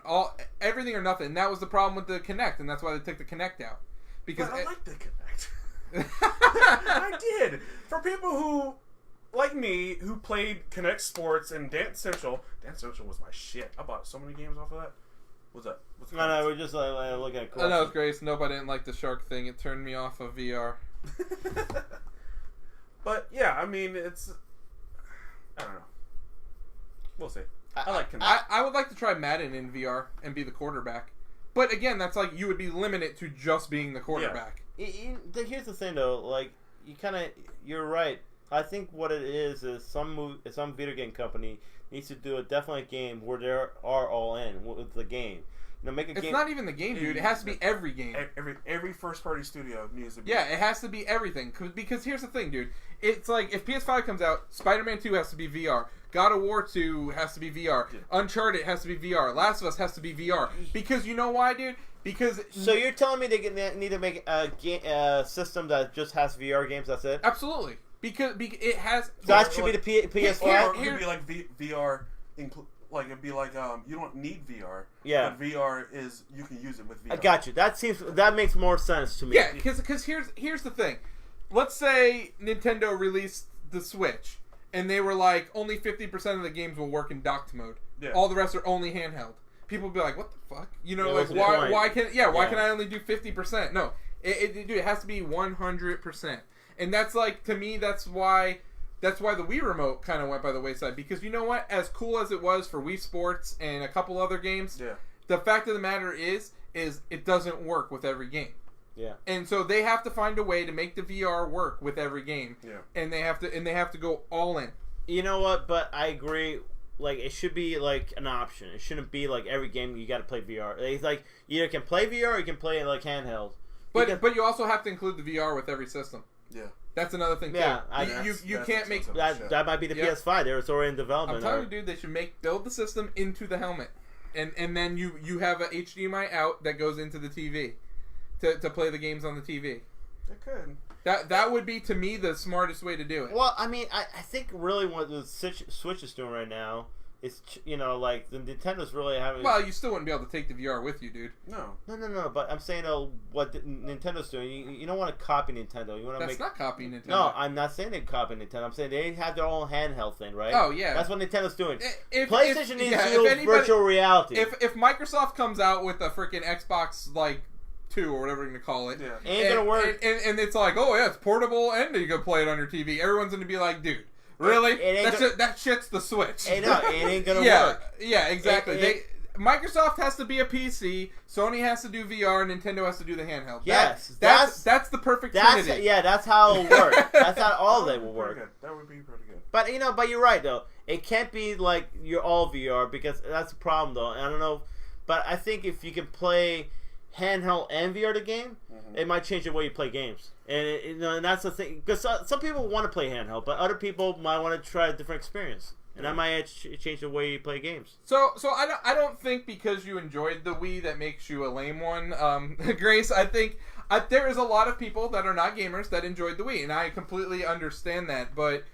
[SPEAKER 2] everything or nothing. And that was the problem with the Kinect, and that's why they took the Kinect out. Because
[SPEAKER 1] I like the Kinect. I did. For people who, like me, who played Kinect Sports and Dance Central. Dance Central was my shit. I bought so many games off of that. What's that?
[SPEAKER 3] No, we're just looking at.
[SPEAKER 2] I know, Grace. Nope, I didn't like the shark thing. It turned me off of VR.
[SPEAKER 1] But yeah, I mean, it's, I don't know. We'll see. I like Kinect.
[SPEAKER 2] I would like to try Madden in VR and be the quarterback. But again, that's like you would be limited to just being the quarterback.
[SPEAKER 3] Here's the thing, though. Like, you're right. I think what it is some video game company needs to do definitely a game where they are all in with the game. Make a game.
[SPEAKER 2] It's not even the game, dude. It has to be every game.
[SPEAKER 1] Every first party studio needs to be.
[SPEAKER 2] Yeah, it has to be everything. Because here's the thing, dude. It's like if PS5 comes out, Spider-Man 2 has to be VR. God of War 2 has to be VR. Yeah. Uncharted has to be VR. Last of Us has to be VR. Because you know why, dude? Because
[SPEAKER 3] so you're telling me they need to make a system that just has VR games? That's it?
[SPEAKER 2] Absolutely. Because it has.
[SPEAKER 3] So that should be the PS5.
[SPEAKER 1] Or it could be like VR. Like it'd be like you don't need VR.
[SPEAKER 3] Yeah.
[SPEAKER 1] But VR is you can use it with VR.
[SPEAKER 3] I got you. That makes more sense to me.
[SPEAKER 2] Yeah, because here's the thing. Let's say Nintendo released the Switch and they were like only 50% of the games will work in docked mode. Yeah. All the rest are only handheld. People would be like, what the fuck? Why can I only do 50%? No, it has to be 100%. And that's like, to me, that's why the Wii Remote kind of went by the wayside. Because you know what? As cool as it was for Wii Sports and a couple other games, the fact of the matter is it doesn't work with every game.
[SPEAKER 3] Yeah.
[SPEAKER 2] And so they have to find a way to make the VR work with every game.
[SPEAKER 1] Yeah.
[SPEAKER 2] And they have to go all in.
[SPEAKER 3] You know what? But I agree. Like, it should be like an option. It shouldn't be like every game you got to play VR. It's like you either can play VR or you can play it like handheld.
[SPEAKER 2] But you also have to include the VR with every system.
[SPEAKER 1] Yeah.
[SPEAKER 2] That's another thing too.
[SPEAKER 3] Yeah,
[SPEAKER 2] you can't make
[SPEAKER 3] that might be the PS5. It's already in development.
[SPEAKER 2] I'm telling you, dude, they should build the system into the helmet, and then you have a HDMI out that goes into the TV to play the games on the TV.
[SPEAKER 1] It could.
[SPEAKER 2] That would be, to me, the smartest way to do it.
[SPEAKER 3] Well, I mean, I think really what the Switch is doing right now is, like the Nintendo's really having.
[SPEAKER 2] Well, you still wouldn't be able to take the VR with you, dude.
[SPEAKER 1] No.
[SPEAKER 3] But I'm saying what Nintendo's doing. You don't want to copy Nintendo. You want to
[SPEAKER 2] That's not copying Nintendo.
[SPEAKER 3] No, I'm not saying they copy Nintendo. I'm saying they have their own handheld thing, right?
[SPEAKER 2] Oh yeah.
[SPEAKER 3] That's what Nintendo's doing.
[SPEAKER 2] PlayStation
[SPEAKER 3] needs to do virtual reality.
[SPEAKER 2] If Microsoft comes out with a freaking Xbox 2 or whatever you're gonna call it,
[SPEAKER 3] ain't gonna work.
[SPEAKER 2] And it's like, oh yeah, it's portable and you can play it on your TV. Everyone's gonna be like, dude. Really? That shit's the Switch.
[SPEAKER 3] It ain't gonna work.
[SPEAKER 2] Yeah, exactly. Microsoft has to be a PC, Sony has to do VR, Nintendo has to do the handheld.
[SPEAKER 3] Yes,
[SPEAKER 2] that's the perfect trinity.
[SPEAKER 3] Yeah, that's how it'll work. That's how all they will work.
[SPEAKER 1] Good. That would be pretty good.
[SPEAKER 3] But you're right though. It can't be like you're all VR because that's the problem though. I don't know, but I think if you can play handheld and VR the game, it might change the way you play games. And and that's the thing, because some people want to play handheld, but other people might want to try a different experience, and that might change the way you play games.
[SPEAKER 2] So I don't think because you enjoyed the Wii that makes you a lame one, Grace. I think there is a lot of people that are not gamers that enjoyed the Wii, and I completely understand that, but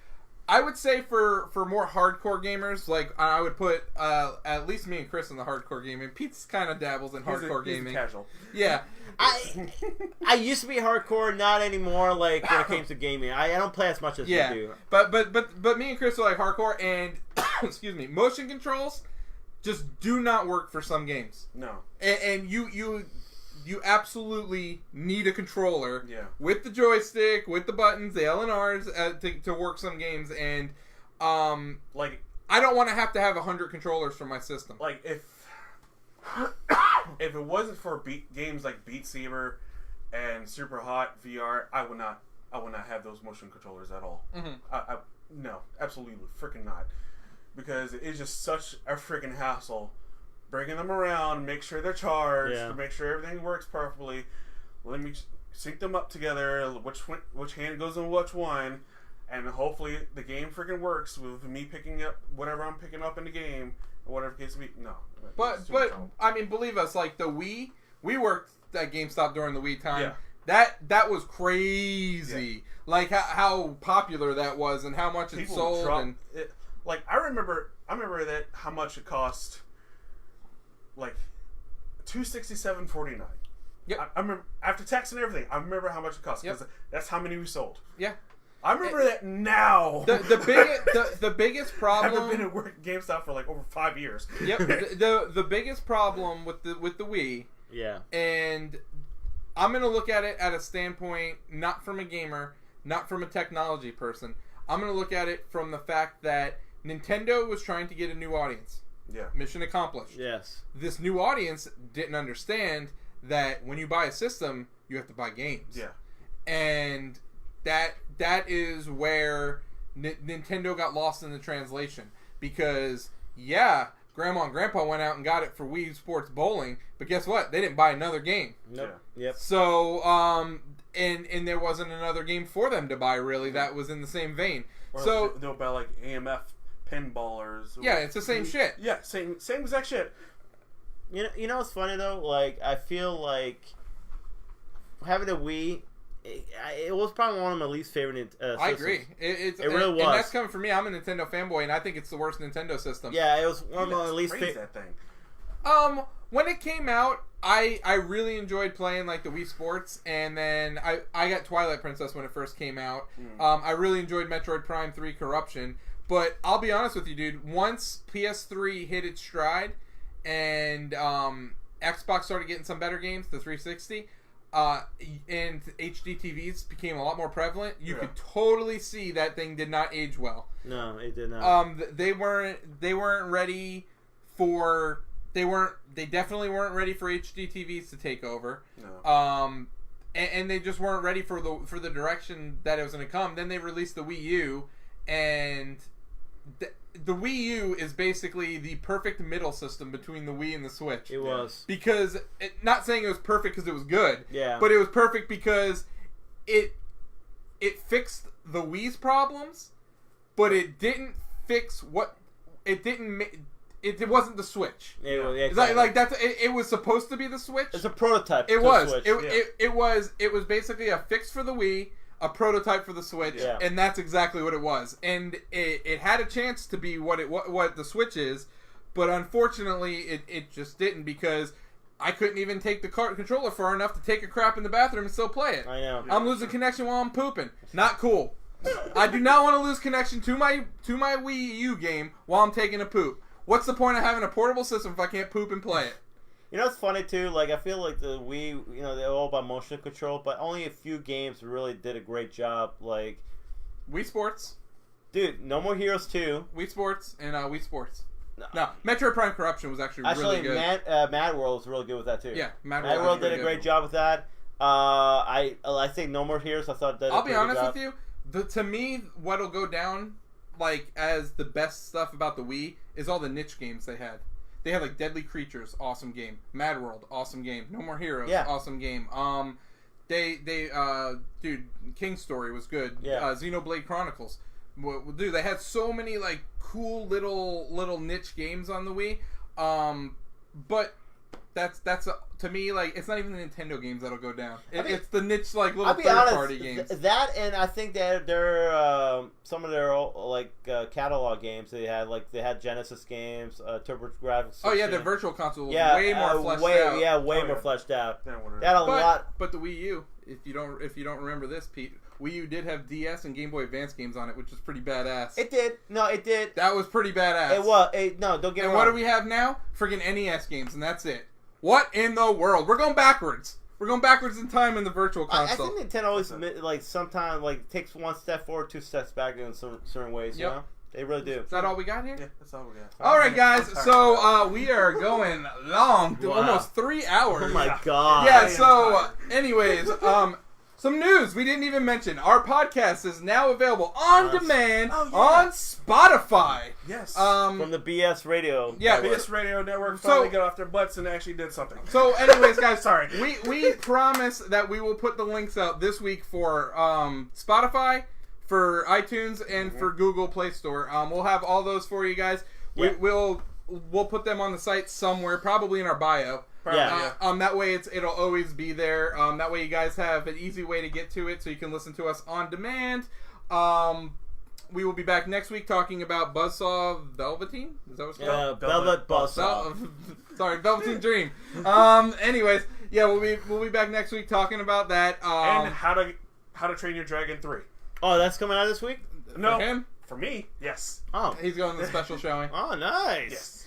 [SPEAKER 2] I would say for more hardcore gamers, like I would put at least me and Chris in the hardcore gaming. Pete's kind of dabbles in hardcore gaming.
[SPEAKER 1] He's casual.
[SPEAKER 2] Yeah.
[SPEAKER 3] I used to be hardcore, not anymore. Like when it came to gaming, I don't play as much as you do.
[SPEAKER 2] But me and Chris are like hardcore, and excuse me, motion controls just do not work for some games.
[SPEAKER 1] No.
[SPEAKER 2] And you absolutely need a controller with the joystick, with the buttons, the L and R's to work some games, and I don't want to have 100 controllers for my system.
[SPEAKER 1] Like if it wasn't for games like Beat Saber and Super Hot VR, I would not have those motion controllers at all. Mm-hmm. No, absolutely freaking not, because it's just such a freaking hassle bringing them around, make sure they're charged, to make sure everything works properly. Let me sync them up together, which hand goes in which one, and hopefully the game freaking works with me picking up whatever I'm picking up in the game, or whatever case it be. No.
[SPEAKER 2] But I mean, believe us, like the Wii, we worked at GameStop during the Wii time.
[SPEAKER 1] Yeah.
[SPEAKER 2] That was crazy. Yeah. Like how popular that was and how much it sold.
[SPEAKER 1] Like I remember that how much it cost. Like $267.49.
[SPEAKER 2] Yep.
[SPEAKER 1] I remember after tax and everything. I remember how much it cost because that's how many we sold.
[SPEAKER 2] Yeah.
[SPEAKER 1] I remember that now.
[SPEAKER 2] The biggest problem.
[SPEAKER 1] I haven't been at GameStop for like over 5 years.
[SPEAKER 2] Yep. the biggest problem with the Wii.
[SPEAKER 3] Yeah.
[SPEAKER 2] And I'm gonna look at it at a standpoint not from a gamer, not from a technology person. I'm gonna look at it from the fact that Nintendo was trying to get a new audience.
[SPEAKER 1] Yeah.
[SPEAKER 2] Mission accomplished.
[SPEAKER 3] Yes.
[SPEAKER 2] This new audience didn't understand that when you buy a system, you have to buy games.
[SPEAKER 1] Yeah.
[SPEAKER 2] And that is where Nintendo got lost in the translation. Because, yeah, Grandma and Grandpa went out and got it for Wii Sports Bowling, but guess what? They didn't buy another game.
[SPEAKER 3] Nope. Yep.
[SPEAKER 2] So, and there wasn't another game for them to buy, really, that was in the same vein.
[SPEAKER 1] Or
[SPEAKER 2] So
[SPEAKER 1] they'll buy like AMF pinballers.
[SPEAKER 2] yeah, it's the same shit.
[SPEAKER 1] Yeah, same exact shit.
[SPEAKER 3] You know what's funny though? Like, I feel like having a Wii, it was probably one of my least favorite systems.
[SPEAKER 2] I agree. It
[SPEAKER 3] really was.
[SPEAKER 2] And that's coming from me. I'm a Nintendo fanboy, and I think it's the worst Nintendo system.
[SPEAKER 3] Yeah, it was one of my
[SPEAKER 1] Let's
[SPEAKER 3] least
[SPEAKER 1] praise
[SPEAKER 3] favorite.
[SPEAKER 1] that thing.
[SPEAKER 2] When it came out, I really enjoyed playing like the Wii Sports, and then I got Twilight Princess when it first came out. I really enjoyed Metroid Prime 3 Corruption, but I'll be honest with you, dude. Once PS3 hit its stride, and Xbox started getting some better games, the 360, and HD TVs became a lot more prevalent, you could totally see that thing did not age well.
[SPEAKER 3] No, it did not.
[SPEAKER 2] They weren't ready for. They definitely weren't ready for HD TVs to take over.
[SPEAKER 1] No.
[SPEAKER 2] And they just weren't ready for the direction that it was going to come. Then they released the Wii U, and the Wii U is basically the perfect middle system between the Wii and the Switch.
[SPEAKER 3] It was.
[SPEAKER 2] Because, not saying it was perfect because it was good,
[SPEAKER 3] Yeah.
[SPEAKER 2] but it was perfect because it fixed the Wii's problems, but it didn't fix what... It didn't... It wasn't the Switch.
[SPEAKER 3] It was,
[SPEAKER 2] Exactly. It was supposed to be the Switch.
[SPEAKER 3] It's a prototype.
[SPEAKER 2] It was.
[SPEAKER 3] Switch.
[SPEAKER 2] It was basically a fix for the Wii, a prototype for the Switch, and that's exactly what it was. And it had a chance to be what the Switch is, but unfortunately it just didn't, because I couldn't even take the controller far enough to take a crap in the bathroom and still play it.
[SPEAKER 3] I know.
[SPEAKER 2] I'm losing connection while I'm pooping. Not cool. I do not want to lose connection to my Wii U game while I'm taking a poop. What's the point of having a portable system if I can't poop and play it?
[SPEAKER 3] You know what's funny too? Like, I feel like the Wii, they're all about motion control, but only a few games really did a great job. Like,
[SPEAKER 2] Wii Sports.
[SPEAKER 3] dude, No More Heroes 2.
[SPEAKER 2] Wii Sports and Wii Sports. No, Metroid Prime Corruption was actually really good.
[SPEAKER 3] Mad World was really good with that too.
[SPEAKER 2] Yeah,
[SPEAKER 3] Mad World did a great job with that. I think No More Heroes, I thought that.
[SPEAKER 2] I'll be honest with you. To me, what'll go down like as the best stuff about the Wii is all the niche games they had. They had like Deadly Creatures, awesome game. Mad World, awesome game. No More Heroes, awesome game. Dude, King's Story was good.
[SPEAKER 3] Yeah.
[SPEAKER 2] Xenoblade Chronicles. Dude, they had so many like cool little niche games on the Wii. But that's to me, like, it's not even the Nintendo games that'll go down. It's the niche, like, little third-party games.
[SPEAKER 3] That, and I think that their some of their like catalog games they had Genesis games, TurboGrafx.
[SPEAKER 2] Oh yeah, their Virtual Console was way more fleshed out.
[SPEAKER 3] Yeah, way more fleshed out.
[SPEAKER 1] That
[SPEAKER 3] had a lot.
[SPEAKER 2] But the Wii U, if you don't remember this, Pete, Wii U did have DS and Game Boy Advance games on it, which was pretty badass.
[SPEAKER 3] It did. No, it did.
[SPEAKER 2] That was pretty badass.
[SPEAKER 3] It was. No, don't get me wrong.
[SPEAKER 2] And what do we have now? Friggin' NES games, and that's it. What in the world? We're going backwards. We're going backwards in time in the Virtual Console.
[SPEAKER 3] I think Nintendo always sometimes takes one step forward, 2 steps back in certain ways. You know, they really do.
[SPEAKER 2] Is that all we got here?
[SPEAKER 1] Yeah, that's all we got.
[SPEAKER 2] All right, guys. So we are going long, almost 3 hours.
[SPEAKER 3] Oh my god.
[SPEAKER 2] Yeah. So, anyways, some news we didn't even mention. Our podcast is now available on demand on Spotify.
[SPEAKER 1] Yes.
[SPEAKER 3] From the BS Radio.
[SPEAKER 2] Yeah,
[SPEAKER 1] BS Radio Network finally got off their butts and actually did something.
[SPEAKER 2] So, anyways, guys,
[SPEAKER 1] sorry.
[SPEAKER 2] We promise that we will put the links out this week for Spotify, for iTunes, and for Google Play Store. We'll have all those for you guys.
[SPEAKER 3] Yeah.
[SPEAKER 2] We'll put them on the site somewhere, probably in our bio. That way it'll always be there. That way you guys have an easy way to get to it, so you can listen to us on demand. We will be back next week talking about Buzzsaw Velveteen. Is that what it's called?
[SPEAKER 3] Velvet Buzzsaw.
[SPEAKER 2] Sorry, Velveteen Dream. Anyways, yeah, we'll be back next week talking about that.
[SPEAKER 1] And How to Train Your Dragon 3.
[SPEAKER 3] Oh, that's coming out this week?
[SPEAKER 1] No,
[SPEAKER 2] for him?
[SPEAKER 1] For me, yes.
[SPEAKER 3] Oh,
[SPEAKER 2] he's going to the special showing.
[SPEAKER 3] Oh, nice.
[SPEAKER 1] Yes.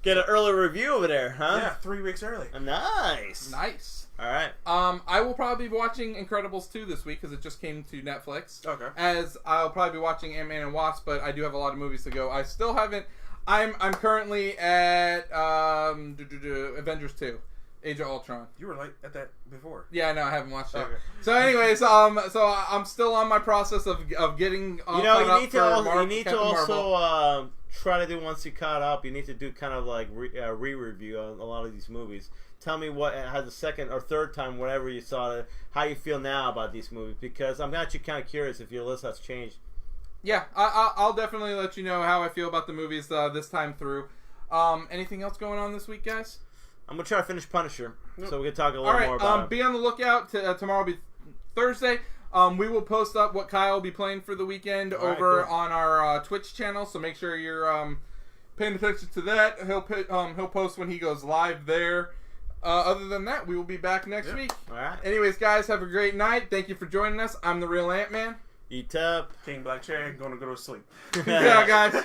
[SPEAKER 3] Get an early review over there, huh?
[SPEAKER 1] Yeah, 3 weeks early.
[SPEAKER 3] Nice.
[SPEAKER 2] Nice.
[SPEAKER 3] All right.
[SPEAKER 2] I will probably be watching Incredibles 2 this week because it just came to Netflix.
[SPEAKER 1] Okay.
[SPEAKER 2] As I'll probably be watching Ant-Man and Wasp, but I do have a lot of movies to go. I still haven't. I'm currently at Avengers 2, Age of Ultron.
[SPEAKER 1] You were like at that before.
[SPEAKER 2] Yeah, no, I haven't watched it.
[SPEAKER 1] Okay.
[SPEAKER 2] So, anyways, so I'm still on my process of getting.
[SPEAKER 3] You need to also try to do, once you caught up, you need to do kind of like re-review on a lot of these movies. Tell me what has a second or third time, whatever you saw it, how you feel now about these movies, because I'm actually kind of curious if your list has changed.
[SPEAKER 2] Yeah, I'll definitely let you know how I feel about the movies this time through. Anything else going on this week, guys?
[SPEAKER 3] I'm gonna try to finish Punisher, so we can talk a little
[SPEAKER 2] All right,
[SPEAKER 3] more about it.
[SPEAKER 2] be on the lookout. Tomorrow will be Thursday. We will post up what Kyle will be playing for the weekend over on our Twitch channel, so make sure you're paying attention to that. He'll post when he goes live there. Other than that, we will be back next week.
[SPEAKER 3] All right.
[SPEAKER 2] Anyways, guys, have a great night. Thank you for joining us. I'm the Real Ant-Man.
[SPEAKER 3] Eat up.
[SPEAKER 1] King Black Cherry, gonna go to sleep.
[SPEAKER 2] Yeah, guys.